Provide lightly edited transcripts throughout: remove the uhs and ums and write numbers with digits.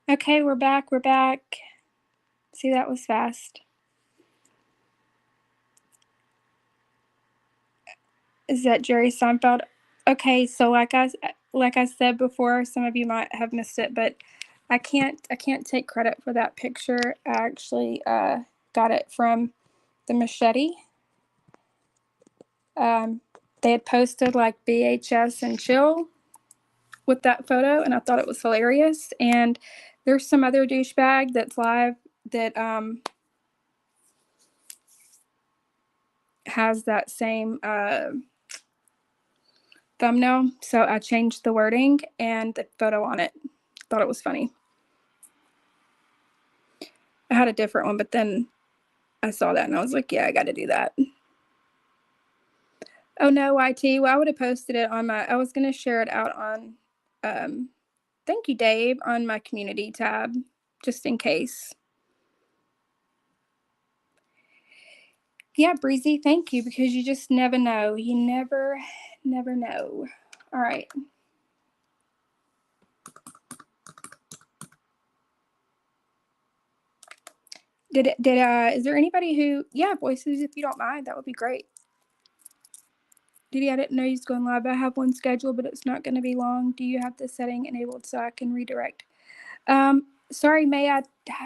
Okay, we're back. We're back. See, that was fast. Is that Jerry Seinfeld? Okay, so like I said before, some of you might have missed it, but I can't take credit for that picture. I actually got it from the Machete. They had posted like BHS and chill with that photo, and I thought it was hilarious. And there's some other douchebag that's live that has that same thumbnail, so I changed the wording and the photo on it. Thought it was funny. I had a different one, but then I saw that and I was like, yeah, I got to do that. Oh no, YT. Well, I would have posted it on my, I was going to share it out on, thank you, Dave, on my community tab, just in case. Yeah, Breezy, thank you, because you just never know. You never know. All right. Is there anybody who, yeah, voices, if you don't mind, that would be great. Didi, I didn't know you was going live. I have one scheduled, but it's not going to be long. Do you have the setting enabled so I can redirect? Sorry, May. I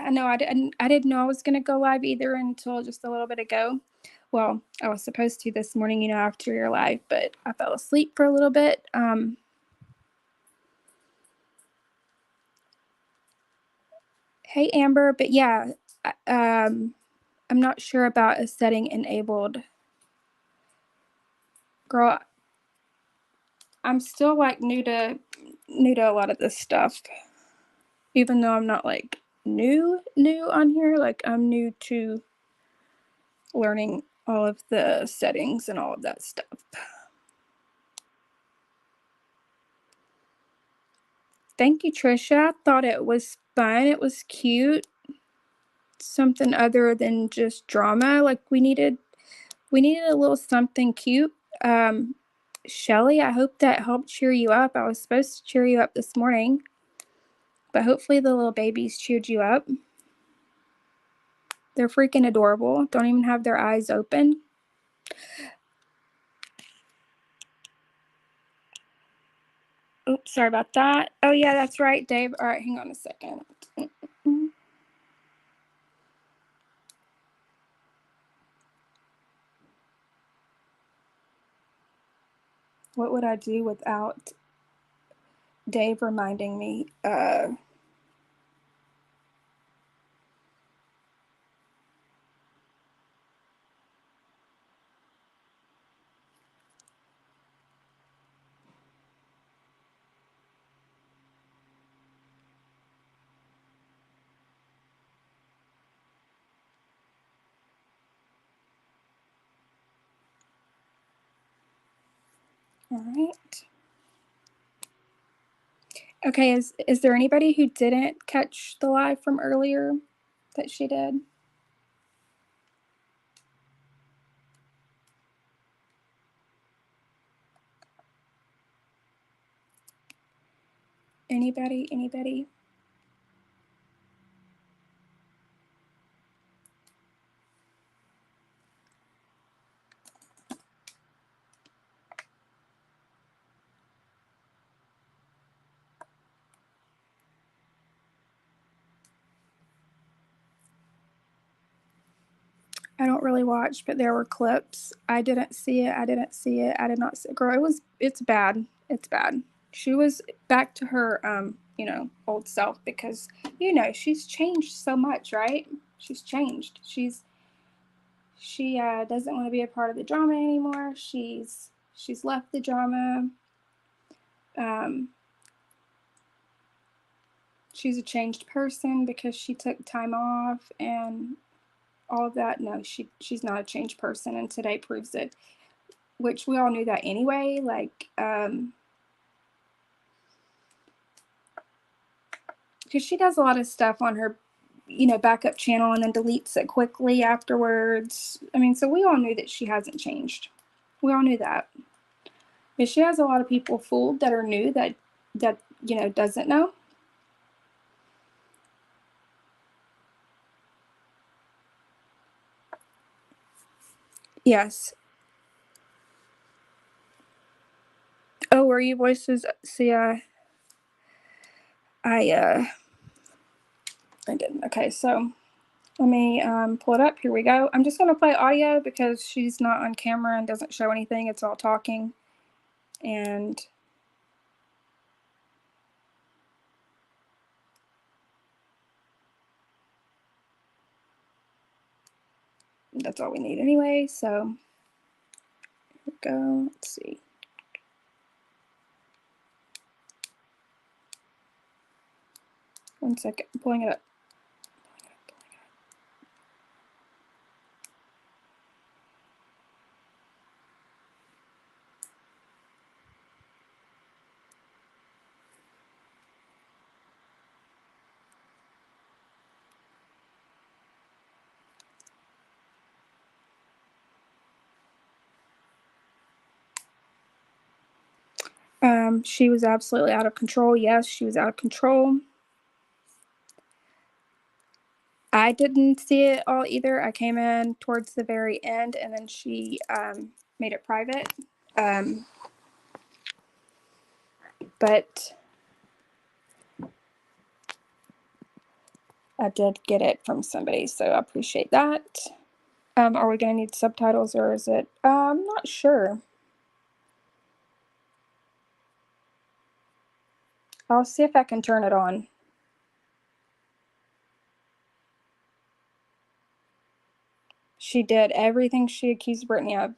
know I didn't know I was going to go live either until just a little bit ago. Well, I was supposed to this morning, you know, after your live, but I fell asleep for a little bit. Hey, Amber, but yeah, I'm not sure about a setting enabled. Girl, I'm still like new to a lot of this stuff, even though I'm not like new on here. Like I'm new to learning all of the settings and all of that stuff. Thank you, Trisha. I thought it was fun. It was cute. Something other than just drama. Like we needed a little something cute. Shelly, I hope that helped cheer you up. I was supposed to cheer you up this morning, but hopefully the little babies cheered you up. They're freaking adorable. Don't even have their eyes open. Oops, sorry about that. Oh yeah, that's right, Dave. All right, hang on a second. What would I do without Dave reminding me? All right. Okay, is there anybody who didn't catch the live from earlier that she did? Anybody? I don't really watch, but there were clips. I didn't see it. I did not see it. Girl, it's bad. It's bad. She was back to her you know, old self because, you know, she's changed so much, right? She's changed. She doesn't want to be a part of the drama anymore. She's left the drama. She's a changed person because she took time off and all of that. No, she's not a changed person, and today proves it, which we all knew that anyway. Like because she does a lot of stuff on her, you know, backup channel and then deletes it quickly afterwards. I mean, so we all knew that she hasn't changed. We all knew that. But she has a lot of people fooled that are new that you know, doesn't know. Yes. Oh, were you voices? See, I didn't. Okay, so let me pull it up. Here we go. I'm just going to play audio because she's not on camera and doesn't show anything. It's all talking. And that's all we need anyway. So here we go. Let's see. One second. I'm pulling it up. She was absolutely out of control. Yes, she was out of control. I didn't see it all either. I came in towards the very end, and then she made it private. But I did get it from somebody, so I appreciate that. Are we going to need subtitles, or is it? I'm not sure. I'll see if I can turn it on. She did everything she accused Brittany of.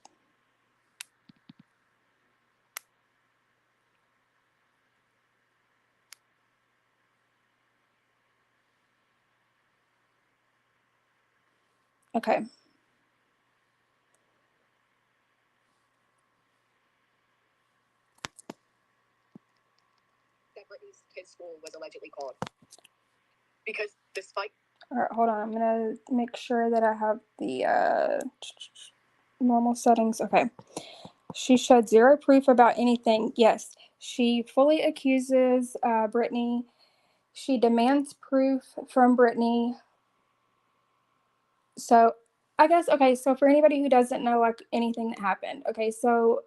Okay. That Brittany's kid's school was allegedly called because despite. All right, hold on. I'm going to make sure that I have the normal settings. Okay. She showed zero proof about anything. Yes, she fully accuses Brittany. She demands proof from Brittany. So I guess, okay, so for anybody who doesn't know like anything that happened, okay, so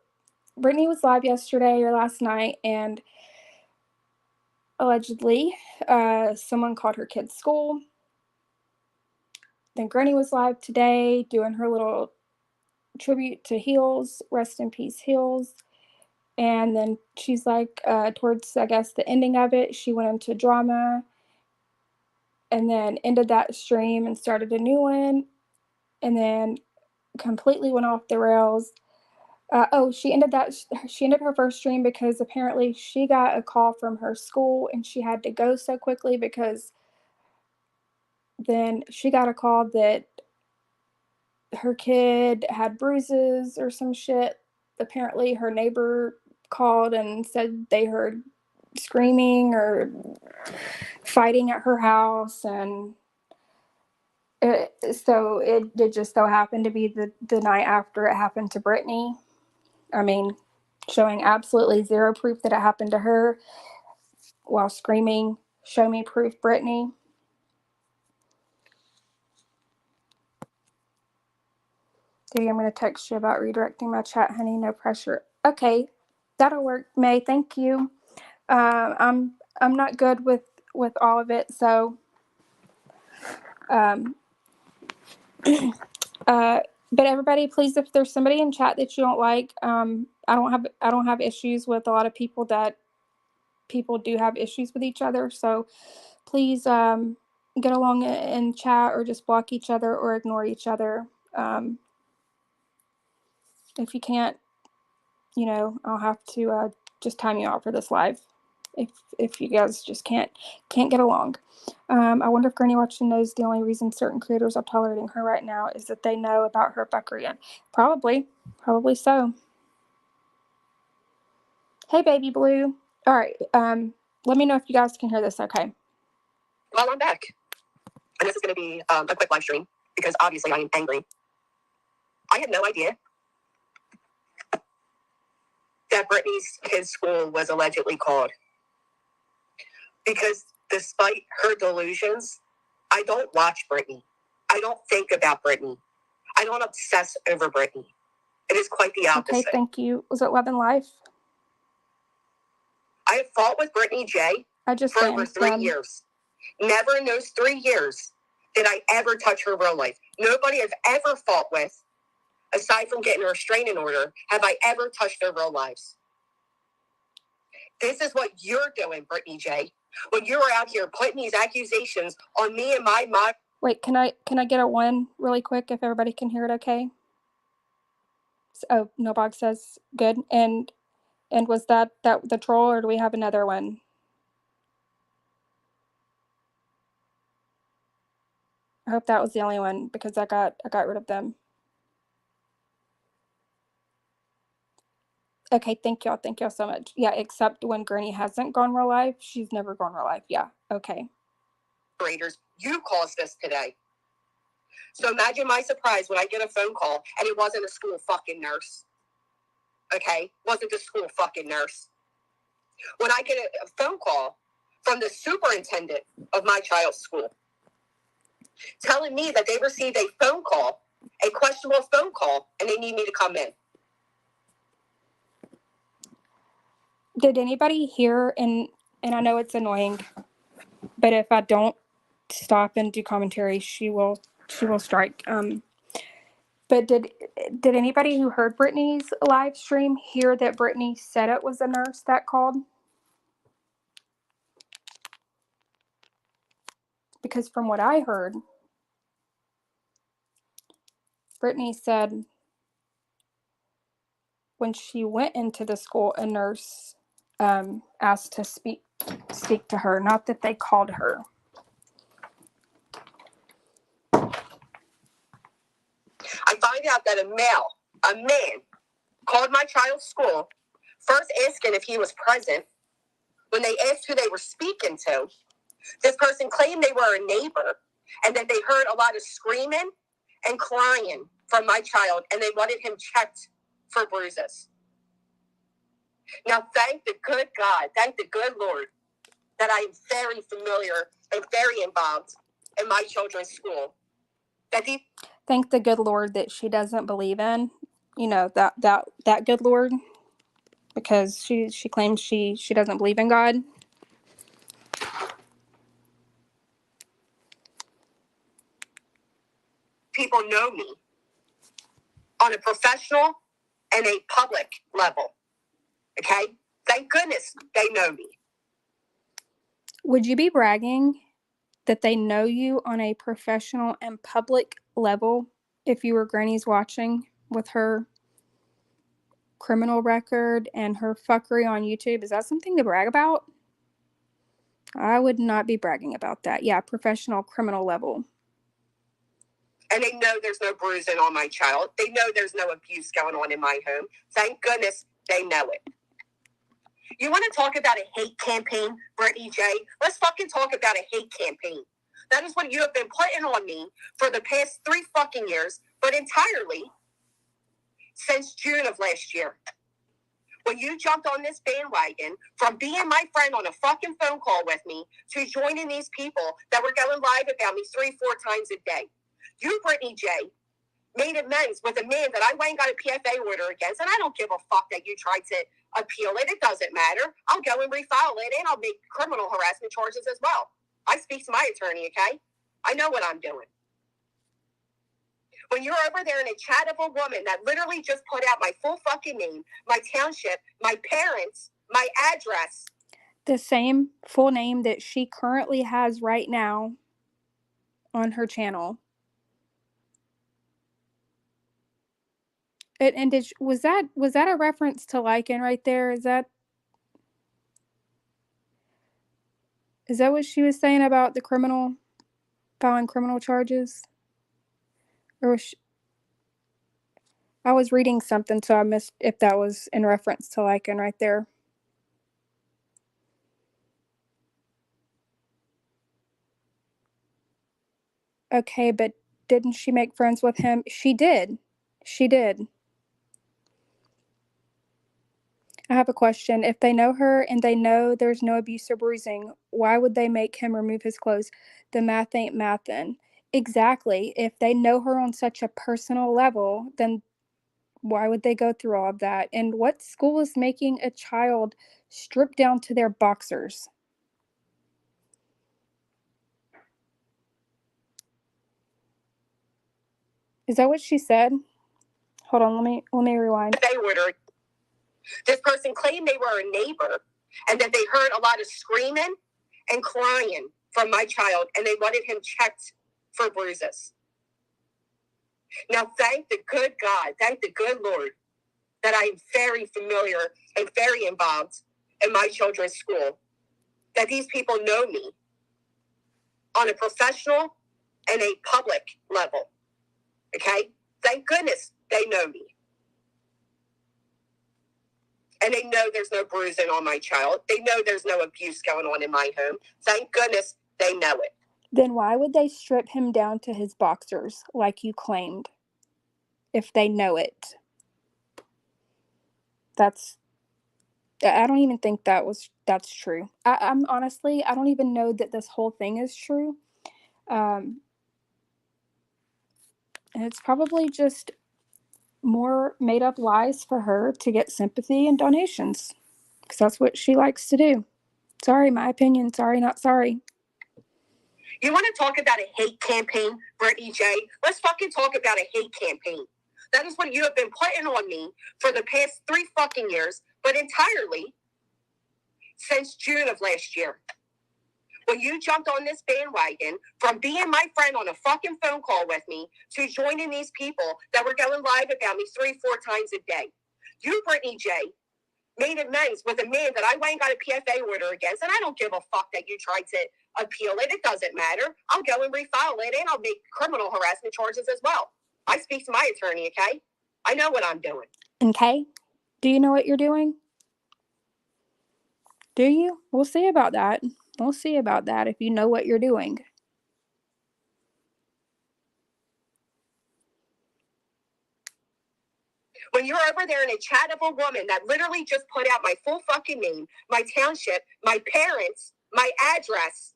Brittany was live yesterday or last night, and allegedly someone called her kid's school. Then Granny was live today doing her little tribute to Heels, rest in peace Heels. And then she's like, towards, I guess, the ending of it, she went into drama and then ended that stream and started a new one, and then completely went off the rails. She ended her first stream because apparently she got a call from her school and she had to go so quickly because then she got a call that her kid had bruises or some shit. Apparently her neighbor called and said they heard screaming or fighting at her house, and so it did just so happen to be the night after it happened to Brittany. I mean, showing absolutely zero proof that it happened to her while screaming, "Show me proof, Brittany." Diddy, I'm going to text you about redirecting my chat, honey. No pressure. Okay, that'll work, May. Thank you. I'm not good with all of it, so but everybody, please, if there's somebody in chat that you don't like, I don't have issues with a lot of people that people do have issues with each other. So please get along in chat or just block each other or ignore each other. If you can't, I'll have to just time you out for this live. If you guys just can't get along. I wonder if Granny Watson knows the only reason certain creators are tolerating her right now is that they know about her fuckery. Probably so. Hey, baby blue. All right. Let me know if you guys can hear this. Okay. Well, I'm back, and this is going to be a quick live stream because obviously I am angry. I had no idea that Brittany's kid's school was allegedly called because despite her delusions, I don't watch Brittany. I don't think about Brittany. I don't obsess over Brittany. It is quite the opposite. Okay, thank you. Was it Love and Life? I have fought with Brittany J for over 3 years. Never in those 3 years did I ever touch her real life. Nobody I've ever fought with, aside from getting a restraining order, have I ever touched their real lives. This is what you're doing, Brittany J. When you're out here putting these accusations on me and my mom. Wait, can I get a one really quick if everybody can hear it okay? Oh, no, Bog says good. And was that the troll, or do we have another one? I hope that was the only one, because I got rid of them. Okay, thank y'all so much. Yeah, except when Granny hasn't gone real life, she's never gone real life. Yeah, okay. You caused this today. So imagine my surprise when I get a phone call and it wasn't a school fucking nurse. Okay? Wasn't the school fucking nurse. When I get a phone call from the superintendent of my child's school telling me that they received a phone call, a questionable phone call, and they need me to come in. Did anybody hear, and I know it's annoying, but if I don't stop and do commentary, she will strike. But did anybody who heard Brittany's live stream hear that Brittany said it was a nurse that called? Because from what I heard, Brittany said when she went into the school, a nurse asked to speak to her, not that they called her. I find out that a man, called my child's school, first asking if he was present. When they asked who they were speaking to, this person claimed they were a neighbor, and that they heard a lot of screaming and crying from my child, and they wanted him checked for bruises. Now, thank the good God, thank the good Lord, that I am very familiar and very involved in my children's school. Thank the good Lord that she doesn't believe in, that good Lord, because she claims she doesn't believe in God. People know me on a professional and a public level. Okay? Thank goodness they know me. Would you be bragging that they know you on a professional and public level if you were Granny's watching with her criminal record and her fuckery on YouTube? Is that something to brag about? I would not be bragging about that. Yeah, professional criminal level. And they know there's no bruising on my child. They know there's no abuse going on in my home. Thank goodness they know it. You want to talk about a hate campaign, Brittany J? Let's fucking talk about a hate campaign. That is what you have been putting on me for the past 3 fucking years, but entirely since June of last year. When you jumped on this bandwagon from being my friend on a fucking phone call with me to joining these people that were going live about me 3-4 times a day. You, Brittany J, made amends with a man that I went and got a PFA order against, and I don't give a fuck that you tried to appeal it. It doesn't matter. I'll go and refile it, and I'll make criminal harassment charges as well. I speak to my attorney, okay? I know what I'm doing. When you're over there in a chat of a woman that literally just put out my full fucking name, my township, my parents, my address. The same full name that she currently has right now on her channel. And was that a reference to Lycan right there? Is that what she was saying about the filing criminal charges? Or I was reading something, so I missed if that was in reference to Lycan right there. Okay, but didn't she make friends with him? She did. I have a question. If they know her and they know there's no abuse or bruising, why would they make him remove his clothes? The math ain't mathin'. Exactly. If they know her on such a personal level, then why would they go through all of that? And what school is making a child strip down to their boxers? Is that what she said? Hold on, let me rewind. They ordered. This person claimed they were a neighbor and that they heard a lot of screaming and crying from my child, and they wanted him checked for bruises. Now, thank the good God, thank the good Lord, that I am very familiar and very involved in my children's school, that these people know me on a professional and a public level. Okay? Thank goodness they know me. And they know there's no bruising on my child. They know there's no abuse going on in my home. Thank goodness they know it. Then why would they strip him down to his boxers like you claimed? If they know it. I don't even think that's true. I'm honestly, I don't even know that this whole thing is true. And it's probably just more made up lies for her to get sympathy and donations. Because that's what she likes to do. Sorry, my opinion. Sorry, not sorry. You want to talk about a hate campaign, Brittany J? Let's fucking talk about a hate campaign. That is what you have been putting on me for the past 3 fucking years, but entirely since June of last year. When you jumped on this bandwagon from being my friend on a fucking phone call with me to joining these people that were going live about me 3-4 times a day. You, Brittany J, made amends with a man that I went and got a PFA order against, and I don't give a fuck that you tried to appeal it. It doesn't matter. I'll go and refile it, and I'll make criminal harassment charges as well. I speak to my attorney, okay? I know what I'm doing. Okay? Do you know what you're doing? Do you? We'll see about that. We'll see about that if you know what you're doing. When you're over there in a chat of a woman that literally just put out my full fucking name, my township, my parents, my address,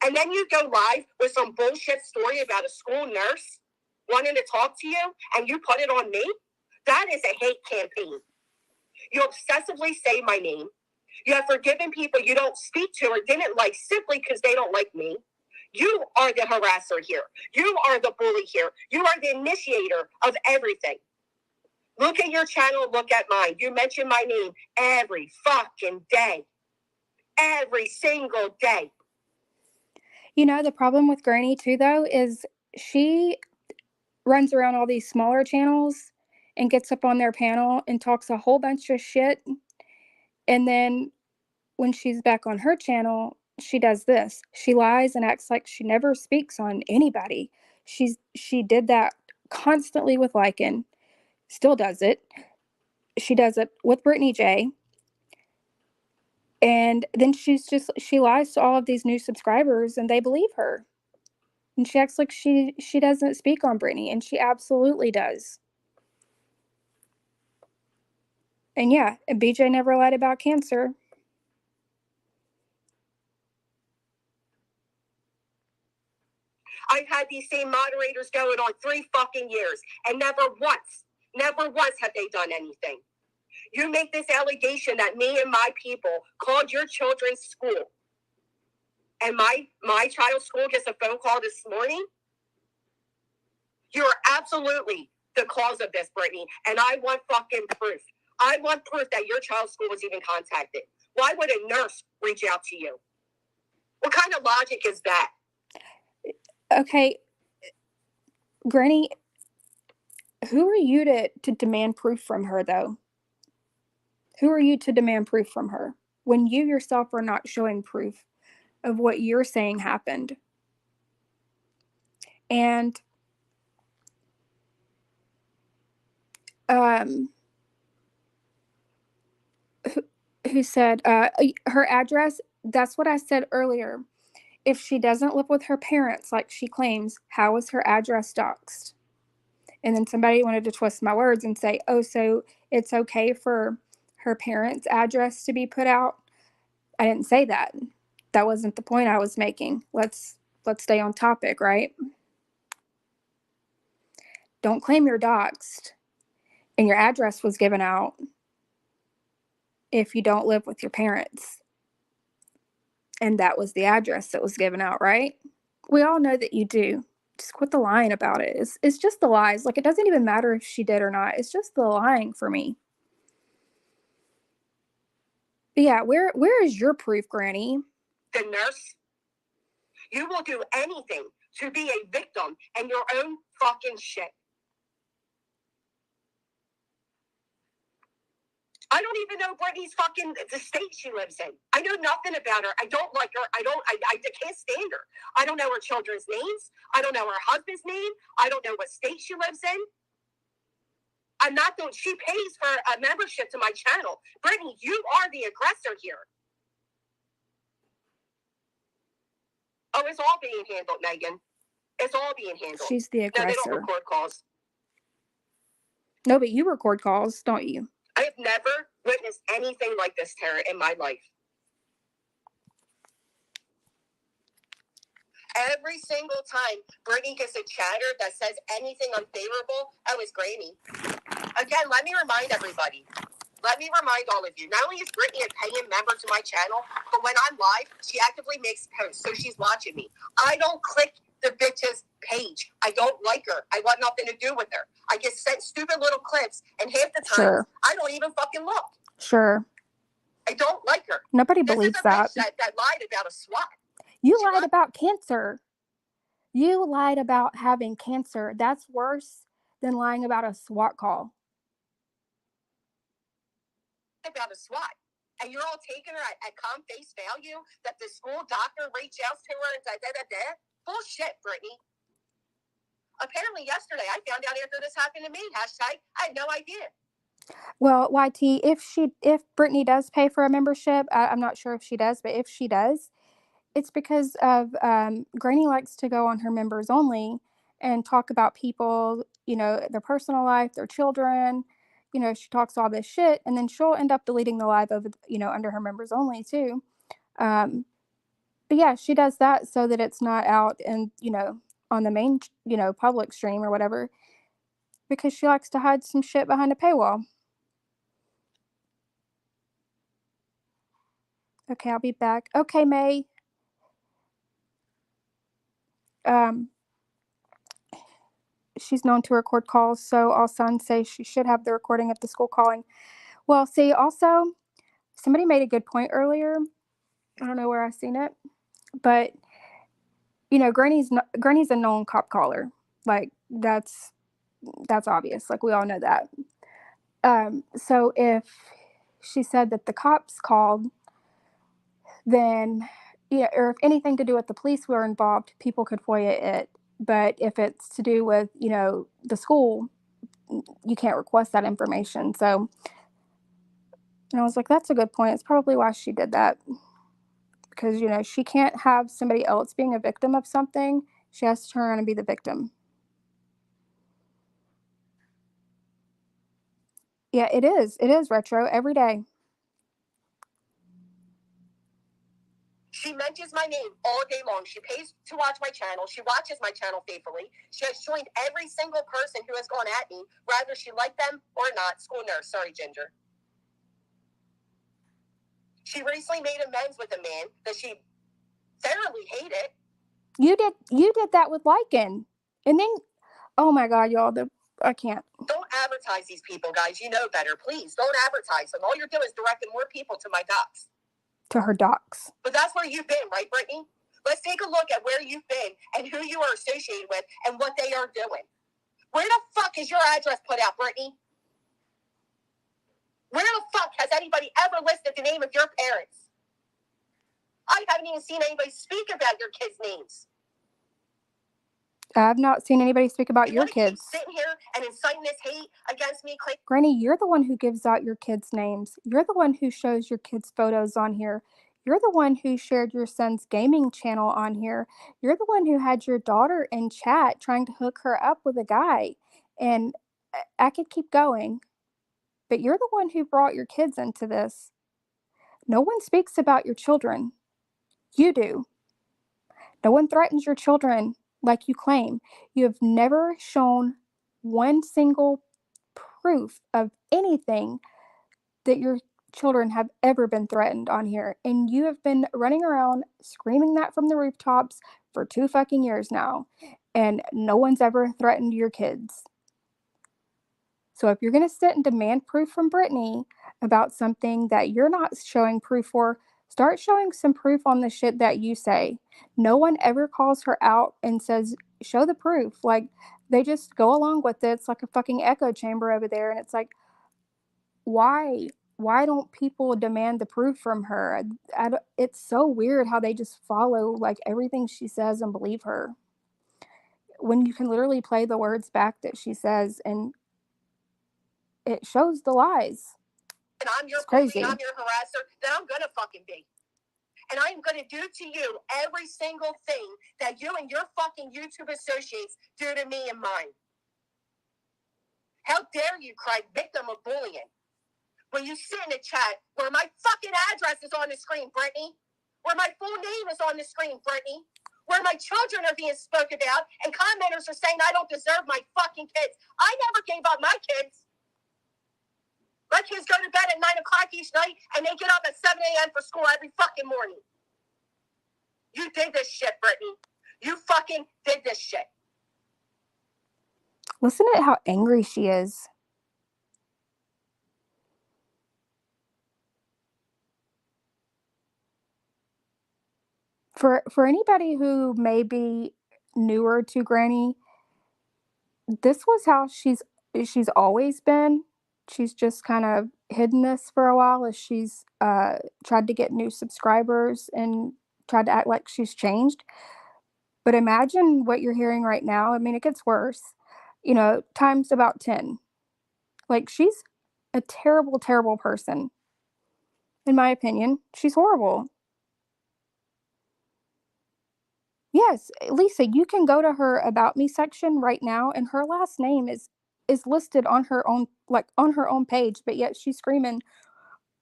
and then you go live with some bullshit story about a school nurse wanting to talk to you, and you put it on me, that is a hate campaign. You obsessively say my name. You have forgiven people you don't speak to or didn't like simply because they don't like me. You are the harasser here. You are the bully here. You are the initiator of everything. Look at your channel, look at mine. You mention my name every fucking day. Every single day. You know, the problem with Granny, too, though, is she runs around all these smaller channels and gets up on their panel and talks a whole bunch of shit. And then when she's back on her channel, she does this. She lies and acts like she never speaks on anybody. She did that constantly with Lycan. Still does it. She does it with Brittany J. And then she lies to all of these new subscribers and they believe her. And she acts like she doesn't speak on Brittany, and she absolutely does. And yeah, BJ never lied about cancer. I've had these same moderators going on 3 fucking years, and never once have they done anything. You make this allegation that me and my people called your children's school, and my child's school gets a phone call this morning. You're absolutely the cause of this, Brittany, and I want fucking proof. I want proof that your child's school was even contacted. Why would a nurse reach out to you? What kind of logic is that? Okay, Granny, who are you to demand proof from her, though? Who are you to demand proof from her when you yourself are not showing proof of what you're saying happened? And who said her address? That's what I said earlier. If she doesn't live with her parents like she claims, how is her address doxed? And then somebody wanted to twist my words and say, oh, so it's okay for her parents' address to be put out? I didn't say that. That wasn't the point I was making. Let's let's stay on topic, right? Don't claim you're doxxed and your address was given out if you don't live with your parents. And that was the address that was given out, right? We all know that you do. Just quit the lying about it. It's just the lies. Like, it doesn't even matter if she did or not. It's just the lying for me. But yeah, where is your proof, Granny? The nurse, you will do anything to be a victim in your own fucking shit. I don't even know Brittany's the state she lives in. I know nothing about her. I don't like her. I can't stand her. I don't know her children's names. I don't know her husband's name. I don't know what state she lives in. She pays for a membership to my channel. Brittany, you are the aggressor here. Oh, it's all being handled, Megan. It's all being handled. She's the aggressor. No, they don't record calls. No, but you record calls, don't you? I have never witnessed anything like this, Tara, in my life. Every single time Brittany gets a chatter that says anything unfavorable, oh, it's Granny. Again, let me remind everybody. Let me remind all of you. Not only is Brittany a paying member to my channel, but when I'm live, she actively makes posts, so she's watching me. I don't click the bitch's page. I don't like her. I want nothing to do with her. I get sent stupid little clips, and half the time, sure, I don't even fucking look. Sure. I don't like her. Nobody believes that. Bitch that lied about a SWAT. You lied about cancer. You lied about having cancer. That's worse than lying about a SWAT call. About a SWAT. And you're all taking her at calm face value that the school doctor reached out to her and da-da-da-da? Bullshit, Brittany. Apparently yesterday I found out after this happened to me. Hashtag, I had no idea. Well, YT, if Brittany does pay for a membership, I'm not sure if she does, but if she does, it's because of Granny likes to go on her members only and talk about people, their personal life, their children. She talks all this shit, and then she'll end up deleting the live over, under her members only too. But yeah, she does that so that it's not out and, on the main, public stream or whatever, because she likes to hide some shit behind a paywall. Okay, I'll be back. Okay, May. She's known to record calls, so all signs say she should have the recording of the school calling. Well, see, also, somebody made a good point earlier. I don't know where I seen it, but Granny's a known cop caller. Like, that's obvious. Like, we all know that. So if she said that the cops called, then or if anything to do with the police were involved, people could FOIA it. But if it's to do with the school, you can't request that information. So, and I was like, that's a good point. It's probably why she did that. Because, she can't have somebody else being a victim of something. She has to turn around and be the victim. Yeah, it is. It is retro every day. She mentions my name all day long. She pays to watch my channel. She watches my channel faithfully. She has joined every single person who has gone at me, whether she liked them or not. School nurse. Sorry, Ginger. She recently made amends with a man that she thoroughly hated. You did that with Lycan. And then, oh my God, y'all, I can't. Don't advertise these people, guys. You know better. Please, don't advertise them. All you're doing is directing more people to my docs. To her docs. But that's where you've been, right, Brittany? Let's take a look at where you've been and who you are associated with and what they are doing. Where the fuck is your address put out, Brittany? Where the fuck has anybody ever listed the name of your parents? I haven't even seen anybody speak about your kids' names. I've not seen anybody speak about your kids. Keep sitting here and inciting this hate against me. Granny, you're the one who gives out your kids' names. You're the one who shows your kids' photos on here. You're the one who shared your son's gaming channel on here. You're the one who had your daughter in chat trying to hook her up with a guy. And I could keep going. But you're the one who brought your kids into this. No one speaks about your children. You do. No one threatens your children like you claim. You have never shown one single proof of anything that your children have ever been threatened on here. And you have been running around screaming that from the rooftops for 2 fucking years now. And no one's ever threatened your kids. So if you're going to sit and demand proof from Brittany about something that you're not showing proof for, start showing some proof on the shit that you say. No one ever calls her out and says, show the proof. Like, they just go along with it. It's like a fucking echo chamber over there. And it's like, why? Why don't people demand the proof from her? It's so weird how they just follow like everything she says and believe her when you can literally play the words back that she says and it shows the lies. And I'm your It's crazy. bully, I'm your harasser, then I'm gonna fucking be. And I am gonna do to you every single thing that you and your fucking YouTube associates do to me and mine. How dare you cry victim of bullying when you sit in a chat where my fucking address is on the screen, Brittany, where my full name is on the screen, Brittany, where my children are being spoken about, and commenters are saying I don't deserve my fucking kids. I never gave up my kids. My kids go to bed at 9 o'clock each night, and they get up at 7 a.m. for school every fucking morning. You did this shit, Brittany. You fucking did this shit. Listen to how angry she is. For anybody who may be newer to Granny, this was how she's always been. She's just kind of hidden this for a while as she's tried to get new subscribers and tried to act like she's changed. But imagine what you're hearing right now. I mean, it gets worse. Times about 10. Like, she's a terrible, terrible person. In my opinion, she's horrible. Yes, Lisa, you can go to her About Me section right now, and her last name is listed on her own, like, on her own page, but yet she's screaming,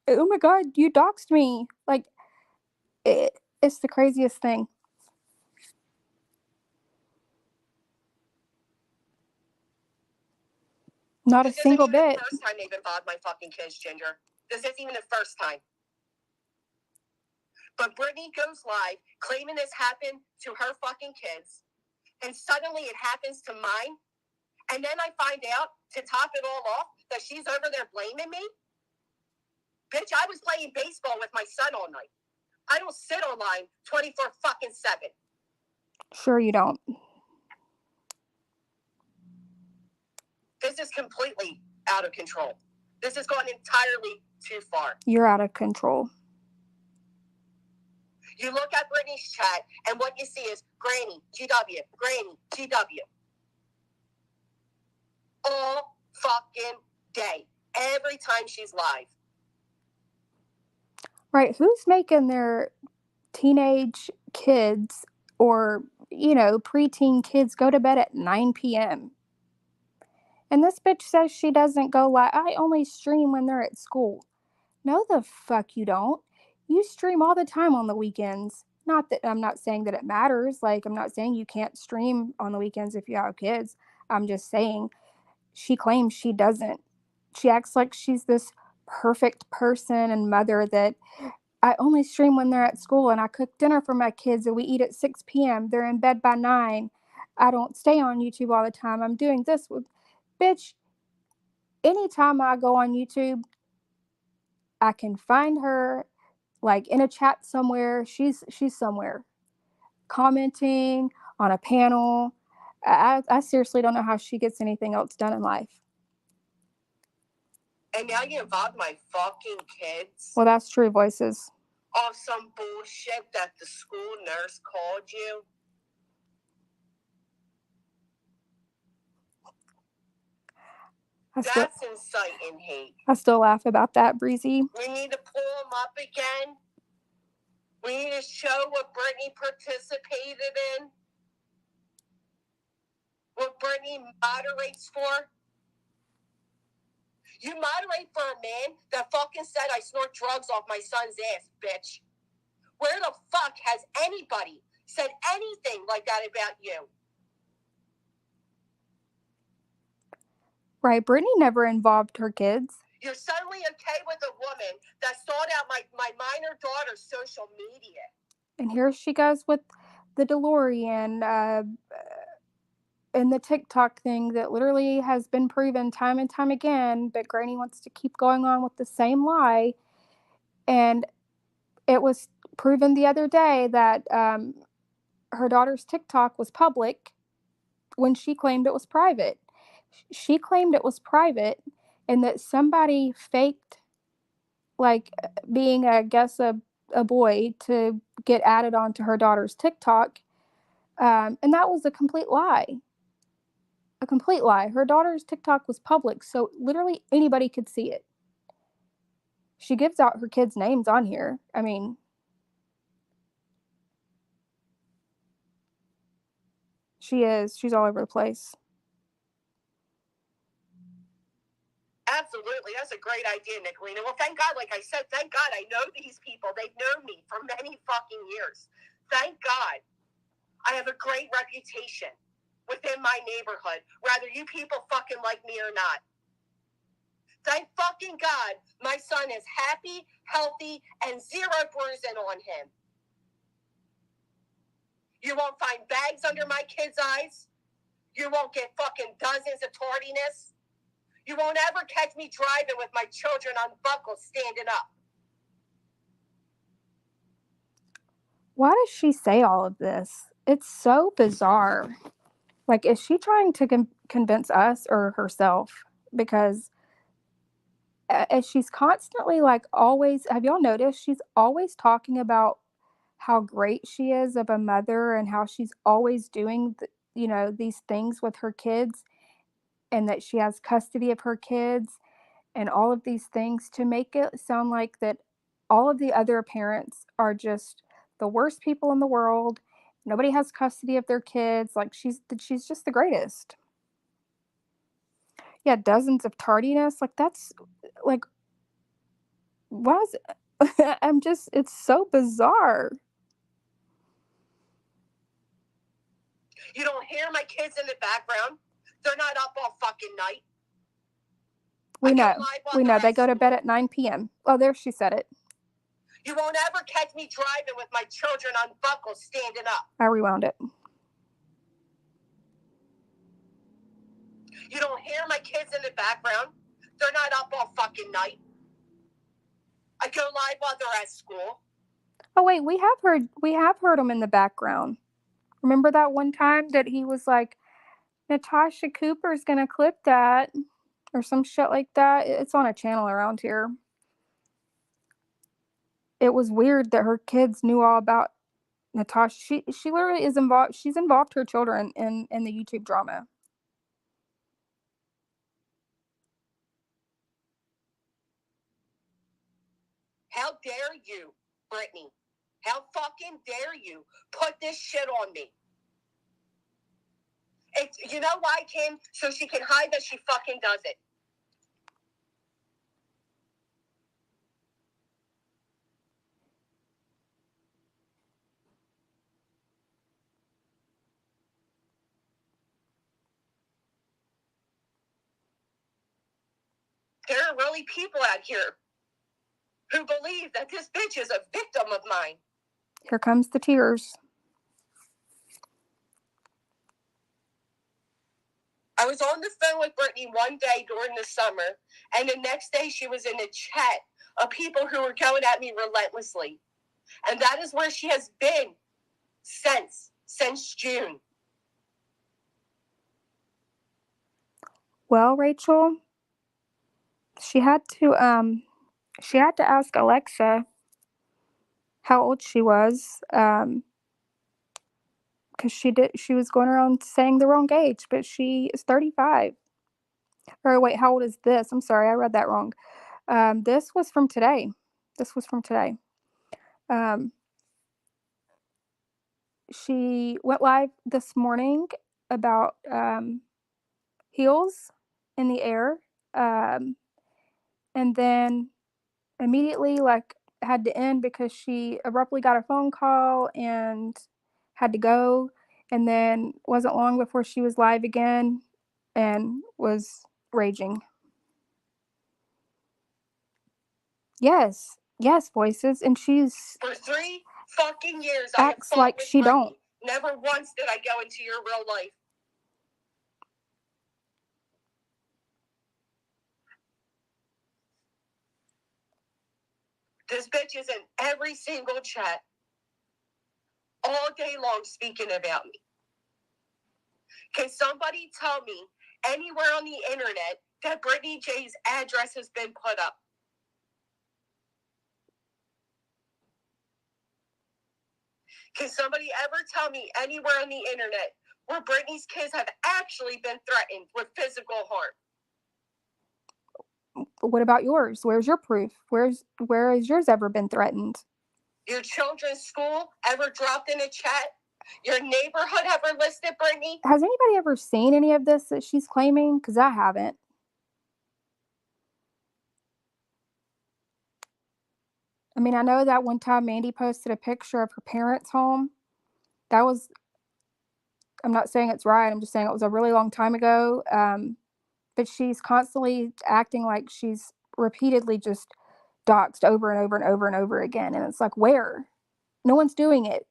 "Oh my God, you doxed me!" Like, it's the craziest thing. Not a single bit. This isn't even the first time they've involved my fucking kids, Ginger. This isn't even the first time. But Brittany goes live claiming this happened to her fucking kids, and suddenly it happens to mine. And then I find out, to top it all off, that she's over there blaming me. Bitch, I was playing baseball with my son all night. I don't sit online 24 fucking 7. Sure you don't. This is completely out of control. This has gone entirely too far. You're out of control. You look at Brittany's chat, and what you see is Granny, GW, Granny, GW. All fucking day. Every time she's live. Right, who's making their teenage kids or, preteen kids go to bed at 9 p.m.? And this bitch says she doesn't go live. I only stream when they're at school. No, the fuck you don't. You stream all the time on the weekends. Not that I'm not saying that it matters. Like, I'm not saying you can't stream on the weekends if you have kids. I'm just saying she claims she doesn't. She acts like she's this perfect person and mother that I only stream when they're at school and I cook dinner for my kids and we eat at 6 p.m. They're in bed by 9. I don't stay on YouTube all the time. I'm doing this with. Bitch, anytime I go on YouTube, I can find her like in a chat somewhere. She's somewhere commenting on a panel. I seriously don't know how she gets anything else done in life. And now you involve my fucking kids. Well, that's true, Voices. Off some bullshit that the school nurse called you. That's inciting hate. I still laugh about that, Breezy. We need to pull them up again. We need to show what Brittany participated in. What Brittany moderates for. You moderate for a man that fucking said I snort drugs off my son's ass, bitch. Where the fuck has anybody said anything like that about you. Right. Brittany never involved her kids. You're suddenly okay with a woman that sought out my minor daughter's social media. And here she goes with the DeLorean and the TikTok thing that literally has been proven time and time again, but Granny wants to keep going on with the same lie. And it was proven the other day that her daughter's TikTok was public when she claimed it was private. She claimed it was private and that somebody faked, like, being, I guess, a boy to get added onto her daughter's TikTok. And that was a complete lie. A complete lie. Her daughter's TikTok was public, so literally anybody could see it. She gives out her kids' names on here. I mean, she is. She's all over the place. Absolutely. That's a great idea, Nicolina. Well, thank God, like I said, thank God I know these people. They've known me for many fucking years. Thank God I have a great reputation within my neighborhood, whether you people fucking like me or not. Thank fucking God my son is happy, healthy, and zero bruising on him. You won't find bags under my kids' eyes. You won't get fucking dozens of tardiness. You won't ever catch me driving with my children unbuckled standing up. Why does she say all of this? It's so bizarre. Like, is she trying to convince us or herself? Because she's constantly, like, always, have y'all noticed? She's always talking about how great she is of a mother and how she's always doing, these things with her kids and that she has custody of her kids and all of these things to make it sound like that all of the other parents are just the worst people in the world. Nobody has custody of their kids. Like, she's just the greatest. Yeah, dozens of tardiness. Like, that's like, why is it? It's so bizarre. You don't hear my kids in the background. They're not up all fucking night. We know. They go to bed at 9 p.m. Oh, there, she said it. You won't ever catch me driving with my children unbuckled standing up. I rewound it. You don't hear my kids in the background. They're not up all fucking night. I go live while they're at school. Oh wait, we have heard him in the background. Remember that one time that he was like, Natasha Cooper's gonna clip that or some shit like that. It's on a channel around here. It was weird that her kids knew all about Natasha. She literally is involved. She's involved her children in the YouTube drama. How dare you, Brittany? How fucking dare you put this shit on me? You know why, Kim? So she can hide that she fucking does it. There are really people out here who believe that this bitch is a victim of mine. Here comes the tears. I was on the phone with Brittany one day during the summer, and the next day she was in a chat of people who were going at me relentlessly. And that is where she has been since June. Well, Rachel, she had to ask Alexa how old she was, because she was going around saying the wrong age, but she is 35. Or wait, how old is this? I'm sorry, I read that wrong. This was from today. This was from today. Um, she went live this morning about heels in the air, um, and then immediately, like, had to end because she abruptly got a phone call and had to go, and then wasn't long before she was live again and was raging. Yes, voices, and she's For 3 fucking years, acts I have like fought with she Brittany. don't. Never once did I go into your real life. This bitch is in every single chat all day long speaking about me. Can somebody tell me anywhere on the internet that Brittany J's address has been put up? Can somebody ever tell me anywhere on the internet where Brittany's kids have actually been threatened with physical harm? What about yours? Where's your proof? Where has yours ever been threatened? Your children's school ever dropped in a chat? Your neighborhood ever listed Brittany? Has anybody ever seen any of this that she's claiming? Because I haven't. I mean, I know that one time Mandy posted a picture of her parents' home. That was, I'm not saying it's right, I'm just saying it was a really long time ago. But she's constantly acting like she's repeatedly just doxed over and over and over and over again. And it's like, where? No one's doing it.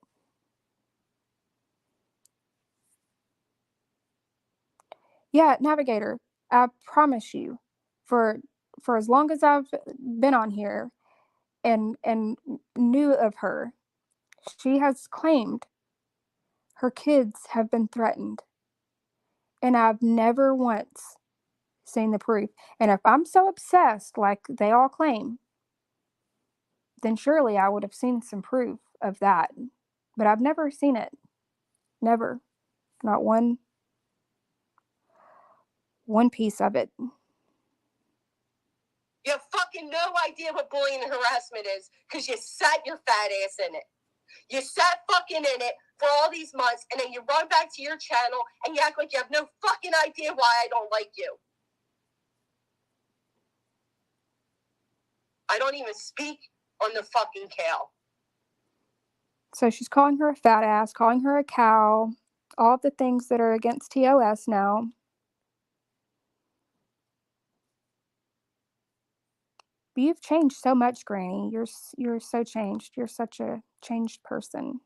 Yeah, Navigator, I promise you, for as long as I've been on here and knew of her, she has claimed her kids have been threatened. And I've never once seen the proof. And if I'm so obsessed like they all claim, then surely I would have seen some proof of that. But I've never seen it. Never. Not one piece of it. You have fucking no idea what bullying and harassment is because you sat your fat ass in it. You sat fucking in it for all these months, and then you run back to your channel and you act like you have no fucking idea why I don't like you. I don't even speak on the fucking cow. So she's calling her a fat ass, calling her a cow, all of the things that are against TOS now. But you've changed so much, Granny. You're so changed. You're such a changed person.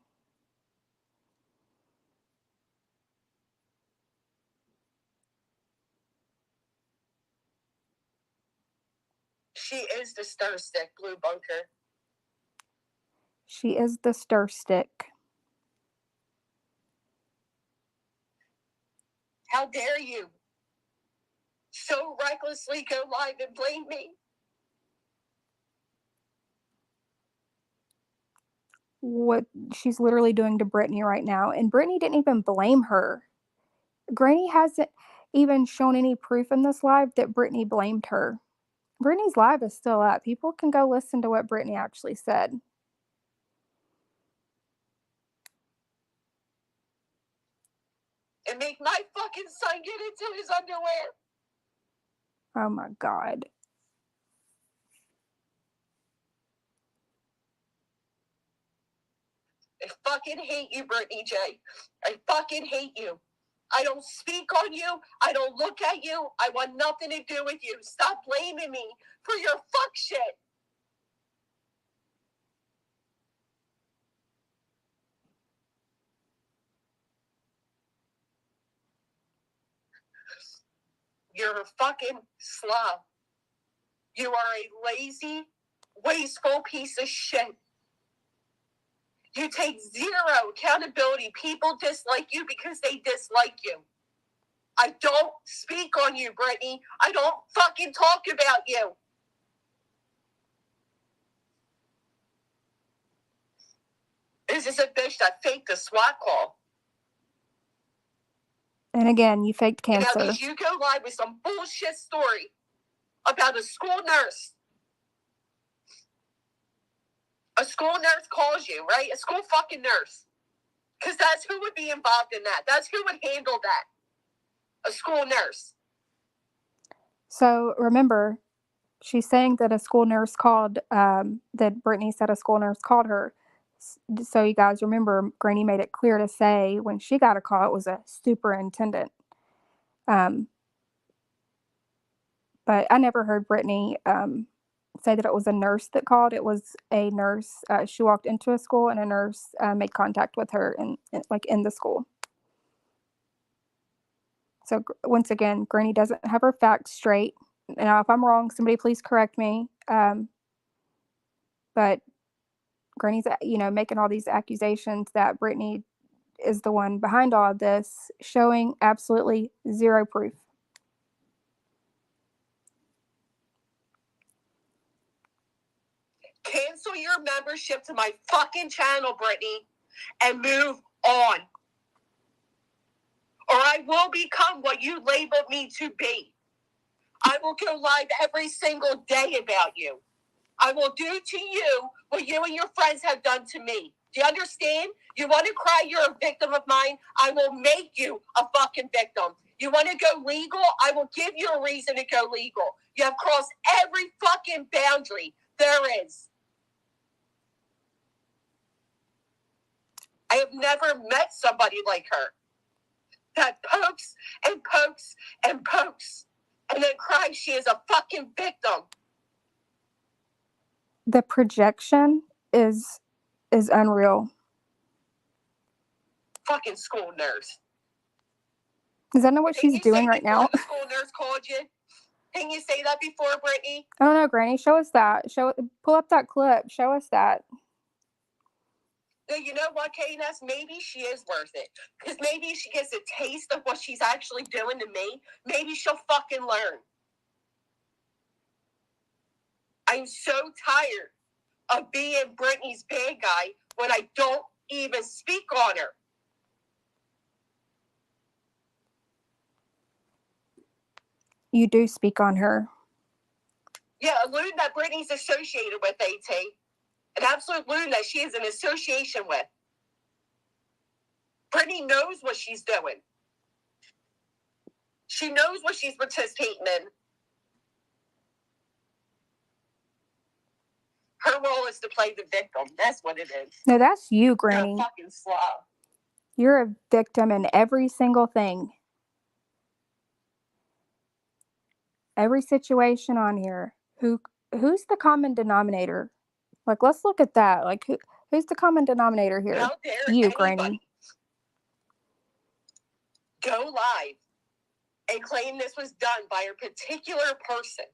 She is the stir stick, Blue Bunker. She is the stir stick. How dare you so recklessly go live and blame me? What she's literally doing to Brittany right now. And Brittany didn't even blame her. Granny hasn't even shown any proof in this live that Brittany blamed her. Brittany's live is still up. People can go listen to what Brittany actually said. And make my fucking son get into his underwear. Oh my God. I fucking hate you, Brittany J. I fucking hate you. I don't speak on you. I don't look at you. I want nothing to do with you. Stop blaming me for your fuck shit. You're a fucking slob. You are a lazy, wasteful piece of shit. You take zero accountability. People dislike you because they dislike you. I don't speak on you, Brittany. I don't fucking talk about you. This is a bitch that faked a SWAT call. And again, you faked cancer. Now, did you go live with some bullshit story about a school nurse? A school nurse calls you, right? A school fucking nurse. Because that's who would be involved in that. That's who would handle that. A school nurse. So remember, she's saying that a school nurse called, that Brittany said a school nurse called her. So you guys remember, Granny made it clear to say when she got a call, it was a superintendent. But I never heard Brittany say that it was a nurse that called. It was a nurse. She walked into a school, and a nurse made contact with her in the school. So once again, Granny doesn't have her facts straight. Now, if I'm wrong, somebody please correct me. But Granny's, making all these accusations that Brittany is the one behind all of this, showing absolutely zero proof. Cancel your membership to my fucking channel, Brittany, and move on. Or I will become what you labeled me to be. I will go live every single day about you. I will do to you what you and your friends have done to me. Do you understand? You want to cry you're a victim of mine? I will make you a fucking victim. You want to go legal? I will give you a reason to go legal. You have crossed every fucking boundary there is. I have never met somebody like her that pokes and pokes and pokes and then cries she is a fucking victim. The projection is unreal. Fucking school nurse. Does that know what she's doing right now? The school nurse called you. Can you say that before, Brittany? I don't know, Granny. Show us that. Pull up that clip. Show us that. You know what, KNS? Maybe she is worth it. Because maybe she gets a taste of what she's actually doing to me. Maybe she'll fucking learn. I'm so tired of being Brittany's bad guy when I don't even speak on her. You do speak on her. Yeah, a loon that Brittany's associated with, AT. An absolute loon that she is in association with. Brittany knows what she's doing. She knows what she's participating in. Her role is to play the victim. That's what it is. No, that's you, Granny. You're a fucking slob. You're a victim in every single thing. Every situation on here. Who's the common denominator? Like, let's look at that. Like, who's the common denominator here? How dare you, anybody Granny. Go live and claim this was done by a particular person.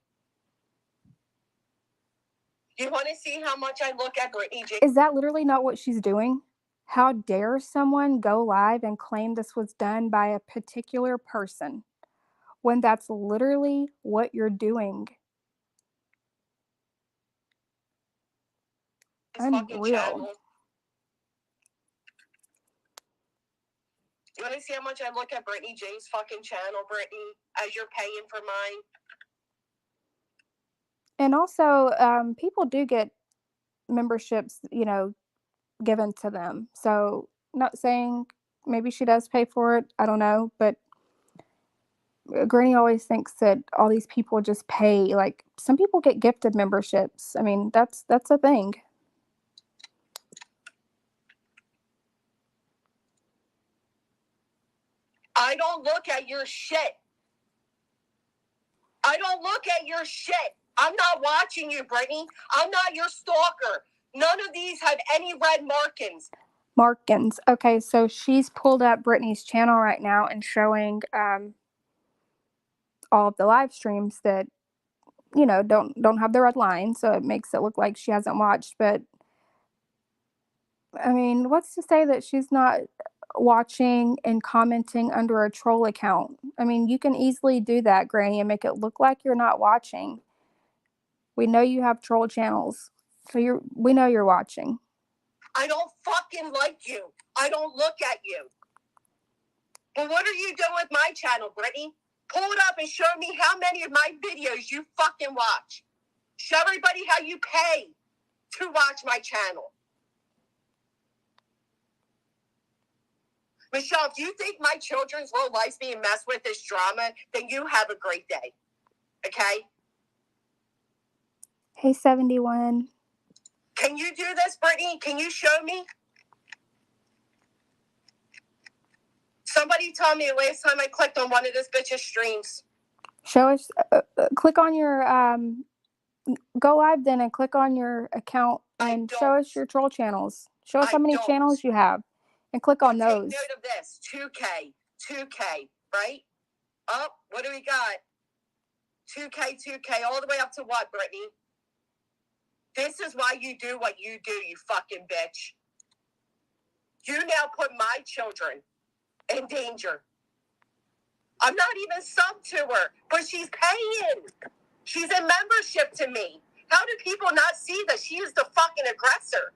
You want to see how much I look at Brittany J? Is that literally not what she's doing? How dare someone go live and claim this was done by a particular person when that's literally what you're doing? Unreal. You want to see how much I look at Brittany J's fucking channel, Brittany, as you're paying for mine? And also, people do get memberships, given to them. So, not saying maybe she does pay for it. I don't know, but Granny always thinks that all these people just pay. Like, some people get gifted memberships. I mean, that's a thing. I don't look at your shit. I don't look at your shit. I'm not watching you, Brittany. I'm not your stalker. None of these have any red markings. Markins. Okay, so she's pulled up Brittany's channel right now and showing all of the live streams that don't have the red line, so it makes it look like she hasn't watched. But I mean, what's to say that she's not watching and commenting under a troll account? I mean, you can easily do that, Granny, and make it look like you're not watching. We know you have troll channels, so we know you're watching. I don't fucking like you. I don't look at you. But what are you doing with my channel, Brittany? Pull it up and show me how many of my videos you fucking watch. Show everybody how you pay to watch my channel. Michelle, if you think my children's little lives being messed with is drama, then you have a great day. Okay? Hey, 71. Can you do this, Brittany? Can you show me? Somebody tell me the last time I clicked on one of this bitch's streams. Show us, click on your, go live then and click on your account and show us your troll channels. Show us how many channels you have and click on those. Take note of this, 2K, right? Up, what do we got? 2K, all the way up to what, Brittany? This is why you do what you do, you fucking bitch. You now put my children in danger. I'm not even sub to her, but she's paying. She's in membership to me. How do people not see that she is the fucking aggressor?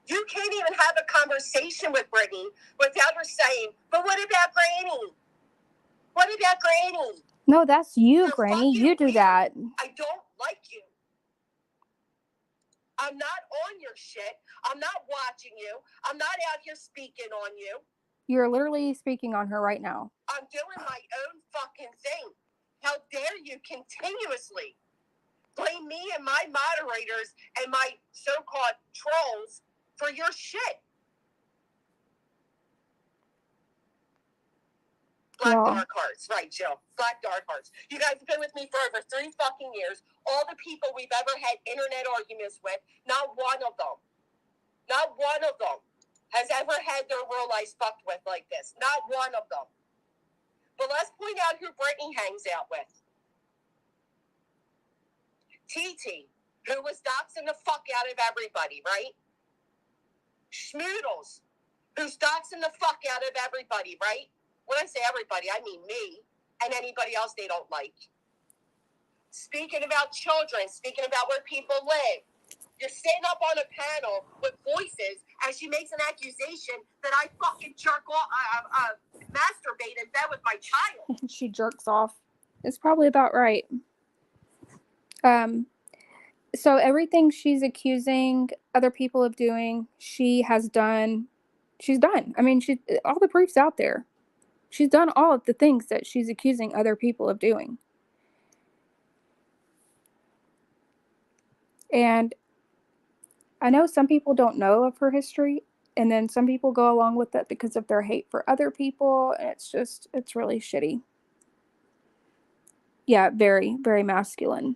You can't even have a conversation with Brittany without her saying, but what about Granny? What about Granny? No, that's you, Granny. You do that. I don't like you. I'm not on your shit. I'm not watching you. I'm not out here speaking on you. You're literally speaking on her right now. I'm doing my own fucking thing. How dare you continuously blame me and my moderators and my so-called trolls for your shit? Black dark hearts. Right, Jill. Black dark hearts. You guys have been with me for over 3 fucking years. All the people we've ever had internet arguments with, not one of them has ever had their real lives fucked with like this. Not one of them. But let's point out who Brittany hangs out with. TT, who was doxing the fuck out of everybody, right? Schmoodles, who's doxing the fuck out of everybody, right? When I say everybody, I mean me and anybody else they don't like. Speaking about children, speaking about where people live, you're sitting up on a panel with voices as she makes an accusation that I fucking jerk off, masturbate in bed with my child. She jerks off. It's probably about right. So everything she's accusing other people of doing, she has done. She's done. I mean, all the proof's out there. She's done all of the things that she's accusing other people of doing. And I know some people don't know of her history, and then some people go along with it because of their hate for other people, and it's really shitty. Yeah, very, very masculine.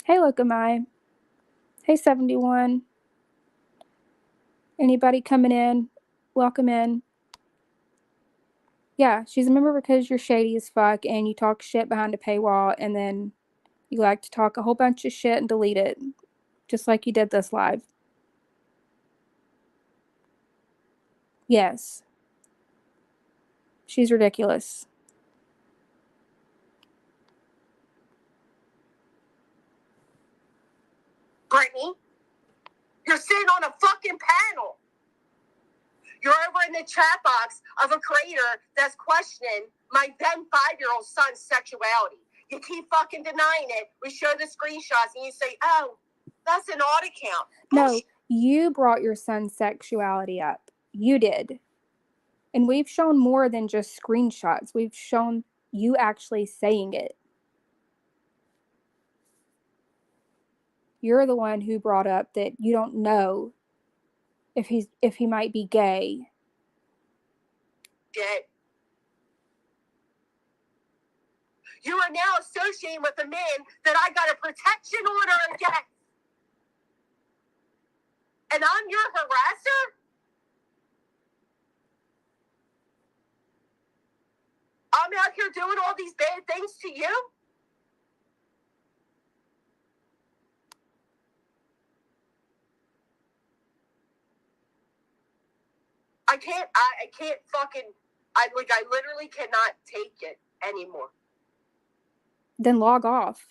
Hey, Lokamai. Hey, 71. Anybody coming in? Welcome in. Yeah, she's a member because you're shady as fuck and you talk shit behind a paywall, and then you like to talk a whole bunch of shit and delete it, just like you did this live. Yes. She's ridiculous. Brittany, you're sitting on a fucking panel. You're over in the chat box of a creator that's questioning my then 5-year-old son's sexuality. You keep fucking denying it. We show the screenshots and you say, oh, that's an odd account. No, you brought your son's sexuality up. You did. And we've shown more than just screenshots. We've shown you actually saying it. You're the one who brought up that you don't know if he might be gay. Dead. You are now associating with a man that I got a protection order against. And I'm your harasser? I'm out here doing all these bad things to you? I can't fucking, I literally cannot take it anymore. Then log off.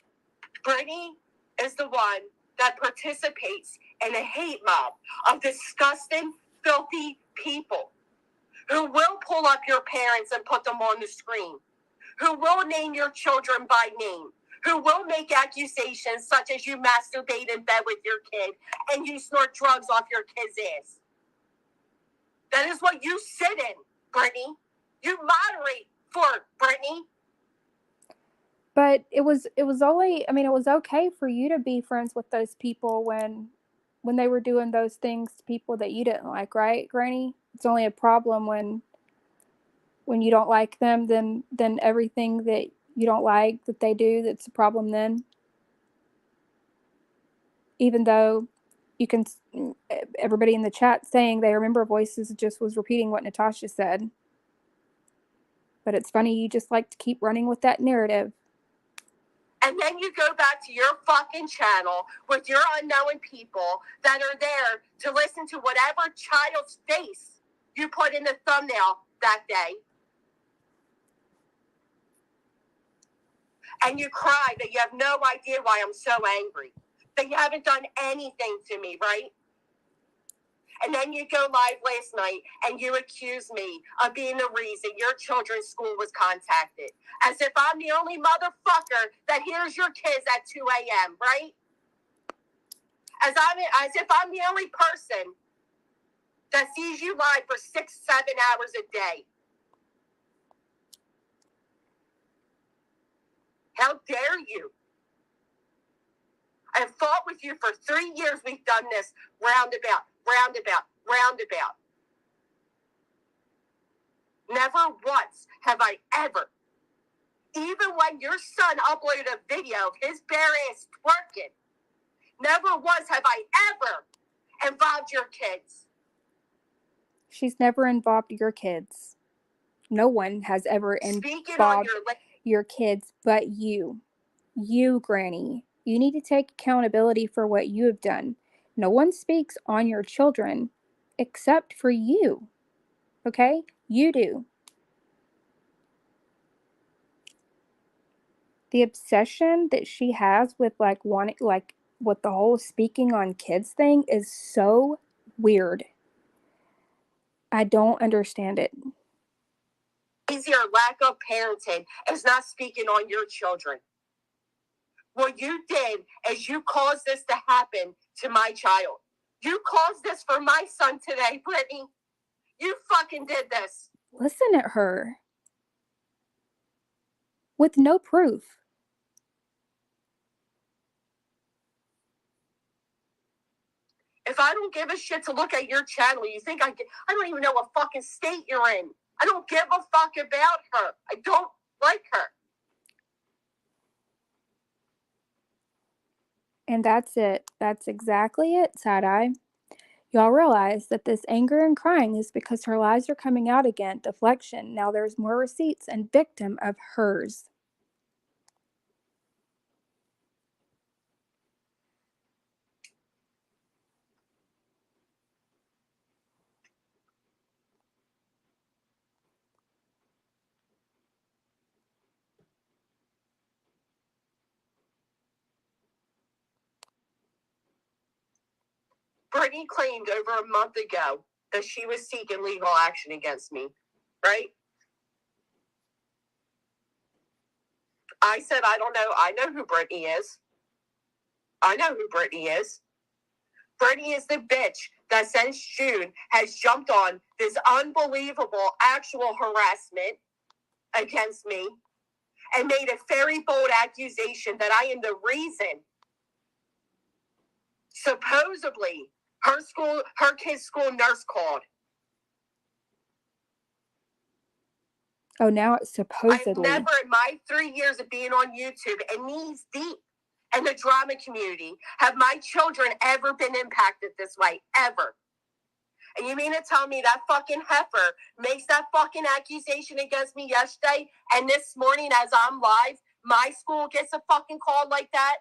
Brittany is the one that participates in a hate mob of disgusting, filthy people who will pull up your parents and put them on the screen, who will name your children by name, who will make accusations such as you masturbate in bed with your kid and you snort drugs off your kid's ass. That is what you sit in, Brittany. You moderate for Brittany. But it was only, I mean, it was okay for you to be friends with those people when they were doing those things to people that you didn't like, right, Granny? It's only a problem when you don't like them, then everything that you don't like that they do, that's a problem then. Even though you can, everybody in the chat saying they remember voices just was repeating what Natasha said. But it's funny, you just like to keep running with that narrative. And then you go back to your fucking channel with your unknown people that are there to listen to whatever child's face you put in the thumbnail that day. And you cry that you have no idea why I'm so angry. That you haven't done anything to me, right? And then you go live last night and you accuse me of being the reason your children's school was contacted. As if I'm the only motherfucker that hears your kids at 2 a.m., right? As if I'm the only person that sees you live for 6-7 hours a day. How dare you? I have fought with you for 3 years. We've done this roundabout. Never once have I ever, even when your son uploaded a video of his bare ass twerking, never once have I ever involved your kids. She's never involved your kids. No one has ever involved your kids but you. You, Granny. You need to take accountability for what you have done. No one speaks on your children except for you. Okay? You do. The obsession that she has with wanting with the whole speaking on kids thing is so weird. I don't understand it. Easier lack of parenting is not speaking on your children. What you did is you caused this to happen to my child. You caused this for my son today, Brittany. You fucking did this. Listen at her. With no proof. If I don't give a shit to look at your channel, you think I don't even know what fucking state you're in. I don't give a fuck about her. I don't like her. And that's it. That's exactly it, Side-Eye. Y'all realize that this anger and crying is because her lies are coming out again. Deflection. Now there's more receipts and victim of hers. Brittany claimed over a month ago that she was seeking legal action against me, right? I said, I don't know. I know who Brittany is. Brittany is the bitch that since June has jumped on this unbelievable actual harassment against me and made a very bold accusation that I am the reason, supposedly, her kid's school nurse called. Oh, now it's supposedly. I've never in my 3 years of being on YouTube and knees deep in the drama community have my children ever been impacted this way, ever. And you mean to tell me that fucking heifer makes that fucking accusation against me yesterday, and this morning as I'm live, my school gets a fucking call like that?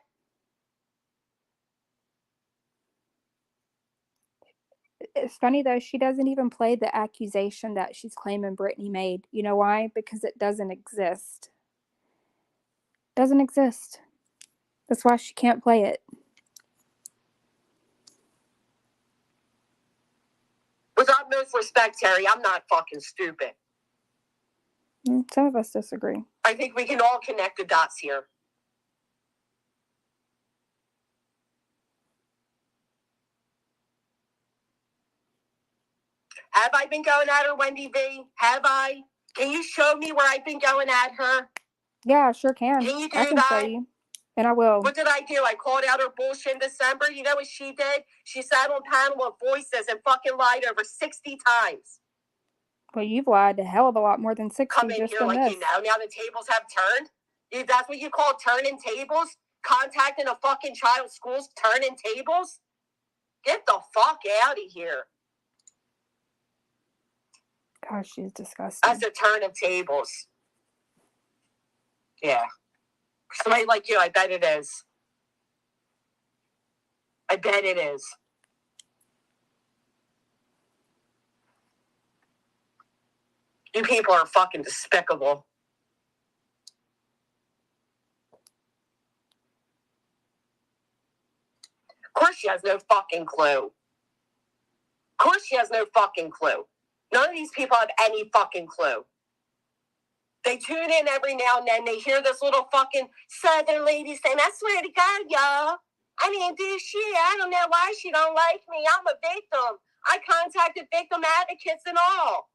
It's funny though, she doesn't even play the accusation that she's claiming Brittany made. You know why? Because it doesn't exist. Doesn't exist. That's why she can't play it. With utmost respect, Terry, I'm not fucking stupid. Some of us disagree. I think we can all connect the dots here. Have I been going at her, Wendy V? Have I? Can you show me where I've been going at her? Yeah, I sure can. Can you do I can that? show you. And I will. What did I do? I called out her bullshit in December. You know what she did? She sat on panel with voices and fucking lied over 60 times. Well, you've lied a hell of a lot more than 60 Come in just here on like, this. you know, now the tables have turned. That's what you call turning tables? Contacting a fucking child's schools, turning tables? Get the fuck out of here. Gosh, she's disgusting. That's a turn of tables. Yeah. Somebody like you, I bet it is. I bet it is. You people are fucking despicable. Of course she has no fucking clue. Of course she has no fucking clue. None of these people have any fucking clue. They tune in every now and then. They hear this little fucking Southern lady saying, I swear to God, y'all, I didn't do shit. I don't know why she don't like me. I'm a victim. I contacted victim advocates and all.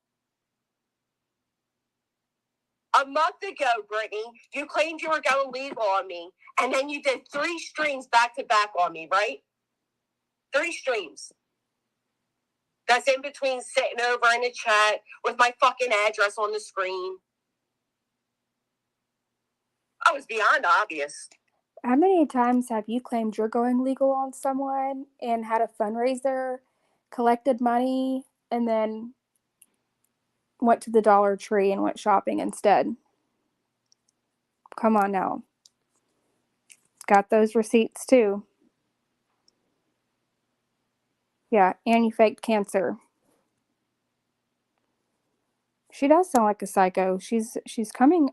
A month ago, Brittany, you claimed you were going legal on me, and then you did 3 streams back to back on me, right? 3 streams. That's in between sitting over in a chat with my fucking address on the screen. I was beyond obvious. How many times have you claimed you're going legal on someone and had a fundraiser, collected money, and then went to the Dollar Tree and went shopping instead? Come on now. Got those receipts too. Yeah, and you faked cancer. She does sound like a psycho. She's coming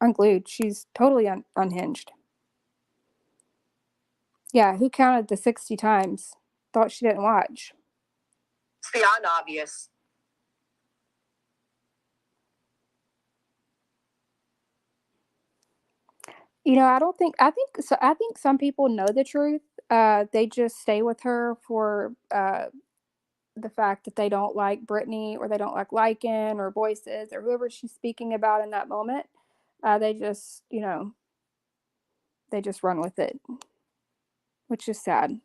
unglued. She's totally unhinged. Yeah, who counted the 60 times? Thought she didn't watch. It's beyond obvious. You know, I think some people know the truth. They just stay with her for the fact that they don't like Brittany, or they don't like Lycan or Voices or whoever she's speaking about in that moment. They just, they just run with it, which is sad.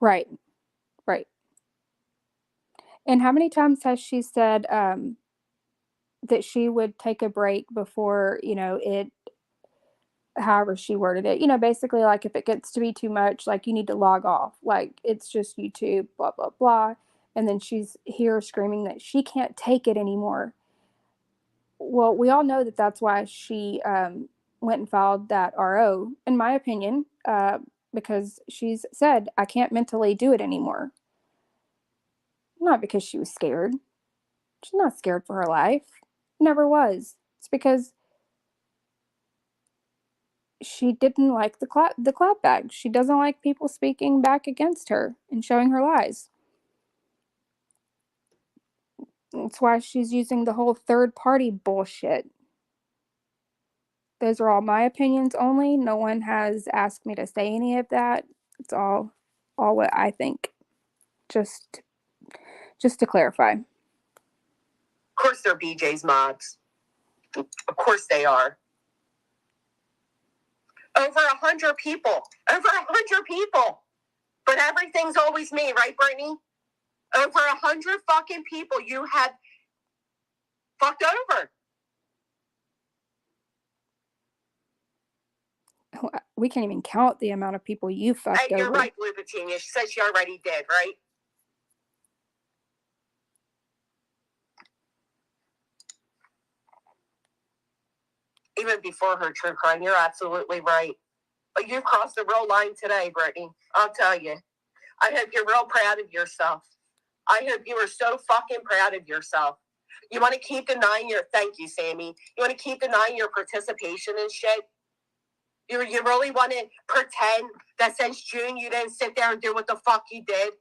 Right, right. And how many times has she said that she would take a break before, however she worded it, basically like if it gets to be too much, like you need to log off, like it's just YouTube, blah, blah, blah. And then she's here screaming that she can't take it anymore. Well, we all know that that's why she went and filed that RO, in my opinion, because she's said, I can't mentally do it anymore. Not because she was scared. She's not scared for her life. Never was. It's because she didn't like the clapback. She doesn't like people speaking back against her and showing her lies. That's why she's using the whole third party bullshit. Those are all my opinions only. No one has asked me to say any of that. It's all what I think. Just to clarify. Of course they're BJ's mobs. Of course they are. Over 100 people. Over 100 people. But everything's always me, right, Brittany? Over 100 fucking people you have fucked over. We can't even count the amount of people you fucked over. You're right, Blue Petunia. She said she already did, right? Even before her true crime, you're absolutely right. But you've crossed the real line today, Brittany. I'll tell you. I hope you're real proud of yourself. I hope you are so fucking proud of yourself. You want to keep denying your... Thank you, Sammy. You want to keep denying your participation and shit? You really want to pretend that since June you didn't sit there and do what the fuck you did?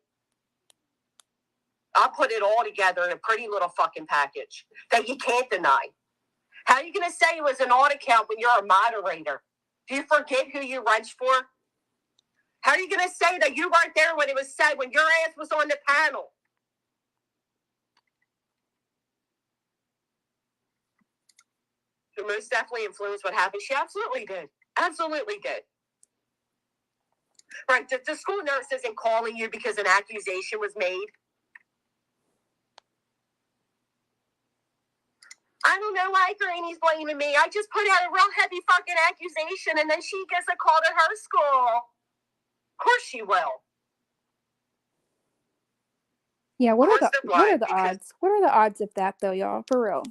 I'll put it all together in a pretty little fucking package that you can't deny. How are you going to say it was an audit account when you're a moderator? Do you forget who you wrenched for? How are you going to say that you weren't there when it was said, when your ass was on the panel? most definitely influence what happened. She absolutely did. Absolutely did. Right. The school nurse isn't calling you because an accusation was made. I don't know why Granny's blaming me. I just put out a real heavy fucking accusation and then she gets a call to her school. Of course she will. Yeah, what are the odds? What are the odds of that though, y'all? For real.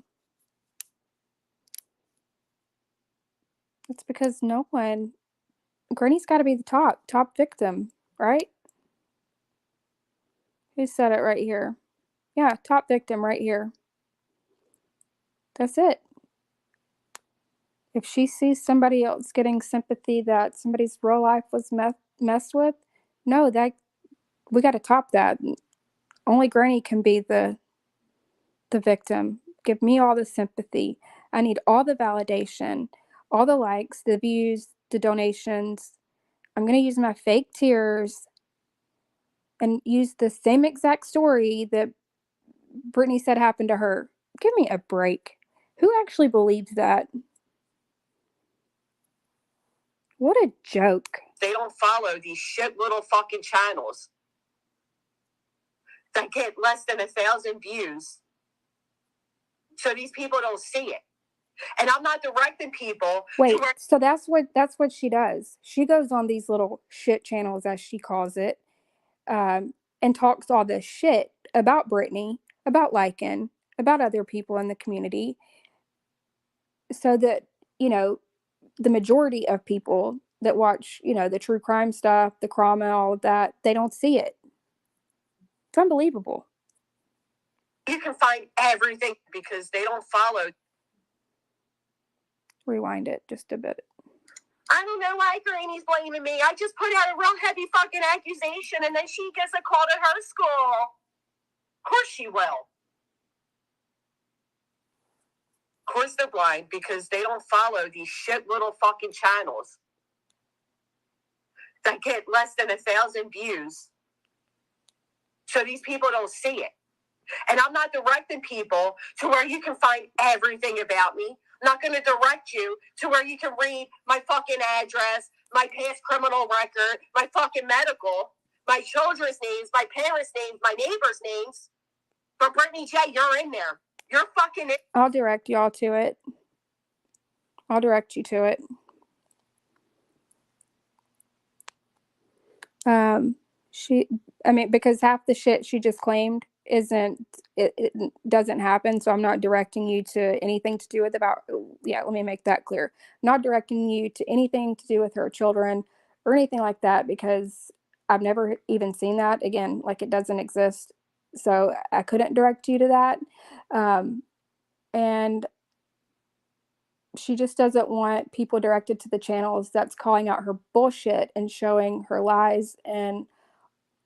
It's because no one, Granny's got to be the top victim, right? Who said it right here? Yeah, top victim right here. That's it. If she sees somebody else getting sympathy that somebody's real life was messed with, no, that we got to top that. Only Granny can be the victim. Give me all the sympathy. I need all the validation, all the likes, the views, the donations. I'm going to use my fake tears and use the same exact story that Brittany said happened to her. Give me a break. Who actually believes that? What a joke. They don't follow these shit little fucking channels that get less than 1,000 views. So these people don't see it. And I'm not directing people. Wait, so that's what she does. She goes on these little shit channels, as she calls it, and talks all this shit about Brittany, about Lycan, about other people in the community, so that, you know, the majority of people that watch, you know, the true crime stuff, the trauma, all of that, they don't see it. It's unbelievable. You can find everything because they don't follow. Rewind it just a bit. I don't know why Granny's blaming me. I just put out a real heavy fucking accusation and then she gets a call to her school. Of course she will. Of course they're blind because they don't follow these shit little fucking channels that get less than 1,000 views. So these people don't see it. And I'm not directing people to where you can find everything about me. I'm not going to direct you to where you can read my fucking address, my past criminal record, my fucking medical, my children's names, my parents' names, my neighbors' names. But Brittany J, you're in there. You're fucking in. I'll direct y'all to it. I'll direct you to it. Because half the shit she just claimed it doesn't happen, so I'm not directing you to anything to do with let me make that clear. I'm not directing you to anything to do with her children or anything like that, because I've never even seen that. Again, like, it doesn't exist, so I couldn't direct you to that. And she just doesn't want people directed to the channels that's calling out her bullshit and showing her lies and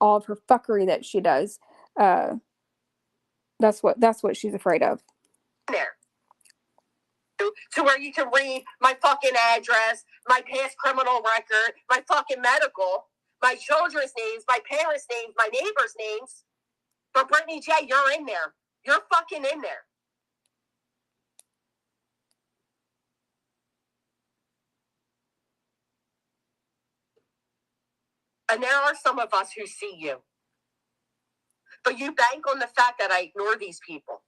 all of her fuckery that she does. That's what she's afraid of. There. To where you can read my fucking address, my past criminal record, my fucking medical, my children's names, my parents' names, my neighbors' names. But Brittany J, you're in there. You're fucking in there. And there are some of us who see you. But you bank on the fact that I ignore these people.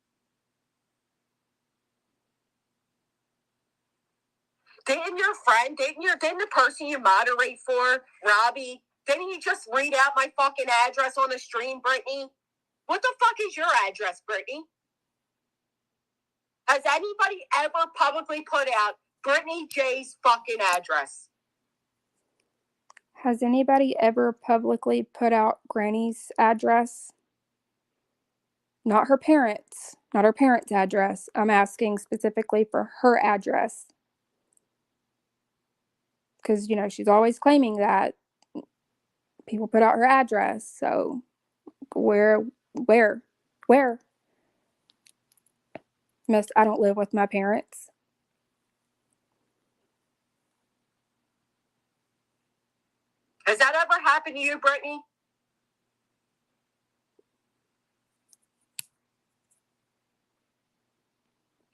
Didn't the person you moderate for, Robbie, didn't you just read out my fucking address on the stream, Brittany? What the fuck is your address, Brittany? Has anybody ever publicly put out Brittany J's fucking address? Has anybody ever publicly put out Granny's address? Not her parents' address. I'm asking specifically for her address. Because, you know, she's always claiming that people put out her address. So where? Miss, I don't live with my parents. Has that ever happened to you, Brittany?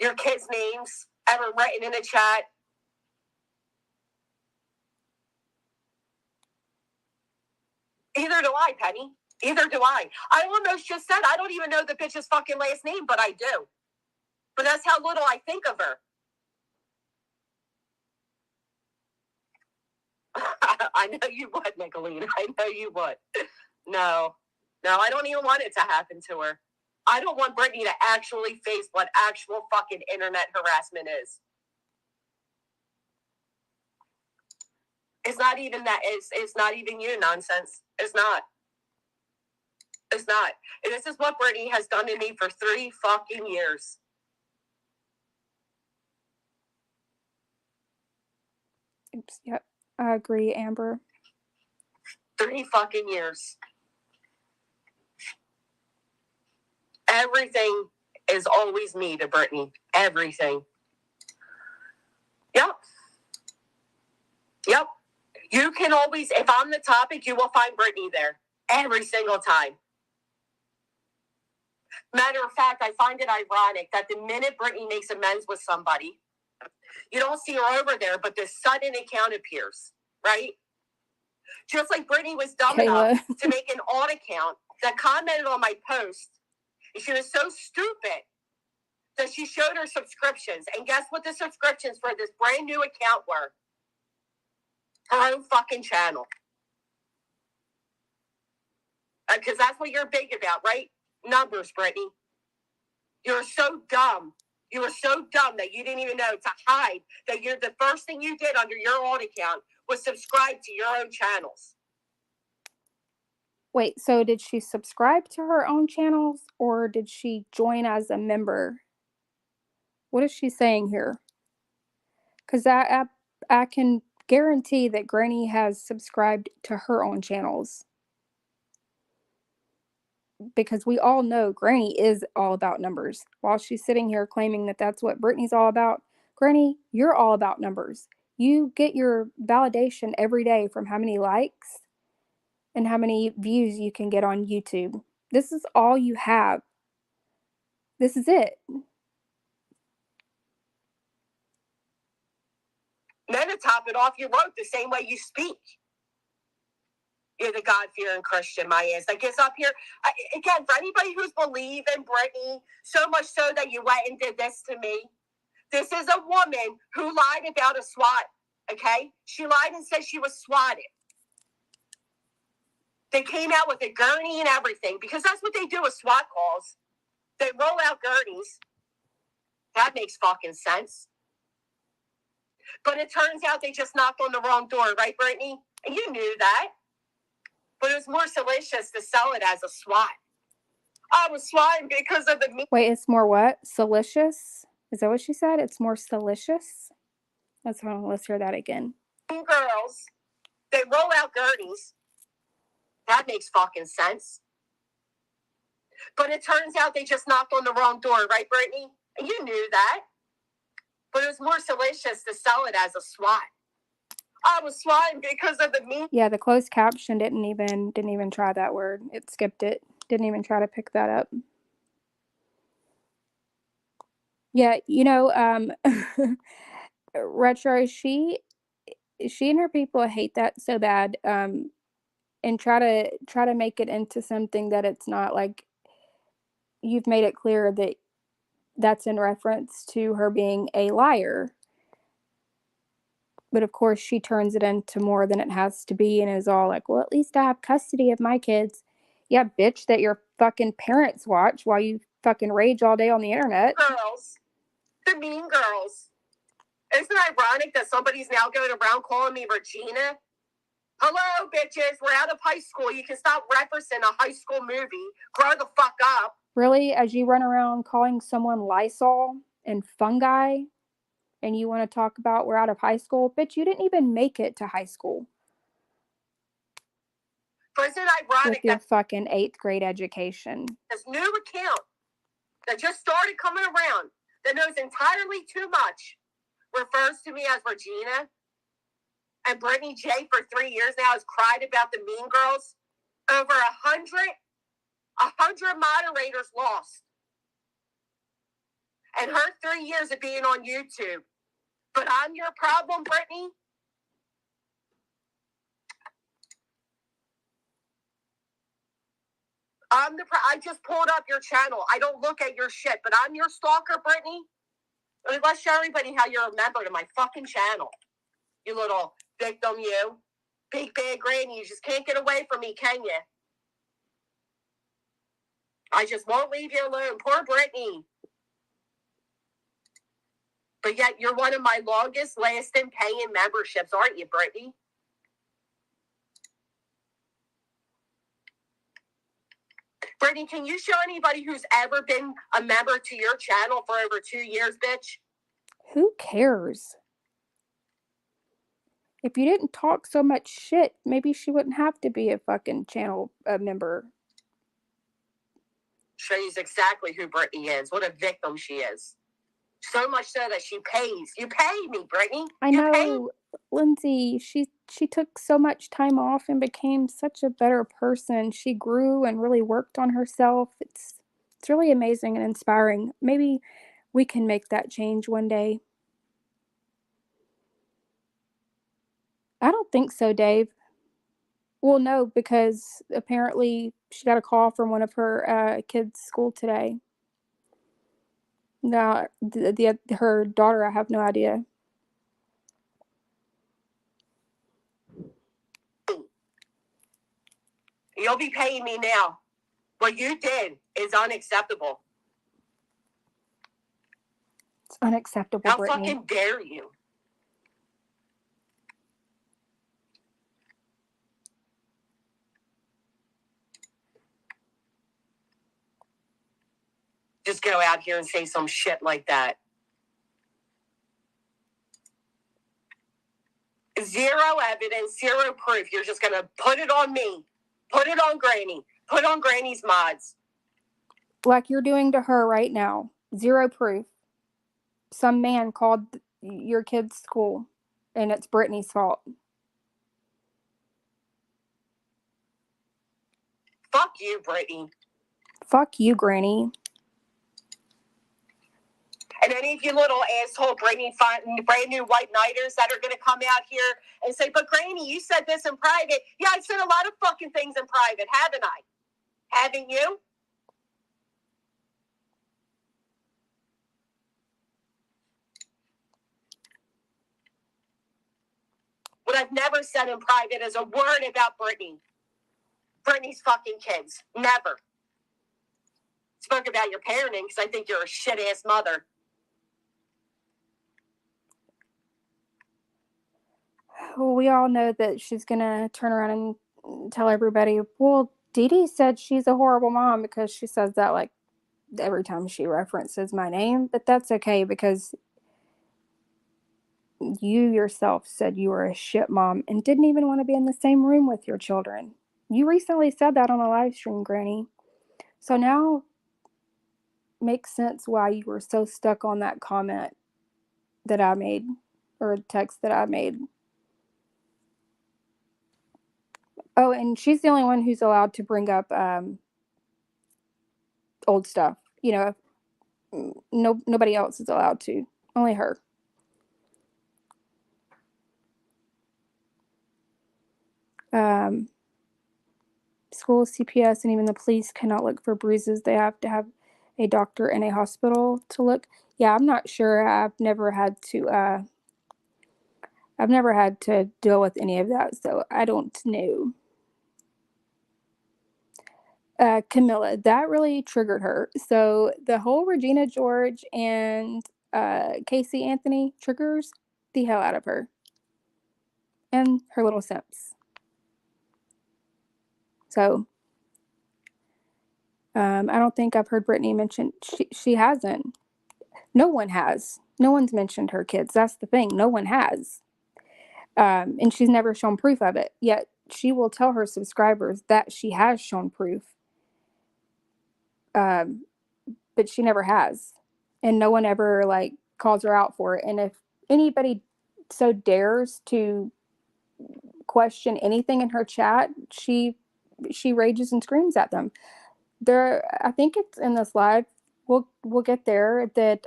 Your kids' names ever written in a chat. Either do I, Penny. Either do I. I almost just said I don't even know the bitch's fucking last name, but I do. But that's how little I think of her. I know you would, Nicolene. I know you would. No, I don't even want it to happen to her. I don't want Brittany to actually face what actual fucking internet harassment is. It's not even that. It's not even you nonsense. It's not. It's not. And this is what Brittany has done to me for 3 fucking years. Oops. Yep. I agree, Amber. 3 fucking years. Everything is always me to Brittany. Everything. Yep. You can always, if I'm the topic, you will find Brittany there. Every single time. Matter of fact, I find it ironic that the minute Brittany makes amends with somebody, you don't see her over there, but this sudden account appears, right? Just like Brittany was dumb enough to make an odd account that commented on my post. And she was so stupid that she showed her subscriptions. And guess what the subscriptions for this brand new account were? Her own fucking channel. Because that's what you're big about, right? Numbers, Brittany. You're so dumb. You were so dumb that you didn't even know to hide that the first thing you did under your own account was subscribe to your own channels. Wait, so did she subscribe to her own channels or did she join as a member? What is she saying here? Because I can guarantee that Granny has subscribed to her own channels. Because we all know Granny is all about numbers. While she's sitting here claiming that that's what Brittany's all about, Granny, you're all about numbers. You get your validation every day from how many likes and how many views you can get on YouTube. This is all you have. This is it. Then to top it off, you wrote the same way you speak. You're the God-fearing Christian, my ass. That gets up here. Again, for anybody who's believing Brittany, so much so that you went and did this to me. This is a woman who lied about a SWAT, okay? She lied and said she was swatted. They came out with a gurney and everything because that's what they do with SWAT calls. They roll out gurneys. That makes fucking sense. But it turns out they just knocked on the wrong door, right, Brittany? And you knew that. But it was more salacious to sell it as a SWAT. I was swatting because of the... Wait, it's more what? Salacious? Is that what she said? It's more salacious? Let's hear that again. Girls, they roll out gurneys. That makes fucking sense. But it turns out they just knocked on the wrong door, right, Brittany? And you knew that. But it was more salacious to sell it as a SWAT. I was swatting because of the mean. Yeah, the closed caption didn't even try that word. It skipped it. Didn't even try to pick that up. Yeah, Retro, she and her people hate that so bad, and try to make it into something that it's not. Like, you've made it clear that that's in reference to her being a liar. But of course, she turns it into more than it has to be and is all like, well, at least I have custody of my kids. Yeah, bitch, that your fucking parents watch while you fucking rage all day on the internet. Girls. The mean girls. Isn't it ironic that somebody's now going around calling me Regina? Hello, bitches. We're out of high school. You can stop referencing a high school movie. Grow the fuck up. Really? As you run around calling someone Lysol and fungi? And you want to talk about we're out of high school? Bitch, you didn't even make it to high school. But isn't it ironic with your fucking 8th grade education? This new account that just started coming around that knows entirely too much refers to me as Regina. And Brittany J for 3 years now has cried about the mean girls. Over 100 moderators lost. and her 3 years of being on YouTube. But I'm your problem, Brittany? I just pulled up your channel. I don't look at your shit, but I'm your stalker, Brittany? Let's show everybody how you're a member to my fucking channel. You little victim, you. Big bad granny, you just can't get away from me, can you? I just won't leave you alone. Poor Brittany. But yet you're one of my longest lasting paying memberships, aren't you, Brittany? Brittany, can you show anybody who's ever been a member to your channel for over 2 years, bitch? Who cares? If you didn't talk so much shit, maybe she wouldn't have to be a fucking channel member. Show you exactly who Brittany is. What a victim she is. So much so that she pays. You pay me, Brittany. I know, Lindsay, she took so much time off and became such a better person. She grew and really worked on herself. It's really amazing and inspiring. Maybe we can make that change one day. I don't think so, Dave. Well, no, because apparently she got a call from one of her kids' school today. Now, her daughter, I have no idea. You'll be paying me now. What you did is unacceptable. It's unacceptable, How Brittany. fucking dare you? Just go out here and say some shit like that. Zero evidence, zero proof. You're just going to put it on me. Put it on Granny. Put on Granny's mods. Like you're doing to her right now. Zero proof. Some man called your kid's school, and it's Brittany's fault. Fuck you, Brittany. Fuck you, Granny. And any of you little asshole brand new white knighters that are going to come out here and say, but Granny, you said this in private. Yeah, I said a lot of fucking things in private, haven't I? Haven't you? What I've never said in private is a word about Brittany. Brittany's fucking kids. Never. Spoke about your parenting because I think you're a shit-ass mother. Well, we all know that she's going to turn around and tell everybody, well, Dee Dee said she's a horrible mom, because she says that like every time she references my name. But that's okay, because you yourself said you were a shit mom and didn't even want to be in the same room with your children. You recently said that on a live stream, Granny. So now makes sense why you were so stuck on that comment that I made, or text that I made. Oh, and she's the only one who's allowed to bring up old stuff. You know, nobody else is allowed to. Only her. School, CPS, and even the police cannot look for bruises. They have to have a doctor and a hospital to look. Yeah, I'm not sure. I've never had to deal with any of that, so I don't know. Camilla, that really triggered her. So the whole Regina George and Casey Anthony triggers the hell out of her and her little simps. So I don't think I've heard Brittany mention. She hasn't. No one has. No one's mentioned her kids. That's the thing. No one has. And she's never shown proof of it. Yet she will tell her subscribers that she has shown proof. But she never has. And no one ever like calls her out for it. And if anybody so dares to question anything in her chat, she rages and screams at them. I think it's in this live we'll get there, that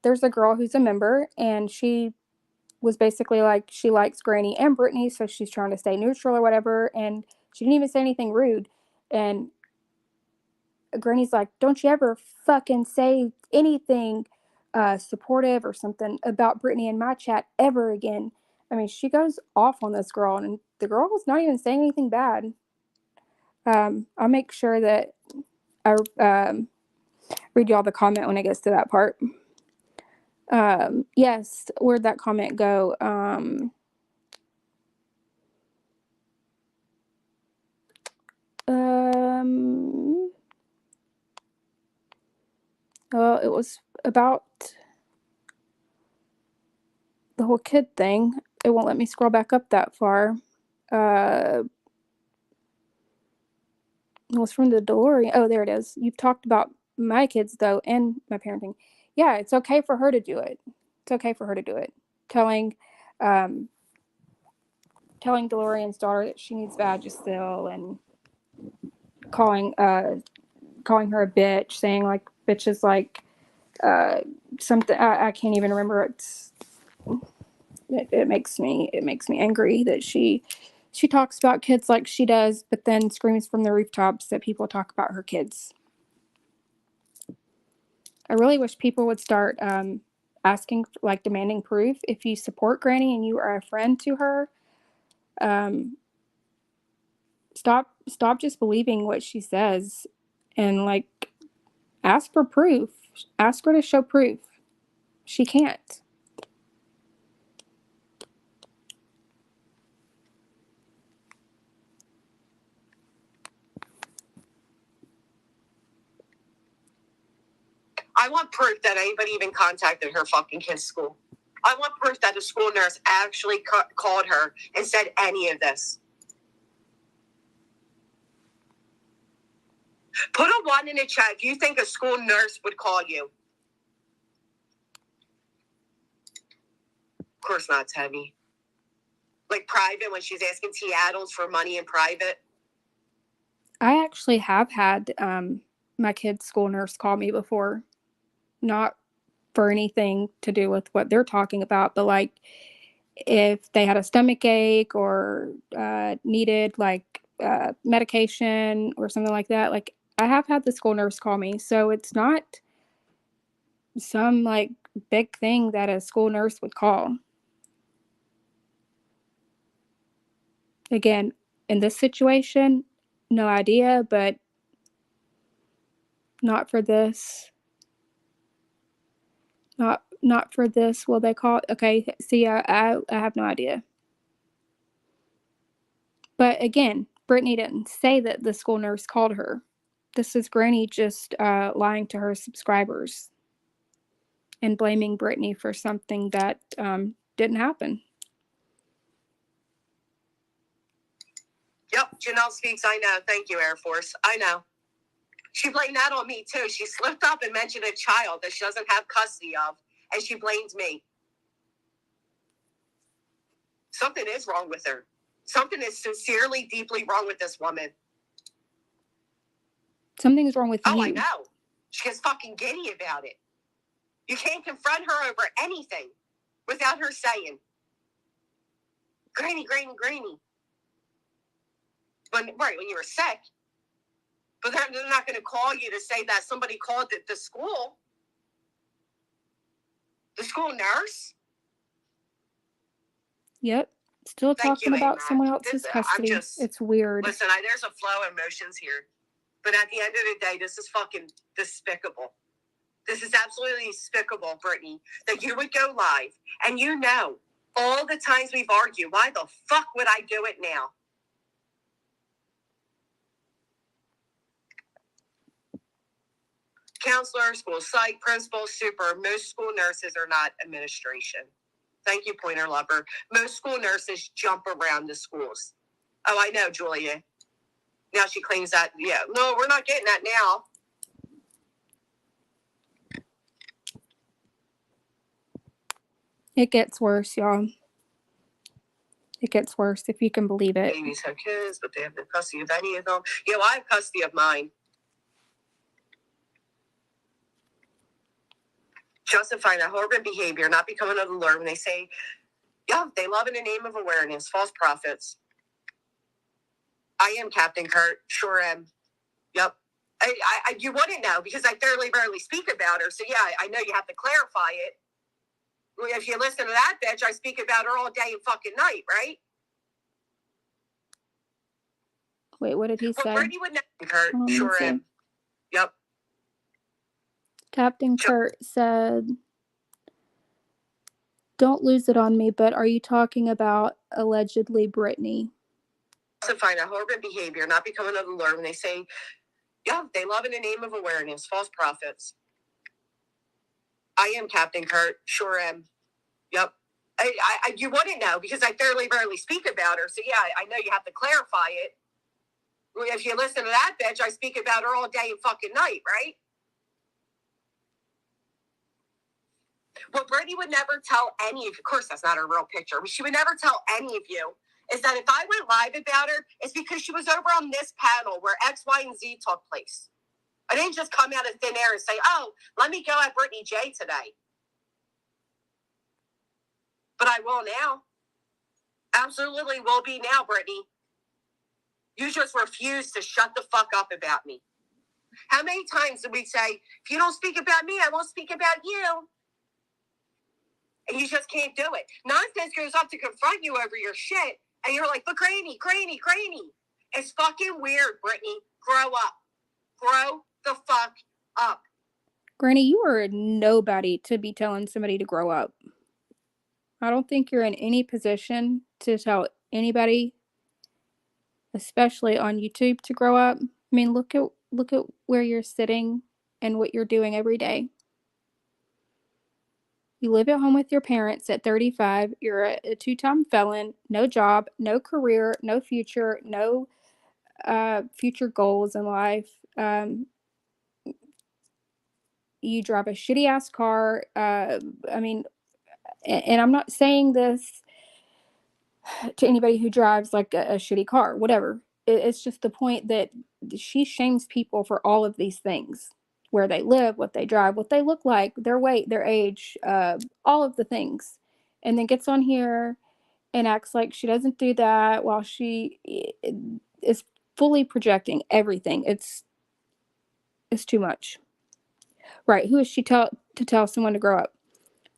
there's a girl who's a member, and she was basically like, she likes Granny and Brittany, so she's trying to stay neutral or whatever, and she didn't even say anything rude. And Granny's like, don't you ever fucking say anything supportive or something about Brittany in my chat ever again. I mean, she goes off on this girl, and the girl was not even saying anything bad. I'll make sure that I read y'all the comment when it gets to that part. Yes, where'd that comment go? Well, it was about the whole kid thing. It won't let me scroll back up that far. It was from the DeLorean. Oh, there it is. You've talked about my kids, though, and my parenting. Yeah, it's okay for her to do it. It's okay for her to do it. Telling DeLorean's daughter that she needs Vagisil, and calling her a bitch, saying like bitch is like something I can't even remember. It makes me angry that she talks about kids like she does, but then screams from the rooftops that people talk about her kids. I really wish people would start asking, like demanding proof. If you support Granny and you are a friend to her, stop just believing what she says, and like ask for proof. Ask her to show proof. She can't. I want proof that anybody even contacted her fucking kid's school. I want proof that the school nurse actually called her and said any of this. Put a 1 in the chat if you think a school nurse would call you. Of course not, Tabby. Like private, when she's asking T. Adams for money in private. I actually have had my kid's school nurse call me before. Not for anything to do with what they're talking about, but like if they had a stomach ache or needed like medication or something like that. Like I have had the school nurse call me, so it's not some like big thing that a school nurse would call. Again, in this situation, no idea, but not for this. Not for this. Will they call? Okay, see, I have no idea. But again, Brittany didn't say that the school nurse called her. This is Granny just lying to her subscribers and blaming Brittany for something that didn't happen. Yep, Janelle speaks. I know. Thank you, Air Force. I know. She blamed that on me, too. She slipped up and mentioned a child that she doesn't have custody of, and she blamed me. Something is wrong with her. Something is sincerely, deeply wrong with this woman. Something's wrong with you. Oh, I know. She gets fucking giddy about it. You can't confront her over anything without her saying, Granny, Granny, Granny. When you were sick. But they're not going to call you to say that somebody called the school. The school nurse. Yep. Still talking about someone else's custody. It's weird. Listen, there's a flow of emotions here. But at the end of the day, this is fucking despicable. This is absolutely despicable, Brittany, that you would go live and you know all the times we've argued, why the fuck would I do it now? Counselor, school psych, principal, super. Most school nurses are not administration. Thank you, Pointer Lover. Most school nurses jump around the schools. Oh, I know, Julia. Now she claims that, yeah. No, we're not getting that now. It gets worse, y'all. It gets worse, if you can believe it. Babies have kids, but they have no custody of any of them. Yeah, well, I have custody of mine. Justifying that horrible behavior, not becoming an alert when they say, yeah, they love in the name of awareness, false prophets. I am Captain Kurt, sure am. Yep. You wouldn't know because I fairly rarely speak about her. So yeah, I know you have to clarify it. If you listen to that bitch, I speak about her all day and fucking night, right? Wait, what did he say? Brittany would know. Kurt, sure am. Yep. Captain Kurt said, don't lose it on me, but are you talking about allegedly Brittany? Find a horrible behavior, not becoming an alert when they say, yeah, they love in the name of awareness, false prophets. I am Captain Kurt, sure am. Yep. You wouldn't know because I fairly rarely speak about her. So yeah, I know you have to clarify it. If you listen to that bitch, I speak about her all day and fucking night, right? What Brittany would never tell any of course, that's not her real picture. She would never tell any of you is that if I went live about her, it's because she was over on this panel where X, Y, and Z took place. I didn't just come out of thin air and say, oh, let me go at Brittany J today. But I will now. Absolutely will be now, Brittany. You just refuse to shut the fuck up about me. How many times did we say, if you don't speak about me, I won't speak about you? And you just can't do it. Nonsense goes up to confront you over your shit, and you're like, but Granny. It's fucking weird, Brittany. Grow up. Grow the fuck up. Granny, you are nobody to be telling somebody to grow up. I don't think you're in any position to tell anybody, especially on YouTube, to grow up. I mean, look at where you're sitting and what you're doing every day. You live at home with your parents at 35. You're a two-time felon, no job, no career, no future, no future goals in life. You drive a shitty ass car. I mean, and I'm not saying this to anybody who drives like a shitty car, whatever. It's just the point that she shames people for all of these things: where they live, what they drive, what they look like, their weight, their age, all of the things, and then gets on here and acts like she doesn't do that while she is fully projecting everything. It's too much. Right? Who is she to tell someone to grow up?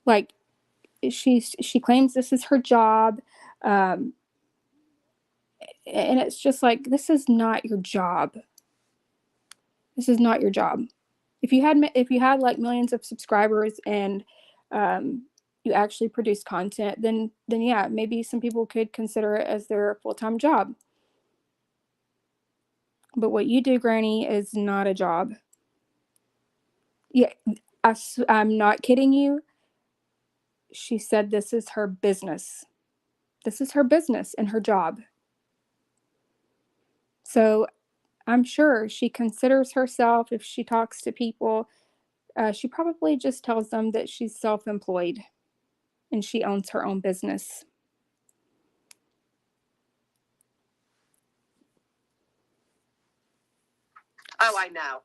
Like, she claims this is her job. Um, and it's just like, this is not your job. This is not your job. If you had like millions of subscribers and you actually produce content, then yeah, maybe some people could consider it as their full-time job. But what you do, Granny, is not a job. Yeah, I'm not kidding you. She said this is her business. This is her business and her job. So I'm sure she considers herself, if she talks to people, she probably just tells them that she's self-employed and she owns her own business. Oh, I know.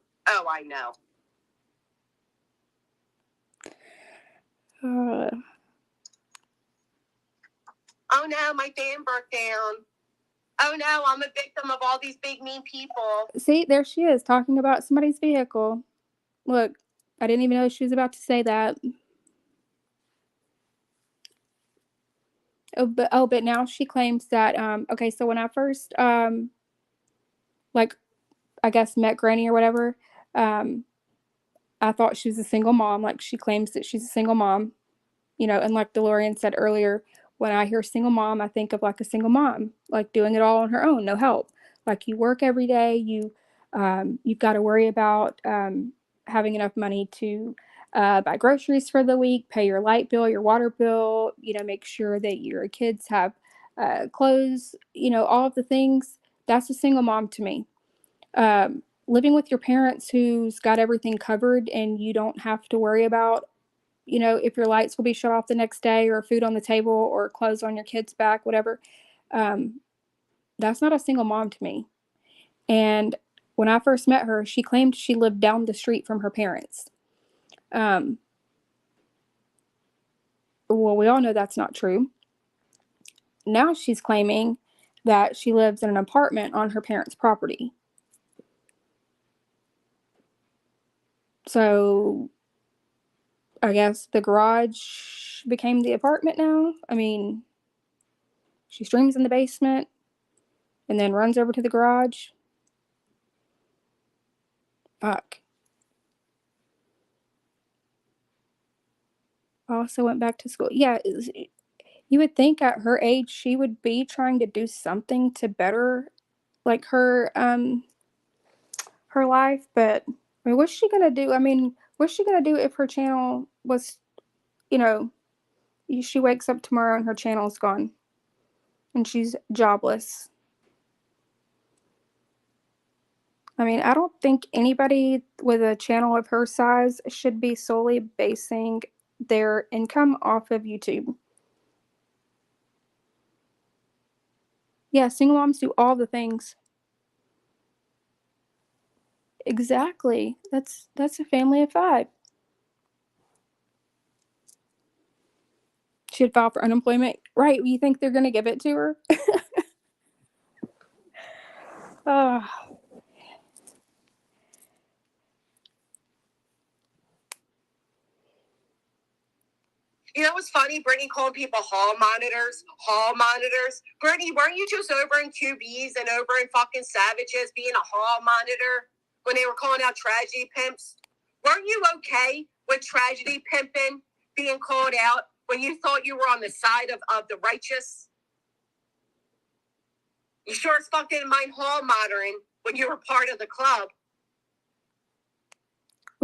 Oh no, my fan broke down. Oh no, I'm a victim of all these big mean people. See, there she is talking about somebody's vehicle. Look, I didn't even know she was about to say that. But now she claims that okay, so when I first like, I guess, met Granny or whatever, I thought she was a single mom. Like, she claims that she's a single mom, and like DeLorean said earlier, when I hear single mom, I think of like a single mom, like doing it all on her own, no help. Like, you work every day, you've got to worry about having enough money to buy groceries for the week, pay your light bill, your water bill, make sure that your kids have clothes, all of the things. That's a single mom to me. Living with your parents who's got everything covered and you don't have to worry about, if your lights will be shut off the next day or food on the table or clothes on your kid's back, whatever. That's not a single mom to me. And when I first met her, she claimed she lived down the street from her parents. Well, we all know that's not true. Now she's claiming that she lives in an apartment on her parents' property. So I guess the garage became the apartment now. I mean, she streams in the basement and then runs over to the garage. Fuck. Also went back to school. Yeah, you would think at her age she would be trying to do something to better, like, her life, but I mean, what's she gonna do? I mean, what's she gonna do if her channel was, you know, she wakes up tomorrow and her channel's gone and she's jobless? I mean, I don't think anybody with a channel of her size should be solely basing their income off of YouTube. Yeah, single moms do all the things. Exactly. That's a family of 5. She'd file for unemployment. Right, you think they're gonna give it to her? Oh, You know what's funny? Brittany calling people hall monitors. Hall monitors. Brittany, weren't you just over in QBs and over in fucking Savages being a hall monitor when they were calling out tragedy pimps? Weren't you okay with tragedy pimping being called out when you thought you were on the side of the righteous? You sure as fuck didn't mind hall monitoring when you were part of the club.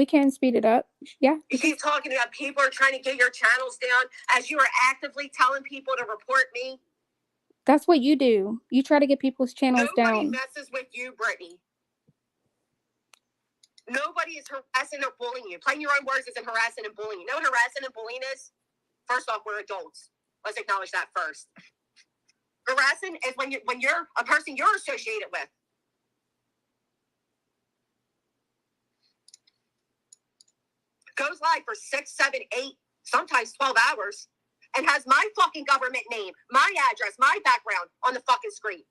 we can speed it up. Yeah. You keep talking about people are trying to get your channels down as you are actively telling people to report me. That's what you do. You try to get people's channels Nobody down. messes with you, Brittany. Nobody is harassing or bullying you. Playing your own words isn't harassing and bullying. You know what harassing and bullying is? First off, we're adults. Let's acknowledge that first. Harassing is when you're a person you're associated with. Goes live for 6, 7, 8, sometimes 12 hours, and has my fucking government name, my address, my background on the fucking screen.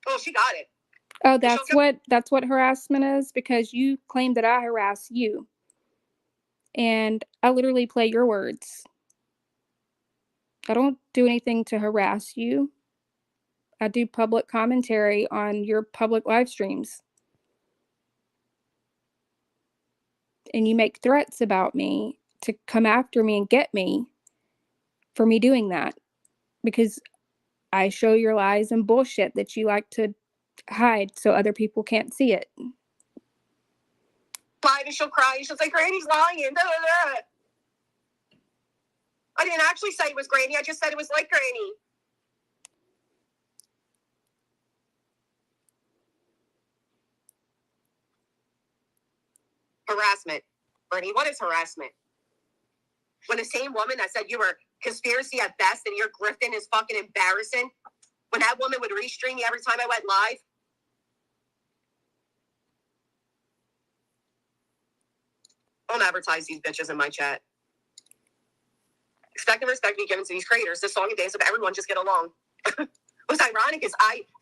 Oh, she got it. Oh, that's what harassment is, because you claim that I harass you. And I literally play your words. I don't do anything to harass you. I do public commentary on your public live streams. And you make threats about me to come after me and get me for me doing that, because I show your lies and bullshit that you like to hide so other people can't see it. Live and she'll cry and she'll say, Granny's lying. Blah, blah, blah. I didn't actually say it was Granny. I just said it was like Granny. Harassment. Bernie, what is harassment? When the same woman that said you were conspiracy at best and your grifting is fucking embarrassing, when that woman would restream me every time I went live. Don't advertise these bitches in my chat. Expect and respect be given to these creators. The song and dance of everyone just get along. What's ironic is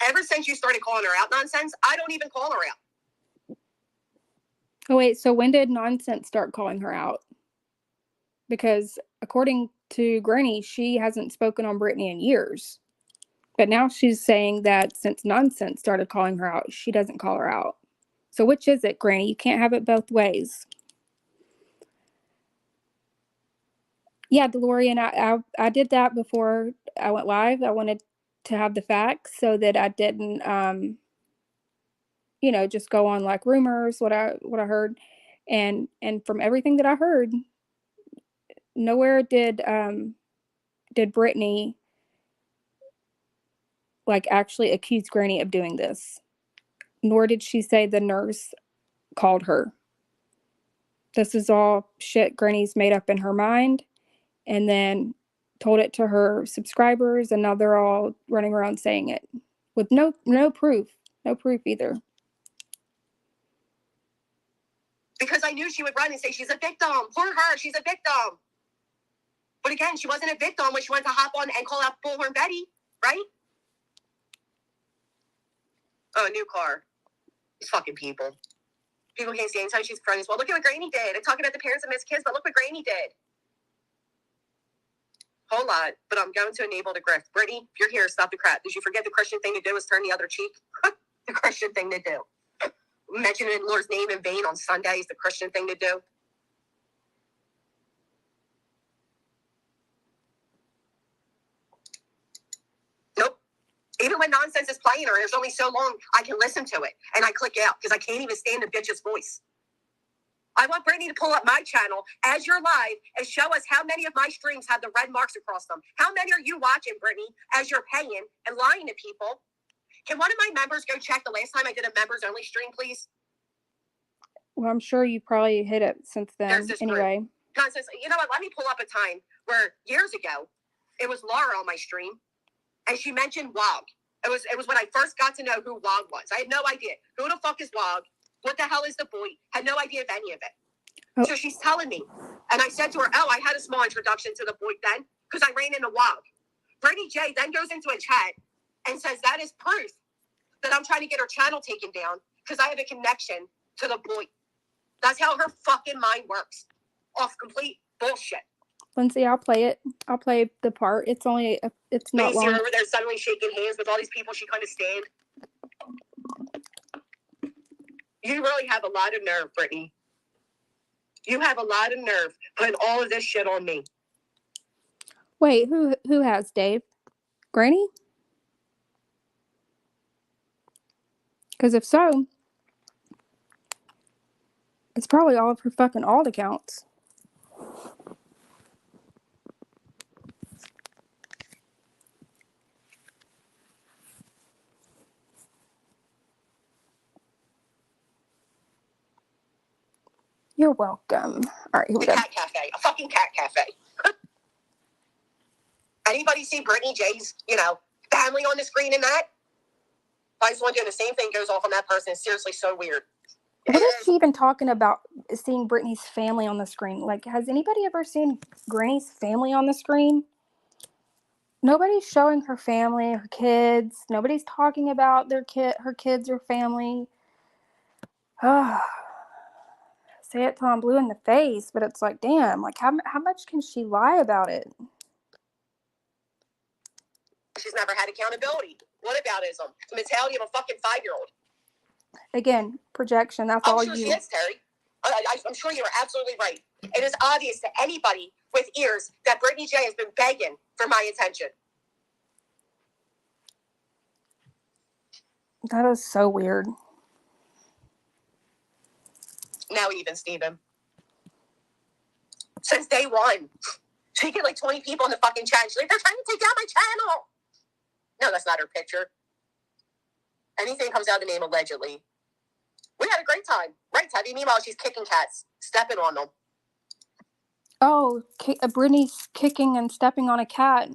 ever since you started calling her out nonsense, I don't even call her out. Oh, wait, so when did Nonsense start calling her out? Because according to Granny, she hasn't spoken on Brittany in years. But now she's saying that since Nonsense started calling her out, she doesn't call her out. So which is it, Granny? You can't have it both ways. Yeah, DeLorean, I did that before I went live. I wanted to have the facts so that I didn't, just go on like rumors, what I heard. And from everything that I heard, nowhere did Brittany like actually accuse Granny of doing this. Nor did she say the nurse called her. This is all shit Granny's made up in her mind and then told it to her subscribers, and now they're all running around saying it with no proof. No proof either. Because I knew she would run and say she's a victim. Poor her, she's a victim. But again, she wasn't a victim when she went to hop on and call out Bullhorn Betty, right? Oh, new car. These fucking people. People can't see anytime she's friends. Well, look at what Granny did. I'm talking about the parents of missed kids, but look what Granny did. Whole lot, but I'm going to enable the grift. Brittany, if you're here, stop the crap. Did you forget the Christian thing to do is turn the other cheek? The Christian thing to do. Mentioning the Lord's name in vain on Sunday is the Christian thing to do. Nope. Even when nonsense is playing or there's only so long I can listen to it. And I click out because I can't even stand the bitch's voice. I want Brittany to pull up my channel as you're live and show us how many of my streams have the red marks across them. How many are you watching, Brittany, as you're paying and lying to people? Can one of my members go check the last time I did a members only stream, please? Well, I'm sure you probably hit it since then. Anyway. Nonsense. You know what? Let me pull up a time where years ago, it was Laura on my stream, and she mentioned WOG. It was when I first got to know who WOG was. I had no idea. Who the fuck is WOG? What the hell is the boy? Had no idea of any of it. Oh. So she's telling me. And I said to her, I had a small introduction to the boy then because I ran into WOG. Brittany J then goes into a chat and says that is proof that I'm trying to get her channel taken down because I have a connection to the boy. That's how her fucking mind works. Off complete bullshit. Lindsay, I'll play it. I'll play the part. It's only, it's not long. Over there suddenly shaking hands with all these people she couldn't stand. You really have a lot of nerve, Brittany. You have a lot of nerve putting all of this shit on me. Wait, who has, Dave? Granny? Because if so, it's probably all of her fucking alt accounts. You're welcome. All right, here we go. Cat cafe. A fucking cat cafe. Anybody see Brittany J's, family on the screen in that? I just want to do the same thing goes off on that person. It's seriously so weird. What is she even talking about seeing Brittany's family on the screen? Like, has anybody ever seen Granny's family on the screen? Nobody's showing her family, her kids. Nobody's talking about her kids or family. Say it till I'm blue in the face, but it's like, damn, like how much can she lie about it? She's never had accountability. What aboutism? The mentality of a fucking 5-year-old. Again, projection. That's all you. I'm sure she is, Terry. I'm sure you're absolutely right. It is obvious to anybody with ears that Brittany J has been begging for my attention. That is so weird. Now even Steven. Since day one. She get like 20 people in the fucking chat. She's like, they're trying to take down my channel. No, that's not her picture. Anything comes out of the name allegedly. We had a great time. Right, Tabby? Meanwhile, she's kicking cats, stepping on them. Oh, Brittany's kicking and stepping on a cat.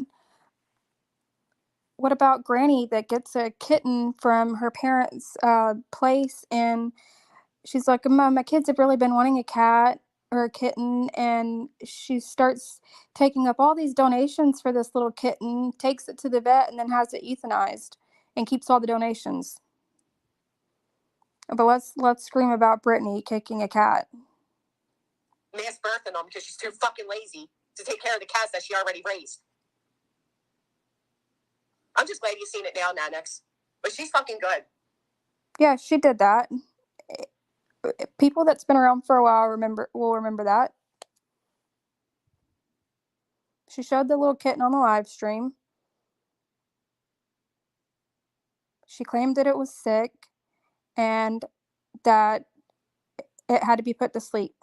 What about Granny that gets a kitten from her parents' place, and she's like, Mom, my kids have really been wanting a cat or a kitten, and she starts taking up all these donations for this little kitten, takes it to the vet, and then has it euthanized and keeps all the donations. But let's scream about Brittany kicking a cat. Mass birthing them because she's too fucking lazy to take care of the cats that she already raised. I'm just glad you've seen it now, Nanix. But she's fucking good. Yeah, she did that. People that's been around for a while will remember that. She showed the little kitten on the live stream. She claimed that it was sick and that it had to be put to sleep.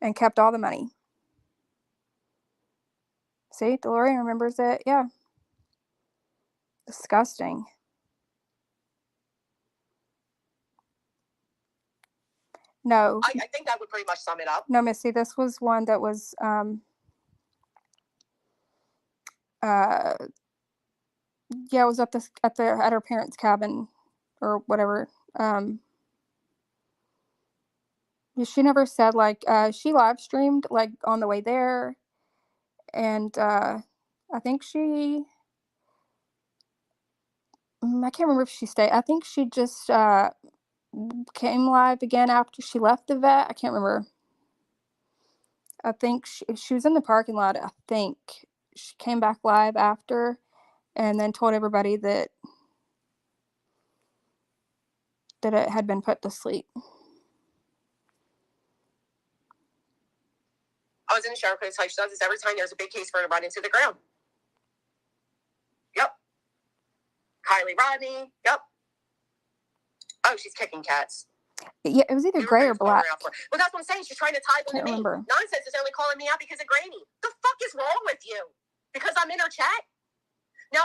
And kept all the money. See, DeLorean remembers it. Yeah. Disgusting. No. I think that would pretty much sum it up. No, Missy, this was one that was yeah, it was at her parents' cabin or whatever. It She never said, like, she live streamed, like, on the way there, and, I think she I can't remember if she stayed. I think she just, came live again after she left the vet. I can't remember. I think she was in the parking lot, I think. She came back live after and then told everybody that it had been put to sleep. I was in the shower because she does this every time there's a big case for her to run into the ground. Yep. Kylie Rodney. Yep. Oh, she's kicking cats. Yeah, it was either gray or black. Well, that's what I'm saying. She's trying to tie them to me. Remember. Nonsense is only calling me out because of Granny. The fuck is wrong with you? Because I'm in her chat? Now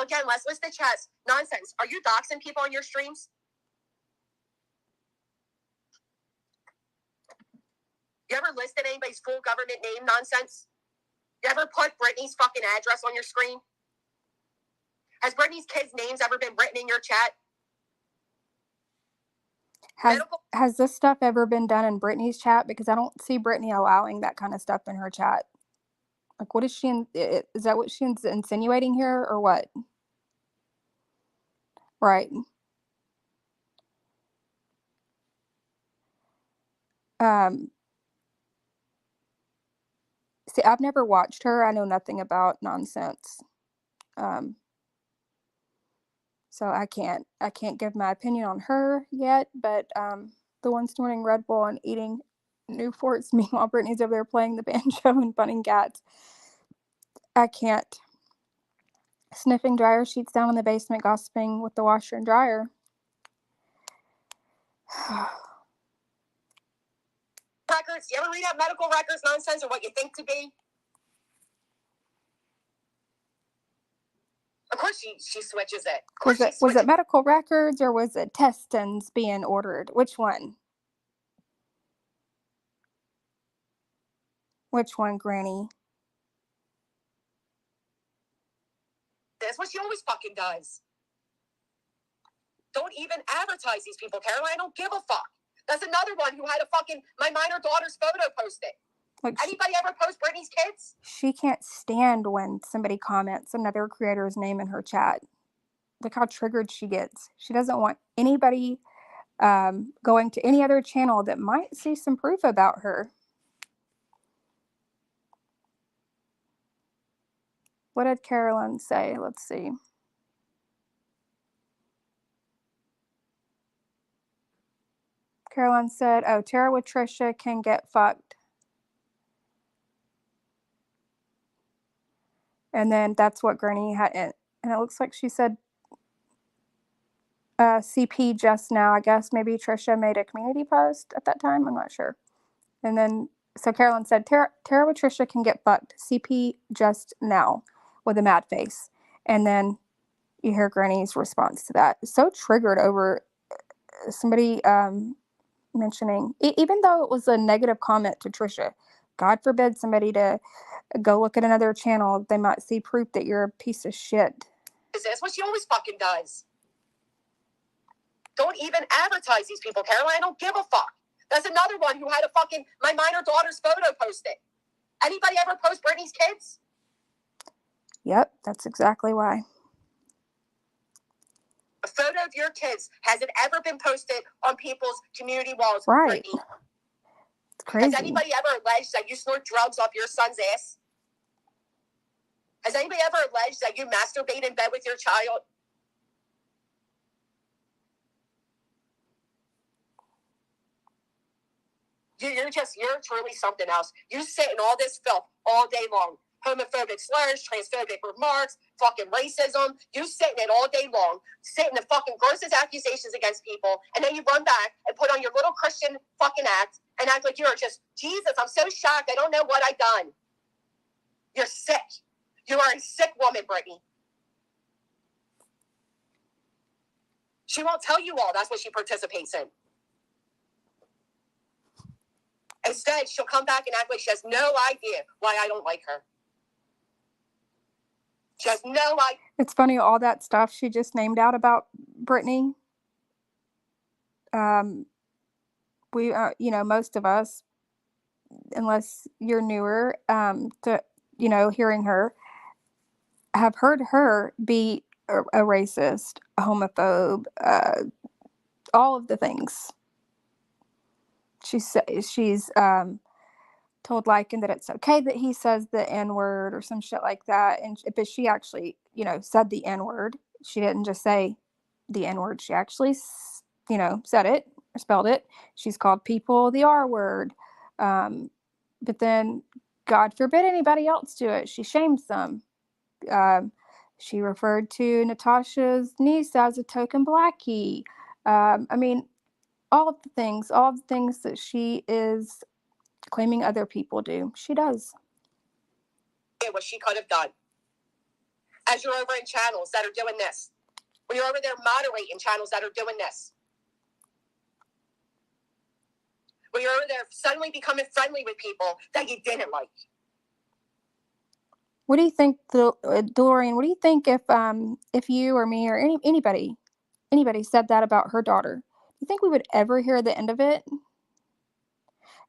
again, let's list the chats. Nonsense. Are you doxing people on your streams? You ever listed anybody's full government name? Nonsense. You ever put Brittany's fucking address on your screen? Has Brittany's kids' names ever been written in your chat? Has this stuff ever been done in Brittany's chat? Because I don't see Brittany allowing that kind of stuff in her chat. Like, what is she, is that what she's insinuating here, or what? Right. See, I've never watched her. I know nothing about Nonsense. So I can't give my opinion on her yet, but, the one snorting Red Bull and eating Newports, meanwhile Brittany's over there playing the banjo and bunting cats. I can't. Sniffing dryer sheets down in the basement, gossiping with the washer and dryer. Records. You ever read out medical records nonsense or what you think to be? Of course she switches it. Was it medical records or was it testings being ordered? Which one? Which one, Granny? That's what she always fucking does. Don't even advertise these people, Caroline. I don't give a fuck. That's another one who had my minor daughter's photo posted. Like, anybody ever post Brittany's kids? She can't stand when somebody comments another creator's name in her chat. Look how triggered she gets. She doesn't want anybody going to any other channel that might see some proof about her. What did Carolyn say? Let's see. Caroline said, oh, Tara with Trisha can get fucked. And then that's what Granny had. And it looks like she said CP just now. I guess maybe Trisha made a community post at that time. I'm not sure. And then, so Caroline said, Tara with Trisha can get fucked. CP just now with a mad face. And then you hear Granny's response to that. So triggered over somebody mentioning, even though it was a negative comment to Trisha, God forbid somebody to go look at another channel, they might see proof that you're a piece of shit. That's what she always fucking does. Don't even advertise these people, Caroline. I don't give a fuck. That's another one who had my minor daughter's photo posted. Anybody ever post Brittany's kids? Yep, that's exactly why. A photo of your kids, has it ever been posted on people's community walls? Right. Brittany? It's crazy. Has anybody ever alleged that you snort drugs off your son's ass? Has anybody ever alleged that you masturbate in bed with your child? You're truly something else. You sit in all this filth all day long. Homophobic slurs, transphobic remarks, fucking racism. You sit in it all day long, sit in the fucking grossest accusations against people, and then you run back and put on your little Christian fucking act and act like you're just, Jesus, I'm so shocked. I don't know what I've done. You're sick. You are a sick woman, Brittany. She won't tell you all. That's what she participates in. Instead, she'll come back and act like she has no idea why I don't like her. She has no idea. It's funny, all that stuff she just named out about Brittany. we, most of us, unless you're newer, to, hearing her, have heard her be a racist, a homophobe, all of the things. She's told Lycan that it's okay that he says the N word or some shit like that, but she actually, said the N word. She didn't just say the N word. She actually, said it, or spelled it. She's called people the R word, but then, God forbid anybody else do it. She shames them. Um, she referred to Natasha's niece as a token blackie. I mean, all of the things that she is claiming other people do, she does. What she could have done. As you're over in channels that are doing this. When you're over there moderating channels that are doing this. When you're over there suddenly becoming friendly with people that you didn't like. What do you think, Dorian? What do you think if you or me or anybody said that about her daughter? Do you think we would ever hear the end of it?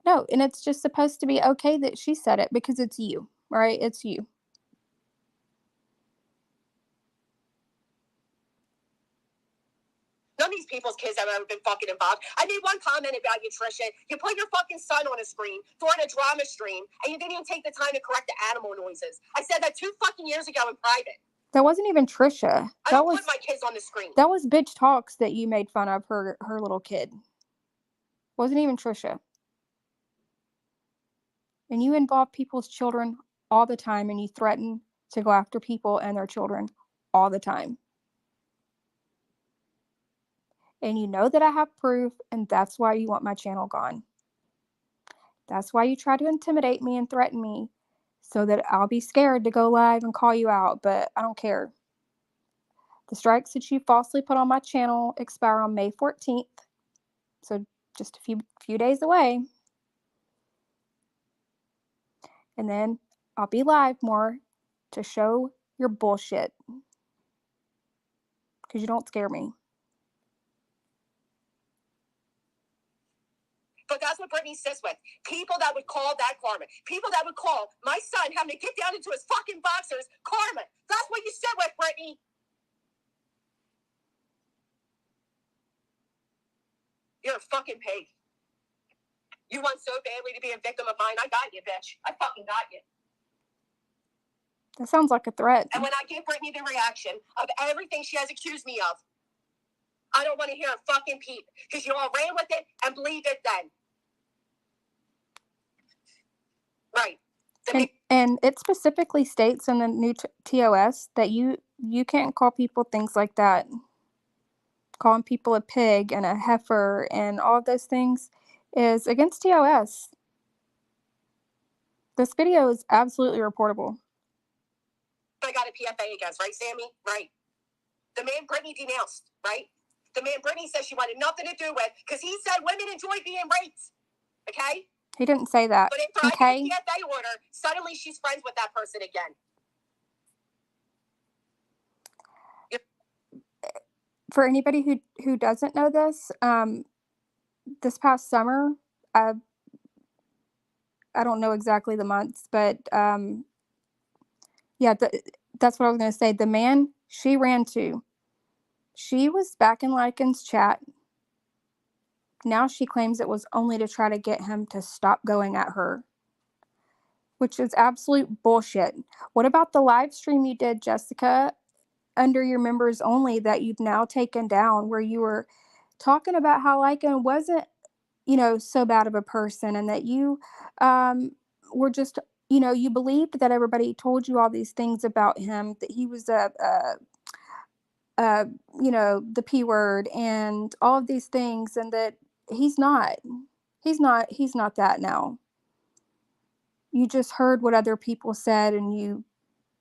No, and it's just supposed to be okay that she said it because it's you, right? It's you. None of these people's kids have ever been fucking involved. I made one comment about you, Trisha. You put your fucking son on a screen, throwing a drama stream, and you didn't even take the time to correct the animal noises. I said that 2 fucking years ago in private. That wasn't even Trisha. I don't put my kids on the screen. That was Bitch Talks that you made fun of her little kid. Wasn't even Trisha. And you involve people's children all the time, and you threaten to go after people and their children all the time. And you know that I have proof, and that's why you want my channel gone. That's why you try to intimidate me and threaten me, so that I'll be scared to go live and call you out, but I don't care. The strikes that you falsely put on my channel expire on May 14th, so just a few days away. And then I'll be live more to show your bullshit, because you don't scare me. But that's what Brittany sits with. People that would call that karma. People that would call my son having to get down into his fucking boxers karma. That's what you sit with, Brittany. You're a fucking pig. You want so badly to be a victim of mine. I got you, bitch. I fucking got you. That sounds like a threat. And when I give Brittany the reaction of everything she has accused me of, I don't want to hear a fucking peep, because you all ran with it and believed it then. Right. And it specifically states in the new TOS that you can't call people things like that. Calling people a pig and a heifer and all of those things is against TOS. This video is absolutely reportable. I got a PFA against, right, Sammy? Right. The man Brittany denounced, right? The man Brittany says she wanted nothing to do with, because he said women enjoy being raped. Okay? He didn't say that. But after I get the PFA order, suddenly she's friends with that person again. For anybody who doesn't know this, this past summer, I don't know exactly the months, but yeah, that's what I was going to say. The man she ran to, she was back in Lycan's chat. Now she claims it was only to try to get him to stop going at her, which is absolute bullshit. What about the live stream you did, Jessica, under your members only, that you've now taken down, where you were talking about how Lycan wasn't, so bad of a person, and that you were just, you believed that everybody told you all these things about him, that he was the P word and all of these things, and that he's not that now. You just heard what other people said and you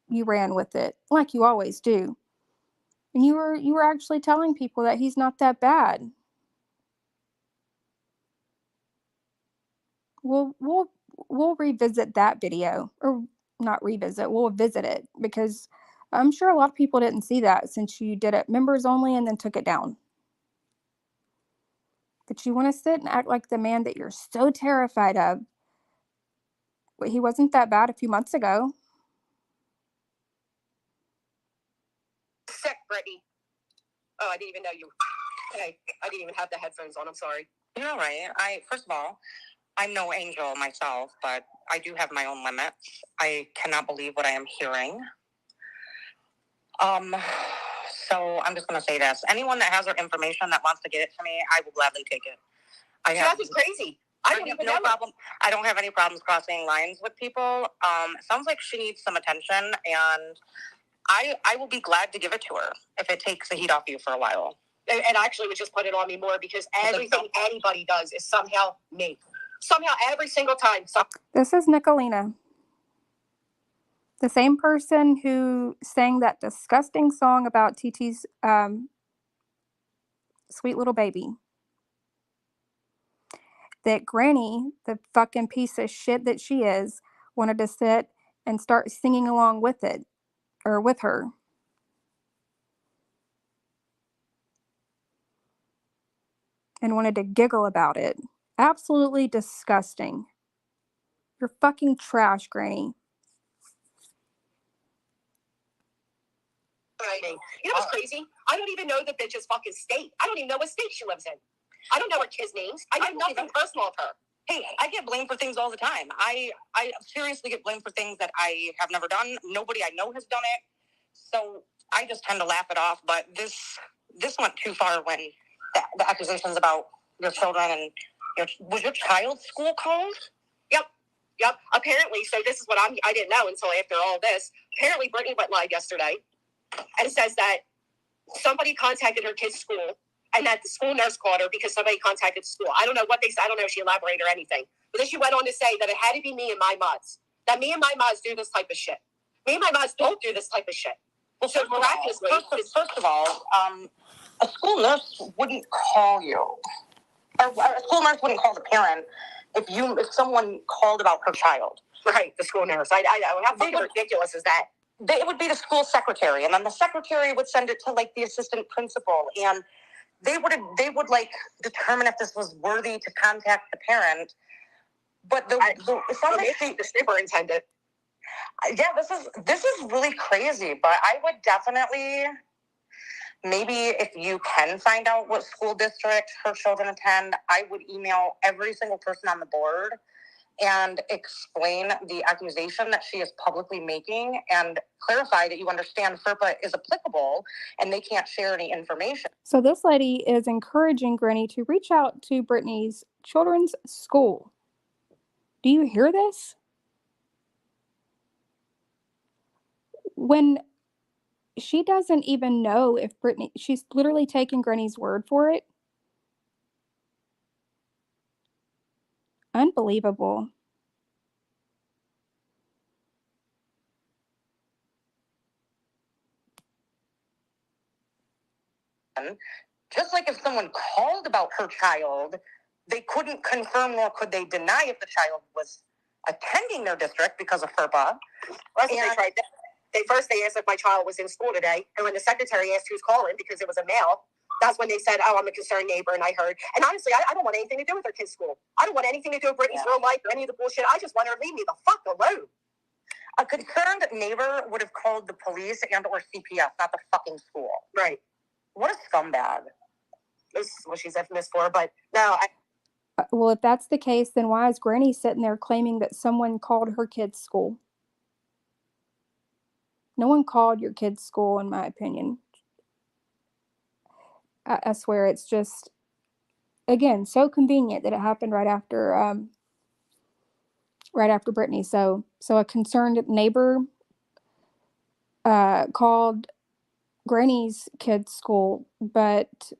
ran with it, like you always do. And you were actually telling people that he's not that bad. We'll revisit that video, or not revisit, we'll visit it, because I'm sure a lot of people didn't see that, since you did it members only and then took it down. that you want to sit and act like the man that you're so terrified of. But he wasn't that bad a few months ago. Sick, Brittany. Oh, I didn't even know you. Hey, I didn't even have the headphones on. I'm sorry. You're all right. First of all, I'm no angel myself, but I do have my own limits. I cannot believe what I am hearing. So I'm just going to say this. Anyone that has their information that wants to get it to me, I will gladly take it. That is crazy. I don't even know. Problem. I don't have any problems crossing lines with people. It sounds like she needs some attention, and I will be glad to give it to her if it takes the heat off you for a while. And actually would just put it on me more because everything anybody does is somehow me. Somehow every single time. This is Nicolina. The same person who sang that disgusting song about TT's sweet little baby. That Granny, the fucking piece of shit that she is, wanted to sit and start singing along with it, or with her. And wanted to giggle about it. Absolutely disgusting. You're fucking trash, Granny. You know what's crazy? I don't even know the bitch's fucking state. I don't even know what state she lives in. I don't know her kids' names. I know nothing personal of her. Hey, I get blamed for things all the time. I seriously get blamed for things that I have never done. Nobody I know has done it. So I just tend to laugh it off. But this went too far when the accusations about your children and was your child's school called? Yep. Apparently, so this is what I didn't know until after all this. Apparently, Brittany went live yesterday and says that somebody contacted her kid's school and that the school nurse called her because somebody contacted the school. I don't know what they said. I don't know if she elaborated or anything. But then she went on to say that it had to be me and my mods. That me and my mods do this type of shit. Me and my mods don't do this type of shit. Well, so miraculously, first of all, a school nurse wouldn't call you. Or a school nurse wouldn't call the parent if someone called about her child. Right, the school nurse. I how fucking ridiculous is that? It would be the school secretary, and then the secretary would send it to like the assistant principal, and they would like determine if this was worthy to contact the parent. But it sounds like the superintendent. Yeah, this is really crazy. But I would definitely, maybe if you can find out what school district her children attend, I would email every single person on the board and explain the accusation that she is publicly making and clarify that you understand FERPA is applicable and they can't share any information. So this lady is encouraging Granny to reach out to Brittany's children's school. Do you hear this? When she doesn't even know if Brittany, she's literally taken Granny's word for it. Unbelievable. Just like if someone called about her child, they couldn't confirm nor could they deny if the child was attending their district because of FERPA. That's what they tried. They asked if my child was in school today, and when the secretary asked who's calling because it was a male, that's when they said, "Oh, I'm a concerned neighbor," and I heard. And honestly, I don't want anything to do with her kid's school. I don't want anything to do with Brittany's real life or any of the bullshit. I just want her to leave me the fuck alone. A concerned neighbor would have called the police and or CPS, not the fucking school. Right. What a scumbag. This is what she's infamous for, but no. Well, if that's the case, then why is Granny sitting there claiming that someone called her kid's school? No one called your kid's school, in my opinion. I swear, it's just, again, so convenient that it happened right after Brittany. So a concerned neighbor called Granny's kid's school, but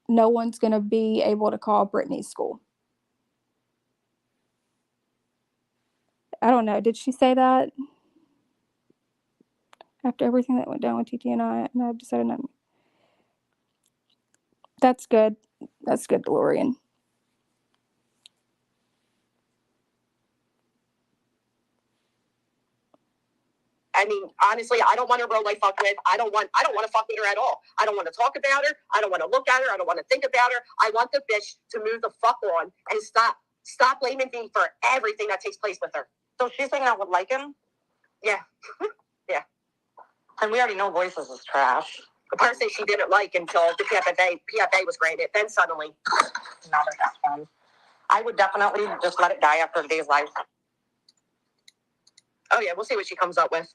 no one's going to be able to call Brittany's school. I don't know. Did she say that? After everything that went down with TT and I've decided not. That's good. That's good, DeLorean. I mean, honestly, I don't want to really fuck with. I don't want to fuck with her at all. I don't want to talk about her. I don't want to look at her. I don't want to think about her. I want the bitch to move the fuck on and stop blaming me for everything that takes place with her. So she's hanging out with Lycan? Yeah. Yeah. And we already know Voices is trash. The person she didn't like until the PFA was granted. Then suddenly, now they're best friends. I would definitely just let it die after a day's life. Oh yeah, we'll see what she comes up with.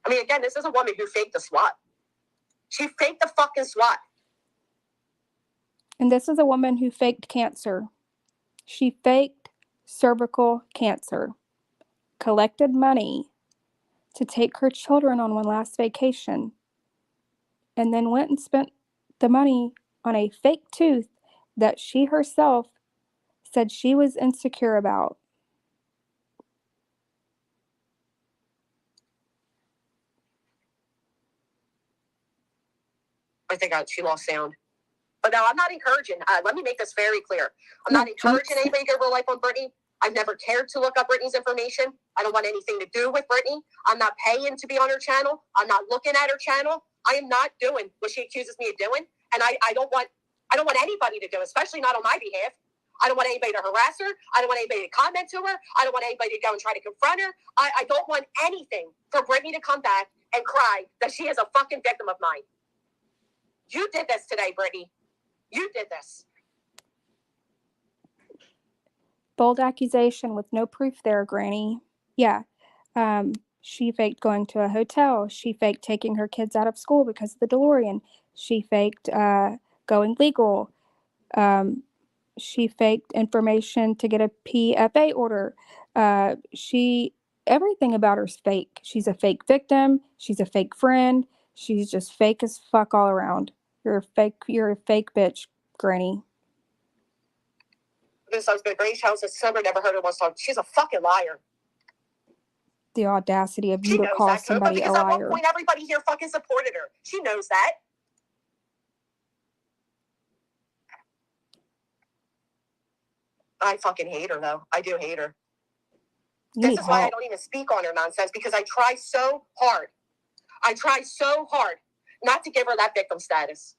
I mean, again, this is a woman who faked the SWAT. She faked the fucking SWAT. And this is a woman who faked cancer. She faked cervical cancer, collected money to take her children on one last vacation, and then went and spent the money on a fake tooth that she herself said she was insecure about. I think she lost sound. But no, I'm not encouraging. Let me make this very clear. I'm not encouraging anybody to go real life on Brittany. I've never cared to look up Brittany's information. I don't want anything to do with Brittany. I'm not paying to be on her channel. I'm not looking at her channel. I am not doing what she accuses me of doing. And I don't want anybody to do, especially not on my behalf. I don't want anybody to harass her. I don't want anybody to comment to her. I don't want anybody to go and try to confront her. I don't want anything for Brittany to come back and cry that she is a fucking victim of mine. You did this today, Brittany. You did this. Bold accusation with no proof there, Granny. Yeah. She faked going to a hotel. She faked taking her kids out of school because of the DeLorean. She faked going legal. She faked information to get a PFA order. Everything about her's fake. She's a fake victim. She's a fake friend. She's just fake as fuck all around. You're a fake bitch, Granny. This husband, Grace House, has never heard her once talk. She's a fucking liar. The audacity of you to call somebody a liar. Because at one point, everybody here fucking supported her. She knows that. I fucking hate her, though. I do hate her. This is why I don't even speak on her nonsense, because I try so hard. I try so hard not to give her that victim status.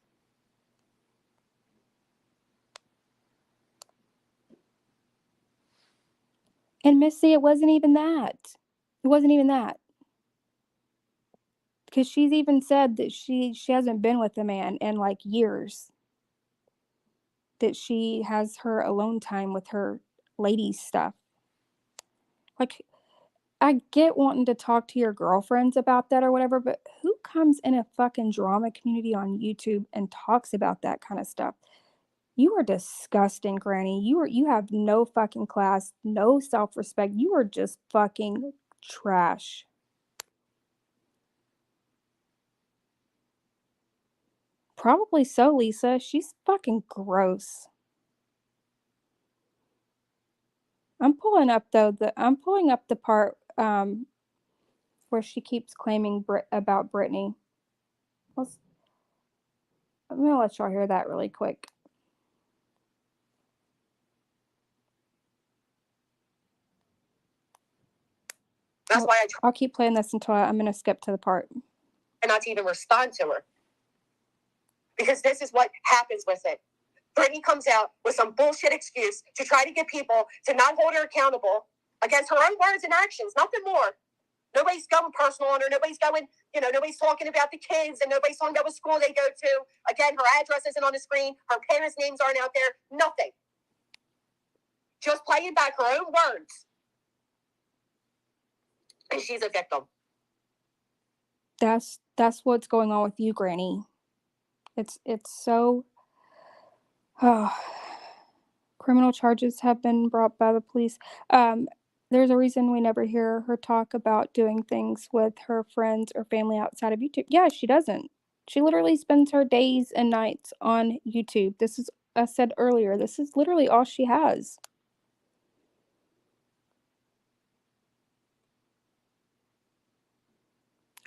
And Missy, it wasn't even that. It wasn't even that. Because she's even said that she hasn't been with a man in like years. That she has her alone time with her ladies stuff. Like, I get wanting to talk to your girlfriends about that or whatever, but who comes in a fucking drama community on YouTube and talks about that kind of stuff? You are disgusting, Granny. You have no fucking class, no self-respect. You are just fucking trash. Probably so, Lisa. She's fucking gross. I'm pulling up the part where she keeps claiming about Brittany. I'm gonna let y'all hear that really quick. That's why I'll keep playing this until I'm gonna skip to the part. And not to even respond to her. Because this is what happens with it. Brittany comes out with some bullshit excuse to try to get people to not hold her accountable against her own words and actions, nothing more. Nobody's going personal on her. Nobody's talking about the kids, and nobody's talking about what school they go to. Again, her address isn't on the screen. Her parents' names aren't out there. Nothing. Just playing back her own words. And she's a victim. That's what's going on with you, Granny. It's so... criminal charges have been brought by the police. There's a reason we never hear her talk about doing things with her friends or family outside of YouTube. Yeah, she doesn't. She literally spends her days and nights on YouTube. This is, I said earlier, this is literally all she has.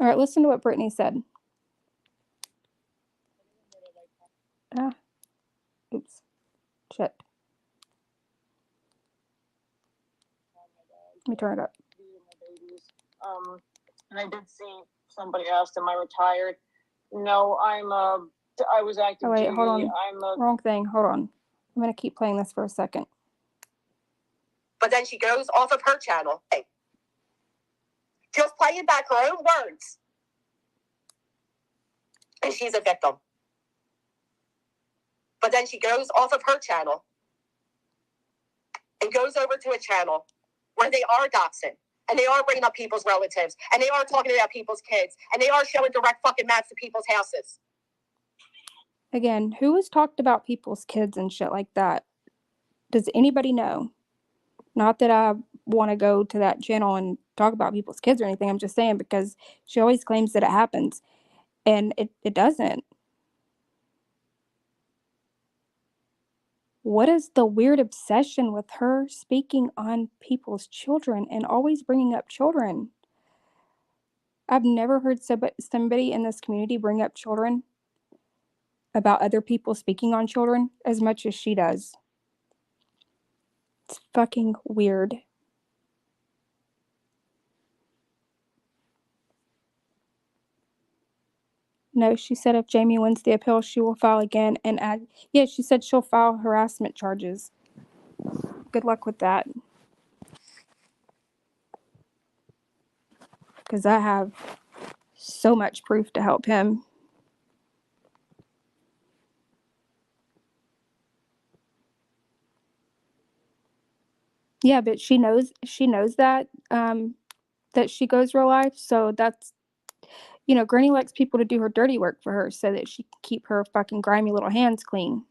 All right, listen to what Brittany said. Oops. Shit. Let me turn it up. And I did see somebody asked, am I retired? No, I was active Oh, wait, duty. hold on. Wrong thing. Hold on. I'm going to keep playing this for a second. But then she goes off of her channel. Hey, just playing back her own words. And she's a victim. But then she goes off of her channel and goes over to a channel where they are doxing. And they are bringing up people's relatives. And they are talking about people's kids. And they are showing direct fucking maps to people's houses. Again, who has talked about people's kids and shit like that? Does anybody know? Not that I want to go to that channel and talk about people's kids or anything. I'm just saying because she always claims that it happens. And it doesn't. What is the weird obsession with her speaking on people's children and always bringing up children? I've never heard somebody in this community bring up children about other people speaking on children as much as she does. It's fucking weird. No, she said if Jamie wins the appeal, she will file again and add. Yeah, she said she'll file harassment charges. Good luck with that. Because I have so much proof to help him. Yeah, but she knows that that she goes real life. So that's, Granny likes people to do her dirty work for her so that she can keep her fucking grimy little hands clean.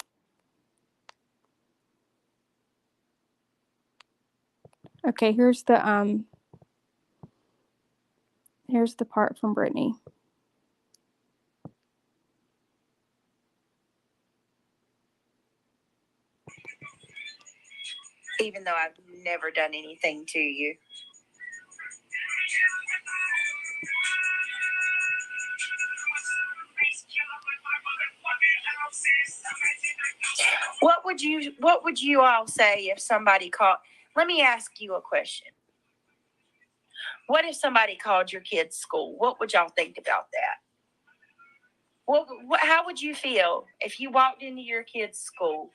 Okay, here's the part from Brittany. Even though I've never done anything to you. What would you all say if somebody called? Let me ask you a question. What if somebody called your kid's school? What would y'all think about that? How would you feel if you walked into your kid's school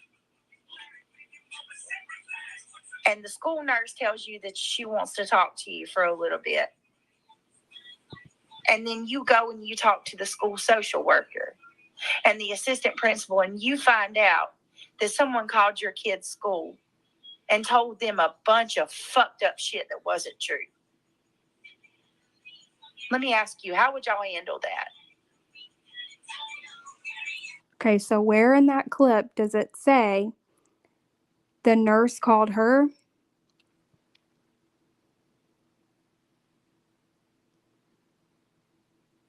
and the school nurse tells you that she wants to talk to you for a little bit? And then you go and you talk to the school social worker and the assistant principal, and you find out that someone called your kid's school and told them a bunch of fucked up shit that wasn't true. Let me ask you, how would y'all handle that? Okay, so where in that clip does it say the nurse called her?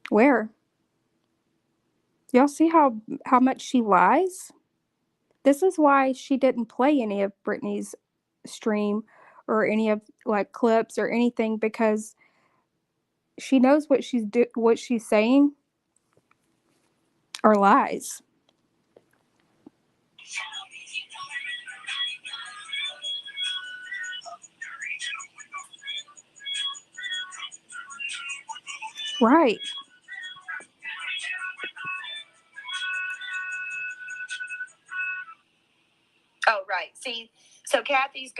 Where? Y'all see how much she lies? This is why she didn't play any of Brittany's stream or any of clips or anything, because she knows what she's saying are lies. Right. Oh, right. See, so Kathy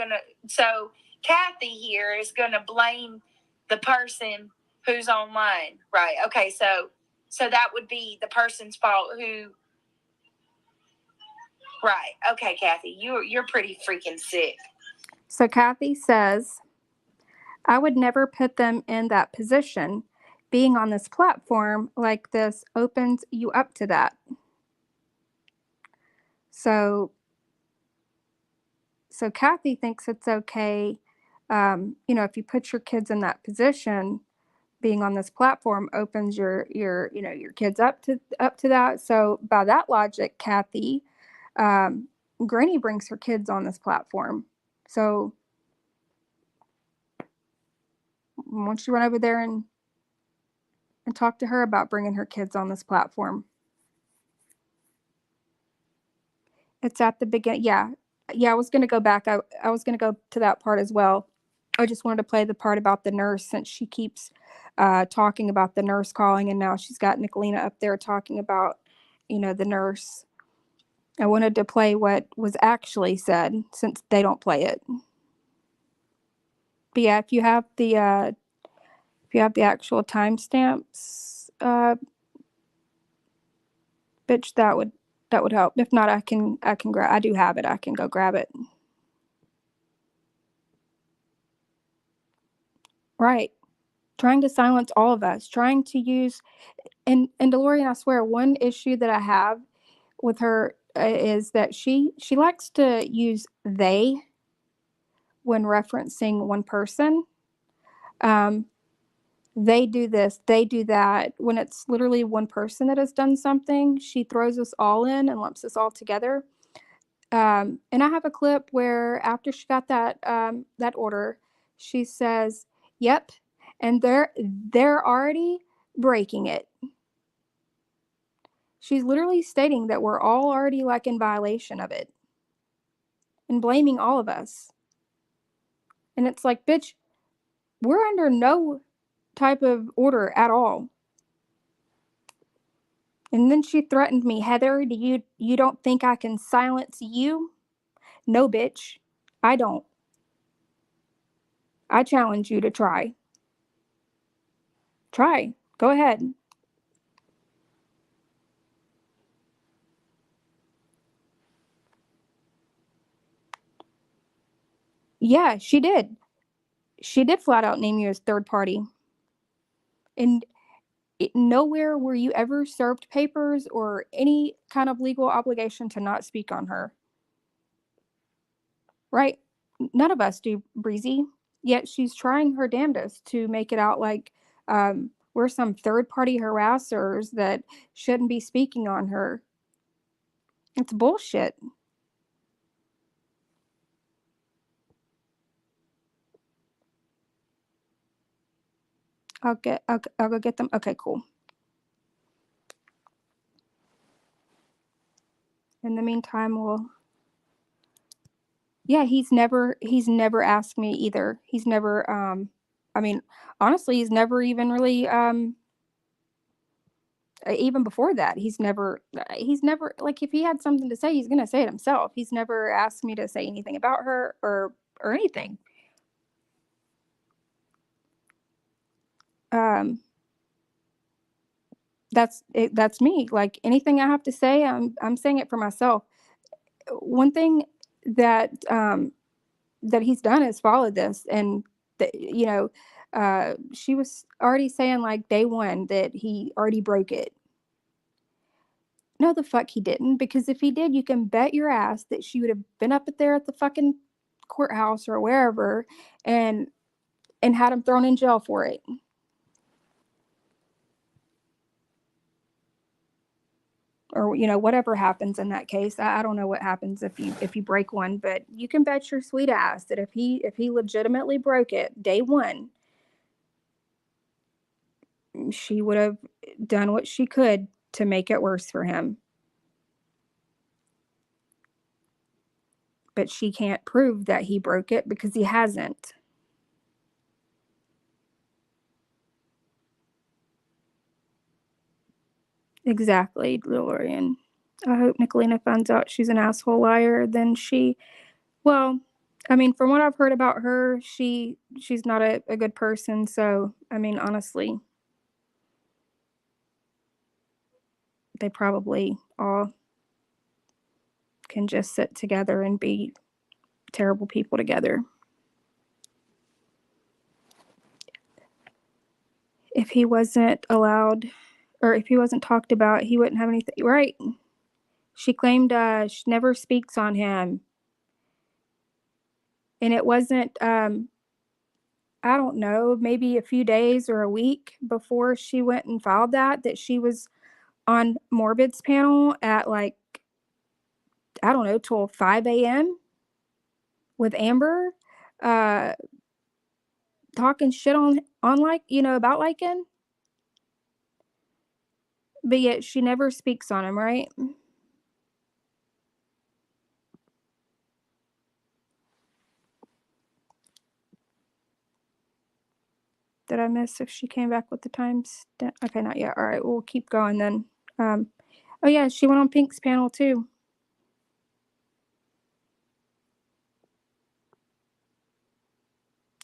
here is gonna blame the person who's online. Right. Okay, so that would be the person's fault who. Right. Okay, Kathy, you're pretty freaking sick. So Kathy says, I would never put them in that position. Being on this platform like this opens you up to that. So Kathy thinks it's okay, if you put your kids in that position, being on this platform opens your kids up to that. So by that logic, Kathy, Granny brings her kids on this platform. So why don't you run over there and talk to her about bringing her kids on this platform? It's at the beginning. Yeah, I was going to go back. I was going to go to that part as well. I just wanted to play the part about the nurse since she keeps talking about the nurse calling, and now she's got Nicolina up there talking about, the nurse. I wanted to play what was actually said since they don't play it. But yeah, if you have the actual timestamps, bitch, that would help. If not, I can grab. I do have it. I can go grab it. Right. Trying to silence all of us. Trying to use and DeLorean, I swear, one issue that I have with her is that she likes to use they when referencing one person. They do this, they do that. When it's literally one person that has done something, she throws us all in and lumps us all together. And I have a clip where after she got that order, she says, "Yep," and they're already breaking it. She's literally stating that we're all already like in violation of it and blaming all of us. And it's like, bitch, we're under no type of order at all. And then she threatened me, "Heather, you don't think I can silence you?" No, bitch, I don't. I challenge you to try. Try. Go ahead. Yeah, she did. She did flat out name you as third party. And nowhere were you ever served papers or any kind of legal obligation to not speak on her. Right? None of us do, Breezy. Yet she's trying her damnedest to make it out like we're some third party harassers that shouldn't be speaking on her. It's bullshit. I'll go get them. Okay, cool. In the meantime, yeah, he's never asked me either. He's never I mean, honestly, he's never even really even before that, he's never like if he had something to say, he's going to say it himself. He's never asked me to say anything about her or anything. That's it, that's me. Like anything I have to say, I'm saying it for myself. One thing that that he's done is followed this, and she was already saying like day one that he already broke it. No, the fuck he didn't, because if he did, you can bet your ass that she would have been up there at the fucking courthouse or wherever and had him thrown in jail for it. Or whatever happens in that case. I don't know what happens if you break one, but you can bet your sweet ass that if he legitimately broke it day one, she would have done what she could to make it worse for him. But she can't prove that he broke it because he hasn't. Exactly, DeLorean. I hope Nicolina finds out she's an asshole liar. Then well, I mean, from what I've heard about her, she's not a good person. So, I mean, honestly, they probably all can just sit together and be terrible people together. If he wasn't allowed, or if he wasn't talked about, he wouldn't have anything. Right. She claimed she never speaks on him. And it wasn't, I don't know, maybe a few days or a week before she went and filed that she was on Morbid's panel at like, I don't know, till 5 a.m. with Amber, talking shit on like, about Lycan. But yet she never speaks on him, right? Did I miss if she came back with the times? Okay, not yet. All right, we'll keep going then. Oh yeah, she went on Pink's panel too.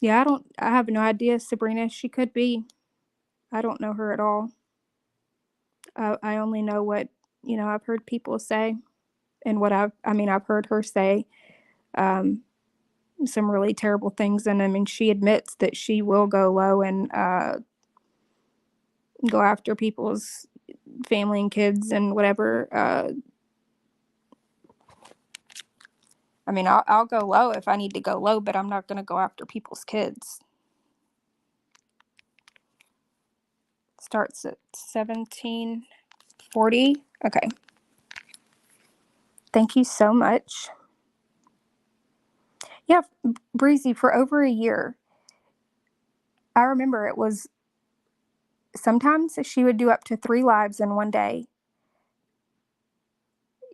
Yeah, I have no idea, Sabrina. She could be. I don't know her at all. I only know what, I've heard people say and what I've heard her say some really terrible things. And I mean, she admits that she will go low and go after people's family and kids and whatever. I mean, I'll go low if I need to go low, but I'm not going to go after people's kids. Starts at 1740. Okay. Thank you so much. Yeah, Breezy, for over a year, I remember it was sometimes she would do up to 3 lives in one day.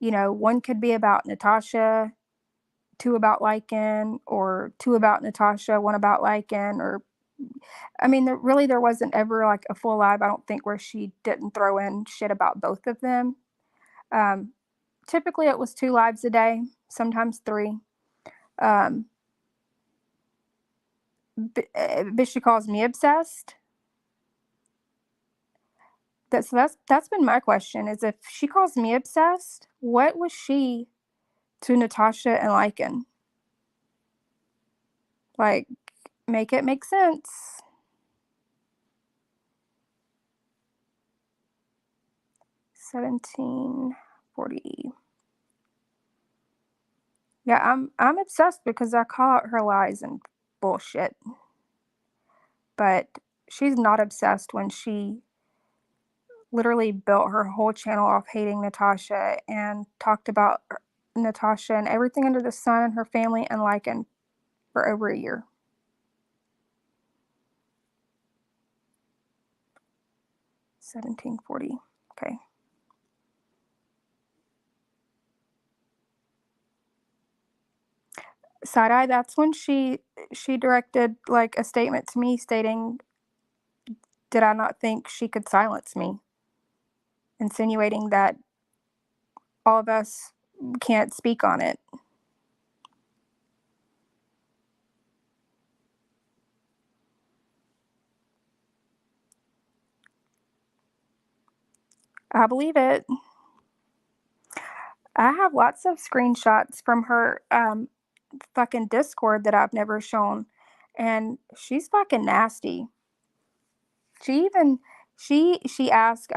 One could be about Natasha, 2 about Lycan, or 2 about Natasha, 1 about Lycan, or I mean, there wasn't ever like a full live, I don't think, where she didn't throw in shit about both of them. Typically it was 2 lives a day, sometimes 3. But she calls me obsessed. That's been my question, is if she calls me obsessed, what was she to Natasha and Lycan? Like, make it make sense. $17.40. Yeah, I'm obsessed because I call out her lies and bullshit. But she's not obsessed when she literally built her whole channel off hating Natasha and talked about Natasha and everything under the sun and her family and Lycan for over a year. $17.40. Okay. Side eye, that's when she directed like a statement to me stating, did I not think she could silence me? Insinuating that all of us can't speak on it. I believe it. I have lots of screenshots from her fucking Discord that I've never shown, and she's fucking nasty. She even she asked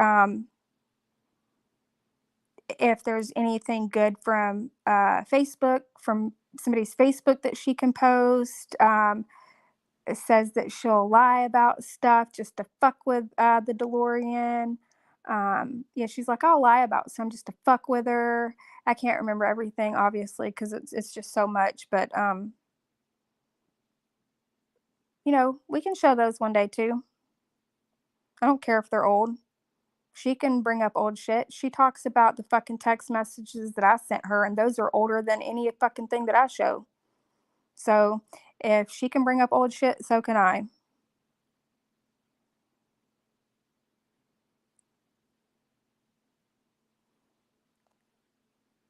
if there's anything good from Facebook, from somebody's Facebook that she can post. It says that she'll lie about stuff just to fuck with the DeLorean. Yeah, she's like, I'll lie about some just to fuck with her. I can't remember everything, obviously, because it's just so much. But we can show those one day too. I don't care if they're old. She can bring up old shit. She talks about the fucking text messages that I sent her, and those are older than any fucking thing that I show. So if she can bring up old shit, so can I.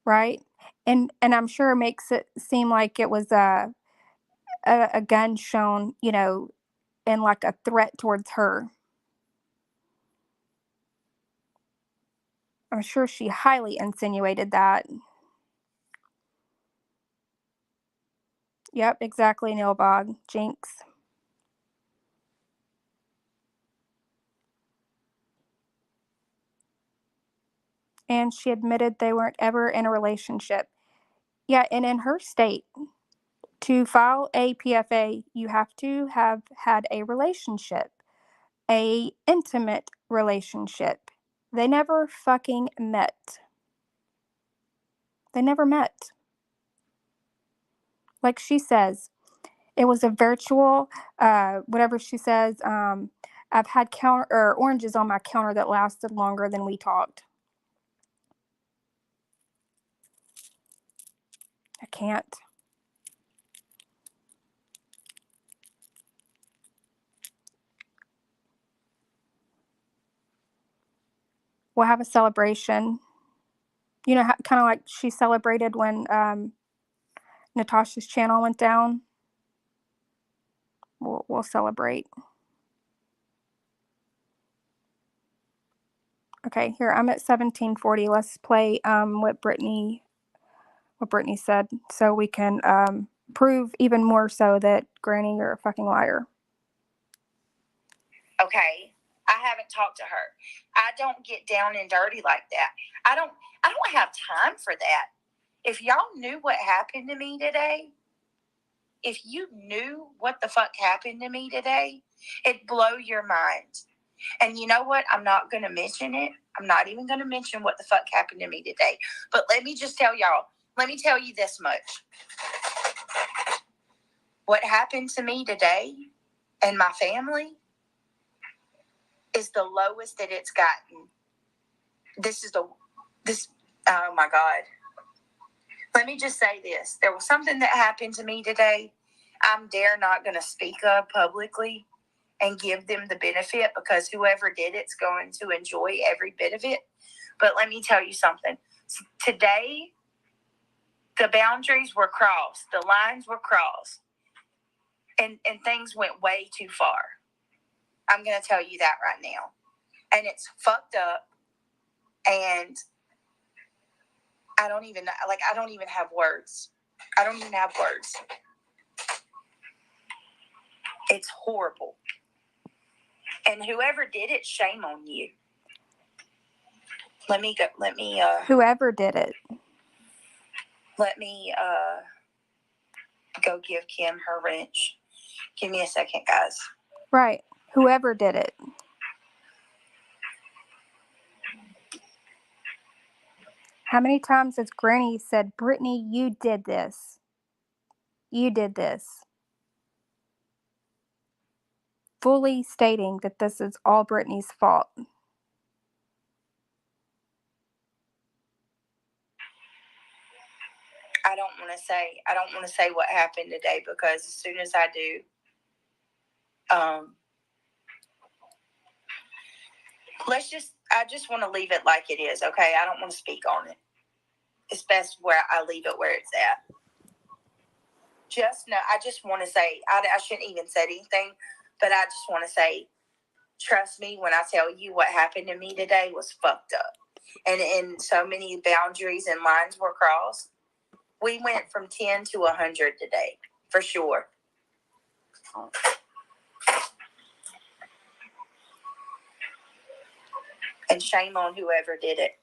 Right? And I'm sure it makes it seem like it was a gun shown, and like a threat towards her. I'm sure she highly insinuated that. Yep, exactly, Nilbog. Jinx. And she admitted they weren't ever in a relationship. Yeah, and in her state, to file a PFA, you have to have had a relationship, a intimate relationship. They never fucking met. They never met. Like she says, it was a virtual, whatever she says. I've had oranges on my counter that lasted longer than we talked. I can't. We'll have a celebration. You know, kind of like she celebrated when Natasha's channel went down. We'll celebrate. Okay, here I'm at 1740. Let's play what Brittany said, so we can prove even more so that Granny, you're a fucking liar. Okay, I haven't talked to her. I don't get down and dirty like that. I don't have time for that. If y'all knew what happened to me today, if you knew what the fuck happened to me today, it'd blow your mind. And you know what? I'm not going to mention it. I'm not even going to mention what the fuck happened to me today. But let me just tell y'all, let me tell you this much. What happened to me today and my family is the lowest that it's gotten. Oh my God. Let me just say this. There was something that happened to me today. I'm dare not going to speak of publicly and give them the benefit, because whoever did it's going to enjoy every bit of it. But let me tell you something. Today, the boundaries were crossed. The lines were crossed. And things went way too far. I'm going to tell you that right now. And it's fucked up. And I don't even have words. I don't even have words. It's horrible. And whoever did it, shame on you. Whoever did it. Let me go give Kim her wrench. Give me a second, guys. Right. Whoever did it. How many times has Granny said, Brittany, you did this. You did this. Fully stating that this is all Brittany's fault. I don't want to say what happened today, because as soon as I do, I just want to leave it like it is, okay? I don't want to speak on it. It's best where I leave it where it's at. I just want to say, I shouldn't even say anything, but I just want to say, trust me when I tell you what happened to me today was fucked up. And so many boundaries and lines were crossed. We went from 10 to 100 today, for sure. And shame on whoever did it.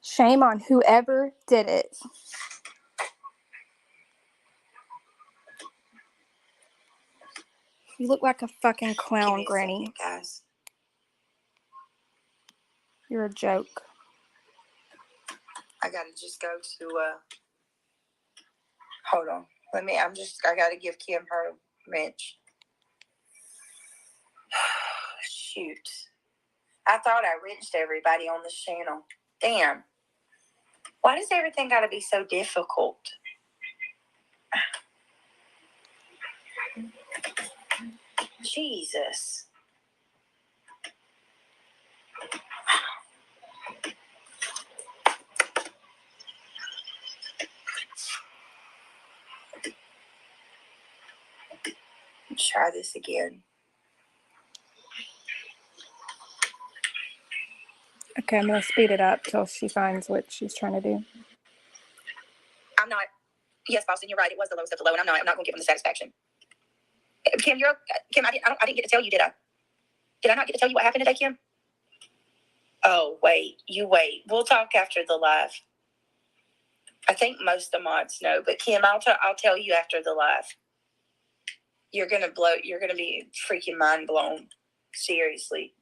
Shame on whoever did it. You look like a fucking clown, Granny. Second, guys. You're a joke. I gotta just go to hold on. I gotta give Kim her wrench. Shoot. I thought I wrenched everybody on this channel. Damn. Why does everything gotta be so difficult? Jesus. Let's try this again. Okay, I'm going to speed it up till she finds what she's trying to do. Yes, Boston, you're right. It was the lowest of the low, and I'm not going to give them the satisfaction. Kim, Kim, I didn't get to tell you, did I? Did I not get to tell you what happened today, Kim? Oh, wait. You wait. We'll talk after the live. I think most of the mods know, but Kim, I'll tell you after the live. You're gonna be freaking mind blown. Seriously.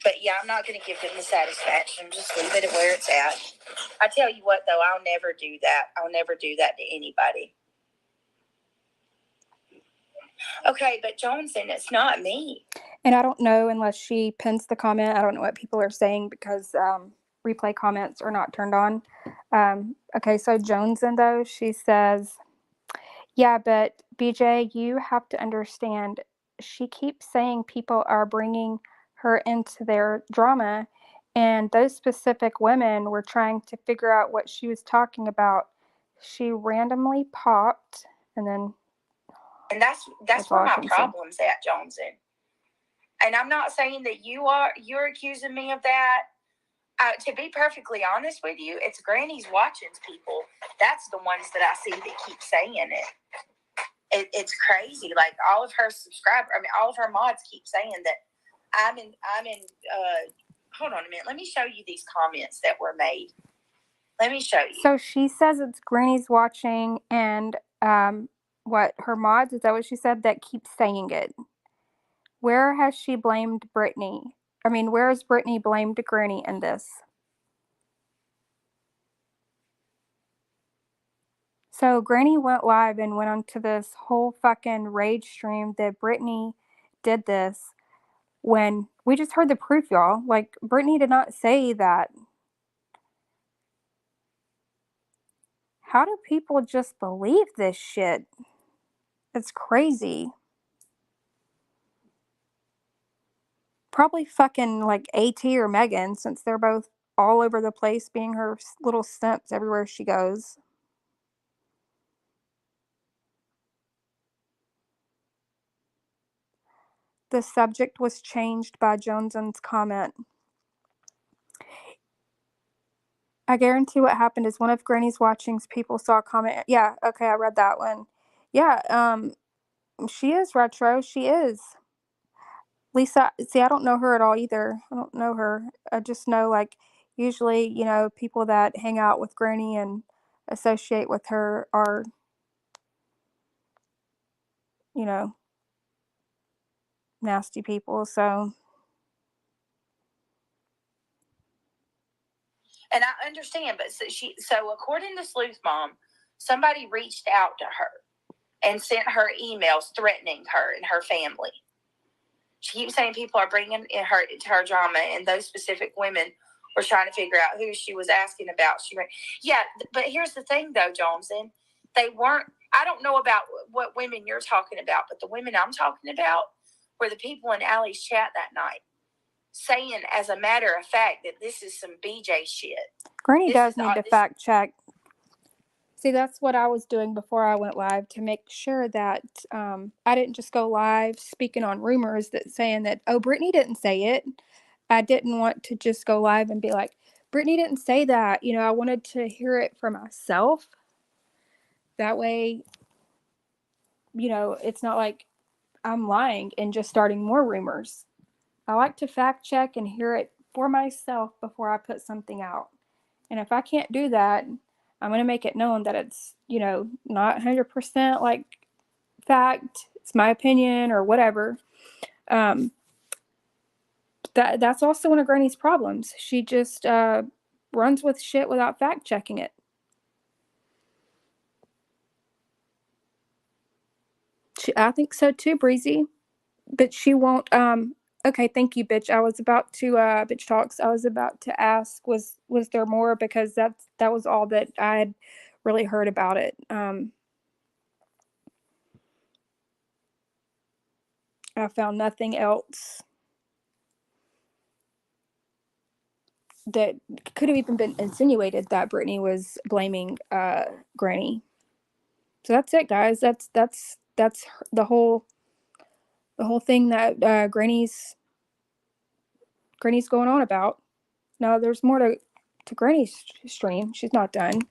But yeah, I'm not gonna give them the satisfaction. Just leave it at where it's at. I tell you what though, I'll never do that. I'll never do that to anybody. Okay, but Johnson, it's not me. And I don't know, unless she pins the comment, I don't know what people are saying, because replay comments are not turned on. Okay, so Joneson, though, she says, yeah, but BJ, you have to understand, she keeps saying people are bringing her into their drama, and those specific women were trying to figure out what she was talking about. She randomly popped, and then... And that's where my problem's at, Johnson. And I'm not saying that you're accusing me of that. To be perfectly honest with you, it's Granny's Watchings people. That's the ones that I see that keep saying it. It's crazy. Like all of her all of her mods keep saying that I'm in hold on a minute. Let me show you these comments that were made. Let me show you. So she says it's Granny's Watching and what, her mods, is that what she said, that keeps saying it? Where has she blamed Brittany? I mean, where has Brittany blamed Granny in this? So Granny went live and went onto this whole fucking rage stream that Brittany did this when we just heard the proof, y'all. Like, Brittany did not say that. How do people just believe this shit? It's crazy. Probably fucking like AT or Megan, since they're both all over the place being her little simps everywhere she goes. The subject was changed by Joneson's comment. I guarantee what happened is one of Granny's Watchings people saw a comment. Yeah, okay, I read that one. Yeah, she is retro. She is. Lisa, see, I don't know her at all either. I don't know her. I just know, like, usually, you know, people that hang out with Granny and associate with her are, you know, nasty people. So, and I understand, but so according to Sleuth Mom, somebody reached out to her and sent her emails threatening her and her family. She keeps saying people are bringing her into her drama, and those specific women were trying to figure out who she was asking about. Yeah, but here's the thing, though, Johnson. They weren't. I don't know about what women you're talking about, but the women I'm talking about were the people in Allie's chat that night saying, as a matter of fact, that this is some BJ shit. Granny does need to fact check. See, that's what I was doing before I went live, to make sure that I didn't just go live speaking on rumors that saying that, oh, Brittany didn't say it. I didn't want to just go live and be like, Brittany didn't say that. You know, I wanted to hear it for myself. That way, you know, it's not like I'm lying and just starting more rumors. I like to fact check and hear it for myself before I put something out. And if I can't do that, I'm going to make it known that it's, you know, not 100% like fact. It's my opinion or whatever. That's also one of Granny's problems. She just runs with shit without fact checking it. I think so too, Breezy. But she won't. Okay, thank you, bitch. I was about to bitch talks. I was about to ask, was there more, because that was all that I had really heard about it. I found nothing else that could have even been insinuated that Brittany was blaming Granny. So that's it, guys. That's the whole thing that Granny's going on about. Now there's more to Granny's stream. She's not done,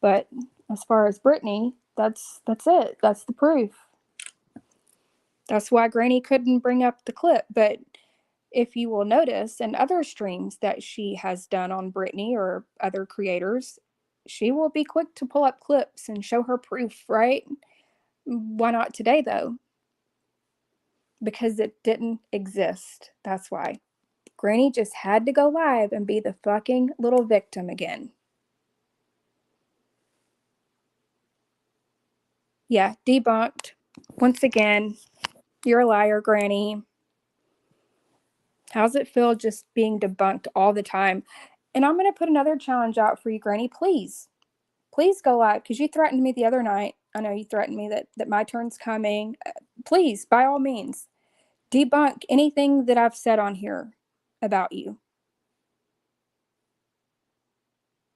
but as far as Brittany, that's it. That's the proof. That's why Granny couldn't bring up the clip. But if you will notice in other streams that she has done on Brittany or other creators, she will be quick to pull up clips and show her proof, right? Why not today, though? Because it didn't exist. That's why. Granny just had to go live and be the fucking little victim again. Yeah, debunked. Once again, you're a liar, Granny. How's it feel just being debunked all the time? And I'm going to put another challenge out for you, Granny. Please go live, because you threatened me the other night. I know you threatened me that my turn's coming. Please, by all means, debunk anything that I've said on here about you.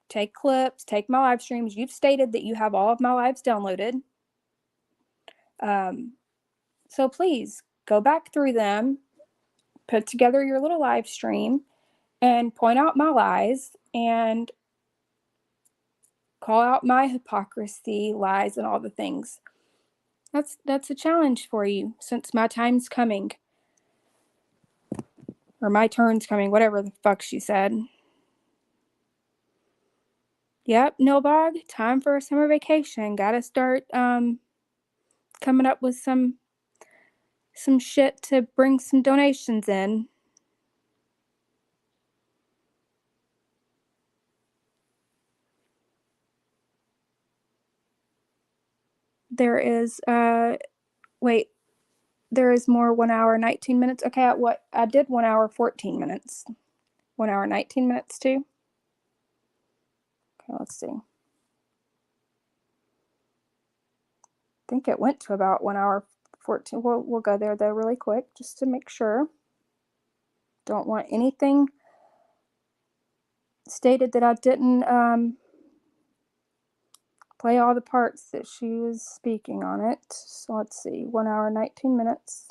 take clips, take my live streams. You've stated that you have all of my lives downloaded. So please go back through them, put together your little live stream, and point out my lies and call out my hypocrisy, lies, and all the things. That's a challenge for you, since my time's coming. Or my turn's coming, whatever the fuck she said. Yep, Nilbog, time for a summer vacation. Gotta start coming up with some shit to bring some donations in. There is wait, there is more 1 hour 19 minutes. Okay, I did 1 hour 14 minutes. 1 hour 19 minutes too. Okay, let's see. I think it went to about 1 hour 14. We'll go there though really quick just to make sure. Don't want anything stated that I didn't play all the parts that she was speaking on it. So let's see, 1 hour 19 minutes.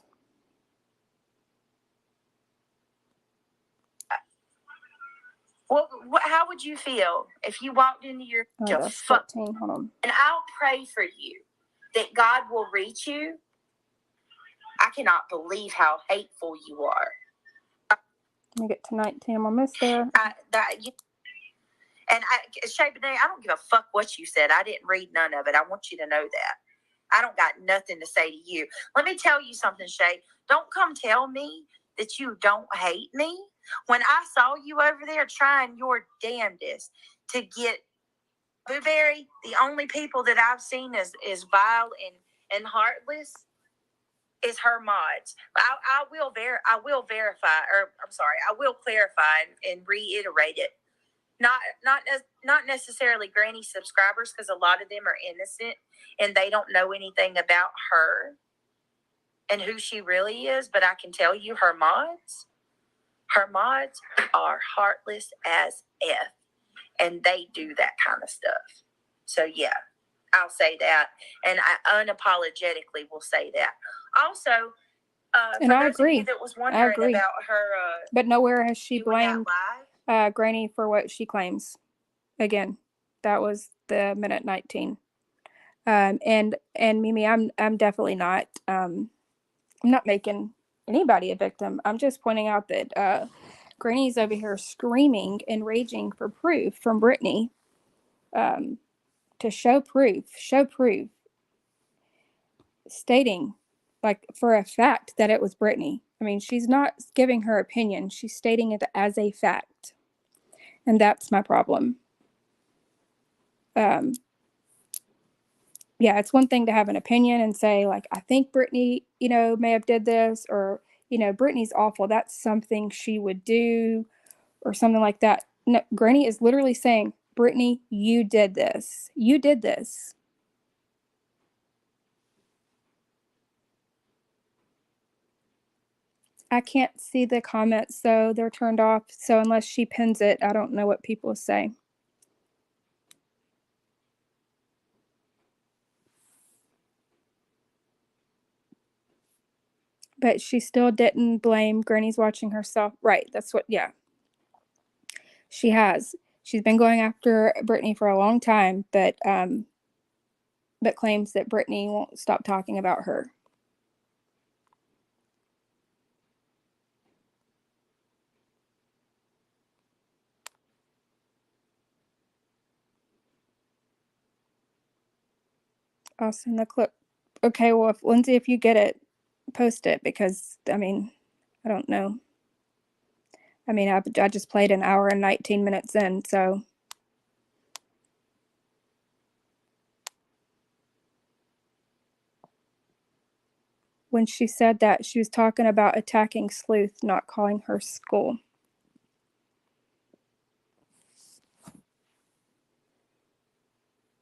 Well, how would you feel if you walked into your That's 14. Hold on. And I'll pray for you that God will reach you. I cannot believe how hateful you are. Let me get to 19. I'm almost there. Shay Benet, I don't give a fuck what you said. I didn't read none of it. I want you to know that. I don't got nothing to say to you. Let me tell you something, Shay. Don't come tell me that you don't hate me. When I saw you over there trying your damnedest to get Blueberry, the only people that I've seen is vile and heartless is her mods. I will verify, or I'm sorry, I will clarify and reiterate it. Not necessarily Granny subscribers, because a lot of them are innocent and they don't know anything about her and who she really is. But I can tell you, her mods are heartless as F, and they do that kind of stuff. So yeah, I'll say that, and I unapologetically will say that. Also, and I agree. That was wondering about her, but nowhere has she blamed Granny for what she claims. Again, that was the minute 19. And Mimi, I'm definitely not. I'm not making anybody a victim. I'm just pointing out that Granny's over here screaming and raging for proof from Brittany. To show proof, stating like for a fact that it was Brittany. I mean, she's not giving her opinion. She's stating it as a fact. And that's my problem. Yeah, it's one thing to have an opinion and say, like, I think Brittany, may have did this, or, Brittany's awful. That's something she would do, or something like that. No, Granny is literally saying, Brittany, you did this. You did this. I can't see the comments, so they're turned off. So unless she pins it, I don't know what people say. But she still didn't blame Granny's watching herself. Right, that's what, yeah. She has. She's been going after Brittany for a long time, but claims that Brittany won't stop talking about her. I'll send the clip. Okay, well, Lindsay, if you get it, post it, because, I mean, I don't know. I mean, I just played an hour and 19 minutes in, so. When she said that, she was talking about attacking Sleuth, not calling her school.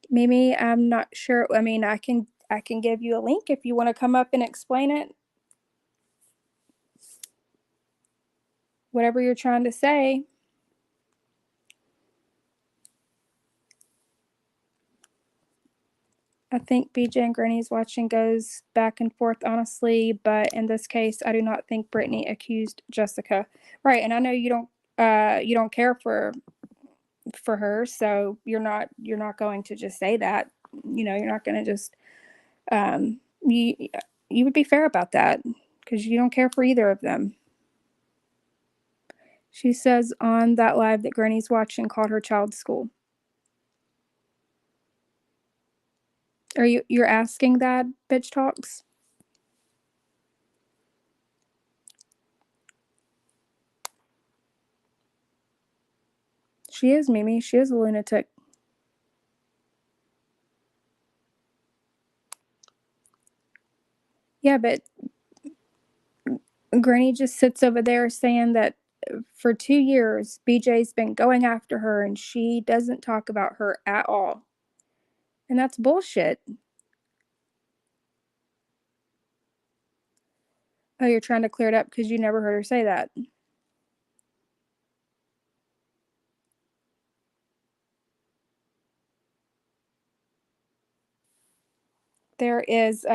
Mimi, I'm not sure. I mean, I can give you a link if you want to come up and explain it. Whatever you're trying to say. I think BJ and Granny's watching goes back and forth, honestly, but in this case, I do not think Brittany accused Jessica. Right, and I know you don't care for her, so you're not going to just say that. You're not going to just you would be fair about that because you don't care for either of them. She says on that live that Granny's watching called her child school. Are you're asking that, bitch talks? She is, Mimi. She is a lunatic. Yeah, but Granny just sits over there saying that for 2 years, BJ's been going after her and she doesn't talk about her at all. And that's bullshit. Oh, you're trying to clear it up because you never heard her say that. There is,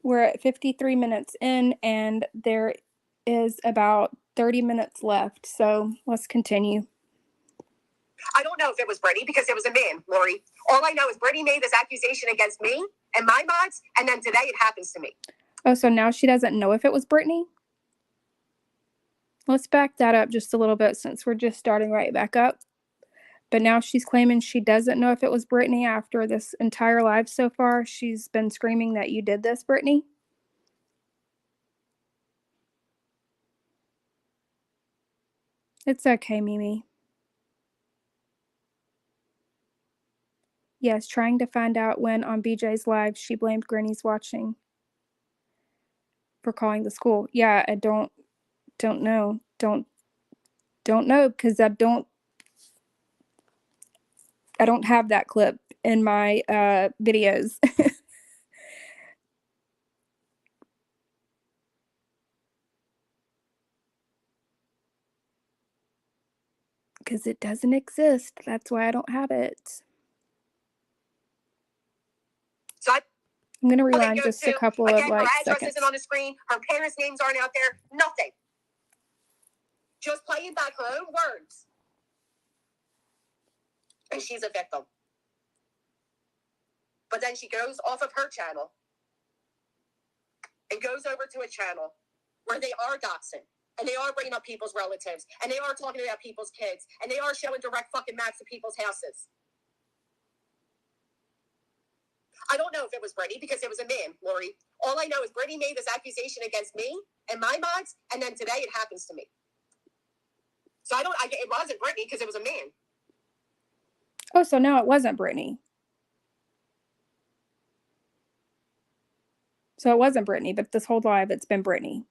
we're at 53 minutes in and there is about 30 minutes left. So let's continue. I don't know if it was Brittany because it was a man, Lori. All I know is Brittany made this accusation against me and my mods, and then today it happens to me. Oh, so now she doesn't know if it was Brittany? Let's back that up just a little bit since we're just starting right back up. But now she's claiming she doesn't know if it was Brittany after this entire live so far. She's been screaming that you did this, Brittany. It's okay, Mimi. Yes, trying to find out when on BJ's live she blamed Granny's watching for calling the school. Yeah, I don't know. Don't know because I don't have that clip in my videos. Because it doesn't exist. That's why I don't have it. So I'm going to rewind just a couple of her address seconds. isn't on the screen. Her parents' names aren't out there. Nothing. Just playing back her own words. And she's a victim. But then she goes off of her channel and goes over to a channel where they are doxing. And they are bringing up people's relatives. And they are talking about people's kids. And they are showing direct fucking maps of people's houses. I don't know if it was Brittany because it was a man, Lori. All I know is Brittany made this accusation against me and my mods, and then today it happens to me. So it wasn't Brittany because it was a man. Oh, so now it wasn't Brittany. So it wasn't Brittany, but this whole live it's been Brittany.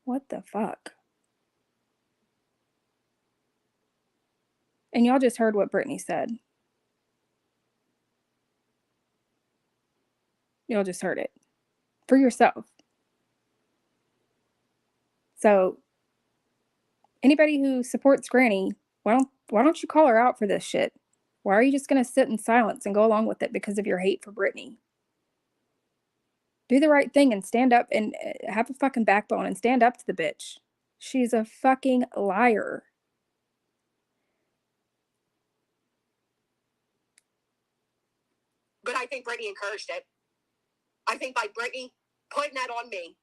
What the fuck? And y'all just heard what Brittany said. Y'all just heard it for yourself. So anybody who supports Granny, why don't you call her out for this shit? Why are you just gonna sit in silence and go along with it because of your hate for Brittany? Do the right thing and stand up and have a fucking backbone and stand up to the bitch. She's a fucking liar. But I think Brittany encouraged it. I think by Brittany putting that on me,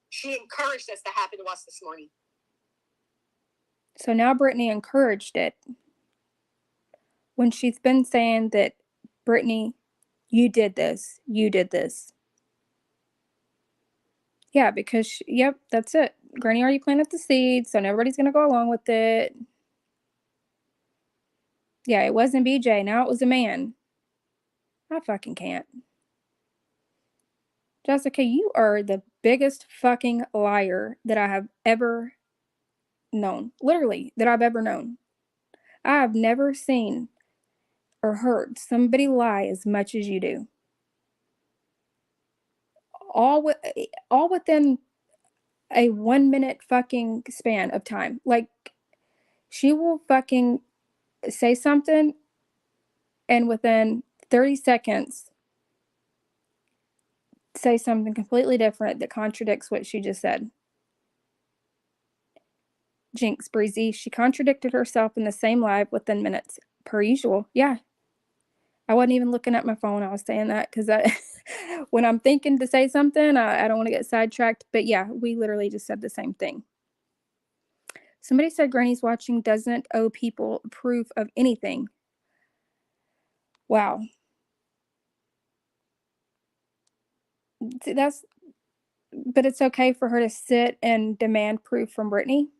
she encouraged this to happen to us this morning. So now Brittany encouraged it when she's been saying that, Brittany, you did this. You did this. Yeah, because, yep, that's it. Granny already planted the seed, so everybody's going to go along with it. Yeah, it wasn't BJ. Now it was a man. I fucking can't. Jessica, you are the biggest fucking liar that I have ever known. Literally, that I've ever known. I have never seen or heard somebody lie as much as you do. All within a 1 minute fucking span of time. Like, she will fucking say something and within 30 seconds, say something completely different that contradicts what she just said. Jinx, Breezy, she contradicted herself in the same live within minutes. Per usual. Yeah. I wasn't even looking at my phone. I was saying that because when I'm thinking to say something, I don't want to get sidetracked. But yeah, we literally just said the same thing. Somebody said Granny's watching doesn't owe people proof of anything. Wow. See, but it's okay for her to sit and demand proof from Brittany.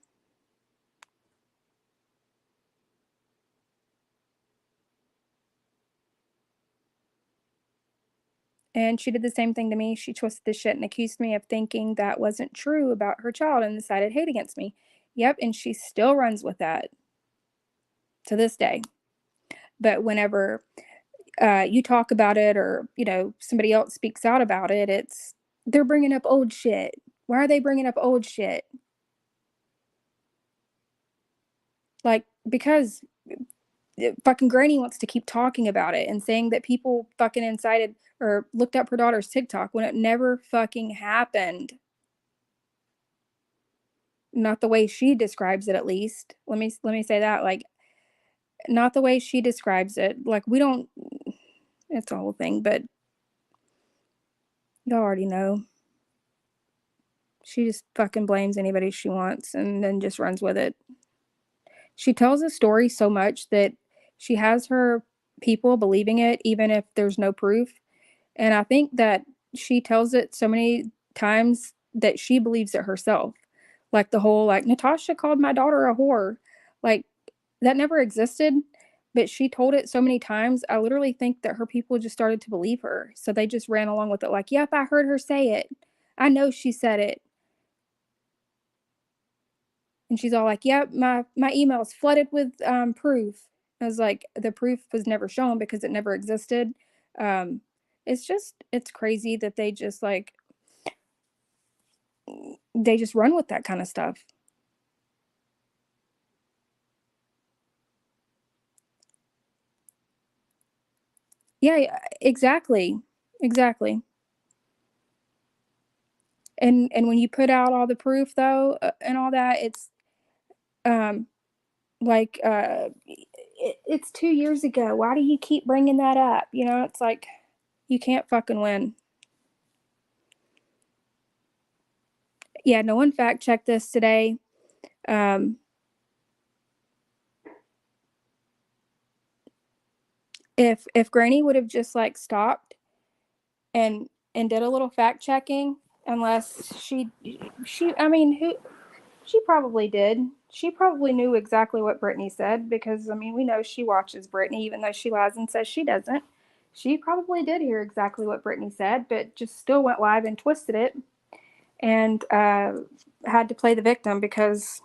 And she did the same thing to me. She twisted the shit and accused me of thinking that wasn't true about her child and decided hate against me. Yep, and she still runs with that to this day. But whenever you talk about it or, somebody else speaks out about it, they're bringing up old shit. Why are they bringing up old shit? Like, because fucking Granny wants to keep talking about it and saying that people fucking incited or looked up her daughter's TikTok when it never fucking happened. Not the way she describes it, at least. Let me say that, like, not the way she describes it. Like, we don't, it's a whole thing, but y'all already know. She just fucking blames anybody she wants and then just runs with it. She tells a story so much that she has her people believing it, even if there's no proof. And I think that she tells it so many times that she believes it herself. Like the whole, like, Natasha called my daughter a whore. Like, that never existed, but she told it so many times. I literally think that her people just started to believe her. So they just ran along with it. Like, yep, I heard her say it. I know she said it. And she's all like, yep, my email's flooded with proof. I was like, the proof was never shown because it never existed. It's crazy that they just run with that kind of stuff. Yeah, exactly. Exactly. And when you put out all the proof though, and all that, it's like it's 2 years ago. Why do you keep bringing that up? It's like you can't fucking win. Yeah, no one fact checked this today. If Granny would have just stopped and did a little fact checking, unless she I mean, who she probably did. She probably knew exactly what Brittany said because we know she watches Brittany even though she lies and says she doesn't. She probably did hear exactly what Brittany said, but just still went live and twisted it and had to play the victim because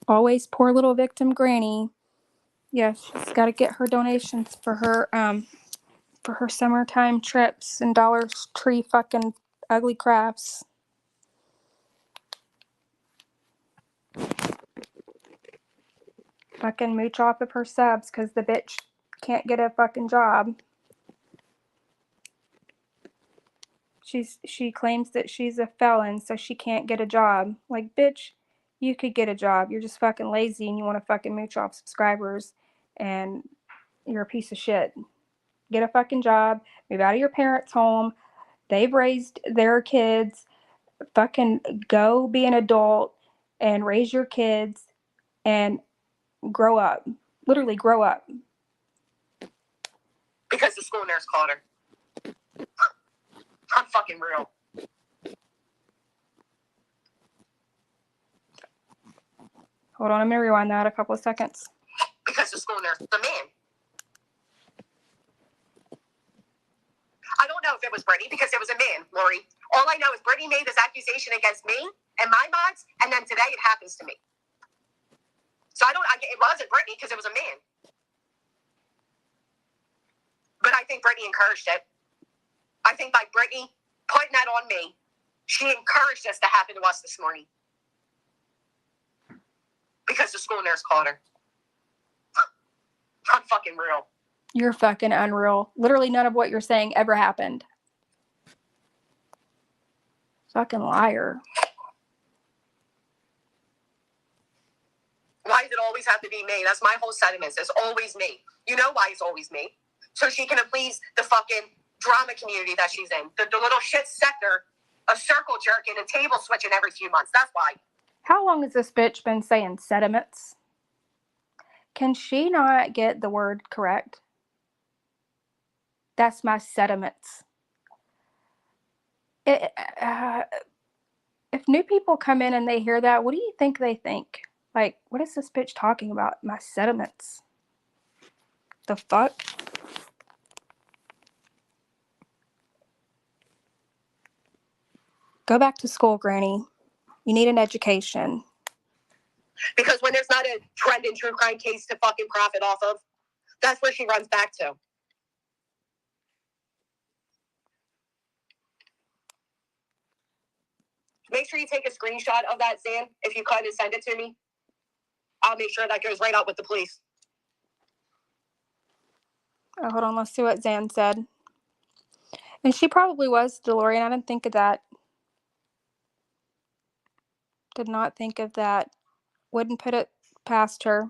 always poor little victim Granny. Yeah, she's got to get her donations for her summertime trips and Dollar Tree fucking ugly crafts. Fucking mooch off of her subs because the bitch can't get a fucking job. She claims that she's a felon, so she can't get a job. Like, bitch, you could get a job. You're just fucking lazy and you want to fucking mooch off subscribers and you're a piece of shit. Get a fucking job. Move out of your parents' home. They've raised their kids. Fucking go be an adult and raise your kids and grow up. Literally grow up. Because the school nurse called her. I'm fucking real. Hold on, I'm gonna rewind that a couple of seconds. Because the school nurse, the man. I don't know if it was Brittany because it was a man, Lori. All I know is Brittany made this accusation against me and my mods, and then today it happens to me. So it wasn't Brittany because it was a man. But I think Brittany encouraged it. I think by Brittany putting that on me, she encouraged this to happen to us this morning. Because the school nurse called her. I'm fucking real. You're fucking unreal. Literally none of what you're saying ever happened. Fucking liar. Why does it always have to be me? That's my whole sentiments. It's always me. You know why it's always me? So she can appease the fucking drama community that she's in. The little shit sector of circle jerking and table switching every few months. That's why. How long has this bitch been saying sediments? Can she not get the word correct? That's my sediments. If new people come in and they hear that, what do you think they think? Like, what is this bitch talking about? My sediments. The fuck? Go back to school, Granny. You need an education. Because when there's not a trend in true crime case to fucking profit off of, that's where she runs back to. Make sure you take a screenshot of that, Zan, if you could, and send it to me. I'll make sure that goes right out with the police. Oh, hold on. Let's see what Zan said. And she probably was DeLorean. I didn't think of that. Did not think of that. Wouldn't put it past her.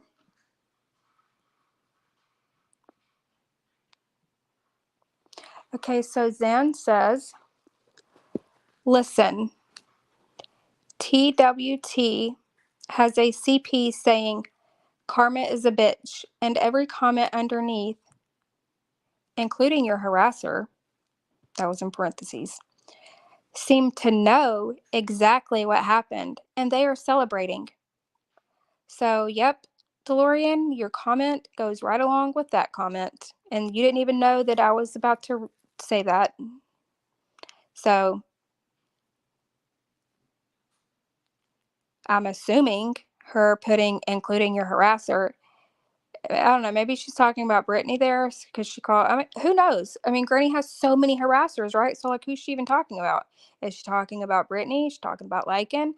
Okay, so Zan says, listen, TWT has a CP saying karma is a bitch, and every comment underneath, including your harasser, that was in parentheses, seem to know exactly what happened, and they are celebrating. So, yep, DeLorean, your comment goes right along with that comment. And you didn't even know that I was about to say that. So, I'm assuming her putting, including your harasser, I don't know, maybe she's talking about Brittany there because she called, I mean, who knows? I mean, Granny has so many harassers, right? So, like, who's she even talking about? Is she talking about Brittany? Is she talking about Lycan?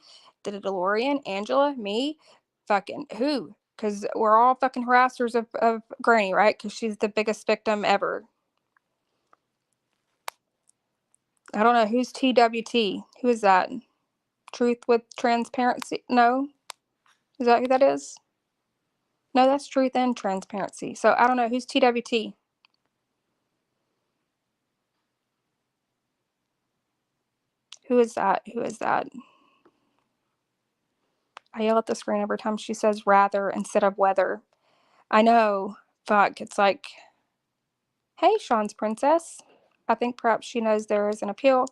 The DeLorean? Angela? Me? Fucking who? Because we're all fucking harassers of Granny, right? Because she's the biggest victim ever. I don't know. Who's TWT? Who is that? Truth with Transparency? No? Is that who that is? No, that's Truth and Transparency. So I don't know. Who's TWT? Who is that? Who is that? I yell at the screen every time she says rather instead of whether. I know. Fuck. It's like, hey, Sean's princess. I think perhaps she knows there is an appeal,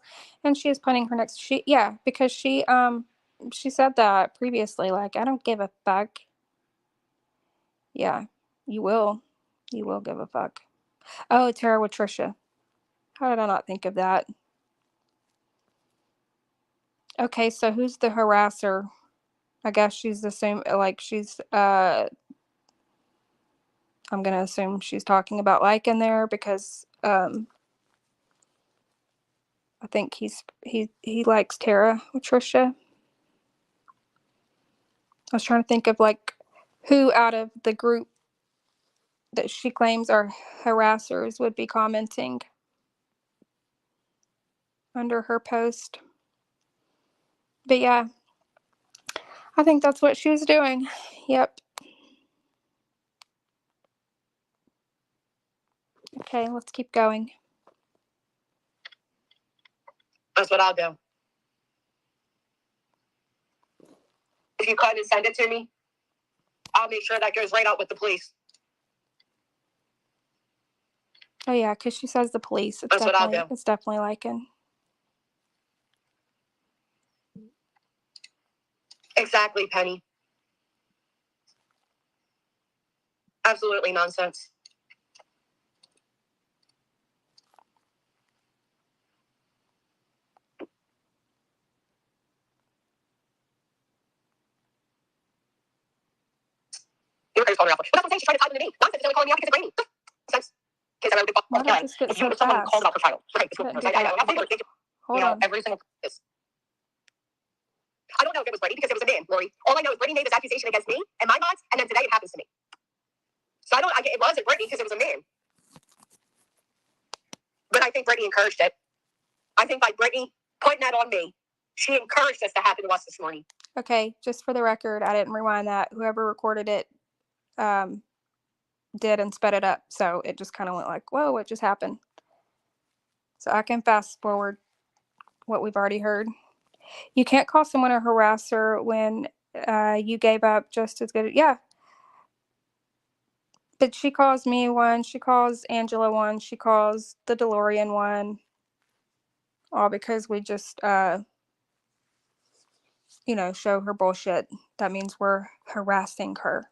and she is planning her next. Yeah, because she said that previously. Like, I don't give a fuck. Yeah, you will. You will give a fuck. Oh, Tara with Trisha. How did I not think of that? Okay, so who's the harasser? I guess she's the same. Like, she's I'm gonna assume she's talking about Lycan there because I think he likes Tara with Trisha. I was trying to think of like who out of the group that she claims are harassers would be commenting under her post. But yeah, I think that's what she was doing. Yep. Okay, let's keep going. That's what I'll do. If you could and send it to me, I'll make sure that goes right out with the police. Oh yeah, because she says the police. That's what I'll do. It's definitely Lycan. Exactly, Penny. Absolutely nonsense. You're calling me out. Well, that's what I'm saying. She's trying to tie them to me. Nonsense. She's only calling me out because it's raining. Sense. Case I would Why did this get so if someone fast? called about her child, right? Hold on. Every single this. I don't know if it was Brady because it was a man, Lori. All I know is Brady made this accusation against me and my mods, and then today it happens to me. So it wasn't Brittany because it was a man. But I think Brittany encouraged it. I think by Brittany putting that on me, she encouraged this to happen to us this morning. Okay, just for the record, I didn't rewind that. Whoever recorded it did and sped it up. So it just kind of went like, whoa, what just happened? So I can fast forward what we've already heard. You can't call someone a harasser when you gave up just as good. Yeah. But she calls me one. She calls Angela one. She calls the DeLorean one. All because we just, show her bullshit. That means we're harassing her.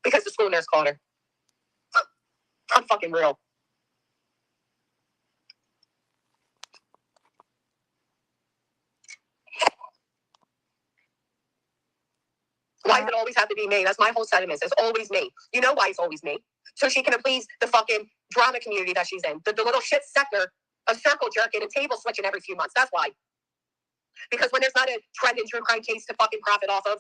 Because the school nurse called her. I'm fucking real. Why does it always have to be me? That's my whole sentiment. It's always me. You know why it's always me? So she can appease the fucking drama community that she's in. The little shit sector of circle jerking and table switching every few months. That's why. Because when there's not a trend in true crime case to fucking profit off of.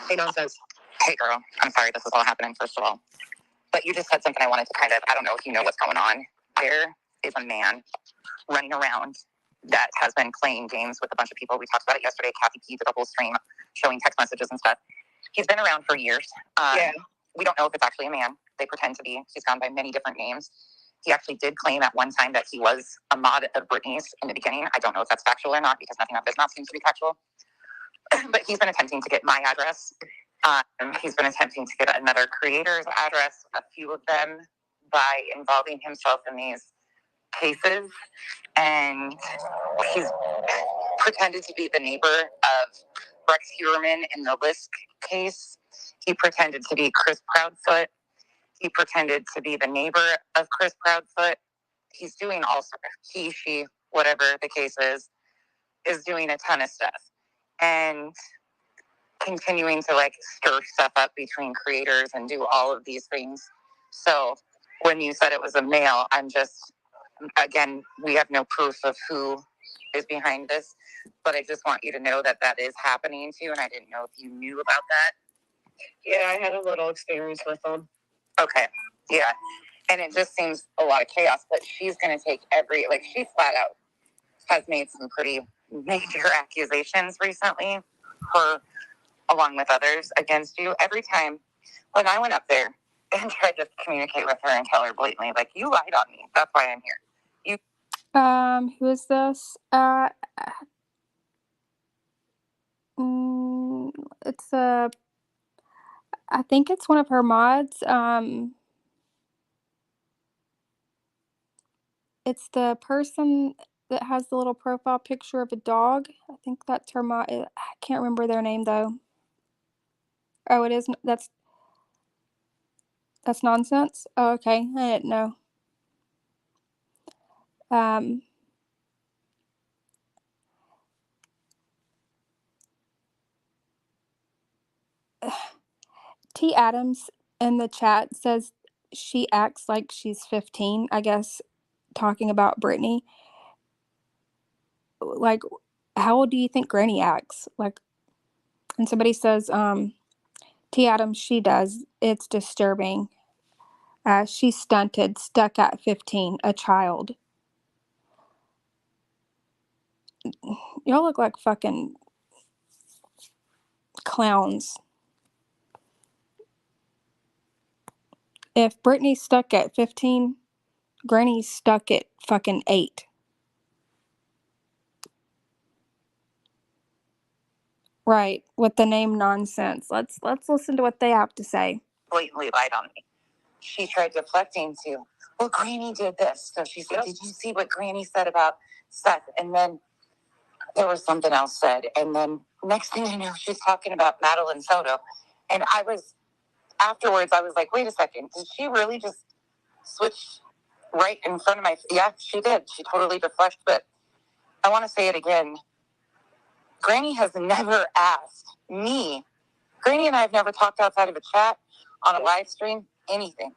Hey, nonsense. Hey, girl. I'm sorry this is all happening, first of all. But you just said something I wanted to I don't know if you know what's going on. There is a man running around that has been playing games with a bunch of people. We talked about it yesterday. Kathy P did a whole stream showing text messages and stuff. He's been around for years. We don't know if it's actually a man. They pretend to be. He's gone by many different names. He actually did claim at one time that he was a mod of Britney's in the beginning. I don't know if that's factual or not because nothing of this now seems to be factual. But he's been attempting to get my address. He's been attempting to get another creator's address, a few of them, by involving himself in these cases. And he's pretended to be the neighbor of Rex Heuermann in the Lisk case. He pretended to be Chris Proudfoot. He pretended to be the neighbor of Chris Proudfoot. He's doing all sorts of, he, she, whatever the case is doing a ton of stuff. And continuing to stir stuff up between creators and do all of these things. So when you said it was a male, again, we have no proof of who is behind this, but I just want you to know that is happening too. And I didn't know if you knew about that. Yeah, I had a little experience with them. Okay. Yeah. And it just seems a lot of chaos, but she's going to take she flat out has made some pretty major accusations recently, her along with others against you. Every time when I went up there and tried to communicate with her and tell her blatantly, you lied on me. That's why I'm here. Who is this? It's I think it's one of her mods. It's the person that has the little profile picture of a dog. I think that's her mod. I can't remember their name though. Oh, it is. That's nonsense. Oh, okay. I didn't know. T. Adams in the chat says she acts like she's 15, I guess, talking about Britney. How old do you think Granny acts? And somebody says, T. Adams, she does. It's disturbing. She's stunted, stuck at 15, a child. Y'all look like fucking clowns. If Britney's stuck at 15, Granny's stuck at fucking 8. Right, with the name nonsense. Let's listen to what they have to say. Blatantly lied on me. She tried deflecting to, well, Granny did this. So she said, did you see what Granny said about Seth? And then there was something else said. And then next thing you know, she's talking about Madeline Soto. And afterwards, I was like, wait a second. Did she really just switch right in front of my... Yeah, she did. She totally deflected. But I want to say it again. Granny has never asked me. Granny and I have never talked outside of a chat, on a live stream, anything.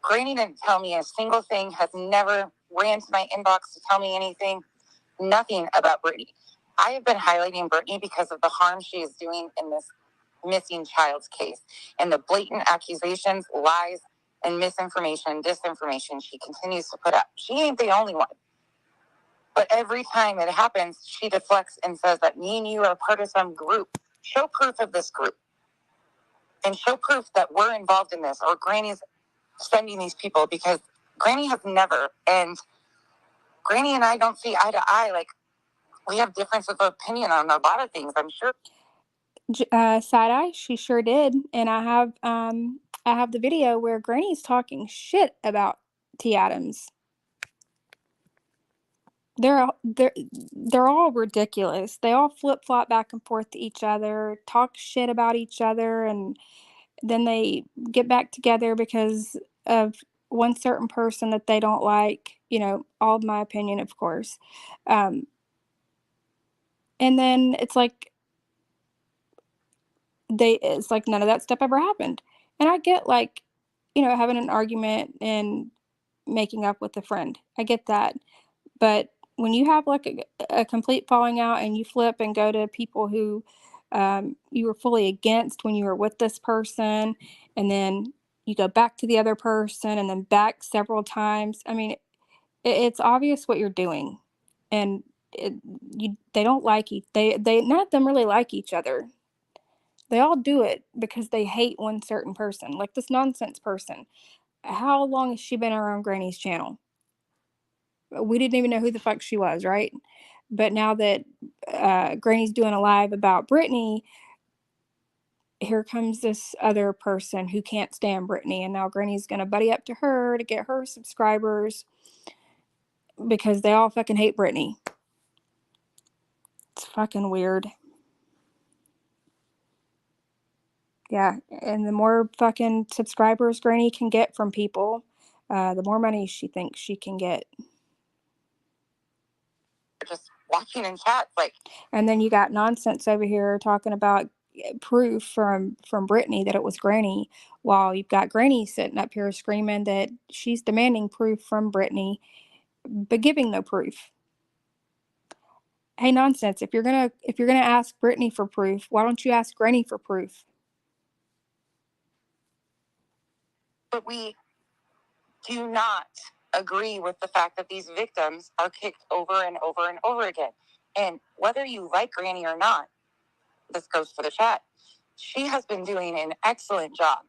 Granny didn't tell me a single thing, has never ran to my inbox to tell me anything, nothing about Britney. I have been highlighting Brittany because of the harm she is doing in this missing child's case and the blatant accusations, lies, and misinformation, disinformation she continues to put up. She ain't the only one. But every time it happens, she deflects and says that me and you are part of some group. Show proof of this group. And show proof that we're involved in this, or Granny's sending these people, because Granny has never, and Granny and I don't see eye to eye. Like, we have difference of opinion on a lot of things, I'm sure. Side eye, she sure did. And I have the video where Granny's talking shit about T. Adams. They're all ridiculous. They all flip-flop back and forth to each other, talk shit about each other, and then they get back together because of one certain person that they don't like. You know, all of my opinion, of course. And then it's like none of that stuff ever happened. And I get, like, you know, having an argument and making up with a friend. I get that. But when you have, like, a complete falling out and you flip and go to people who you were fully against when you were with this person, and then you go back to the other person and then back several times, I mean, it's obvious what you're doing. And they don't like they none of them really like each other. They all do it because they hate one certain person, like this nonsense person. How long has she been around Granny's channel? We didn't even know who the fuck she was, right? But now that Granny's doing a live about Brittany, here comes this other person who can't stand Brittany, and now Granny's gonna buddy up to her to get her subscribers because they all fucking hate Brittany. It's fucking weird. Yeah, and the more fucking subscribers Granny can get from people, the more money she thinks she can get. Just watching in chat, like. And then you got nonsense over here talking about proof from Brittany that it was Granny, while you've got Granny sitting up here screaming that she's demanding proof from Brittany, but giving no proof. Hey, nonsense! If you're gonna ask Brittany for proof, why don't you ask Granny for proof? But we do not agree with the fact that these victims are kicked over and over and over again. And whether you like Granny or not, this goes for the chat, she has been doing an excellent job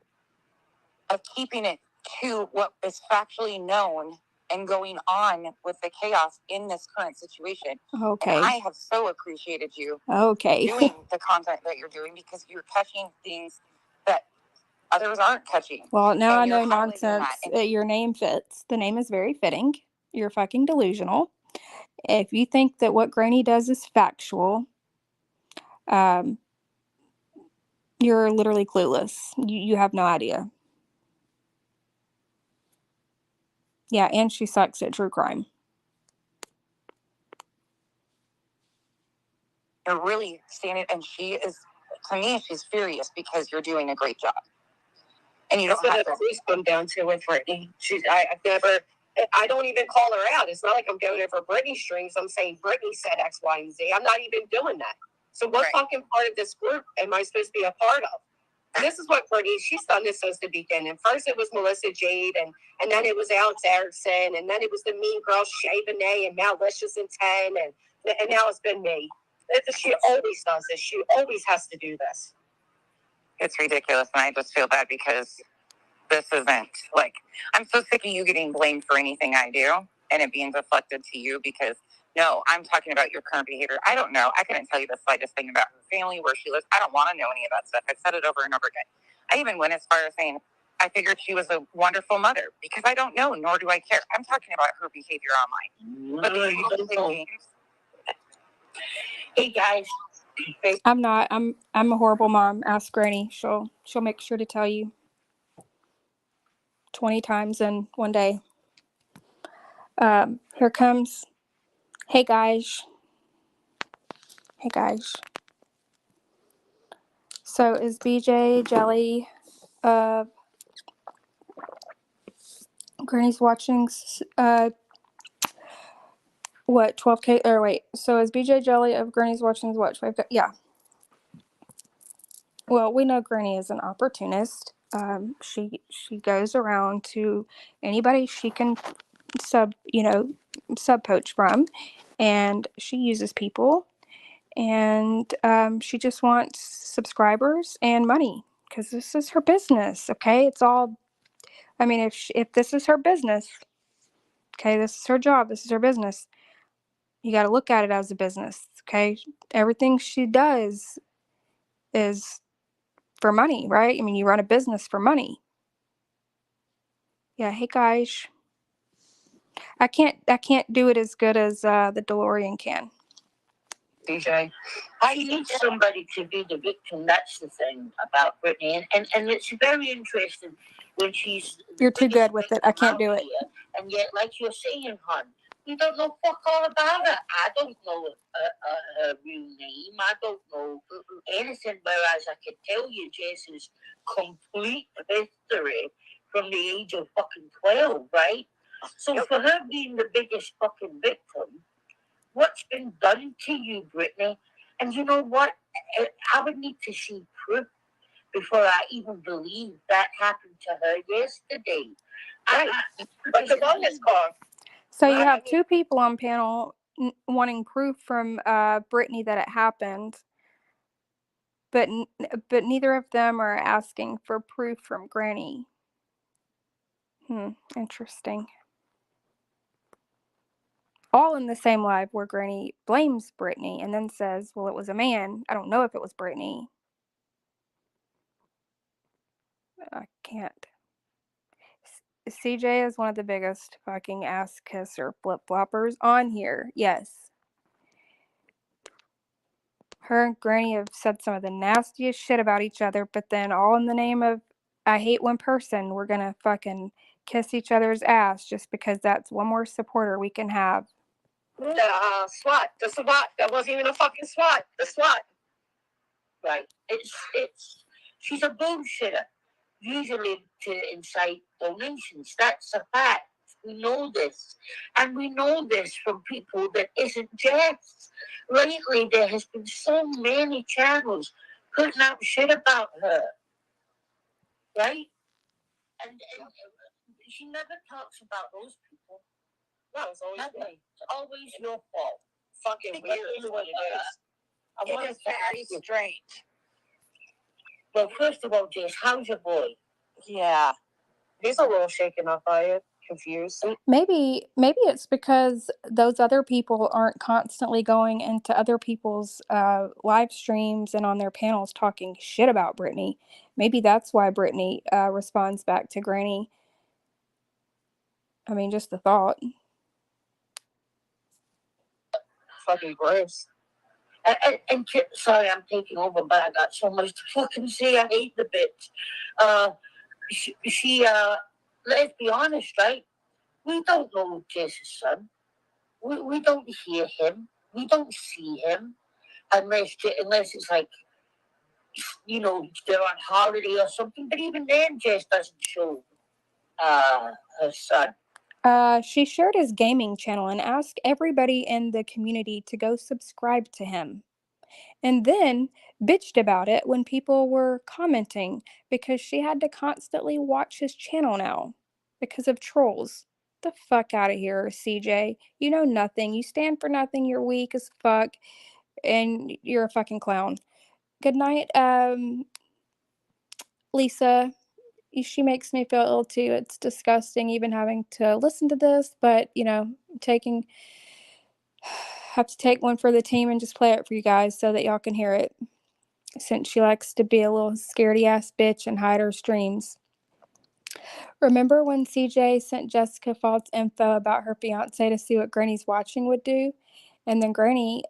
of keeping it to what is factually known and going on with the chaos in this current situation. Okay. And I have so appreciated you doing the content that you're doing, because you're catching things that others aren't catching. Well, now I know nonsense. Your name fits. The name is very fitting. You're fucking delusional. If you think that what Granny does is factual, you're literally clueless. You have no idea. Yeah, and she sucks at true crime. You're really standing, and she is, to me, she's furious because you're doing a great job. And you don't have to. Police come down to with Brittany. I don't even call her out. It's not like I'm going over Brittany's strings. I'm saying Brittany said X, Y, and Z. I'm not even doing that. So what fucking part of this group am I supposed to be a part of? And this is what Brittany, she's done this since the beginning. First it was Melissa Jade, and then it was Alex Erickson, and then it was the mean girl Shay Benet and Malicious Intent, and now it's been me. She always does this. She always has to do this. It's ridiculous, and I just feel bad because this isn't, like, I'm so sick of you getting blamed for anything I do and it being deflected to you, because, no, I'm talking about your current behavior. I don't know. I couldn't tell you the slightest thing about her family, where she lives. I don't want to know any of that stuff. I've said it over and over again. I even went as far as saying I figured she was a wonderful mother, because I don't know, nor do I care. I'm talking about her behavior online. But hey, guys. I'm not. I'm a horrible mom. Ask Granny. She'll make sure to tell you 20 times in one day. Here comes. Hey guys. Hey guys. So is BJ Jelly Granny's watching What, 12K? Or wait, so is BJ Jelly of Granny's Watching's what? 12K? Yeah. Well, we know Granny is an opportunist. She goes around to anybody she can sub poach from, and she uses people, and she just wants subscribers and money because this is her business. Okay, it's all. I mean, if this is her business, okay, this is her job. This is her business. You got to look at it as a business. Okay, everything she does is for money, right? I mean, you run a business for money. Yeah, hey guys. I can't do it as good as the DeLorean can. DJ. I need somebody to be the victim. That's the thing about Brittany, and it's very interesting when she's. You're too good with it. I can't do it. Here, and yet, like you're saying, hon, we don't know fuck all about her. I don't know her real name. I don't know anything. Whereas I can tell you Jason's complete history from the age of fucking 12, right? So for her being the biggest fucking victim, what's been done to you, Brittany? And you know what? I would need to see proof before I even believe that happened to her yesterday. Right. But the wellness call. So you have two people on panel wanting proof from Brittany that it happened, but neither of them are asking for proof from Granny. Interesting. All in the same live where Granny blames Brittany and then says, well, it was a man. I don't know if it was Brittany. I can't. CJ is one of the biggest fucking ass kisser flip-floppers on here. Yes. Her and Granny have said some of the nastiest shit about each other, but then all in the name of I hate one person, we're gonna fucking kiss each other's ass just because that's one more supporter we can have. The SWAT. That wasn't even a fucking SWAT. The SWAT. Right. She's a bullshitter. Usually to incite donations. That's a fact. We know this. And we know this from people that isn't Jess. Lately, there has been so many channels putting out shit about her. Right? And she never talks about those people. No, it's always nothing. It's always your fault. Fucking weird is what it is. I want to very strange. Well, first of all, Jess, how's your boy? Yeah. He's a little shaken up by it, confused. Maybe it's because those other people aren't constantly going into other people's live streams and on their panels talking shit about Brittany. Maybe that's why Brittany responds back to Granny. I mean, just the thought. Fucking gross. And sorry, I'm taking over, but I got so much to fucking say. I hate the bitch. She let's be honest, right? We don't know Jess's son. We don't hear him. We don't see him unless it's like, you know, they're on holiday or something. But even then, Jess doesn't show her son. She shared his gaming channel and asked everybody in the community to go subscribe to him. And then bitched about it when people were commenting because she had to constantly watch his channel now because of trolls. The fuck out of here, CJ. You know nothing. You stand for nothing. You're weak as fuck. And you're a fucking clown. Good night, Lisa. She makes me feel ill too. It's disgusting even having to listen to this, but you know, have to take one for the team and just play it for you guys so that y'all can hear it. Since she likes to be a little scaredy ass bitch and hide her streams. Remember when CJ sent Jessica false info about her fiance to see what Granny's Watching would do? And then Granny's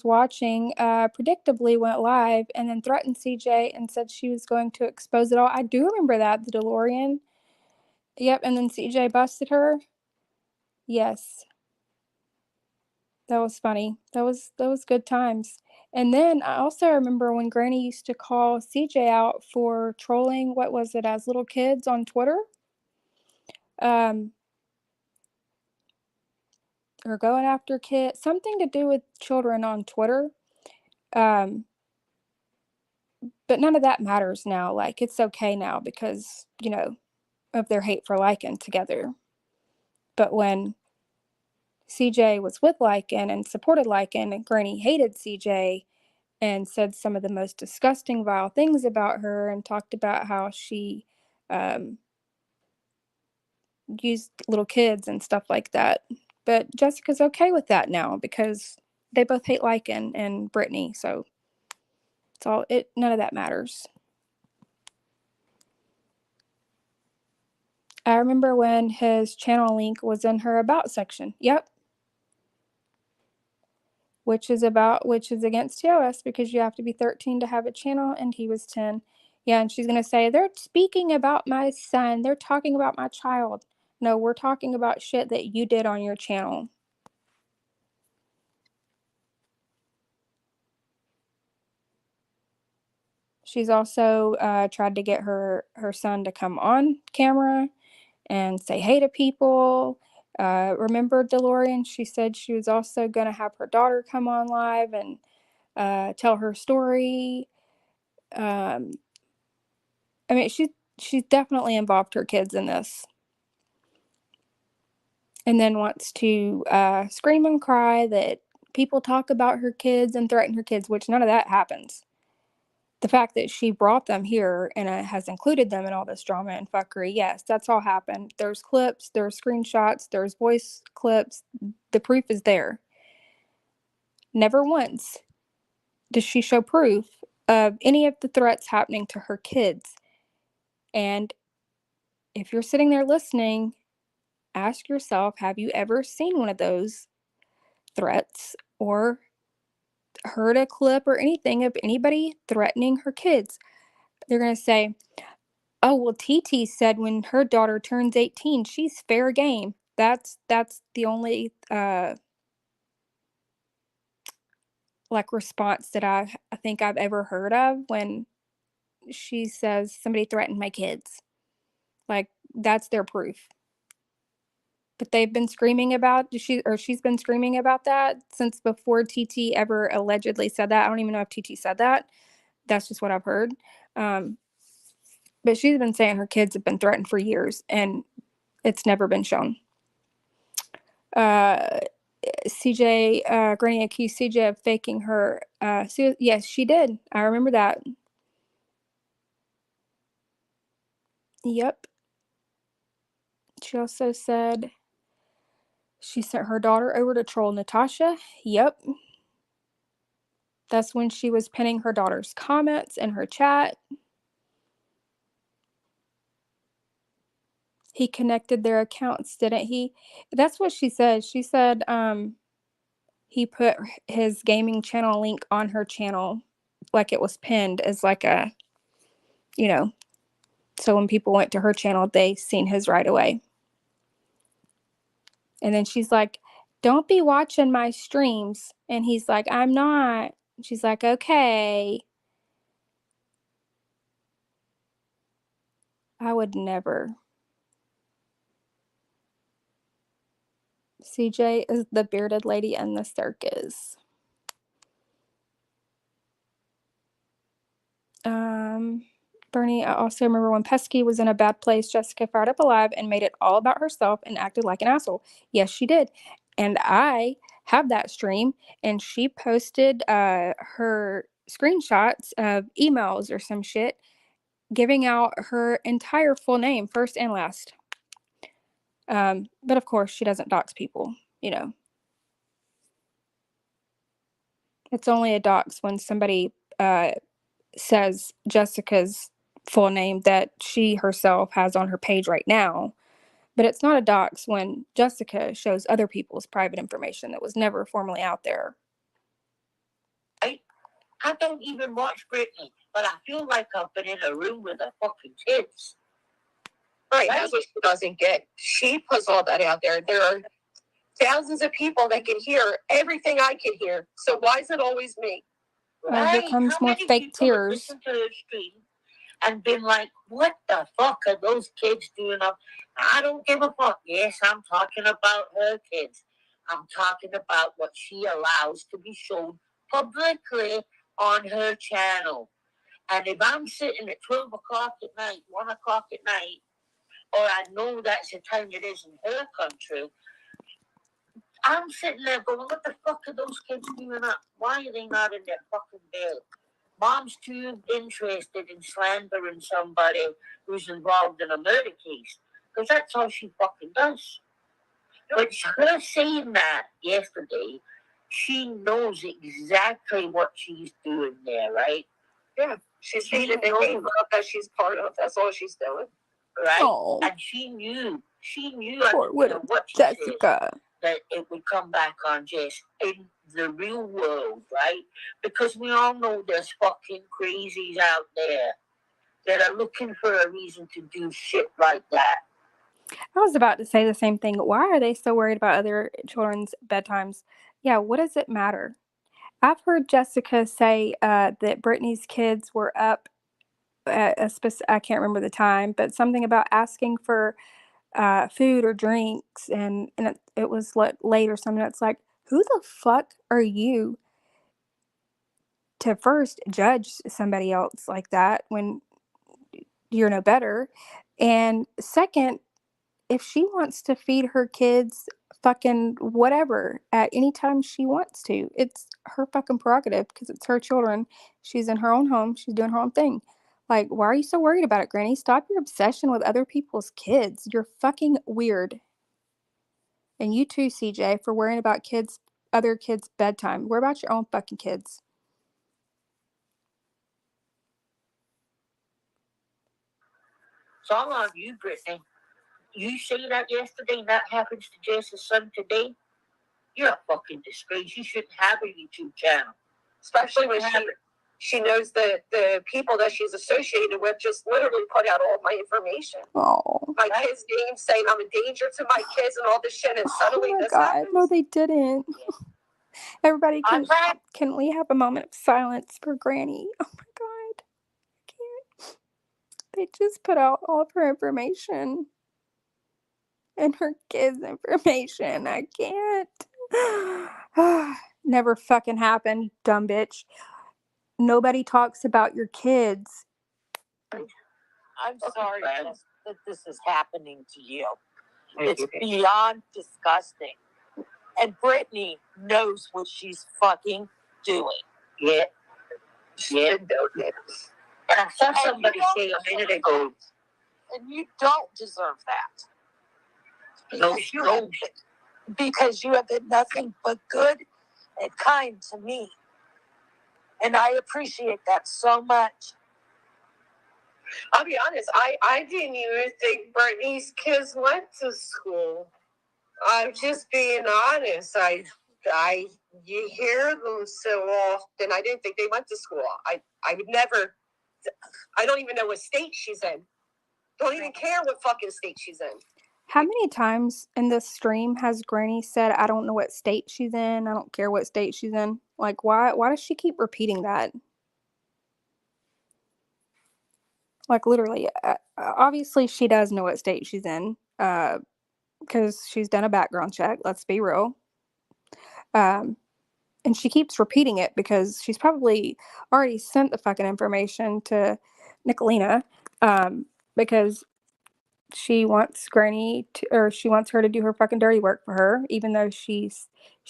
Watching predictably went live and then threatened CJ and said she was going to expose it all. I do remember that, the DeLorean. Yep, and then CJ busted her. Yes. That was funny. That was good times. And then I also remember when Granny used to call CJ out for trolling, what was it, as little kids on Twitter? Or or going after kids, something to do with children on Twitter. But none of that matters now. Like, it's okay now because, you know, of their hate for Lycan together. But when CJ was with Lycan and supported Lycan, and Granny hated CJ and said some of the most disgusting, vile things about her and talked about how she used little kids and stuff like that. But Jessica's okay with that now because they both hate Lycan and Brittany, so it's all none of that matters. I remember when his channel link was in her about section. Yep. Which is against TOS because you have to be 13 to have a channel, and he was 10. Yeah, and she's gonna say, they're speaking about my son. They're talking about my child. No, we're talking about shit that you did on your channel. She's also tried to get her son to come on camera and say hey to people. Remember DeLorean? She said she was also going to have her daughter come on live and tell her story. I mean, she's definitely involved her kids in this. And then wants to scream and cry that people talk about her kids and threaten her kids, which none of that happens. The fact that she brought them here and has included them in all this drama and fuckery, yes, that's all happened. There's clips, there's screenshots, there's voice clips. The proof is there. Never once does she show proof of any of the threats happening to her kids. And if you're sitting there listening, ask yourself, have you ever seen one of those threats or heard a clip or anything of anybody threatening her kids? They're going to say, oh, well, TT said when her daughter turns 18, she's fair game. That's the only like response that I think I've ever heard of when she says somebody threatened my kids. Like, that's their proof. But they've been screaming about she's been screaming about that since before TT ever allegedly said that. I don't even know if TT said that. That's just what I've heard. But she's been saying her kids have been threatened for years, and it's never been shown. CJ, Granny accused CJ of faking her. Yes, she did. I remember that. Yep. She also said she sent her daughter over to troll Natasha. Yep. That's when she was pinning her daughter's comments in her chat. He connected their accounts, didn't he? That's what she said. She said he put his gaming channel link on her channel, like it was pinned as like a, you know, so when people went to her channel, they seen his right away. And then she's like, don't be watching my streams. And he's like, I'm not. She's like, okay. I would never. CJ is the bearded lady in the circus. Bernie, I also remember when Pesky was in a bad place, Jessica fired up alive and made it all about herself and acted like an asshole. Yes, she did. And I have that stream, and she posted her screenshots of emails or some shit giving out her entire full name, first and last. But of course, she doesn't dox people, you know. It's only a dox when somebody says Jessica's full name that she herself has on her page right now. But it's not a dox when Jessica shows other people's private information that was never formally out there. I don't even watch Britney, but I feel like I've been in a room with her fucking kids. Right, that's what she doesn't get. She puts all that out there. There are thousands of people that can hear everything I can hear. So why is it always me? Here comes more fake tears. To her stream and been like, what the fuck are those kids doing up? I don't give a fuck. Yes, I'm talking about her kids. I'm talking about what she allows to be shown publicly on her channel. And if I'm sitting at 12 o'clock at night, 1 o'clock at night, or I know that's the time it is in her country, I'm sitting there going, what the fuck are those kids doing up? Why are they not in their fucking bed? Mom's too interested in slandering somebody who's involved in a murder case. Because that's all she fucking does. But her saying that yesterday, she knows exactly what she's doing there, right? Yeah. She's feeding the hate that she's part of. That's all she's doing. Right? Oh, And she knew poor little what she Jessica. said, that it would come back on Jess in the real world, right? Because we all know there's fucking crazies out there that are looking for a reason to do shit like that. I was about to say the same thing. Why are they so worried about other children's bedtimes? Yeah, what does it matter? I've heard Jessica say that Brittany's kids were up at I can't remember the time, but something about asking for food or drinks, and it was late or something. It's like, who the fuck are you to first judge somebody else like that when you're no better? And second, if she wants to feed her kids fucking whatever at any time she wants to, it's her fucking prerogative because it's her children. She's in her own home. She's doing her own thing. Like, why are you so worried about it, Granny? Stop your obsession with other people's kids. You're fucking weird. And you too, CJ, for worrying about other kids' bedtime. Worry about your own fucking kids. It's all on you, Brittany. You say that yesterday and that happens to Jess's son today, you're a fucking disgrace. You shouldn't have a YouTube channel. Especially when she knows that the people that she's associated with just literally put out all my information. Oh. My kids' names saying I'm a danger to my kids and all this shit, and suddenly this happens. No, they didn't. Everybody, can we have a moment of silence for Granny? Oh my God. I can't. They just put out all of her information. And her kids' information. I can't. Never fucking happened, you dumb bitch. Nobody talks about your kids. I'm sorry that this is happening to you. It's beyond disgusting. And Brittany knows what she's fucking doing. Yeah. Yeah. And I saw somebody say a minute ago. And you don't deserve that. No, Because you have been nothing but good and kind to me. And I appreciate that so much. I'll be honest, I didn't even think Brittany's kids went to school. I'm just being honest. You hear them so often. I didn't think they went to school. I would never. I don't even know what state she's in. Don't even care what fucking state she's in. How many times in this stream has Granny said, I don't know what state she's in. I don't care what state she's in. Like, why does she keep repeating that? Like, literally, obviously she does know what state she's in, because she's done a background check. Let's be real. And she keeps repeating it because she's probably already sent the fucking information to Nicolina, because she wants Granny she wants her to do her fucking dirty work for her, even though she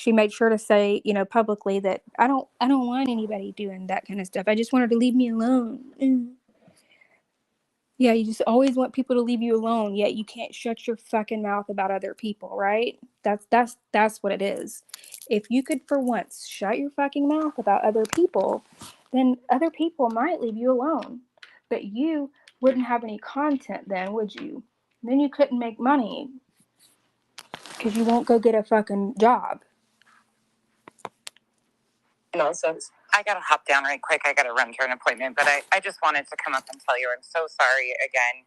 made sure to say, publicly that I don't want anybody doing that kind of stuff. I just want her to leave me alone. Yeah, you just always want people to leave you alone, yet you can't shut your fucking mouth about other people, right? That's what it is. If you could for once shut your fucking mouth about other people, then other people might leave you alone. But you wouldn't have any content then, would you? Then you couldn't make money because you won't go get a fucking job. Nonsense. I gotta hop down right quick. I gotta run to an appointment, but I just wanted to come up and tell you I'm so sorry again.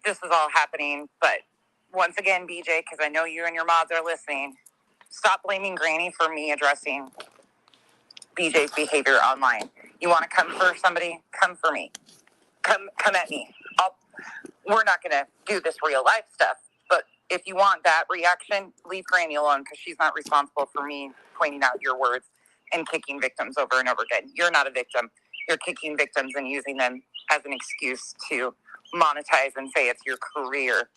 This is all happening, but once again, BJ, because I know you and your mods are listening, stop blaming Granny for me addressing BJ's behavior online. You want to come for somebody? Come for me. Come at me. We're not gonna do this real life stuff, but if you want that reaction, leave Granny alone because she's not responsible for me pointing out your words and kicking victims over and over again. You're not a victim. You're kicking victims and using them as an excuse to monetize and say it's your career.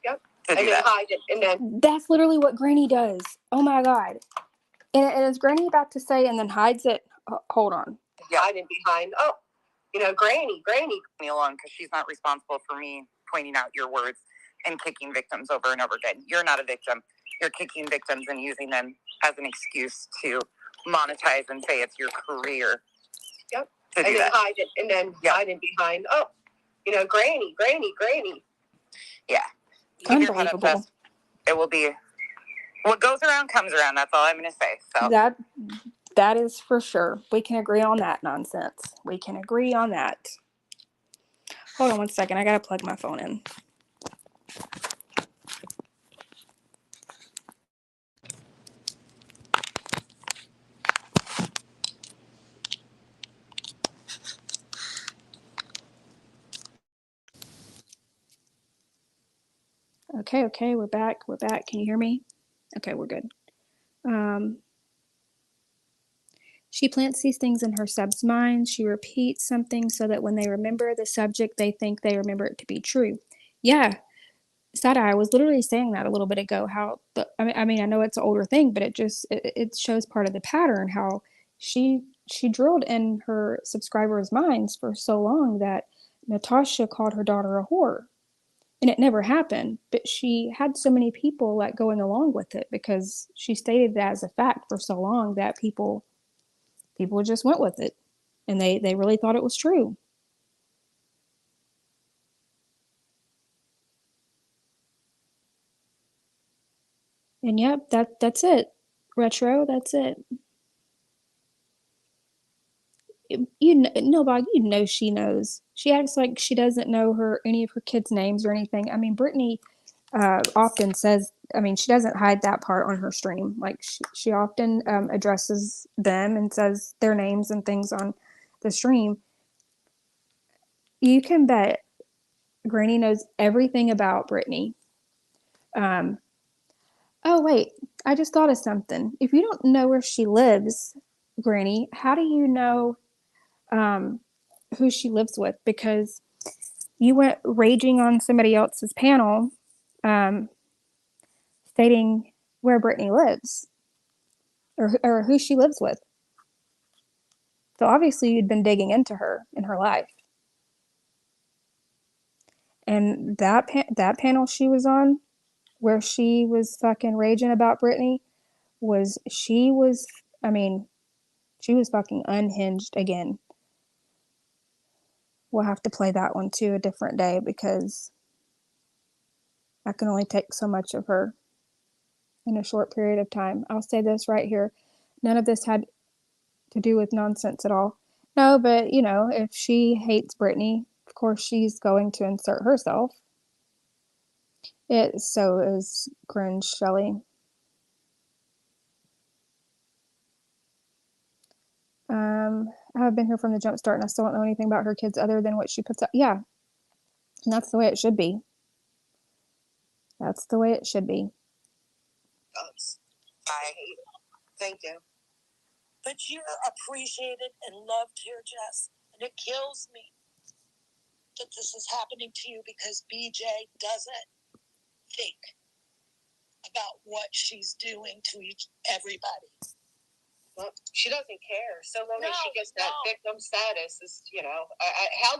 Yep. To do And then that. hide it. And then That's literally what Granny does. Oh my God. And is Granny about to say and then hides it? Hold on. hiding behind, oh, Granny. Me alone because she's not responsible for me pointing out your words and kicking victims over and over again. You're not a victim. You're kicking victims and using them as an excuse to monetize and say it's your career. Yep. To do And then that. hide it. And then hiding behind, oh, Granny. Yeah. Keep your head up, Unbelievable. Jess. It will be what goes around comes around. That's all I'm going to say. So That is for sure. We can agree on that nonsense. We can agree on that. Hold on one second. I gotta plug my phone in. Okay, we're back. Can you hear me? Okay, we're good. She plants these things in her subs' minds. She repeats something so that when they remember the subject, they think they remember it to be true. Yeah, Sada, I was literally saying that a little bit ago. I mean, I know it's an older thing, but it shows part of the pattern. How she drilled in her subscribers' minds for so long that Natasha called her daughter a whore. And it never happened, but she had so many people like going along with it because she stated that as a fact for so long that people just went with it, and they really thought it was true. And yep, that's it. Retro, that's it. Nobody, she knows. She acts like she doesn't know any of her kids' names or anything. I mean, Brittany often says, I mean, she doesn't hide that part on her stream. Like she often addresses them and says their names and things on the stream. You can bet Granny knows everything about Brittany. Oh wait, I just thought of something. If you don't know where she lives, Granny, how do you know who she lives with? Because you went raging on somebody else's panel, stating where Brittany lives or who she lives with. So obviously you'd been digging into her in her life. And that panel she was on, where she was fucking raging about Brittany, she was fucking unhinged again. We'll have to play that one too a different day because I can only take so much of her in a short period of time. I'll say this right here. None of this had to do with nonsense at all. No, but if she hates Brittany, of course she's going to insert herself. So is cringe Shelley. I've been here from the jump start and I still don't know anything about her kids other than what she puts out. Yeah. And that's the way it should be. That's the way it should be. I hate it. Thank you. But you're appreciated and loved here, Jess. And it kills me that this is happening to you because BJ doesn't think about what she's doing to everybody. Well, she doesn't care. So long as she gets that victim status, how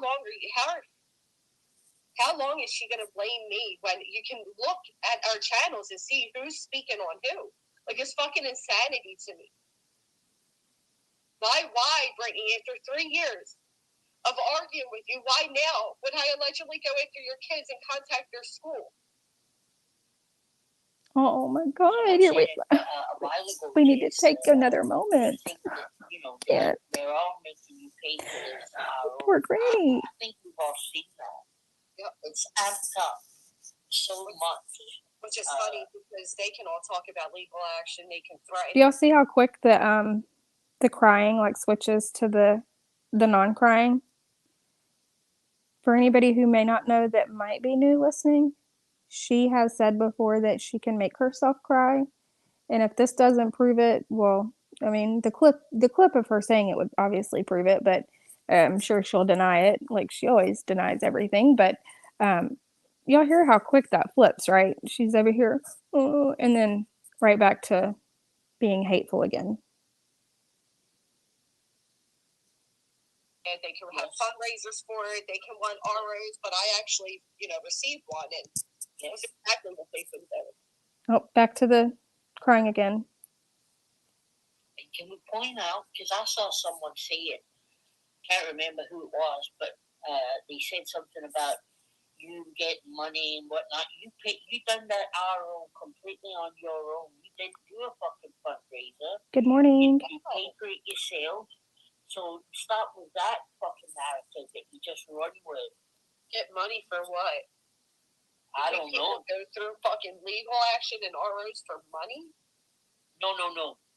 long is she going to blame me when you can look at our channels and see who's speaking on who? Like, it's fucking insanity to me. Why, Brittany, after 3 years of arguing with you, why now would I allegedly go after your kids and contact their school? Oh my God! We need to take another moment. Yeah. They're all making you pay for this. Poor Granny. I think we've all seen that. Yep. It's amped up so much. Which is funny because they can all talk about legal action. They can threaten. Do y'all see how quick the crying like switches to the non-crying? For anybody who may not know that might be new listening, she has said before that she can make herself cry. And if this doesn't prove it, well, I mean, the clip of her saying it would obviously prove it, but I'm sure she'll deny it, like she always denies everything. But y'all hear how quick that flips, right? She's over here, oh, and then right back to being hateful again. And they can have fundraisers for it. They can want ROs, but I actually, received one, and it was exactly what they said. Oh, back to the crying again. And can we point out, because I saw someone say it, can't remember who it was, but they said something about you get money and whatnot. You done that RO completely on your own. You didn't do a fucking fundraiser. Good morning. You paid for it yourself. So stop with that fucking narrative that you just run with. Get money for what? I don't know. Go through fucking legal action and ROs for money? No.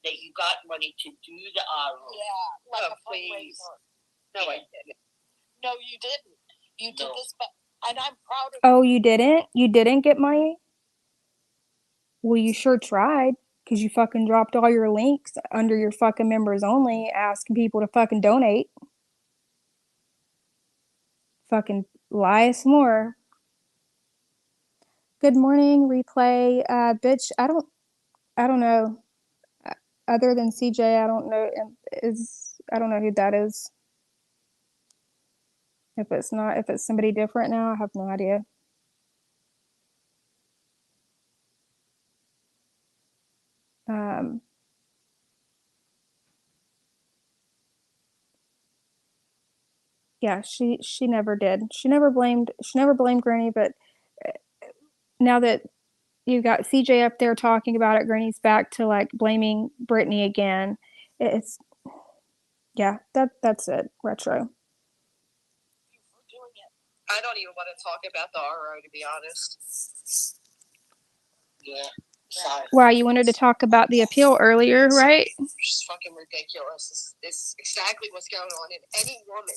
That you got money to do the RO. Yeah, like a please. fundraiser. No, I didn't. No, you didn't. You did this, but and I'm proud of Oh, you didn't? You didn't get money? Well, you sure tried, because you fucking dropped all your links under your fucking members only, asking people to fucking donate. Fucking lie some more. Good morning, replay. Bitch, I don't know. Other than CJ, I don't know. I don't know who that is. If it's somebody different now, I have no idea. Yeah, she never did. She never blamed Granny, but now that you've got CJ up there talking about it, Granny's back to like blaming Brittany again. It's yeah, that's it. Retro. I don't even want to talk about the RO, to be honest. Yeah. Sorry. Wow, you wanted to talk about the appeal earlier, right? It's fucking ridiculous. It's exactly what's going on in any woman.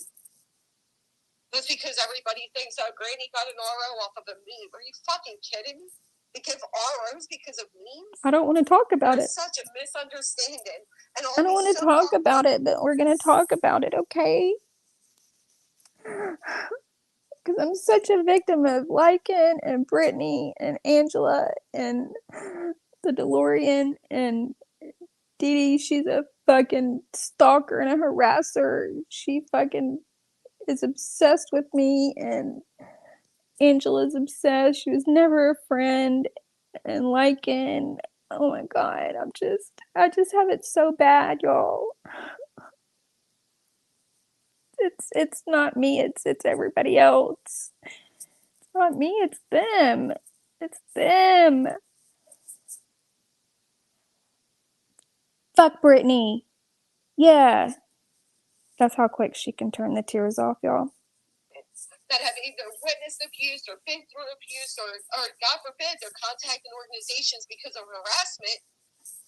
Just because everybody thinks, oh, Granny got an RO off of a meme. Are you fucking kidding me? They give ROs because of memes? I don't want to talk about it. It's such a misunderstanding. And I don't want to talk about it, but we're going to talk about it, okay? Because I'm such a victim of Lycan and Brittany and Angela and the DeLorean and Dee Dee. She's a fucking stalker and a harasser. She fucking is obsessed with me, and Angela's obsessed. She was never a friend. And Lycan, oh my god, I just have it so bad, y'all. It's not me, it's everybody else. It's not me, it's them. It's them. Fuck Brittany. Yeah. That's how quick she can turn the tears off, y'all. That have either witnessed abuse or been through abuse or God forbid, they're contacting organizations because of harassment.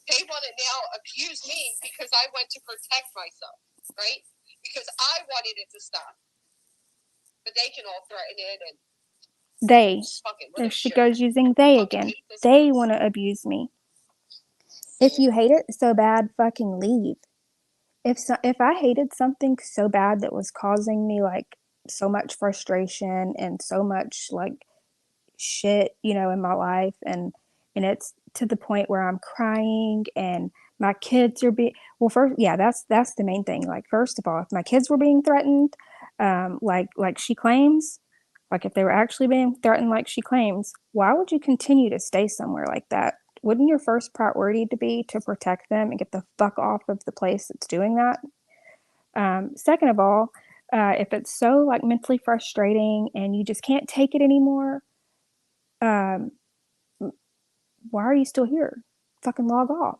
They want to now abuse me because I went to protect myself, right? Because I wanted it to stop. But they can all threaten it and they. There she goes using they again. They want to abuse me. If you hate it so bad, fucking leave. If I hated something so bad that was causing me like so much frustration and so much like shit, in my life, and it's to the point where I'm crying and my kids are first, yeah, that's the main thing. Like, first of all, if my kids were being threatened, like she claims, like if they were actually being threatened like she claims, why would you continue to stay somewhere like that? Wouldn't your first priority to be to protect them and get the fuck off of the place that's doing that? Second of all, if it's so like mentally frustrating and you just can't take it anymore, why are you still here? Fucking log off.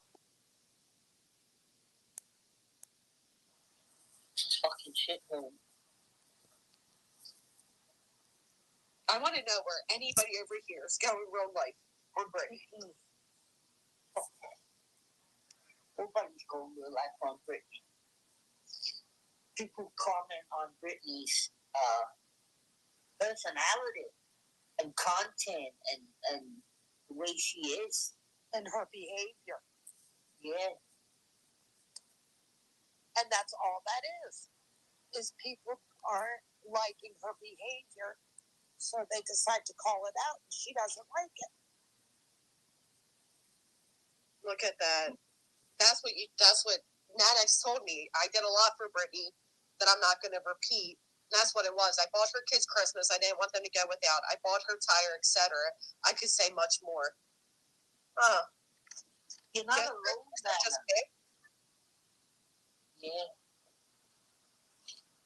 Fucking shit, man. I want to know where anybody over here is going real life on Brittany. Nobody's going real life on Brittany. People comment on Brittany's personality and content and the way she is. And her behavior. Yeah. And that's all that is people aren't liking her behavior, so they decide to call it out, and she doesn't like it. Look at that. That's what Nanax told me. I did a lot for Brittany that I'm not going to repeat. And that's what it was. I bought her kids Christmas. I didn't want them to go without. I bought her tire, etc. I could say much more. You're not alone, just big. Yeah.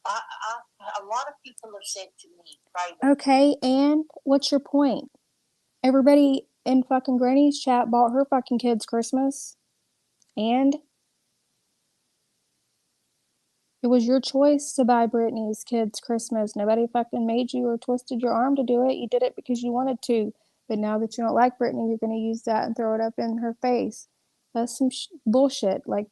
A lot of people have said to me, privately, Okay, and what's your point? Everybody in fucking Granny's chat bought her fucking kids Christmas. And it was your choice to buy Brittany's kids Christmas. Nobody fucking made you or twisted your arm to do it. You did it because you wanted to. But now that you don't like Brittany, you're going to use that and throw it up in her face. That's some bullshit. Like,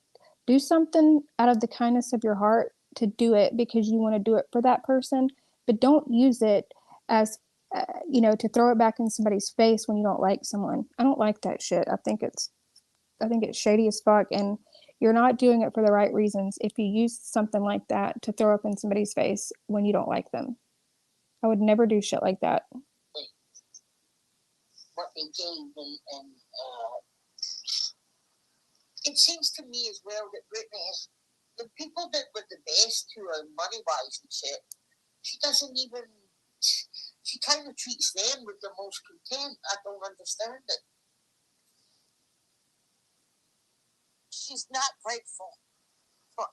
do something out of the kindness of your heart to do it because you want to do it for that person. But don't use it as, to throw it back in somebody's face when you don't like someone. I don't like that shit. I think it's shady as fuck, and you're not doing it for the right reasons if you use something like that to throw up in somebody's face when you don't like them. I would never do shit like that. what they gave, and it seems to me as well that Brittany has the people that were the best to her money wise and shit. She doesn't even. She kind of treats them with the most contempt. I don't understand it. She's not grateful.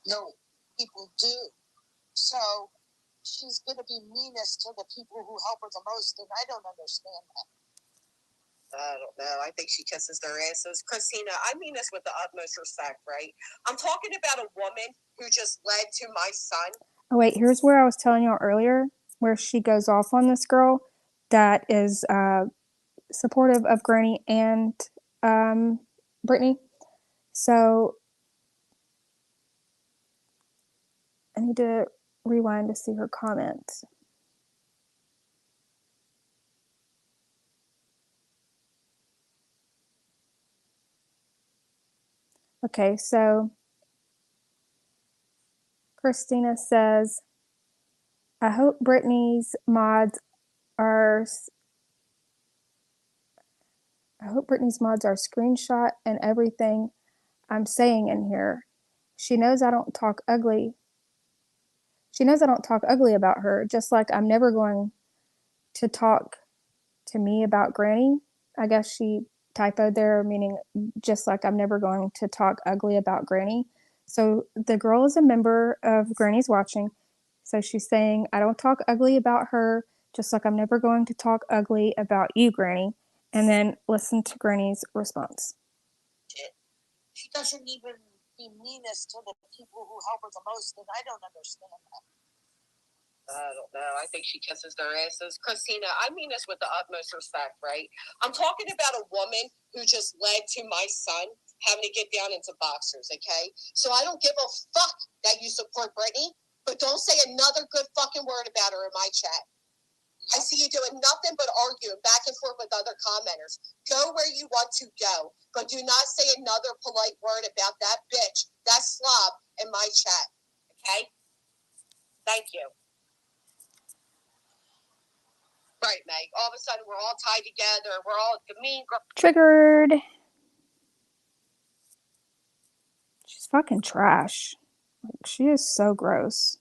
No. People do. So she's going to be meanest to the people who help her the most, and I don't understand that. I don't know. I think she kisses their asses. Christina, I mean this with the utmost respect, right? I'm talking about a woman who just led to my son. Oh, wait, here's where I was telling y'all earlier, where she goes off on this girl that is supportive of Granny and Brittany. So I need to rewind to see her comments. Okay, so Christina says, I hope Brittany's mods are screenshot and everything I'm saying in here. She knows I don't talk ugly. She knows I don't talk ugly about her, just like I'm never going to talk to me about Granny. I guess she typoed there, meaning just like I'm never going to talk ugly about Granny. So the girl is a member of Granny's Watching. So she's saying, I don't talk ugly about her, just like I'm never going to talk ugly about you, Granny. And then listen to Granny's response. She doesn't even be meanest to the people who help her the most, and I don't understand that. I don't know. I think she kisses their asses. Christina, I mean this with the utmost respect, right? I'm talking about a woman who just led to my son having to get down into boxers, okay? So I don't give a fuck that you support Brittany, but don't say another good fucking word about her in my chat. I see you doing nothing but arguing back and forth with other commenters. Go where you want to go, but do not say another polite word about that bitch, that slob, in my chat, okay? Thank you. Right, Meg. All of a sudden, we're all tied together. We're all the mean girl. Triggered. She's fucking trash. Like, she is so gross.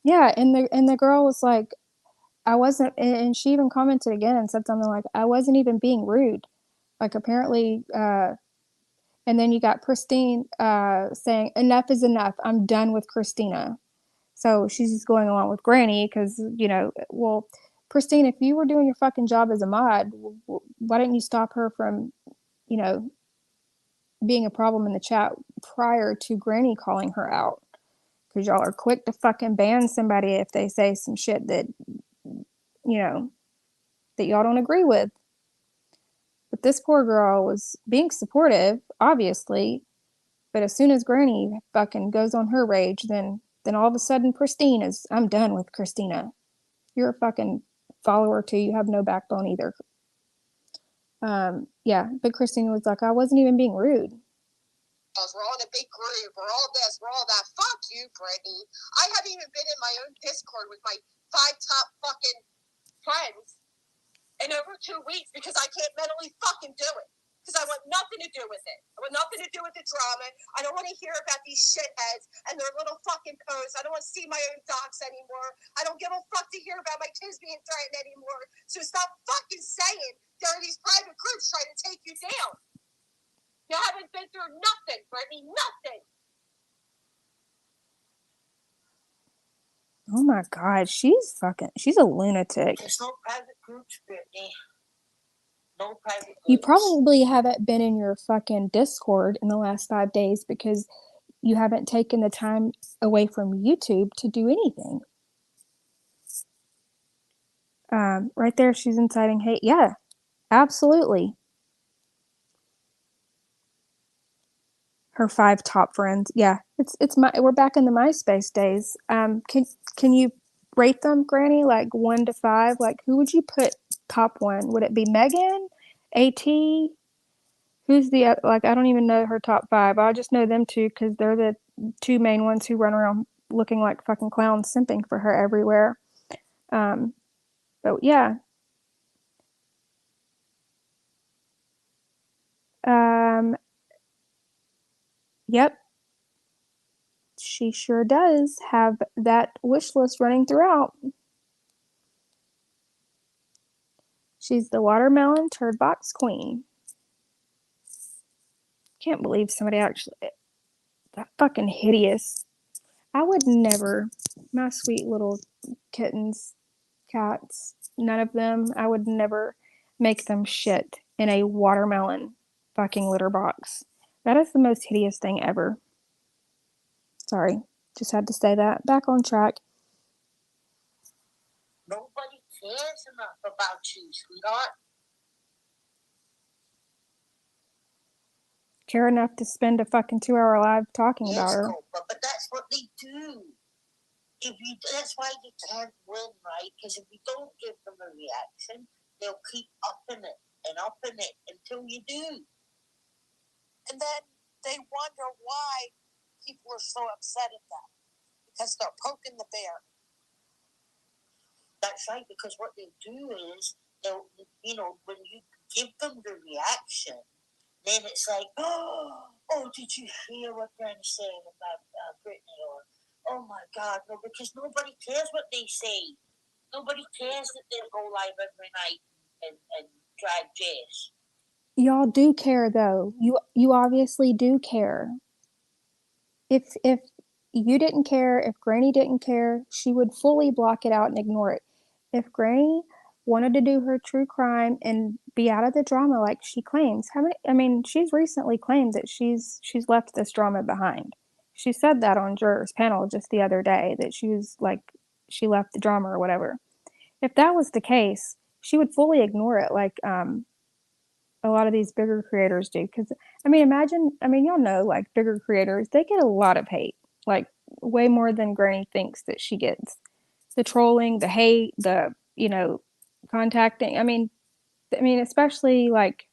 Yeah, and the girl was like, I wasn't, and she even commented again and said something like, I wasn't even being rude. Like, apparently, and then you got Pristine saying, enough is enough. I'm done with Christina. So she's just going along with Granny because, well, Pristine, if you were doing your fucking job as a mod, why didn't you stop her from, being a problem in the chat prior to Granny calling her out? Because y'all are quick to fucking ban somebody if they say some shit that, that y'all don't agree with. But this poor girl was being supportive, obviously. But as soon as Granny fucking goes on her rage, then Then all of a sudden, I'm done with Christina. You're a fucking follower too. You have no backbone either. Yeah, but Christina was like, I wasn't even being rude. We're all in a big group. We're all this. We're all that. Fuck you, Brittany. I haven't even been in my own Discord with my 5 top fucking friends in over 2 weeks because I can't mentally fucking do it. Because I want nothing to do with it. I want nothing to do with the drama. I don't want to hear about these shitheads and their little fucking posts. I don't want to see my own docs anymore. I don't give a fuck to hear about my kids being threatened anymore. So stop fucking saying there are these private groups trying to take you down. You haven't been through nothing, Brittany. Nothing. Oh my God, she's a lunatic. There's no private groups, Brittany. No private groups. You probably haven't been in your fucking Discord in the last 5 days because you haven't taken the time away from YouTube to do anything. Right there, she's inciting hate. Yeah, absolutely. Her 5 top friends. Yeah, we're back in the MySpace days. Can you rate them, Granny? Like 1 to 5? Like who would you put top 1? Would it be Megan? AT? Who's the like? I don't even know her top 5. I just know them 2 because they're the 2 main ones who run around looking like fucking clowns, simping for her everywhere. But yeah. Yep. She sure does have that wish list running throughout. She's the watermelon turd box queen. Can't believe somebody actually. That fucking hideous. I would never. My sweet little kittens, cats, none of them. I would never make them shit in a watermelon fucking litter box. That is the most hideous thing ever. Sorry. Just had to say that. Back on track. Nobody cares enough about you, sweetheart. Care enough to spend a fucking 2-hour live talking about her. But that's what they do. That's why you can't win, right? Because if you don't give them a reaction, they'll keep upping it until you do. And then they wonder why people are so upset at them. Because they're poking the bear. That's right, because what they do is, when you give them the reaction, then it's like, oh, did you hear what Granny's saying about Brittany? Or, oh my God, no, because nobody cares what they say. Nobody cares that they go live every night and drag Jess. Y'all do care though. You obviously do care. If you didn't care, if Granny didn't care, she would fully block it out and ignore it. If Granny wanted to do her true crime and be out of the drama like she claims, she's recently claimed that she's left this drama behind. She said that on Juror's panel just the other day that she left the drama or whatever. If that was the case, she would fully ignore it like a lot of these bigger creators do. Because y'all know, like, bigger creators, they get a lot of hate, like way more than Granny thinks that she gets. The trolling, the hate, the contacting. Especially like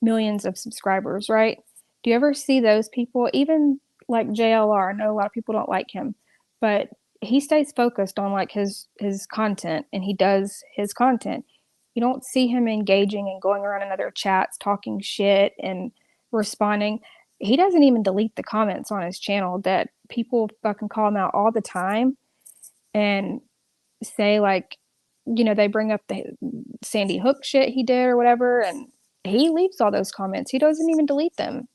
millions of subscribers, right? Do you ever see those people? Even like JLR, I know a lot of people don't like him, but he stays focused on like his content, and he does his content. You don't see him engaging and going around in other chats talking shit and responding. He doesn't even delete the comments on his channel that people fucking call him out all the time and say, like, they bring up the Sandy Hook shit he did or whatever, and he leaves all those comments. He doesn't even delete them.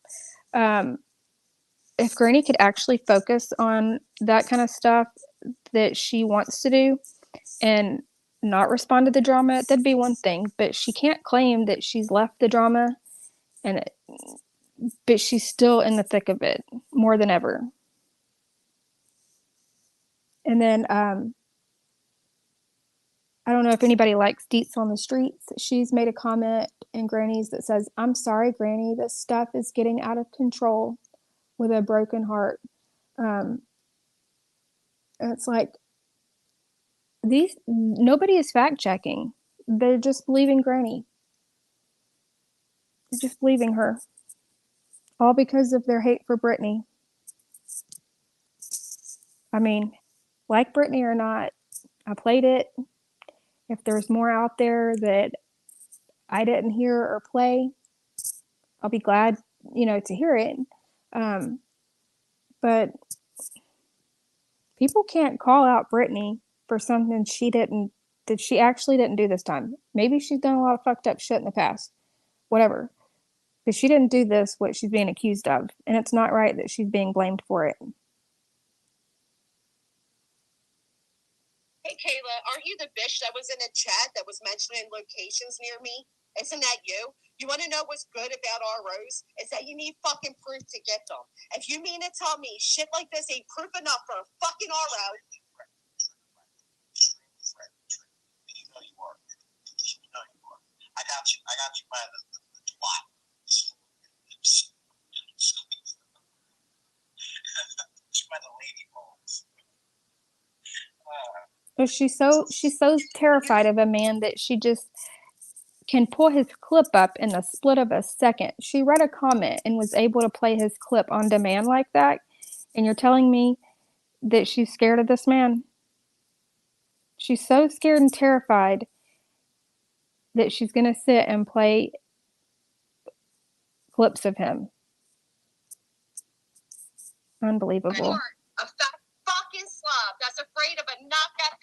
If Granny could actually focus on that kind of stuff that she wants to do and not respond to the drama, that'd be one thing. But she can't claim that she's left the drama, but she's still in the thick of it more than ever. And then I don't know if anybody likes Deets on the Streets. She's made a comment in Granny's that says, "I'm sorry, Granny, this stuff is getting out of control," with a broken heart. It's like nobody is fact checking. They're just believing Granny. They're just believing her. All because of their hate for Brittany. I mean, like Brittany or not, I played it. If there's more out there that I didn't hear or play, I'll be glad, to hear it. But people can't call out Brittany for something that she actually didn't do this time. Maybe she's done a lot of fucked up shit in the past. Whatever. But she didn't do this, what she's being accused of. And it's not right that she's being blamed for it. Hey, Kayla, aren't you the bitch that was in a chat that was mentioning locations near me? Isn't that you? You want to know what's good about ROs? Is that you need fucking proof to get them. If you mean to tell me shit like this ain't proof enough for a fucking RO. I got you by the twat. By the lady balls. But she's so terrified of a man that she just can pull his clip up in the split of a second. She read a comment and was able to play his clip on demand like that. And you're telling me that she's scared of this man? She's so scared and terrified that she's going to sit and play clips of him. Unbelievable. A fat fucking slob that's afraid of a knockout.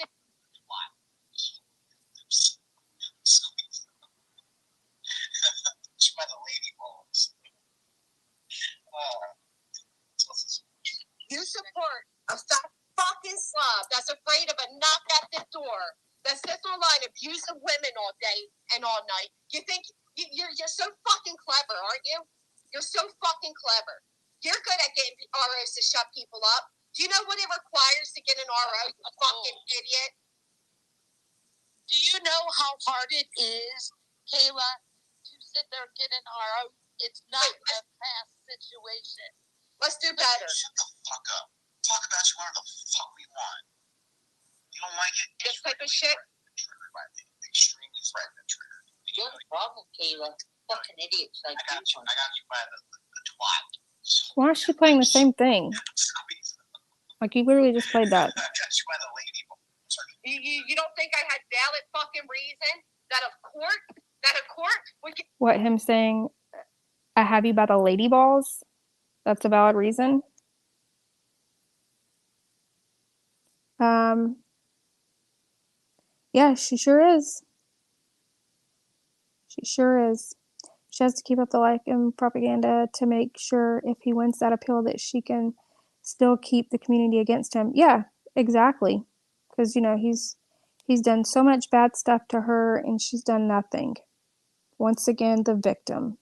By the lady balls. You support a fat fucking slob that's afraid of a knock at the door, that sits online abusing women all day and all night. You think you're so fucking clever, aren't you? You're so fucking clever. You're good at getting ROs to shut people up. Do you know what it requires to get an RO, you fucking idiot? Do you know how hard it is, Kayla, to sit there and get an RO? It's not a past situation. Let's do better. Shut the fuck up. Talk about you whatever the fuck we want. You don't like it? This type of shit? Triggered by me. Extremely frightened and triggered. You're the problem, Kayla. Fucking idiots like I got you by the twat. Why is she playing the same thing? Like, you literally just played that. I got you by the lady. You don't think I had valid fucking reason that a court would get... What, him saying, I have you by the lady balls? That's a valid reason? Yeah, she sure is. She sure is. She has to keep up the like and propaganda to make sure if he wins that appeal that she can still keep the community against him. Yeah, exactly. Because, he's done so much bad stuff to her and she's done nothing. Once again, the victim.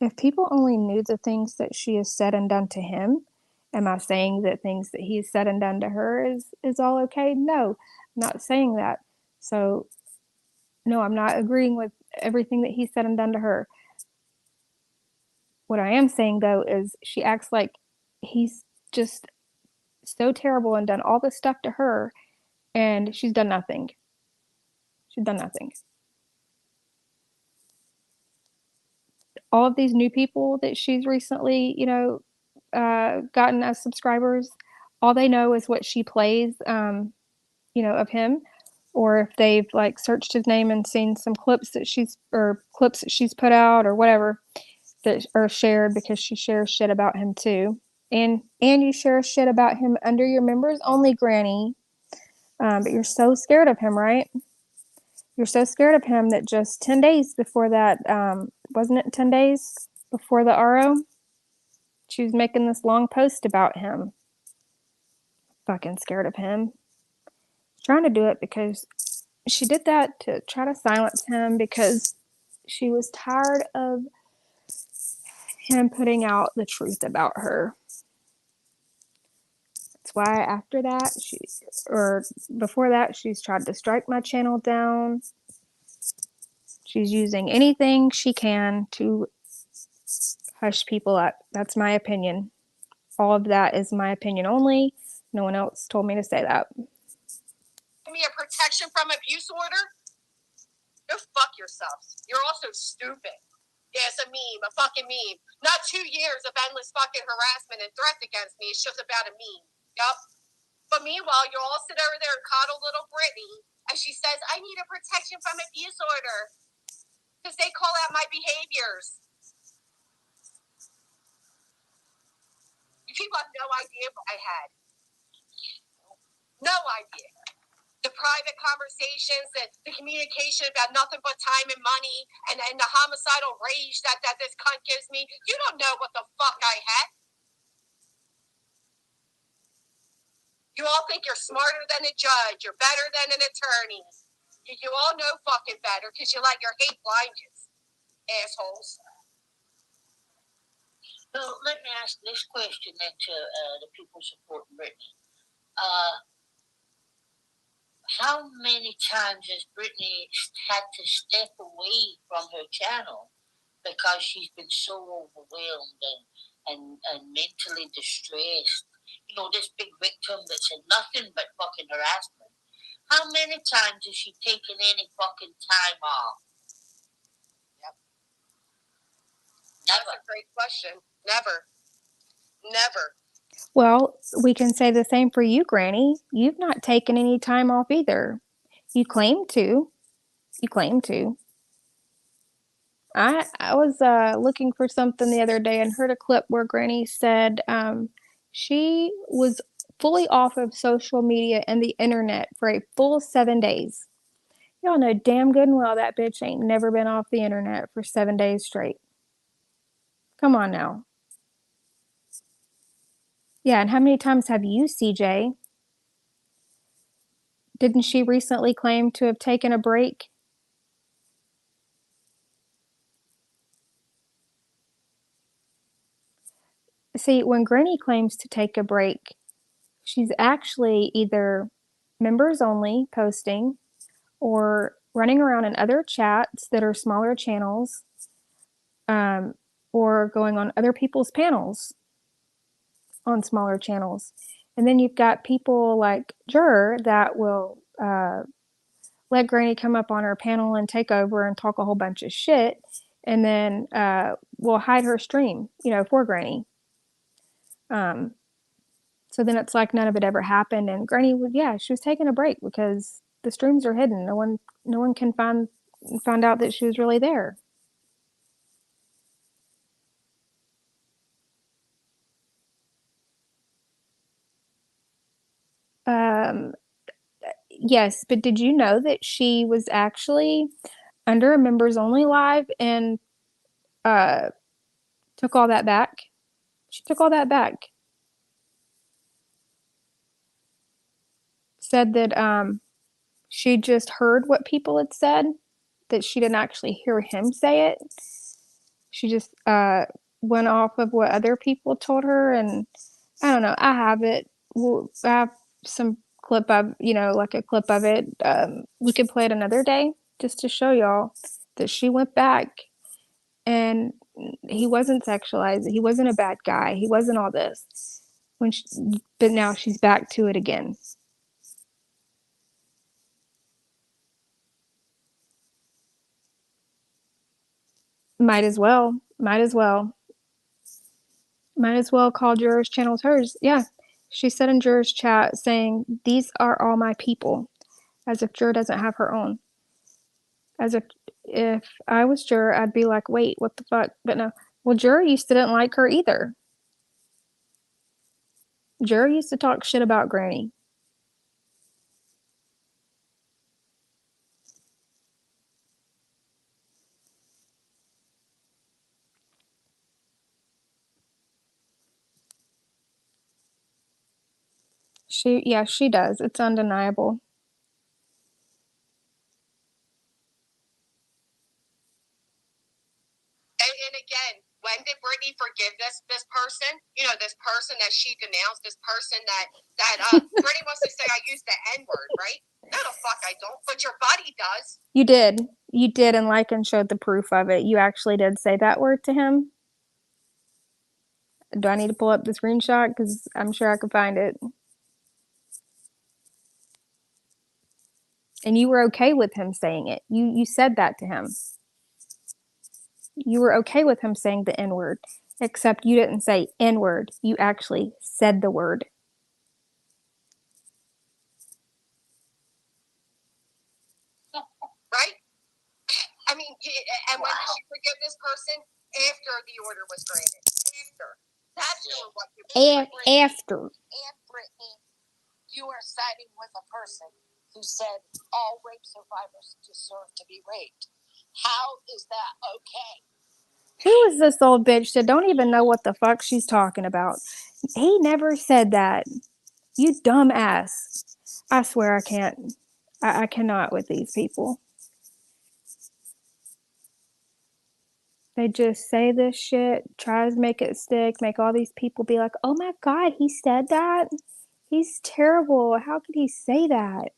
If people only knew the things that she has said and done to him, am I saying that things that he's said and done to her is all okay? No, I'm not saying that. So, no, I'm not agreeing with everything that he said and done to her. What I am saying, though, is she acts like he's just so terrible and done all this stuff to her, and she's done nothing. She's done nothing. All of these new people that she's recently, gotten as subscribers, all they know is what she plays, of him, or if they've like searched his name and seen some clips that she's put out or whatever that are shared, because she shares shit about him too. And you share shit about him under your members only, Granny. But you're so scared of him, right? You're so scared of him that just 10 days before that, wasn't it 10 days before the RO? She was making this long post about him. Fucking scared of him. Trying to do it because she did that to try to silence him, because she was tired of him putting out the truth about her. That's why after that, before that, she's tried to strike my channel down. She's using anything she can to hush people up. That's my opinion. all of that is my opinion only. No one else told me to say that. Give me a protection from abuse order? Go fuck yourselves. You're also stupid. Yeah, it's a meme, a fucking meme. Not 2 years of endless fucking harassment and threats against me. It's just about a meme. Yup. But meanwhile, you all sit over there and coddle little Brittany, and she says, I need a protection from abuse order. Because they call out my behaviors. You people have no idea what I had. No idea. The private conversations, the communication about nothing but time and money, and the homicidal rage that this cunt gives me. You don't know what the fuck I had. You all think you're smarter than a judge. You're better than an attorney. You all know fucking better because you let your hate blind you. Assholes. So let me ask this question then to the people supporting Brittany. How many times has Brittany had to step away from her channel because she's been so overwhelmed and mentally distressed? You know, this big victim that said nothing but fucking harassment. How many times has she taken any fucking time off? Yep. Never. That's a great question. Never. Never. Well, we can say the same for you, Granny. You've not taken any time off either. You claim to. You claim to. I was looking for something the other day and heard a clip where Granny said she was fully off of social media and the internet for a full 7 days. Y'all know damn good and well that bitch ain't never been off the internet for 7 days straight. Come on now. Yeah, and how many times have you, CJ? Didn't she recently claim to have taken a break? See, when Granny claims to take a break, she's actually either members only posting or running around in other chats that are smaller channels, or going on other people's panels on smaller channels. And then you've got people like Jur that will let Granny come up on her panel and take over and talk a whole bunch of shit, and then will hide her stream, for Granny. So then it's like none of it ever happened, and Granny she was taking a break because the streams are hidden. No one can find out that she was really there. Yes, but did you know that she was actually under a members only live and took all that back? She took all that back. Said that she just heard what people had said, that she didn't actually hear him say it. She just went off of what other people told her, and I don't know. I have it. I have some clip of, like a clip of it. We could play it another day just to show y'all that she went back and he wasn't sexualized. He wasn't a bad guy. He wasn't all this. But now she's back to it again. Might as well. Might as well. Might as well call Juror's channels hers. Yeah. She said in Juror's chat saying, "These are all my people," as if Juror doesn't have her own. As if I was Juror, I'd be like, wait, what the fuck? But no. Well, Juror used to didn't like her either. Juror used to talk shit about Granny. She does. It's undeniable. And again, when did Brittany forgive this person? This person that she denounced, this person that Brittany wants to say I used the N-word, right? No, the fuck I don't. But your buddy does. You did. You did, and showed the proof of it. You actually did say that word to him. Do I need to pull up the screenshot? Because I'm sure I could find it. And you were okay with him saying it. You said that to him. You were okay with him saying the N-word, except you didn't say N-word. You actually said the word. Right? I mean, and when did she forgive this person? After the order was granted. After. That's what you After. And Brittany, you are siding with a person who said all rape survivors deserve to be raped. How is that okay? Who is this old bitch that don't even know what the fuck she's talking about? He never said that. You dumbass. I swear I can't. I cannot with these people. They just say this shit, try to make it stick, make all these people be like, oh my God, he said that? He's terrible. How could he say that?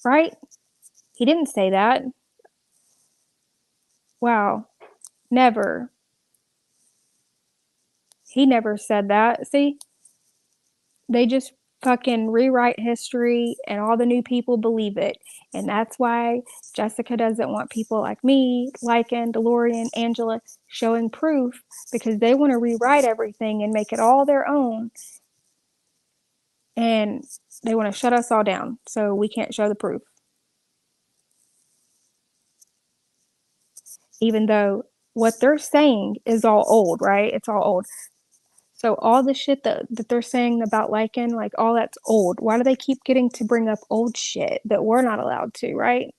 Right? He didn't say that. Wow. Never. He never said that. See? They just fucking rewrite history and all the new people believe it. And that's why Jessica doesn't want people like me, Lycan, DeLorean, Angela showing proof, because they want to rewrite everything and make it all their own. And they want to shut us all down so we can't show the proof. Even though what they're saying is all old, right? It's all old. So all the shit that they're saying about Lycan, like all that's old. Why do they keep getting to bring up old shit that we're not allowed to, right?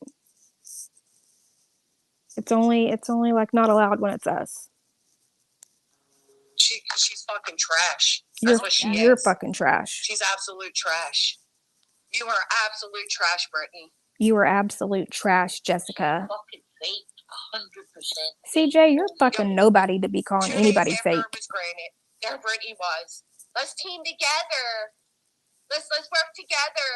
It's only like not allowed when it's us. She's fucking trash. That's what she is. You're fucking trash. She's absolute trash. You are absolute trash, Brittany. You are absolute trash, Jessica. Fucking fake, 100%. CJ, you're fucking nobody to be calling 2 anybody days fake. after it was granted, there Brittany was. Let's team together. Let's work together.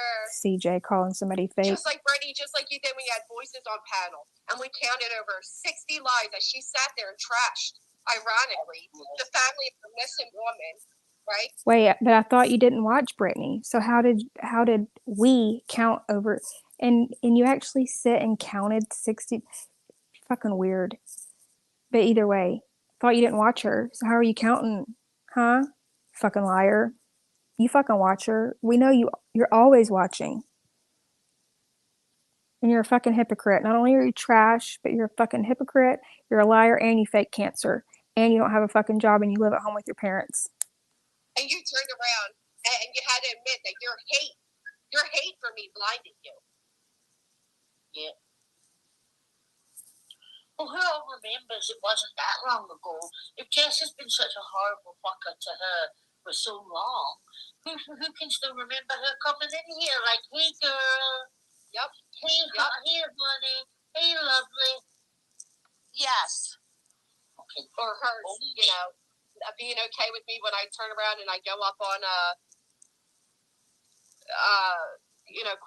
CJ calling somebody fake. Just like Brittany, just like you did when you had voices on panel. And we counted over 60 lies that she sat there and trashed. Ironically, the family of the missing woman, right? Wait, but I thought you didn't watch Brittany. So how did we count over, and you actually sit and counted 60? Fucking weird. But either way, thought you didn't watch her. So how are you counting? Huh? Fucking liar. You fucking watch her. We know you're always watching. And you're a fucking hypocrite. Not only are you trash, but you're a fucking hypocrite, you're a liar, and you fake cancer. And you don't have a fucking job and you live at home with your parents. And you turned around and you had to admit that your hate for me blinded you. Yeah. Well, who all remembers it wasn't that long ago? If Jess has been such a horrible fucker to her for so long, who can still remember her coming in here like, hey girl, Yep. Hey, yep. Hey honey, hey lovely. Yes. Okay. Or her, you know, being okay with me when I turn around and I go up on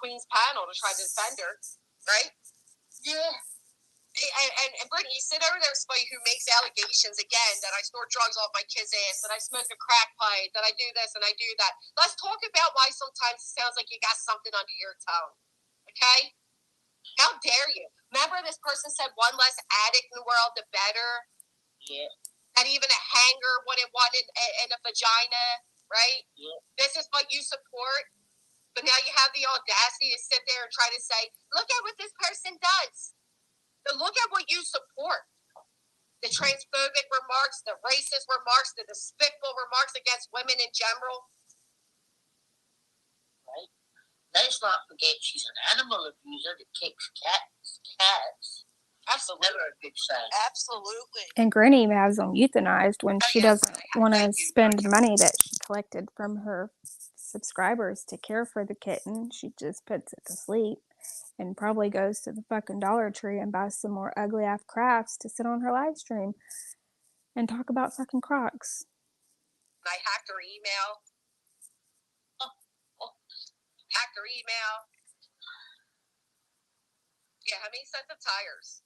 Queen's panel to try to defend her, right? Yeah. And Brittany, you sit over there with somebody who makes allegations again that I snort drugs off my kid's ass, that I smoke a crack pipe, that I do this and I do that. Let's talk about why sometimes it sounds like you got something under your tongue. Okay? How dare you? Remember this person said one less addict in the world, the better? Yeah. That even a hanger wouldn't want in a vagina, right? Yeah. This is what you support. But now you have the audacity to sit there and try to say, look at what this person does. Look at what you support. The transphobic remarks, the racist remarks, the despicable remarks against women in general. Right. Let's not forget she's an animal abuser that kicks cats. Absolutely. Never a good sign. Absolutely. And Granny has them euthanized when she doesn't want to spend money that she collected from her subscribers to care for the kitten. She just puts it to sleep and probably goes to the fucking Dollar Tree and buys some more ugly ass crafts to sit on her live stream and talk about fucking Crocs. I hacked her email. Hacked her email. Yeah, how many sets of tires?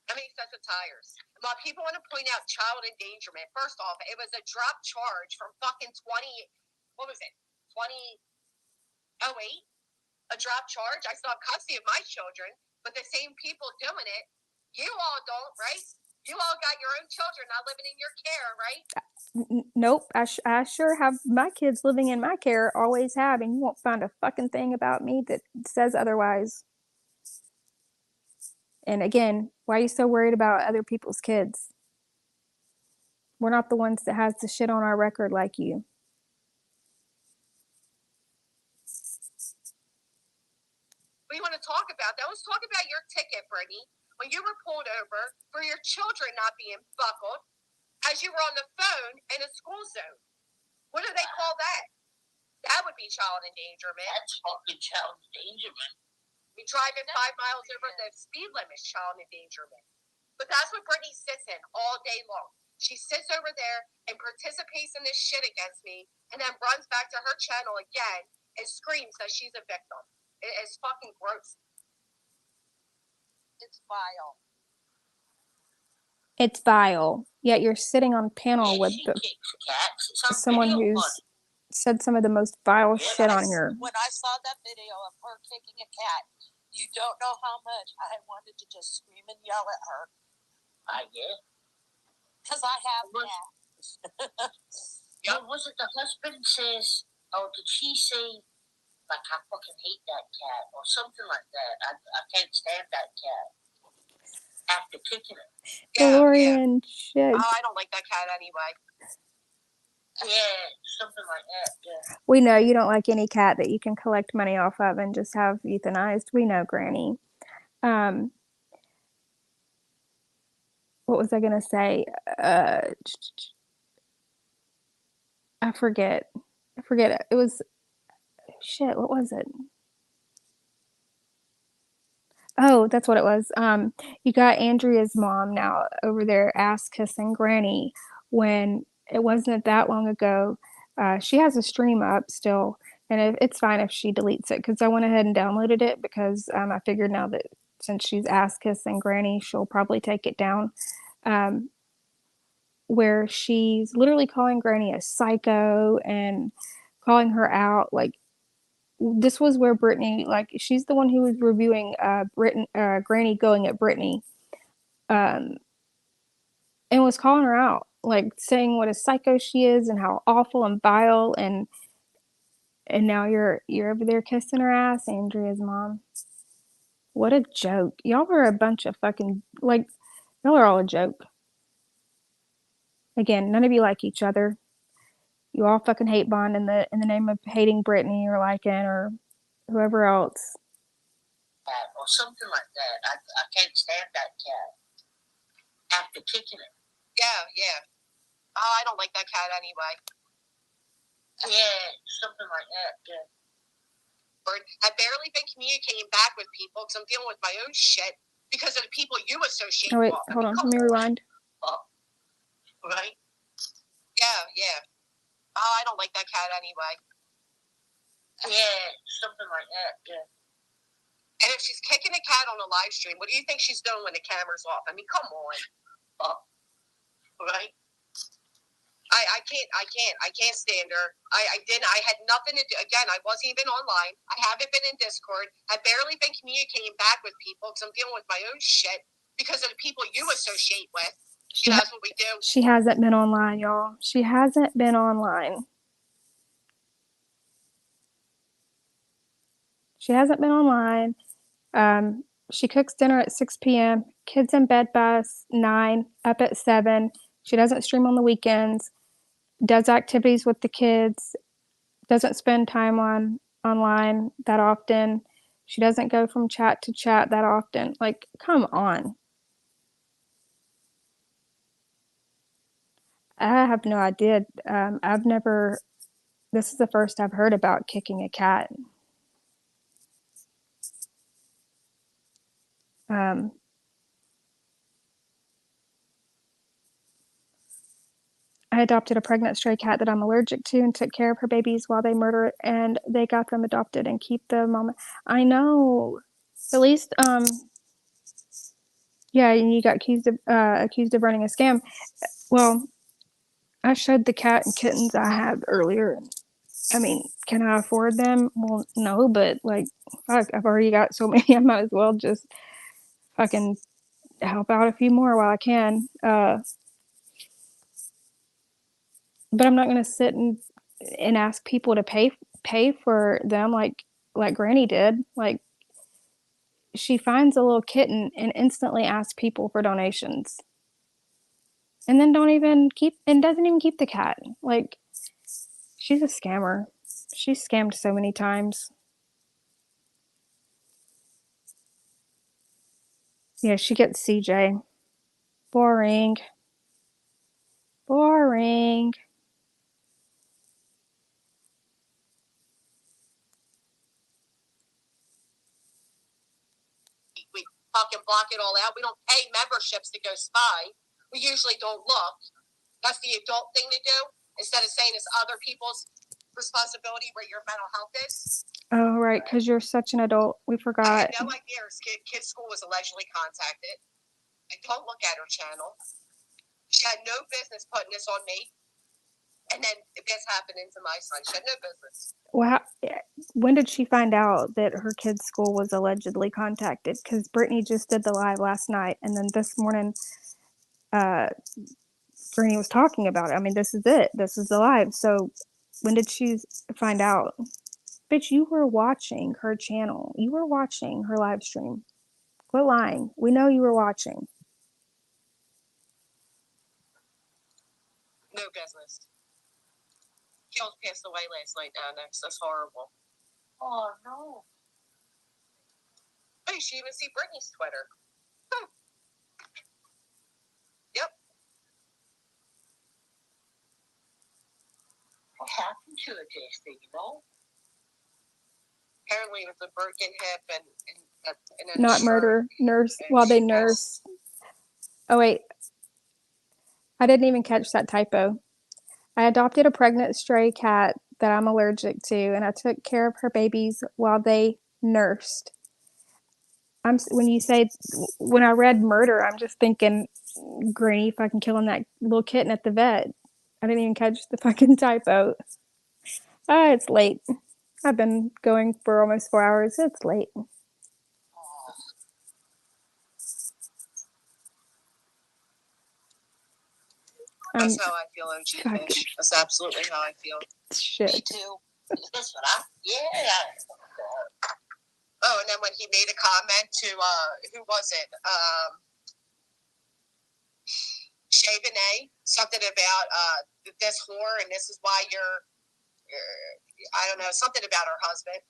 How many sets of tires? Well, people want to point out child endangerment. First off, it was a drop charge from fucking 2008? A drop charge? I still have custody of my children, but the same people doing it, you all don't, right? You all got your own children not living in your care, right? Nope. I sure have my kids living in my care, always have, and you won't find a fucking thing about me that says otherwise. And again, why are you so worried about other people's kids? We're not the ones that has the shit on our record like you. We want to talk about that. Let's talk about your ticket, Brittany, when you were pulled over for your children not being buckled as you were on the phone in a school zone. What do they call that? That would be child endangerment. That's fucking child endangerment. We driving 5 miles over the speed limit, child endangerment. But that's what Brittany sits in all day long. She sits over there and participates in this shit against me, and then runs back to her channel again and screams that she's a victim. It is fucking gross. It's vile. It's vile. Yet you're sitting on panel with She kicks cats. It's on someone video, who's honey. said some of the most vile shit on here. When I saw that video of her kicking a cat, you don't know how much I wanted to just scream and yell at her. Yeah. Because I have cats. What was it the husband says? Oh, did she say, like, I fucking hate that cat or something like that? I can't stand that cat. After kicking it. DeLorean shit. Oh, I don't like that cat anyway. Yeah, something like that. Yeah. We know you don't like any cat that you can collect money off of and just have euthanized. We know, Granny. What was I gonna say? I forget. It was shit. What was it? Oh, that's what it was. You got Andrea's mom now over there ass kissing Granny when it wasn't that long ago. She has a stream up still, and it's fine if she deletes it because I went ahead and downloaded it because I figured now that since she's ass kissing Granny, she'll probably take it down. Where she's literally calling Granny a psycho and calling her out. Like, this was where Brittany, like, she's the one who was reviewing Granny going at Brittany, and was calling her out, like saying what a psycho she is and how awful and vile, and now you're over there kissing her ass, Andrea's mom. What a joke. Y'all are a bunch of fucking, like, y'all are all a joke. Again, none of you like each other. You all fucking hate Bond in the name of hating Brittany or Lycan or whoever else. Or something like that. I can't stand that cat. After kicking it. Yeah. Oh, I don't like that cat anyway. Yeah, something like that. Yeah. I've barely been communicating back with people because I'm dealing with my own shit because of the people you associate with. Oh, wait, hold on. Let me rewind. Right? Yeah. Oh, I don't like that cat anyway. Yeah, something like that. Yeah. And if she's kicking a cat on a live stream, what do you think she's doing when the camera's off? I mean, come on. Right? I can't stand her. I had nothing to do. Again, I wasn't even online. I haven't been in Discord. I've barely been communicating back with people because I'm dealing with my own shit because of the people you associate with. That's what we do. She hasn't been online, y'all. She hasn't been online. She hasn't been online. She cooks dinner at 6 p.m. Kids in bed by 9, up at 7. She doesn't stream on the weekends. Does activities with the kids. Doesn't spend time online that often. She doesn't go from chat to chat that often. Like, come on. I have no idea. This is the first I've heard about kicking a cat. I adopted a pregnant stray cat that I'm allergic to and took care of her babies while they murder it, and they got them adopted and keep the mama. I know. At least, Yeah, and you got accused of running a scam. Well, I showed the cat and kittens I have earlier. I mean, can I afford them? Well, no, but like, fuck, I've already got so many. I might as well just fucking help out a few more while I can. But I'm not gonna sit and ask people to pay for them like Granny did. Like, she finds a little kitten and instantly asks people for donations, and then doesn't even keep the cat. Like, she's a scammer. She's scammed so many times. Yeah, she gets CJ. Boring. Boring. We fucking block it all out. We don't pay memberships to go spy. We usually don't look. That's the adult thing to do. Instead of saying it's other people's responsibility where your mental health is. Oh, right, because you're such an adult. We I forgot. had no idea her kid's school was allegedly contacted. I don't look at her channel. She had no business putting this on me. And then this happening to my son. She had no business. Well, when did she find out that her kid's school was allegedly contacted? Because Brittany just did the live last night, and then this morning, Brittany was talking about it. I mean, this is it. This is the live. So, when did she find out? Bitch, you were watching her channel. You were watching her live stream. Quit lying. We know you were watching. No business. Jill passed away last night, Annex. That's horrible. Oh, no. Oh, you should even see Brittany's Twitter. Yep. What happened to her, Jason, you know? Apparently, with a broken hip and Not murder. Nurse. While they nurse. Oh, wait. I didn't even catch that typo. I adopted a pregnant stray cat that I'm allergic to, and I took care of her babies while they nursed. When I read murder, I'm just thinking Granny fucking killing that little kitten at the vet. I didn't even catch the fucking typo. It's late. I've been going for almost 4 hours. It's late. That's how I feel, OG Fish. That's absolutely how I feel. Shit. Me too. That's what yeah. Oh, and then when he made a comment to, who was it? Shay Benet, something about this whore, and this is why you're, I don't know, something about her husband.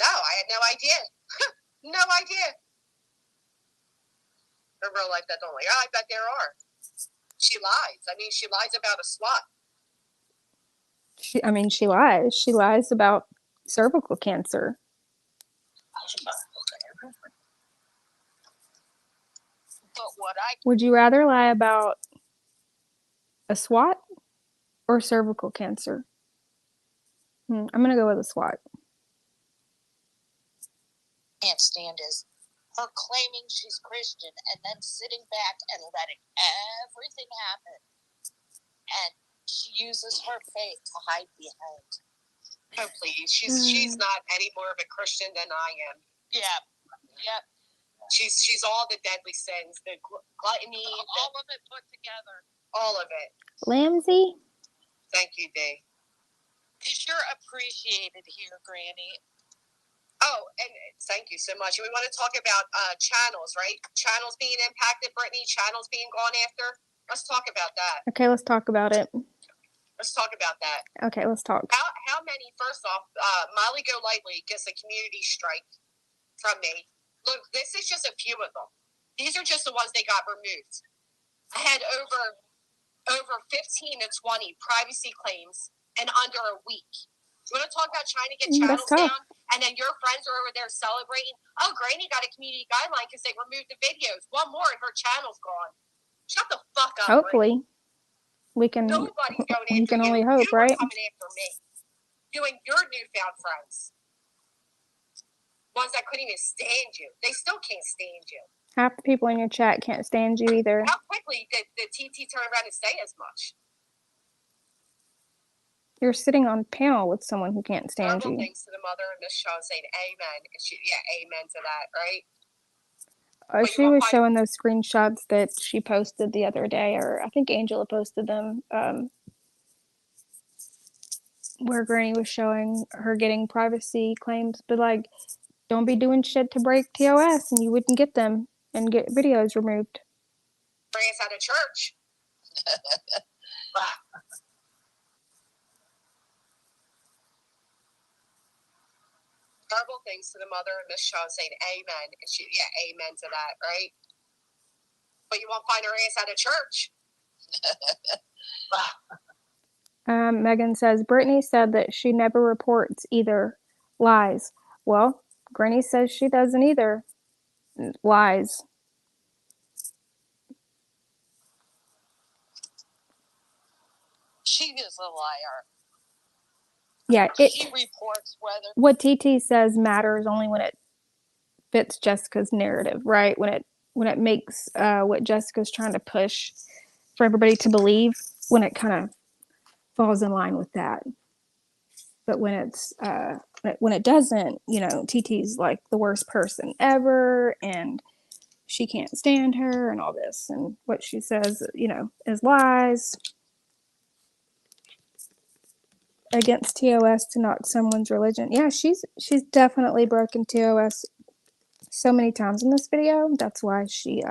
No, I had no idea. No idea. In real life, that don't like, I bet there are. She lies. I mean, she lies about a SWAT. She lies. She lies about cervical cancer. But Would you rather lie about a SWAT or cervical cancer? I'm going to go with a SWAT. can't stand is her claiming she's Christian and then sitting back and letting everything happen. And she uses her faith to hide behind. Oh, please. She's not any more of a Christian than I am. Yeah. Yep. She's all the deadly sins, the gluttony. All of it put together. All of it. Lamsey? Thank you, Dee. Because you're appreciated here, Granny. Oh, and thank you so much. We want to talk about channels, right? Channels being impacted, Brittany. Channels being gone after. Let's talk about that. Okay, let's talk about it. Let's talk about that. Okay, let's talk. How many, first off, Molly Golightly gets a community strike from me. Look, this is just a few of them. These are just the ones they got removed. I had over 15 to 20 privacy claims in under a week. You want to talk about trying to get channels down, and then your friends are over there celebrating? Oh, Granny got a community guideline because they removed the videos. One more and her channel's gone. Shut the fuck up. Hopefully. We can only hope, right? Coming after me. You and your newfound friends. Ones that couldn't even stand you. They still can't stand you. Half the people in your chat can't stand you either. How quickly did the TT turn around and say as much? You're sitting on panel with someone who can't stand Terrible you. things to the mother and Miss Shaw saying amen. And she, yeah, amen to that, right? She was showing those screenshots that she posted the other day, or I think Angela posted them, where Granny was showing her getting privacy claims, but like, don't be doing shit to break TOS and you wouldn't get them and get videos removed. Bring us out of church. Terrible things to the mother and Miss Shaw saying amen. And she, yeah, amen to that, right? But you won't find her ass out of church. Megan says, Brittany said that she never reports either. Lies. Well, Granny says she doesn't either. Lies. She is a liar. Yeah, She reports whether what TT says matters only when it fits Jessica's narrative, right? When it makes what Jessica's trying to push for everybody to believe, when it kind of falls in line with that. But when it's when it doesn't, you know, TT's like the worst person ever, and she can't stand her, and all this, and what she says, you know, is lies against TOS to knock someone's religion. Yeah, she's definitely broken TOS so many times in this video. That's why she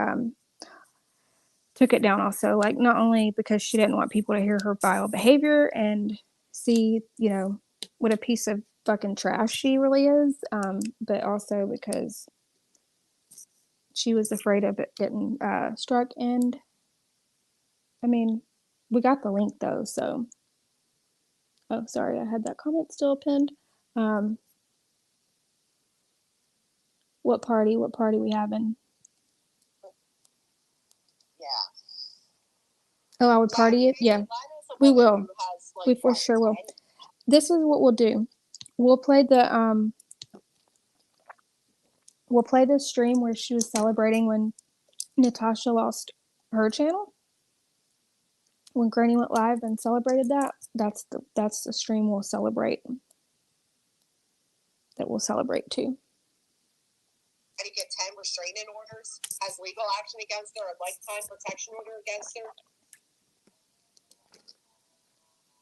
took it down also, like, not only because she didn't want people to hear her vile behavior and see, you know, what a piece of fucking trash she really is, but also because she was afraid of it getting struck. And I mean, we got the link though, so oh, sorry, I had that comment still pinned. What party we having? Yeah. Oh, I would party it? Yeah, we will. We for sure will. This is what we'll do. We'll play the stream where she was celebrating when Natasha lost her channel. When Granny went live and celebrated that, that's the stream we'll celebrate. That we'll celebrate too. And get 10 restraining orders as legal action against her, a lifetime protection order against her.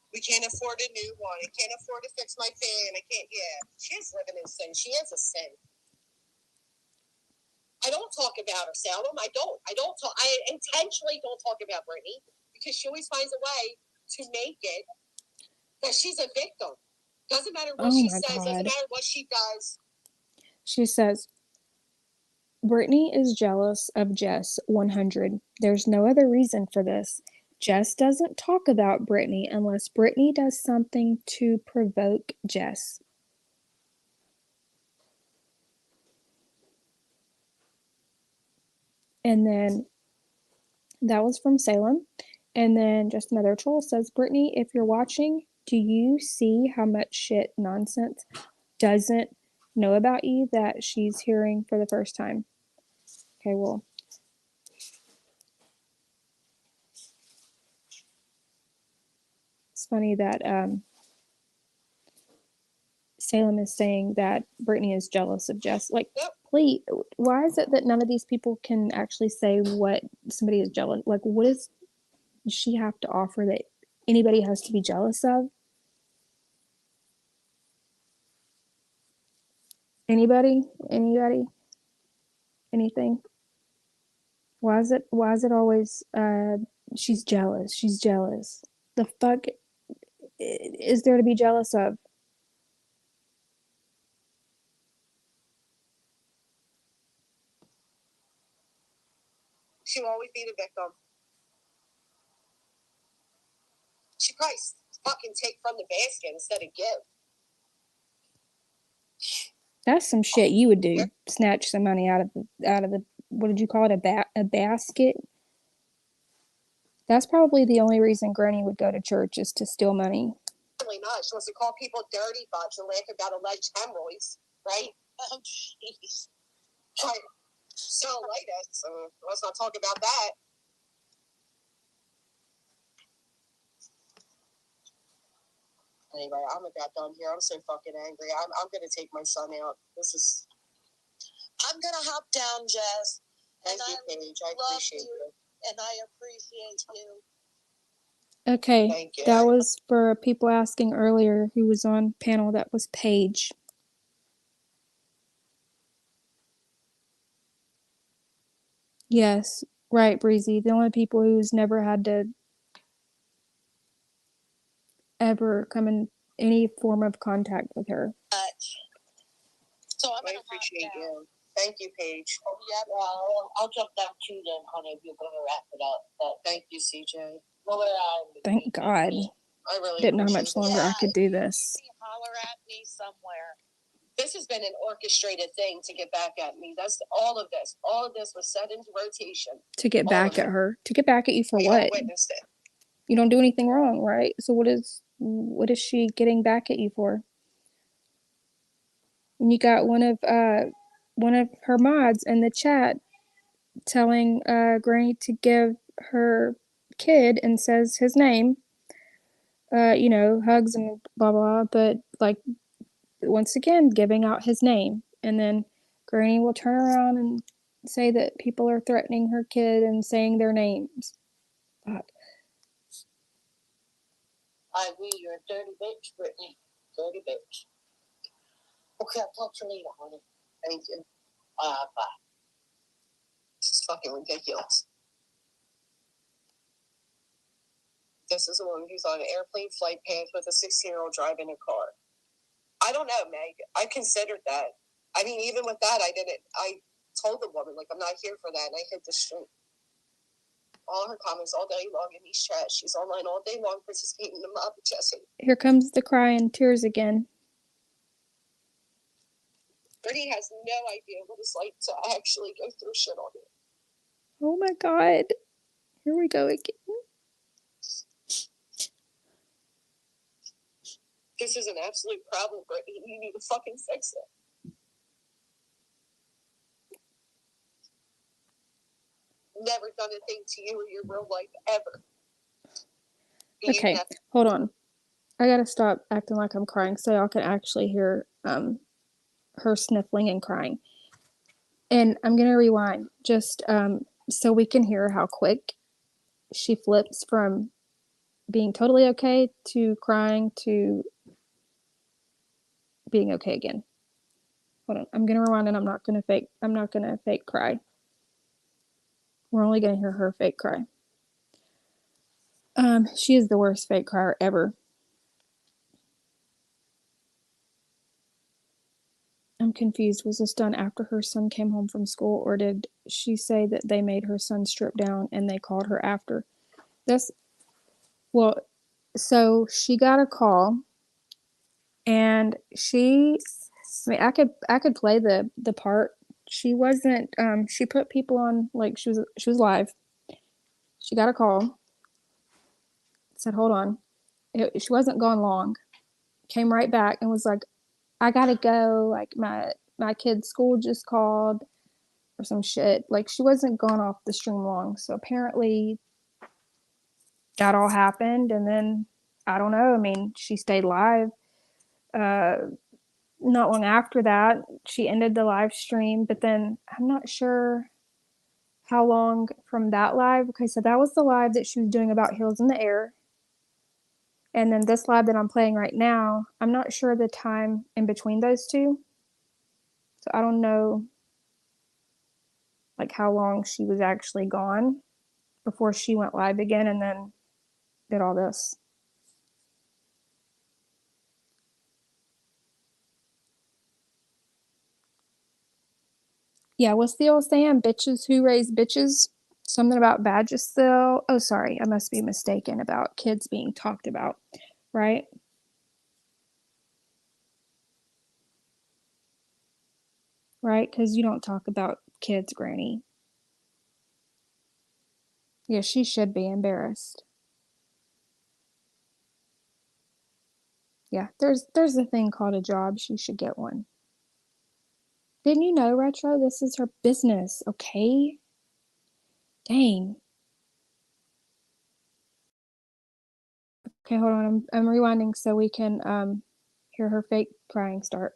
We can't afford a new one. I can't afford to fix my fan. I can't. Yeah, she's living in sin. She is a sin. I don't talk about her, Salem. I don't talk. I intentionally don't talk about Brittany because she always finds a way to make it that she's a victim. Doesn't matter what she says. God. Doesn't matter what she does. She says, Brittany is jealous of Jess 100. There's no other reason for this. Jess doesn't talk about Brittany unless Brittany does something to provoke Jess. And then that was from Salem. And then just another troll says, Brittany, if you're watching, do you see how much shit nonsense doesn't know about you that she's hearing for the first time? Okay, well, it's funny that Salem is saying that Brittany is jealous of Jess. Like, please, why is it that none of these people can actually say what somebody is jealous? Like, what does she have to offer that anybody has to be jealous of? Anybody? Anybody? Anything? Why is it always she's jealous? She's jealous. The fuck is there to be jealous of? She will always be the victim. She probably fucking take from the basket instead of give. That's some shit you would do. Snatch some money out of the what did you call it? A basket? That's probably the only reason Granny would go to church, is to steal money. Really not. She wants to call people dirty butts and laugh about alleged hemorrhoids, right? Oh, jeez. Cellulitis, so let's not talk about that. Anyway, I'm about done here. I'm so fucking angry. I'm gonna take my son out. I'm gonna hop down, Jess. Thank you, Paige. I appreciate you. And I appreciate you. Okay, Thank you. that was for people asking earlier who was on panel. That was Paige. Yes, right, Breezy. The only people who's never had to ever come in any form of contact with her. So I'm I gonna appreciate hop down. you. Thank you, Paige. Yeah, well, I'll jump down too then, honey, if you're gonna wrap it up. But Thank you, CJ. Thank God. I really Didn't know how appreciate much longer I could do this. holler at me somewhere. This has been an orchestrated thing to get back at me. That's all of this. All of this was set into rotation. To get All back of at it. her. To get back at you for We all what? witnessed it. You don't do anything wrong, right? So what is she getting back at you for? And you got one of her mods in the chat telling Granny to give her kid and says his name, you know, hugs and blah blah, but like once again giving out his name, and then Granny will turn around and say that people are threatening her kid and saying their names. Fuck. I agree, you're a dirty bitch, Brittany. Dirty bitch. Okay, I'll talk to you later, honey. Thank you. Bye. This is fucking ridiculous. This is a woman who's on an airplane flight path with a 16-year-old driving a car. I don't know, Meg. I considered that. I mean, even with that, I told the woman, like, I'm not here for that, and I hit the street. All her comments all day long in these chats. She's online all day long participating in the mob with Jesse. Here comes the cry and tears again. Brittany has no idea what it's like to actually go through shit on it. Oh my God. Here we go again. This is an absolute problem, Brittany. You need to fucking fix it. Never done a thing to you in your real life, ever. Okay, hold on. I gotta stop acting like I'm crying so y'all can actually hear her sniffling and crying. And I'm gonna rewind just so we can hear how quick she flips from being totally okay to crying to being okay again. Hold on. I'm gonna rewind and I'm not gonna fake cry. We're only gonna hear her fake cry. She is the worst fake crier ever. I'm confused. Was this done after her son came home from school, or did she say that they made her son strip down and they called her after? Well, so she got a call, and I mean, I could play the part. She wasn't. She put people on, like she was live. She got a call. Said, "Hold on." She wasn't gone long. Came right back and was like, "I gotta go. Like my kid's school just called." Or some shit. Like she wasn't gone off the stream long. So apparently that all happened, and then I don't know. I mean, she stayed live. Not long after that, she ended the live stream, but then I'm not sure how long from that live. Okay, so that was the live that she was doing about Heels in the Air. And then this live that I'm playing right now, I'm not sure the time in between those two. So I don't know like how long she was actually gone before she went live again and then did all this. Yeah, what's the old saying? Bitches who raise bitches? Something about badges still. Oh, sorry, I must be mistaken about kids being talked about, right? Right? Because you don't talk about kids, Granny. Yeah, she should be embarrassed. Yeah, there's a thing called a job. She should get one. Didn't you know, Retro? This is her business, okay? Dang. Okay, hold on. I'm rewinding so we can hear her fake crying start.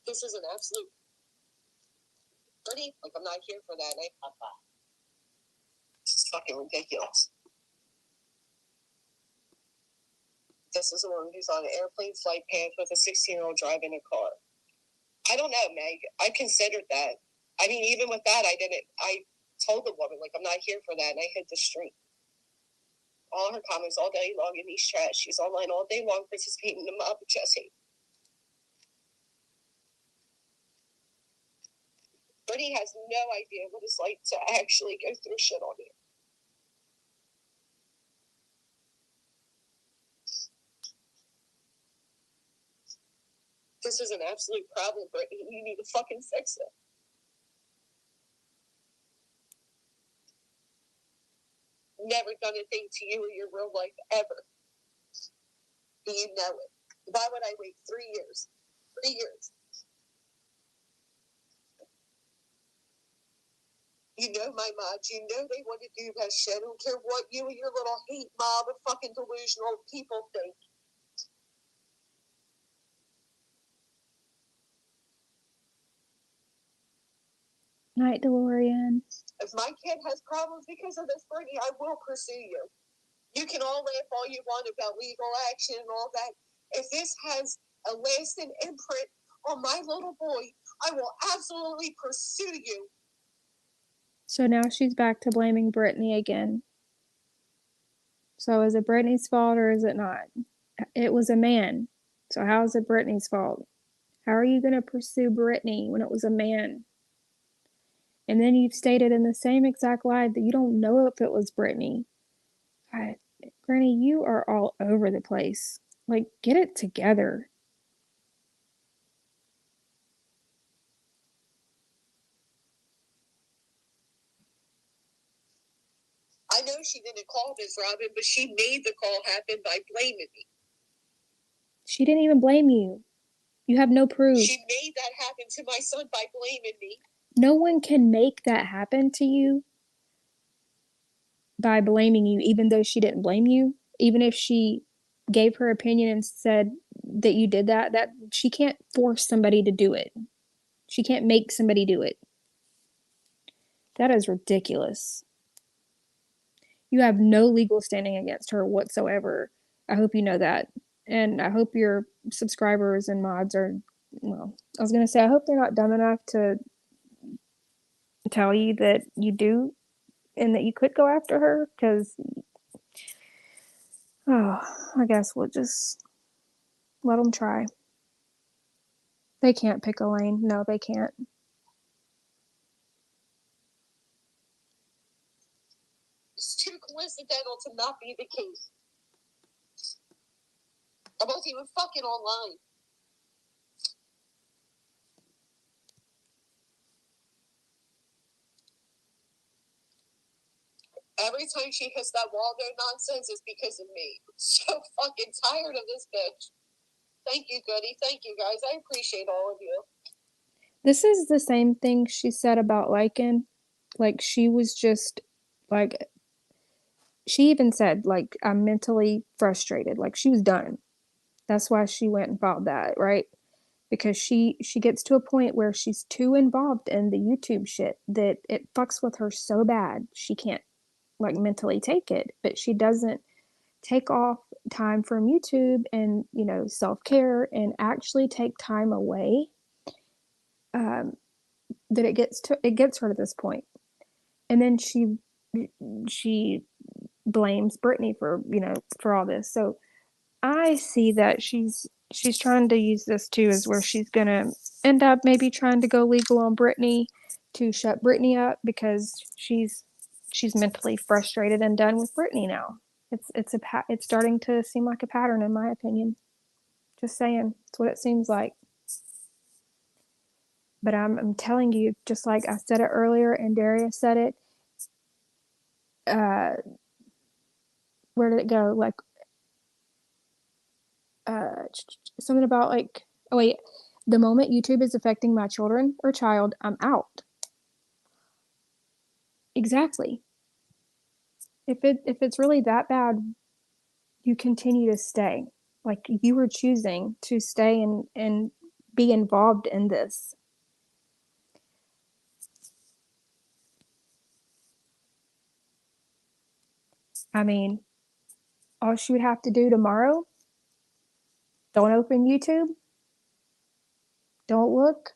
This is an absolute Brittany, like I'm not here for that. This is fucking ridiculous. This is a woman who's on an airplane flight path with a 16-year-old driving a car. I don't know, Meg. I considered that. I mean, even with that, I told the woman, like, I'm not here for that, and I hit the street. All her comments all day long in these chats. She's online all day long participating in the mob of Jesse. Brittany has no idea what it's like to actually go through shit on you. This is an absolute problem, Brittany. You need to fucking fix it. Never done a thing to you in your real life ever. Do you know it? Why would I wait 3 years? 3 years. You know my mods. You know they want to do that shit. I don't care what you and your little hate mob of fucking delusional people think. Night, DeLorean. If my kid has problems because of this, Brittany, I will pursue you. You can all laugh all you want about legal action and all that. If this has a lasting imprint on my little boy, I will absolutely pursue you. So now she's back to blaming Brittany again. So is it Brittany's fault or is it not? It was a man. So how is it Brittany's fault? How are you going to pursue Brittany when it was a man? And then you've stated in the same exact live that you don't know if it was Brittany. Granny, you are all over the place. Like, get it together. I know she didn't call this, Robin, but she made the call happen by blaming me. She didn't even blame you. You have no proof. She made that happen to my son by blaming me. No one can make that happen to you by blaming you, even though she didn't blame you. Even if she gave her opinion and said that you did that she can't force somebody to do it. She can't make somebody do it. That is ridiculous. You have no legal standing against her whatsoever. I hope you know that. And I hope your subscribers and mods are, well, I was going to say, I hope they're not dumb enough to tell you that you do and that you could go after her, because, oh, I guess we'll just let them try. They can't pick a lane. No, they can't. It's too coincidental to not be the case. I wasn't even fucking online. Every time she hits that Waldo nonsense, it's because of me. So fucking tired of this bitch. Thank you, Goody. Thank you, guys. I appreciate all of you. This is the same thing she said about Lycan. Like, she was just, like, she even said, like, I'm mentally frustrated. Like, she was done. That's why she went and filed that, right? Because she gets to a point where she's too involved in the YouTube shit that it fucks with her so bad she can't, like, mentally take it. But she doesn't take off time from YouTube and, you know, self-care and actually take time away. That it gets her to this point. And then she blames Brittany for, you know, for all this. So I see that she's trying to use this too, as where she's gonna end up maybe trying to go legal on Brittany to shut Brittany up, because she's mentally frustrated and done with Brittany now. It's starting to seem like a pattern, in my opinion. Just saying, it's what it seems like. But I'm telling you, just like I said it earlier and Darius said it, where did it go? Like, something about like, oh wait, the moment YouTube is affecting my children or child, I'm out. Exactly. If it's really that bad, you continue to stay. Like you were choosing to stay and be involved in this. I mean, all she would have to do tomorrow, don't open YouTube, don't look,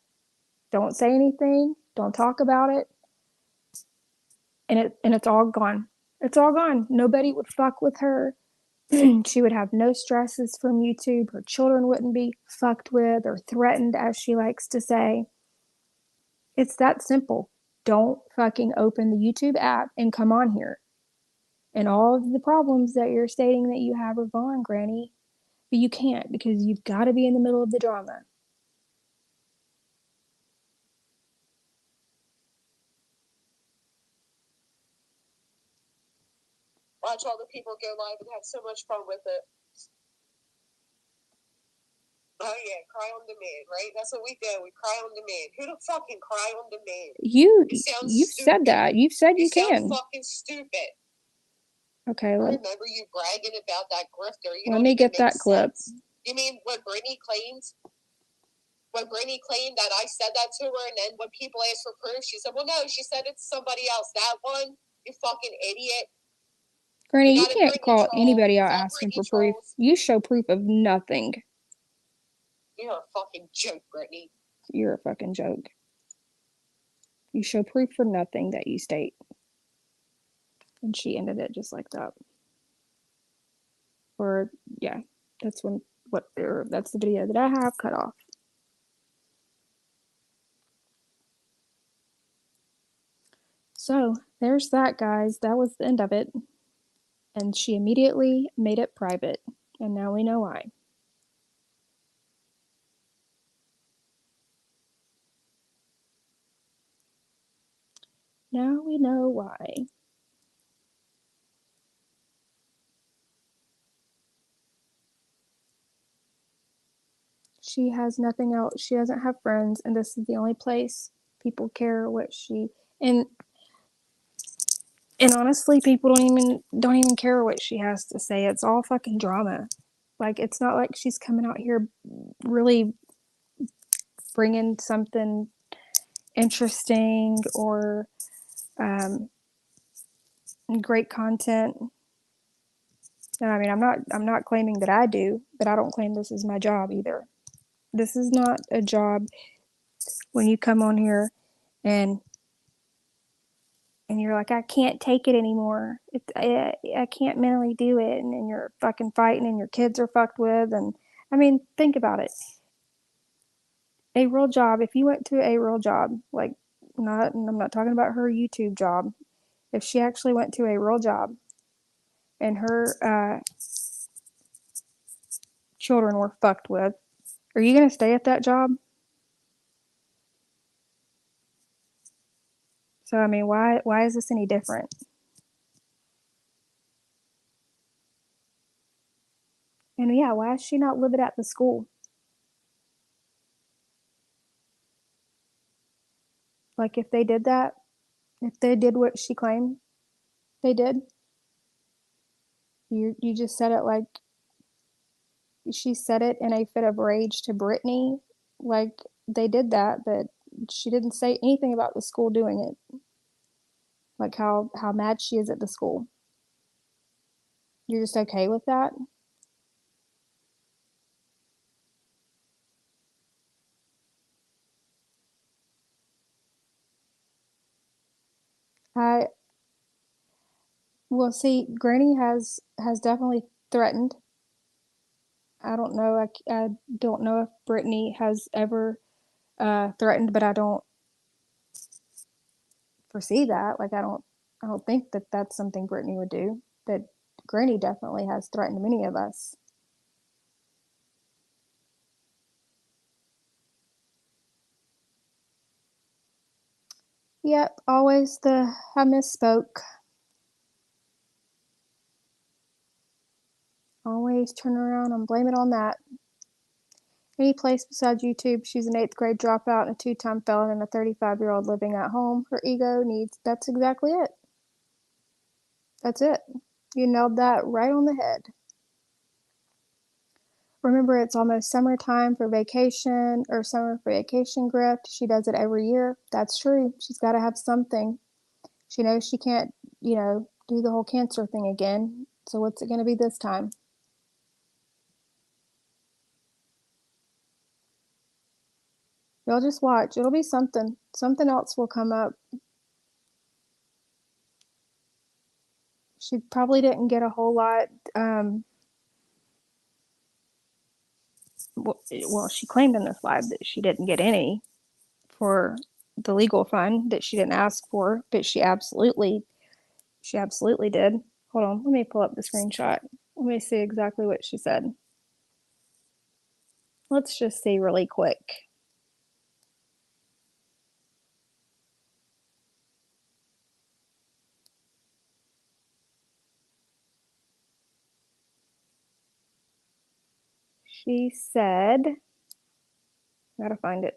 don't say anything, don't talk about it, and it's all gone. It's all gone. Nobody would fuck with her. She would have no stresses from YouTube. Her children wouldn't be fucked with or threatened, as she likes to say. It's that simple. Don't fucking open the YouTube app and come on here. And all of the problems that you're stating that you have are gone, Granny. But you can't because you've got to be in the middle of the drama. Watch all the people go live and have so much fun with it. Oh yeah, cry on demand, right? That's what we do. We cry on demand. Who the fucking cry on demand? You've said that. You've said you can. Sound fucking stupid. Okay, I remember you bragging about that grifter. Let me get that clip. You mean when Brittany claimed that I said that to her, and then when people asked for proof, she said, well, no, she said it's somebody else. That one, you fucking idiot. Granny, you can't call anybody out asking for proof. You show proof of nothing. You're a fucking joke, Brittany. You're a fucking joke. You show proof for nothing that you state. And she ended it just like that. Or, yeah, that's that's the video that I have cut off. So, there's that, guys. That was the end of it. And she immediately made it private. And now we know why. Now we know why. She has nothing else. She doesn't have friends, and this is the only place people care what she and honestly, people don't even care what she has to say. It's all fucking drama. Like it's not like she's coming out here really bringing something interesting or great content. And I mean, I'm not claiming that I do, but I don't claim this is my job either. This is not a job when you come on here and you're like, I can't take it anymore. I can't mentally do it. And you're fucking fighting and your kids are fucked with. And I mean, think about it. A real job, if you went to a real job, like I'm not talking about her YouTube job. If she actually went to a real job and her children were fucked with, are you going to stay at that job? So, I mean, why is this any different? And yeah, why is she not living at the school? Like, if they did that, if they did what she claimed they did, you just said it like she said it in a fit of rage to Brittany, like they did that, but she didn't say anything about the school doing it. Like how mad she is at the school. You're just okay with that? I Well, see, Granny has definitely threatened. I don't know. I don't know if Brittany has ever threatened, but I don't foresee that. Like I don't think that that's something Brittany would do. But Granny definitely has threatened many of us. Yep, always I misspoke. Always turn around and blame it on that. Any place besides YouTube. She's an 8th grade dropout and a 2-time felon and a 35-year-old living at home. Her ego needs, that's exactly it. That's it. You nailed that right on the head. Remember, it's almost summertime for vacation or summer for vacation grift. She does it every year. That's true. She's got to have something. She knows she can't, do the whole cancer thing again. So what's it going to be this time? Y'all just watch. It'll be something. Something else will come up. She probably didn't get a whole lot. Well, she claimed in this live that she didn't get any for the legal fund that she didn't ask for, but she absolutely did. Hold on, let me pull up the screenshot. Let me see exactly what she said. Let's just see really quick. She said, gotta find it.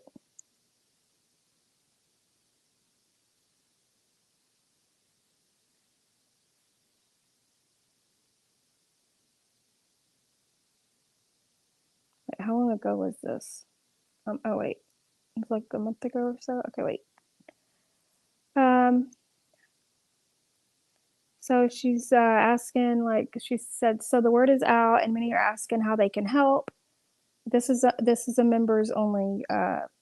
Wait, how long ago was this? Oh wait, it was like a month ago or so. Okay, wait. So she's asking, like she said, so the word is out, and many are asking how they can help. This is a members only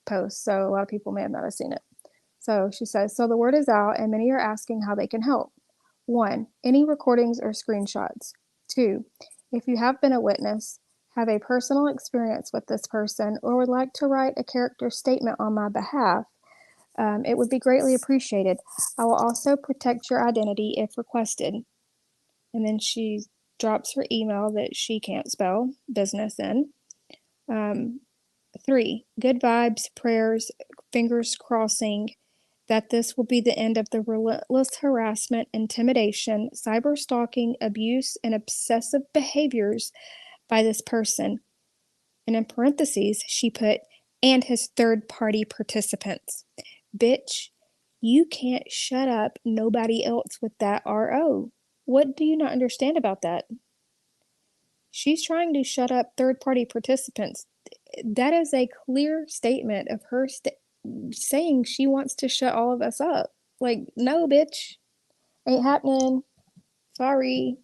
post, so a lot of people may have not have seen it. So she says, so the word is out, and many are asking how they can help. 1, any recordings or screenshots. 2, if you have been a witness, have a personal experience with this person, or would like to write a character statement on my behalf, it would be greatly appreciated. I will also protect your identity if requested. And then she drops her email that she can't spell business in. 3, good vibes, prayers, fingers crossing that this will be the end of the relentless harassment, intimidation, cyber stalking, abuse, and obsessive behaviors by this person. And in parentheses, she put, and his third-party participants. Bitch, you can't shut up nobody else with that RO. What do you not understand about that? She's trying to shut up third-party participants. That is a clear statement of her saying she wants to shut all of us up. Like, no, bitch. Ain't happening. Sorry.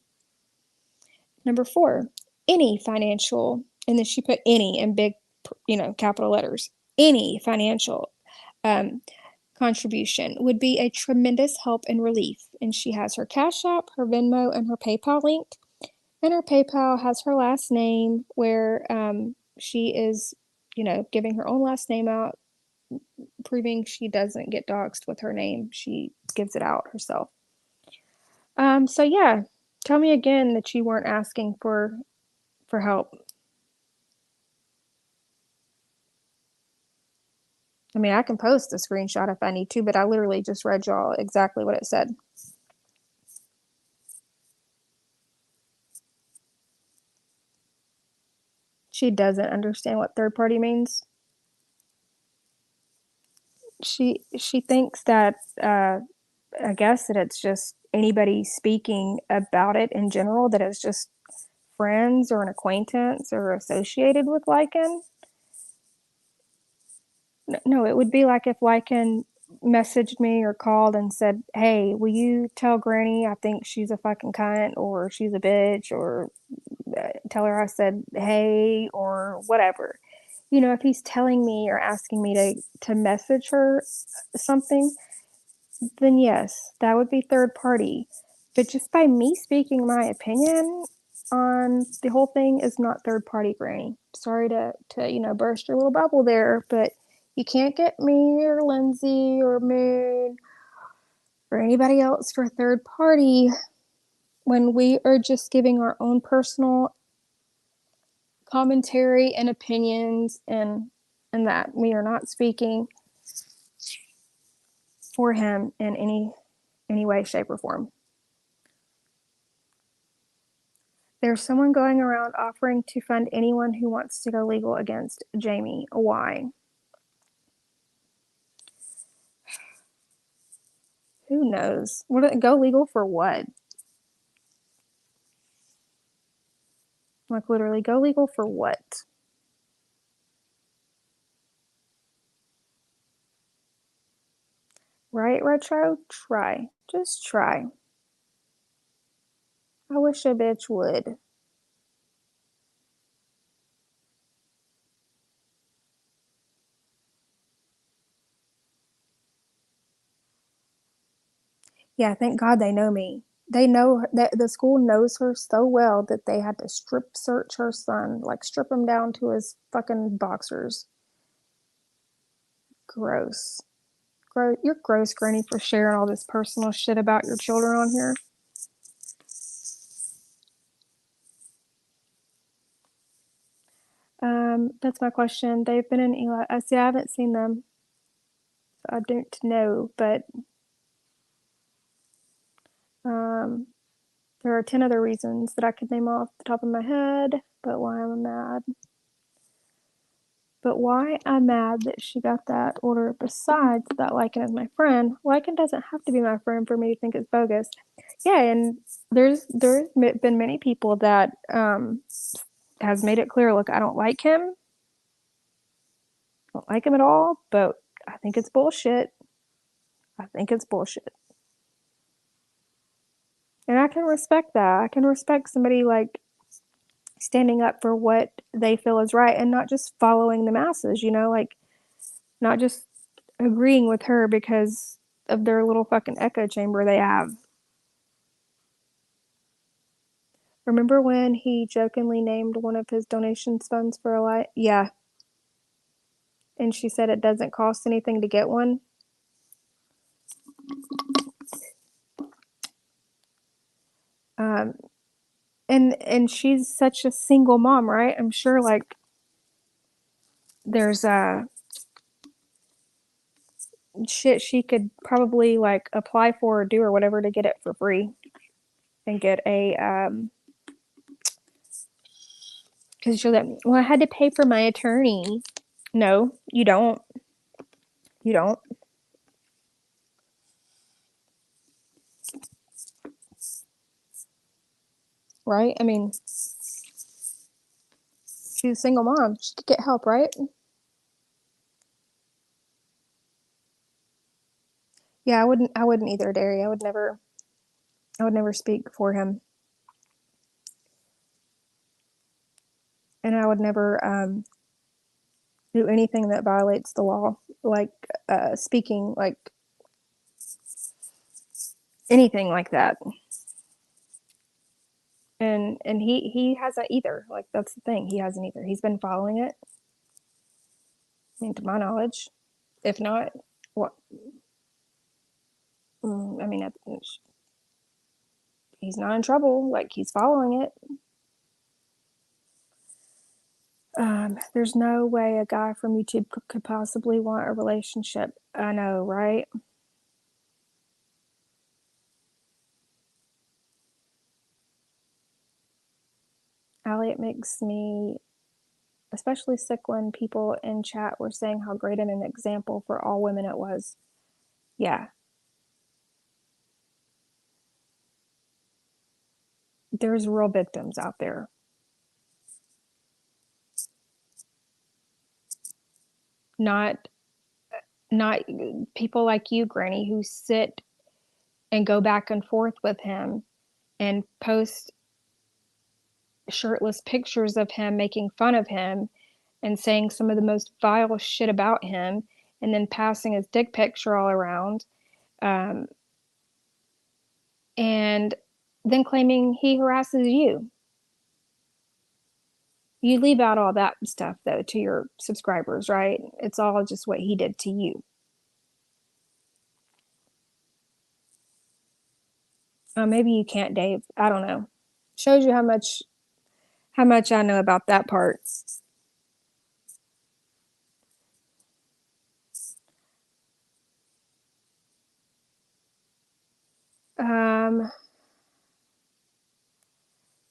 Number 4, any financial, and then she put any in big, capital letters. Any financial contribution would be a tremendous help and relief. And she has her Cash App, her Venmo, and her PayPal linked. And her PayPal has her last name where she is, giving her own last name out, proving she doesn't get doxxed with her name. She gives it out herself. So yeah, tell me again that you weren't asking for help. I mean, I can post a screenshot if I need to, but I literally just read y'all exactly what it said. She doesn't understand what third party means. She thinks that I guess that it's just anybody speaking about it in general, that it's just friends or an acquaintance or associated with Lycan. No, it would be like if Lycan messaged me or called and said, hey, will you tell Granny I think she's a fucking cunt or she's a bitch, or tell her I said hey, or whatever. If he's telling me or asking me to message her something, then yes, that would be third party. But just by me speaking my opinion on the whole thing is not third party, Granny. Sorry to burst your little bubble there, but you can't get me or Lindsay or Moon or anybody else for third party when we are just giving our own personal commentary and opinions, and that we are not speaking for him in any way, shape, or form. There's someone going around offering to fund anyone who wants to go legal against Jamie. Why? Who knows? Go legal for what? Like, literally, go legal for what? Right, Retro? Try. Just try. I wish a bitch would. Yeah, thank God they know me. They know that the school knows her so well that they had to strip search her son, like strip him down to his fucking boxers. Gross. You're gross, Granny, for sharing all this personal shit about your children on here. That's my question. They've been in Eli. I see. I haven't seen them. I don't know, but there are 10 other reasons that I could name off the top of my head. But why I'm mad? But why I'm mad that she got that order. Besides that, Lycan is my friend. Lycan doesn't have to be my friend for me to think it's bogus. Yeah, and there's been many people that has made it clear. Look, I don't like him. I don't like him at all. But I think it's bullshit. I think it's bullshit. And I can respect that. I can respect somebody like standing up for what they feel is right and not just following the masses, you know, like not just agreeing with her because of their little fucking echo chamber they have. Remember when he jokingly named one of his donations funds for a light? Yeah. And she said it doesn't cost anything to get one. And she's such a single mom, right? I'm sure like there's shit she could probably like apply for or do or whatever to get it for free and get a because she'll get, well, I had to pay for my attorney. No, you don't. You don't. Right? I mean, she's a single mom. She could get help, right? Yeah, I wouldn't either, Derry. I would never speak for him. And I would never do anything that violates the law, like speaking, like anything like that. And he hasn't either. Like that's the thing. He hasn't either. He's been following it. I mean, to my knowledge. If not, what? I mean, he's not in trouble. Like he's following it. There's no way a guy from YouTube could possibly want a relationship. I know, right? Allie, it makes me especially sick when people in chat were saying how great and an example for all women it was. Yeah. There's real victims out there. Not people like you, Granny, who sit and go back and forth with him and post shirtless pictures of him making fun of him and saying some of the most vile shit about him and then passing his dick picture all around and then claiming he harasses you. You leave out all that stuff though to your subscribers, right? It's all just what he did to you. Maybe you can't, Dave. I don't know. Shows you how much I know about that part.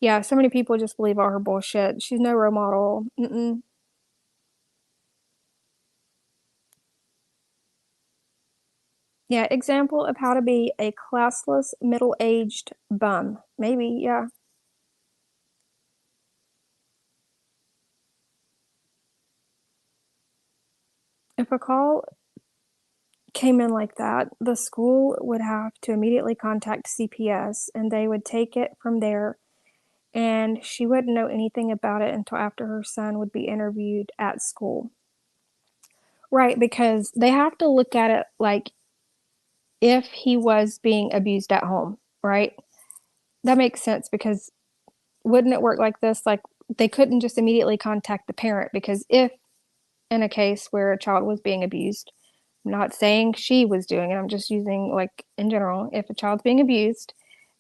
Yeah, so many people just believe all her bullshit. She's no role model. Mm-mm. Yeah, example of how to be a classless middle-aged bum. Maybe, yeah. If a call came in like that, the school would have to immediately contact CPS and they would take it from there. And she wouldn't know anything about it until after her son would be interviewed at school. Right, because they have to look at it like if he was being abused at home, right? That makes sense because wouldn't it work like this? Like they couldn't just immediately contact the parent because if in a case where a child was being abused, I'm not saying she was doing it, I'm just using like in general, if a child's being abused,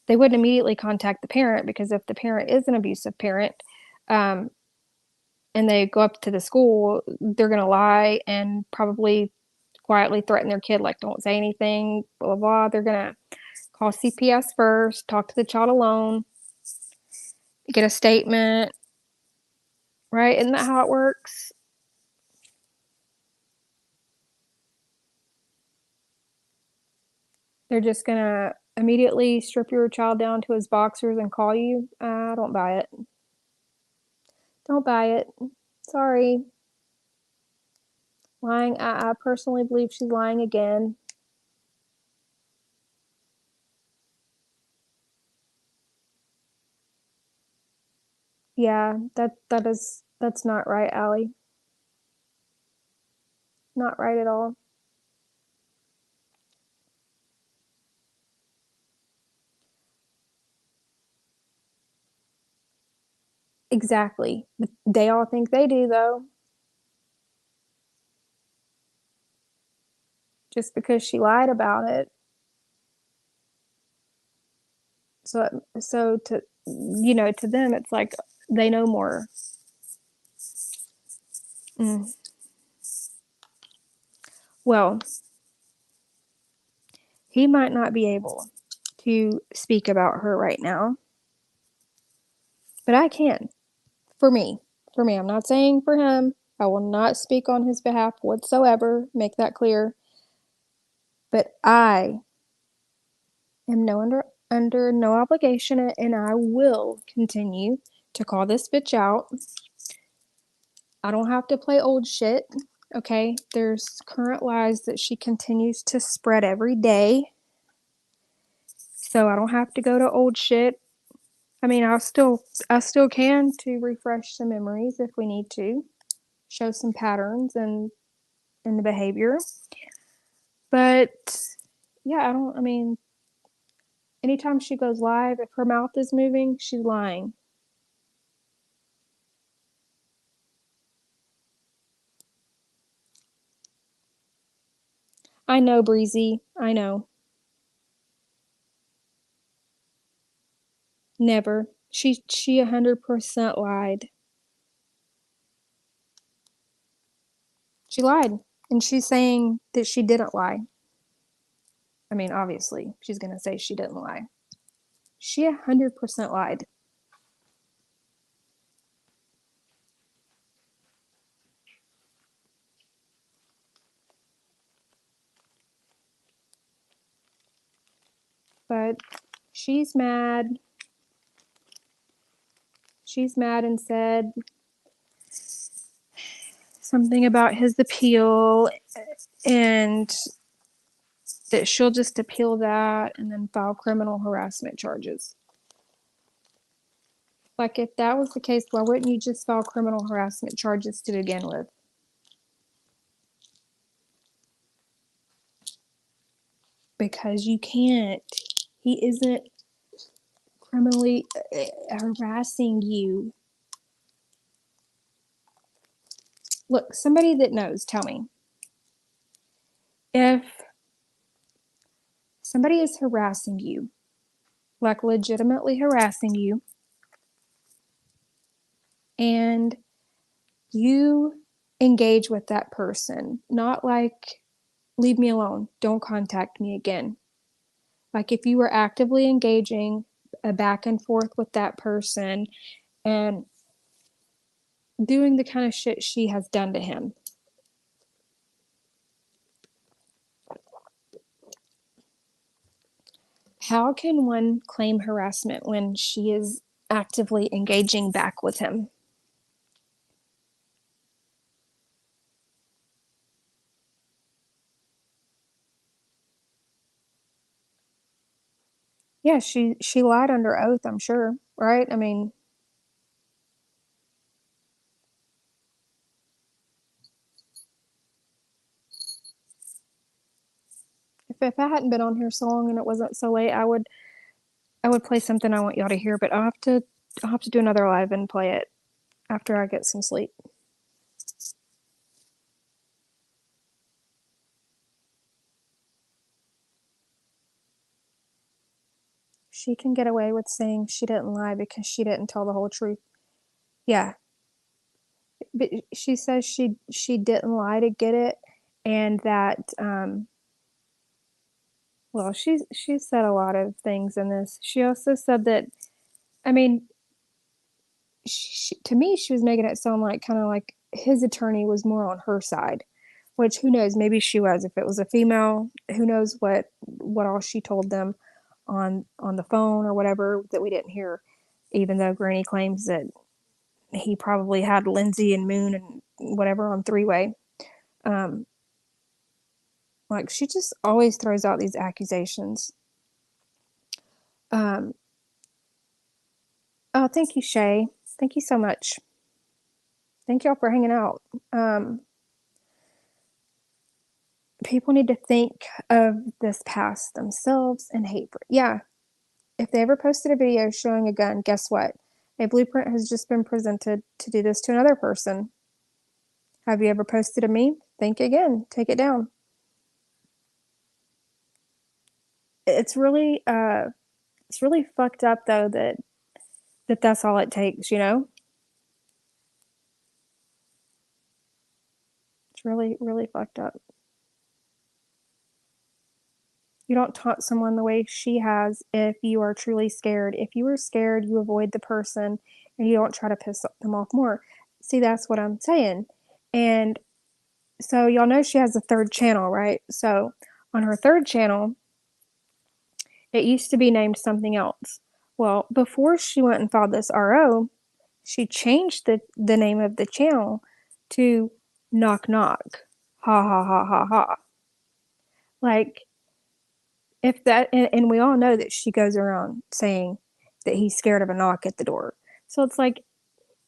they wouldn't immediately contact the parent because if the parent is an abusive parent, and they go up to the school, they're gonna lie and probably quietly threaten their kid, like, don't say anything, blah, blah, blah. They're gonna call CPS first, talk to the child alone, get a statement, right? Isn't that how it works? They're just gonna immediately strip your child down to his boxers and call you? Don't buy it. Don't buy it. Sorry. Lying. I personally believe she's lying again. Yeah, that's not right, Allie. Not right at all. Exactly. They all think they do, though. Just because she lied about it. So to to them, it's like they know more. Mm. Well, he might not be able to speak about her right now, but I can. For me. For me. I'm not saying for him. I will not speak on his behalf whatsoever. Make that clear. But I am under no obligation and I will continue to call this bitch out. I don't have to play old shit. Okay? There's current lies that she continues to spread every day. So I don't have to go to old shit. I mean, I still can to refresh some memories if we need to, show some patterns in the behavior. But yeah, I mean, anytime she goes live, if her mouth is moving, she's lying. I know, Breezy. I know. Never. She 100% lied. She lied. And she's saying that she didn't lie. I mean, obviously, she's going to say she didn't lie. She 100% lied. But she's mad. She's mad and said something about his appeal and that she'll just appeal that and then file criminal harassment charges. Like, if that was the case, why wouldn't you just file criminal harassment charges to begin with? Because you can't. He isn't criminally harassing you. Look, somebody that knows, tell me. If somebody is harassing you, like legitimately harassing you, and you engage with that person, not like, leave me alone, don't contact me again. Like if you were actively engaging a back and forth with that person and doing the kind of shit she has done to him. How can one claim harassment when she is actively engaging back with him? Yeah, she lied under oath, I'm sure, right? I mean, if I hadn't been on here so long and it wasn't so late, I would play something I want y'all to hear, but I'll have to do another live and play it after I get some sleep. She can get away with saying she didn't lie because she didn't tell the whole truth. Yeah. But she says she didn't lie to get it, and that well, she said a lot of things in this. She also said that, I mean, to me, she was making it sound like kind of like his attorney was more on her side, which who knows, maybe she was. If it was a female, who knows what all she told them on the phone or whatever that we didn't hear, even though Granny claims that he probably had Lindsay and Moon and whatever on three-way. Like, she just always throws out these accusations. Oh, thank you, Shay. Thank you so much. Thank y'all for hanging out. People need to think of this past themselves and hate for it. Yeah. If they ever posted a video showing a gun, guess what? A blueprint has just been presented to do this to another person. Have you ever posted a meme? Think again. Take it down. It's really fucked up though that that's all it takes, you know? It's really, really fucked up. You don't taunt someone the way she has if you are truly scared. If you are scared, you avoid the person and you don't try to piss them off more. See, that's what I'm saying. And so y'all know she has a third channel, right? So on her third channel, it used to be named something else. Well, before she went and filed this RO, she changed the name of the channel to Knock Knock. Ha ha ha ha ha. Like, if that, and we all know that she goes around saying that he's scared of a knock at the door. So it's like,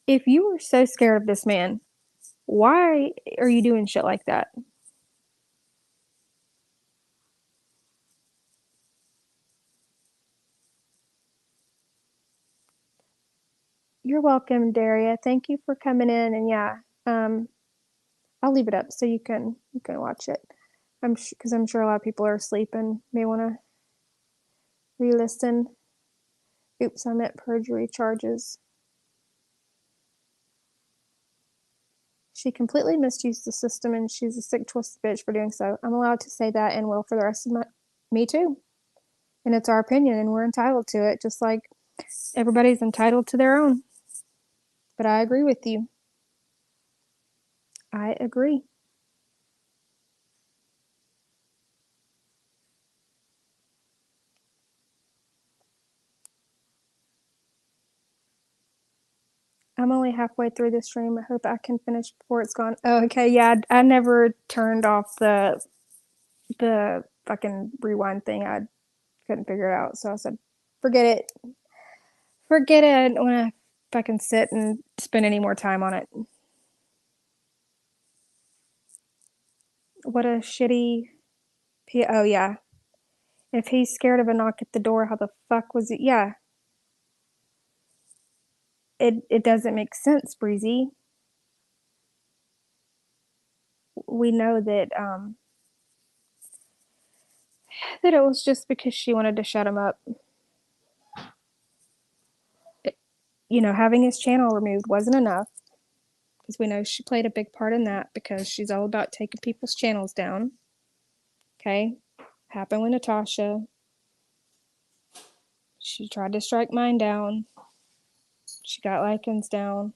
if you were so scared of this man, why are you doing shit like that? You're welcome, Daria. Thank you for coming in. And yeah, I'll leave it up so you can watch it. Because I'm sure a lot of people are asleep and may want to re-listen. Oops, I meant perjury charges. She completely misused the system and she's a sick, twisted bitch for doing so. I'm allowed to say that and will for the rest of me too. And it's our opinion and we're entitled to it, just like everybody's entitled to their own. But I agree with you. I agree. I'm only halfway through the stream. I hope I can finish before it's gone. Oh, okay. Yeah, I never turned off the fucking rewind thing. I couldn't figure it out. So I said, forget it. Forget it. I don't want to fucking sit and spend any more time on it. What a shitty oh, yeah. If he's scared of a knock at the door, how the fuck was it? Yeah. It doesn't make sense, Breezy. We know that that it was just because she wanted to shut him up. You know, having his channel removed wasn't enough, because we know she played a big part in that, because she's all about taking people's channels down. Okay? Happened with Natasha. She tried to strike mine down. She got Lycan's down.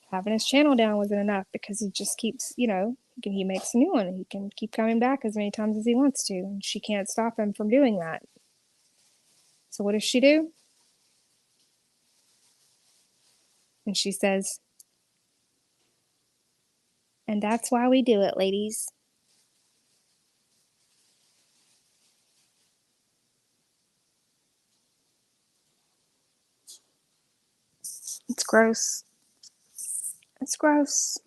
Having his channel down wasn't enough because he just keeps, he makes a new one. He can keep coming back as many times as he wants to, and she can't stop him from doing that. So what does she do? And she says, and that's why we do it, ladies. It's gross. It's gross.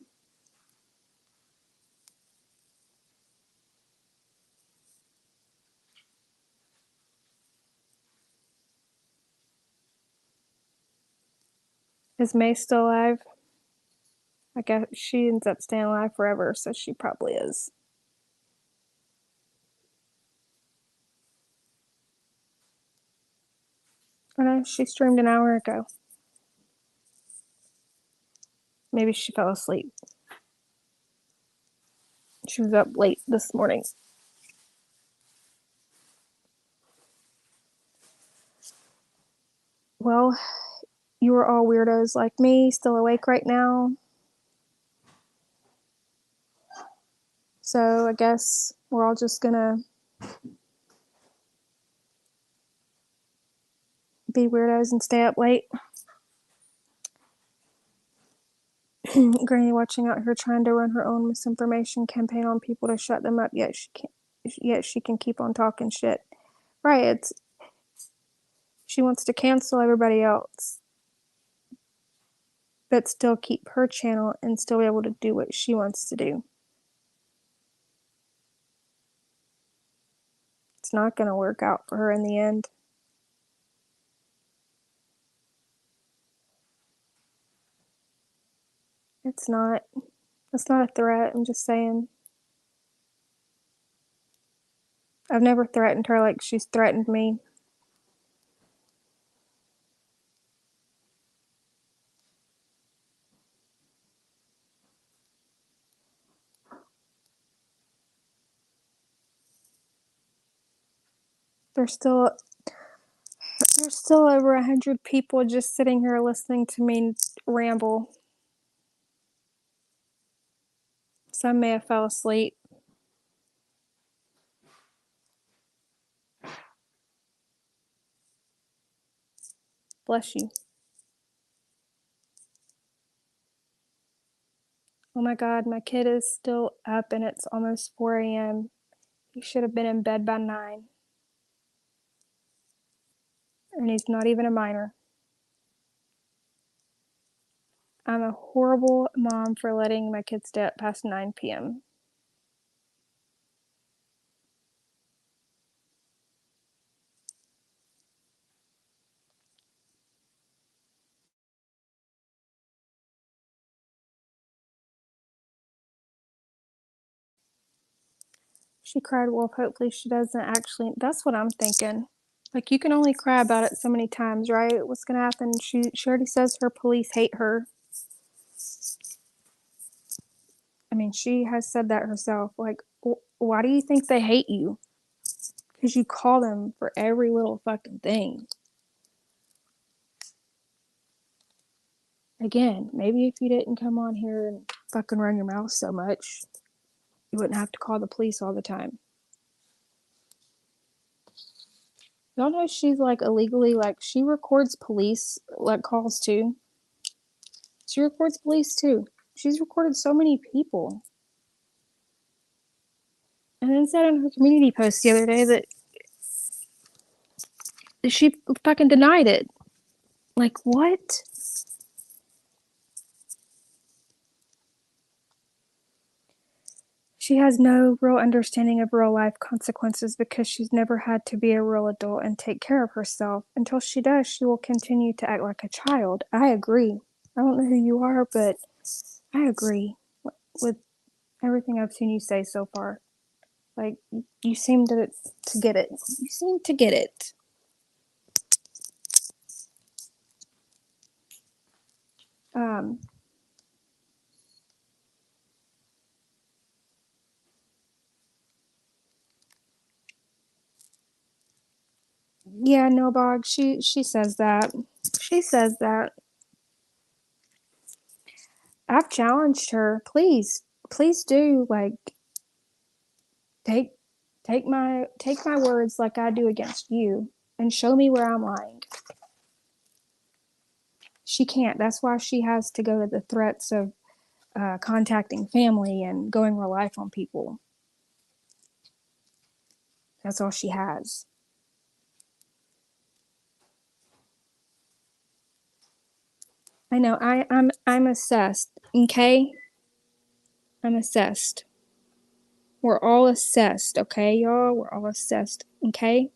Is May still alive? I guess she ends up staying alive forever, so she probably is. I know, she streamed an hour ago. Maybe she fell asleep. She was up late this morning. Well, you are all weirdos like me, still awake right now. So I guess we're all just gonna be weirdos and stay up late. Granny watching out here trying to run her own misinformation campaign on people to shut them up, yet she can keep on talking shit. Right, she wants to cancel everybody else, but still keep her channel and still be able to do what she wants to do. It's not gonna work out for her in the end. It's not a threat, I'm just saying. I've never threatened her like she's threatened me. There's still over 100 people just sitting here listening to me ramble. Some may have fell asleep. Bless you. Oh my God, my kid is still up and it's almost 4 a.m. He should have been in bed by 9. And he's not even a minor. I'm a horrible mom for letting my kids stay up past 9 p.m. She cried wolf. Hopefully she doesn't actually. That's what I'm thinking. Like, you can only cry about it so many times, right? What's gonna happen? She already says her police hate her. I mean, she has said that herself. Like, why do you think they hate you? Because you call them for every little fucking thing. Again, maybe if you didn't come on here and fucking run your mouth so much, you wouldn't have to call the police all the time. Y'all know she's like illegally, like, she records police like calls too. She records police too. She's recorded so many people. And then said in her community post the other day that she fucking denied it. Like, what? She has no real understanding of real life consequences because she's never had to be a real adult and take care of herself. Until she does, she will continue to act like a child. I agree. I don't know who you are, but I agree with everything I've seen you say so far. Like, you seem to get it. You seem to get it. Um, Yeah, no, Bog. She says that. She says that. I've challenged her. Please do, like, take my words like I do against you and show me where I'm lying. She can't. That's why she has to go to the threats of contacting family and going real life on people. That's all she has. I know. I'm assessed. Okay. I'm assessed. We're all assessed. Okay, y'all. We're all assessed. Okay.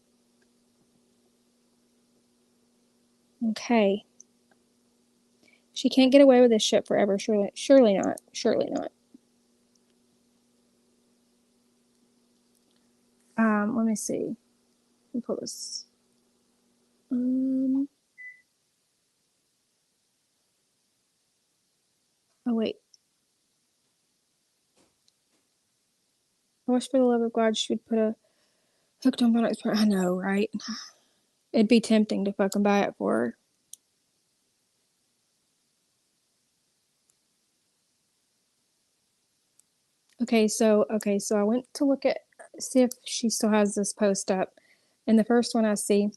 Okay. She can't get away with this shit forever. Surely not. Surely not. Let me see. Let me pull this. Oh wait. I wish for the love of God she would put a hooked on phonics. I know, right? It'd be tempting to fucking buy it for her. Okay, so I went to see if she still has this post up, and the first one I see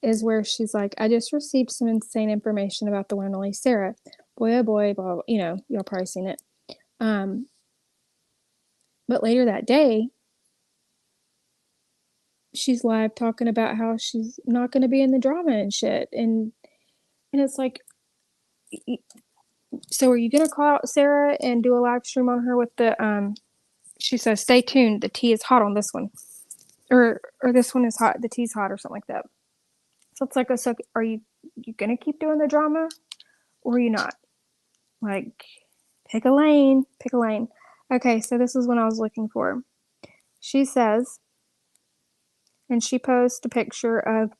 is where she's like, "I just received some insane information about the one and only Sarah. Boy, oh boy, blah, blah, you know, y'all probably seen it." But later that day, she's live talking about how she's not going to be in the drama and shit, and it's like, so are you gonna call out Sarah and do a live stream on her with the She says, "Stay tuned. The tea is hot on this one, or this one is hot. The tea's hot, or something like that." So it's like, so are you gonna keep doing the drama, or are you not? Like, pick a lane. Pick a lane. Okay, so this is what I was looking for. She says, and she posts a picture of,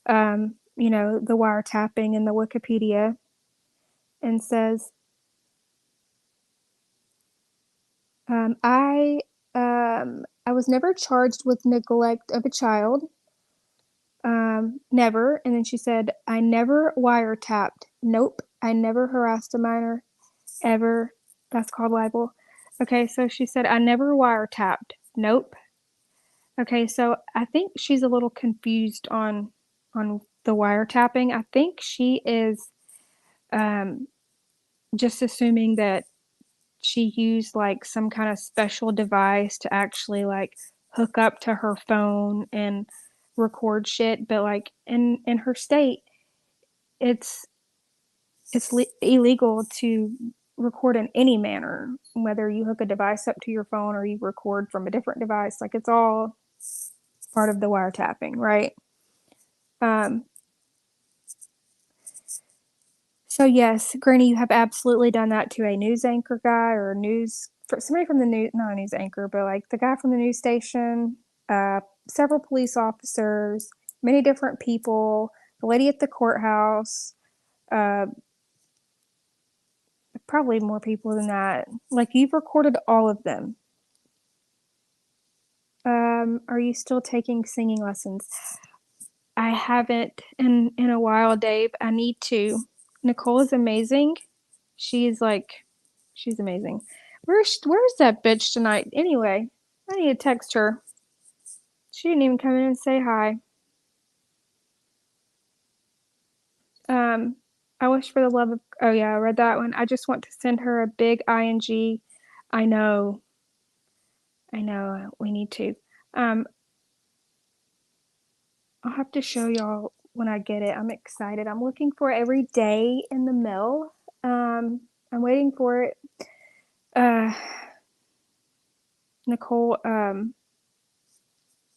the wiretapping in the Wikipedia, and says, I was never charged with neglect of a child. Never. And then she said, I never wiretapped. Nope. I never harassed a minor. Ever. That's called libel. Okay, so she said, I never wiretapped. Nope. Okay, so I think she's a little confused on the wiretapping. I think she is just assuming that she used like some kind of special device to actually like hook up to her phone and record shit, but like in her state, it's illegal to record in any manner, whether you hook a device up to your phone or you record from a different device. Like, it's all part of the wiretapping, right? So yes, Granny, you have absolutely done that to a news anchor guy or somebody from the news, not a news anchor, but like the guy from the news station, several police officers, many different people, the lady at the courthouse, uh, probably more people than that. Like, you've recorded all of them. Are you still taking singing lessons? I haven't in a while, Dave. I need to. Nicole is amazing. She's amazing. Where's that bitch tonight? Anyway, I need to text her. She didn't even come in and say hi. I wish for the love of, oh yeah, I read that one. I just want to send her a big ing. I know. We need to. I'll have to show y'all when I get it. I'm excited. I'm looking for it every day in the mail. I'm waiting for it. Nicole,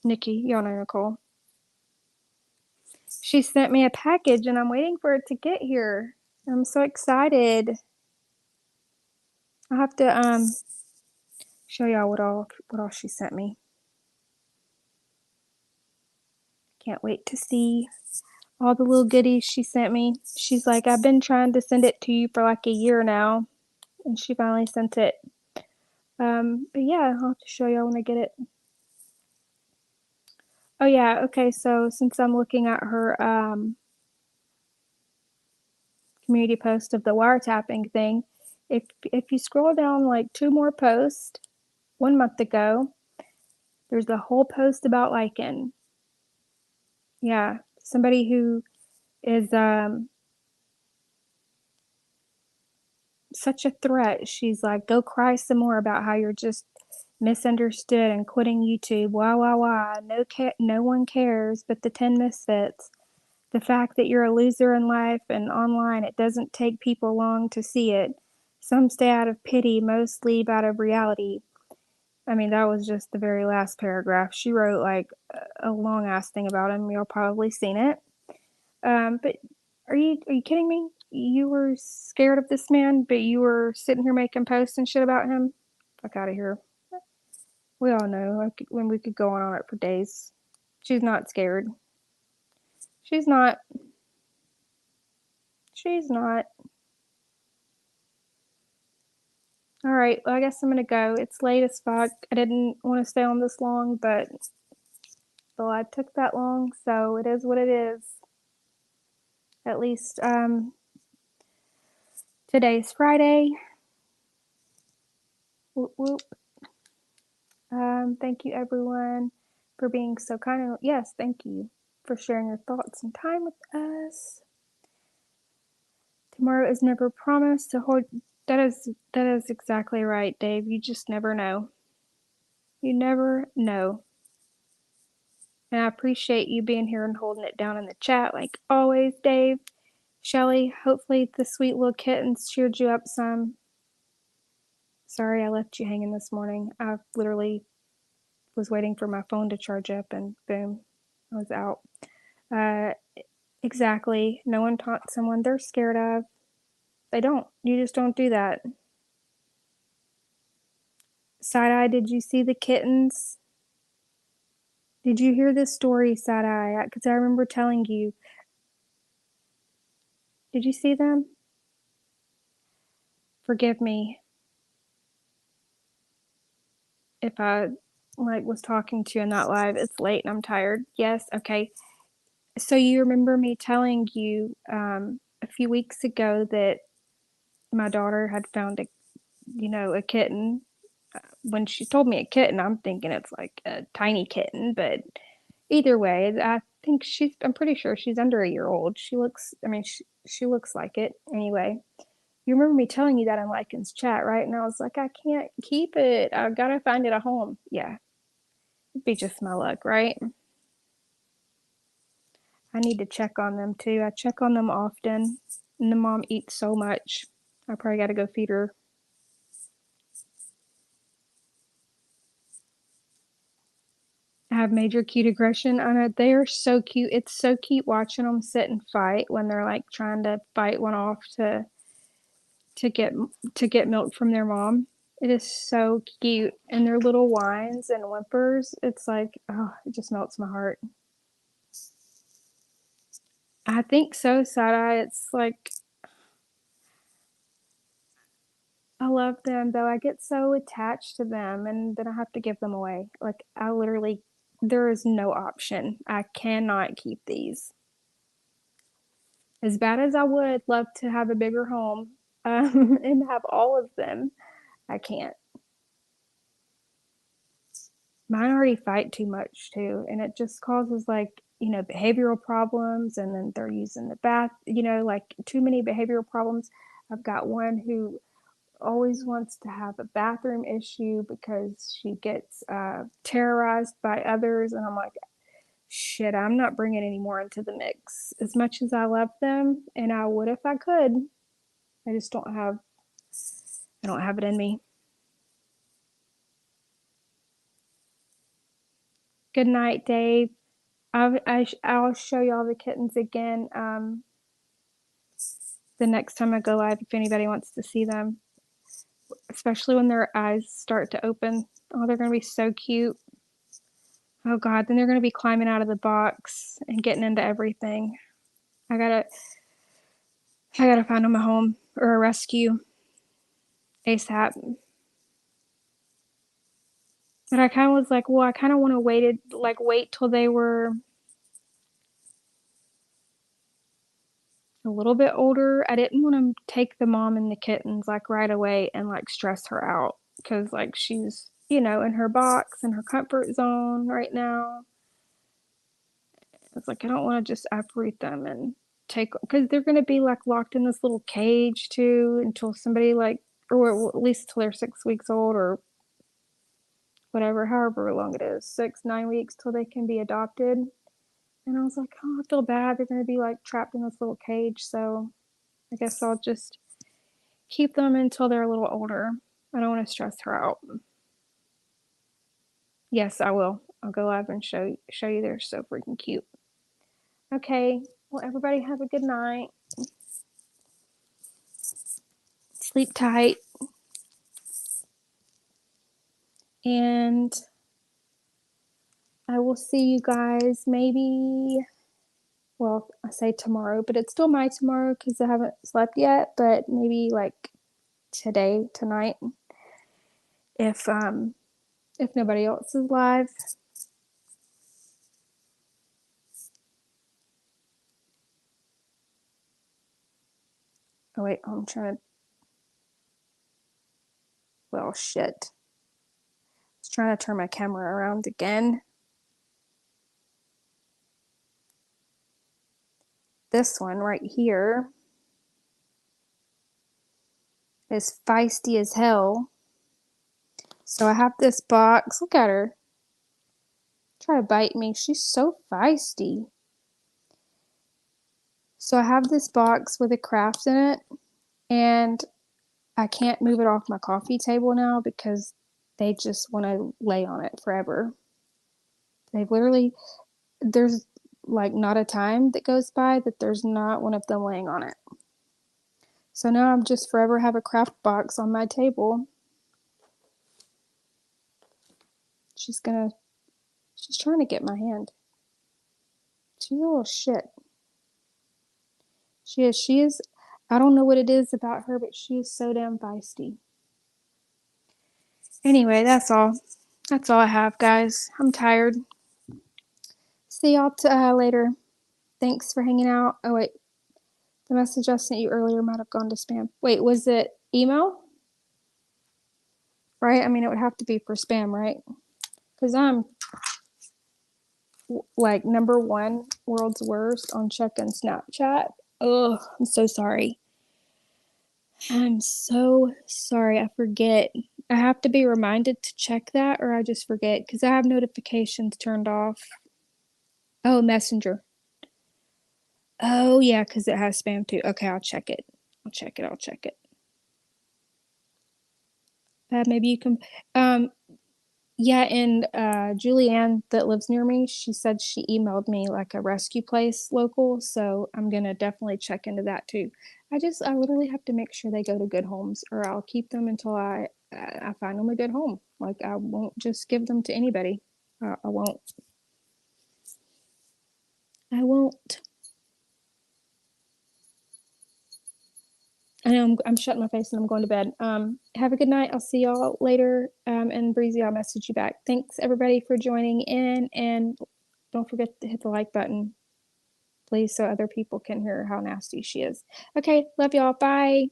Nikki, y'all know Nicole. She sent me a package and I'm waiting for it to get here. I'm so excited. I'll have to show y'all what all she sent me. Can't wait to see all the little goodies she sent me. She's like, I've been trying to send it to you for like a year now, and she finally sent it. But yeah, I'll have to show y'all when I get it. Oh yeah, okay, so since I'm looking at her community post of the wiretapping thing, if you scroll down like 2 more posts, 1 month ago, there's a whole post about Lycan. Yeah, somebody who is such a threat. She's like, go cry some more about how you're just misunderstood and quitting YouTube. Wah wah wah. No one cares but the 10 misfits. The fact that you're a loser in life and online, it doesn't take people long to see it. Some stay out of pity, most leave out of reality. I mean, that was just the very last paragraph. She wrote like a long ass thing about him. Y'all probably seen it. But are you kidding me? You were scared of this man, but you were sitting here making posts and shit about him? Fuck out of here. We all know when we could go on it for days. She's not scared. She's not. She's not. All right, well, I guess I'm gonna go. It's late as fuck. I didn't want to stay on this long, but the live took that long, so it is what it is. At least today's Friday. Whoop whoop. Thank you everyone for being so kind. Yes, thank you for sharing your thoughts and time with us. Tomorrow is never promised, so hold. That is exactly right, Dave. You just never know. You never know. And I appreciate you being here and holding it down in the chat like always, Dave. Shelly, hopefully the sweet little kittens cheered you up some. Sorry I left you hanging this morning. I literally was waiting for my phone to charge up and boom, I was out. Exactly. No one taunts someone they're scared of. They don't. You just don't do that. Side-eye, did you see the kittens? Did you hear this story, Side-eye? Because I remember telling you. Did you see them? Forgive me if I was talking to you in that live. It's late and I'm tired. Yes, okay. So you remember me telling you a few weeks ago that my daughter had found a kitten. When she told me a kitten, I'm thinking it's like a tiny kitten, but either way, I'm pretty sure she's under a year old. She looks like it anyway. You remember me telling you that in Lycan's chat, right? And I was like, I can't keep it. I gotta find it a home. Yeah, it'd be just my luck, right? I need to check on them too. I check on them often, and the mom eats so much. I probably gotta go feed her. I have major cute aggression. I know they are so cute. It's so cute watching them sit and fight when they're like trying to fight one off to get milk from their mom. It is so cute, and their little whines and whimpers. It's like, oh, it just melts my heart. I think so, Side-eye. It's like I love them though. I get so attached to them, and then I have to give them away. Like there is no option. I cannot keep these. As bad as I would love to have a bigger home and have all of them, I can't. Mine already fight too much too, and it just causes behavioral problems, and then they're using the bath, too many behavioral problems. I've got one who always wants to have a bathroom issue because she gets terrorized by others, and I'm like, shit, I'm not bringing any more into the mix. As much as I love them, and I would if I could, I just don't have it in me. Good night, Dave. I'll show y'all the kittens again the next time I go live if anybody wants to see them, especially when their eyes start to open. Oh, they're going to be so cute. Oh God, then they're going to be climbing out of the box and getting into everything. I gotta find them a home or a rescue ASAP. But I kind of was like, well, I kind of want to wait till they were a little bit older. I didn't want to take the mom and the kittens like right away and like stress her out because like she's, you know, in her box, in her comfort zone right now. It's like I don't want to just uproot them and take, because they're going to be like locked in this little cage too until somebody like, or at least till they're 6 weeks old or whatever, however long it is, 6, 9 weeks till they can be adopted. And I was like, oh, I feel bad. They're going to be like trapped in this little cage. So I guess I'll just keep them until they're a little older. I don't want to stress her out. Yes, I will. I'll go live and show you. They're so freaking cute. Okay. Well, everybody have a good night. Sleep tight. And I will see you guys maybe, well, I say tomorrow, but it's still my tomorrow because I haven't slept yet, but maybe like today, tonight, if nobody else is live. Oh wait, I'm trying to, well, shit. I was trying to turn my camera around again. This one right here is feisty as hell. So I have this box. Look at her. Try to bite me. She's so feisty. So I have this box with a craft in it, and I can't move it off my coffee table now because they just want to lay on it forever. They've literally, there's like not a time that goes by that there's not one of them laying on it. So now I'm just forever have a craft box on my table. She's trying to get my hand. She's a little shit. She is, I don't know what it is about her, but she is so damn feisty. Anyway, that's all. That's all I have, guys. I'm tired. See y'all later. Thanks for hanging out. Oh, wait. The message I sent you earlier might have gone to spam. Wait, was it email? Right? I mean, it would have to be for spam, right? Because I'm like #1 world's worst on checking Snapchat. Ugh, I'm so sorry. I'm so sorry. I forget. I have to be reminded to check that or I just forget because I have notifications turned off. Oh, Messenger. Oh, yeah, because it has spam too. Okay, I'll check it. I'll check it. Maybe you can, yeah, and Julianne that lives near me, she said she emailed me like a rescue place local, so I'm gonna definitely check into that too. I literally have to make sure they go to good homes, or I'll keep them until I find them a good home. Like I won't just give them to anybody. I won't. I won't. I know I'm shutting my face and I'm going to bed. Have a good night. I'll see y'all later. And Breezy, I'll message you back. Thanks everybody for joining in, and don't forget to hit the like button, please, so other people can hear how nasty she is. Okay, love y'all. Bye.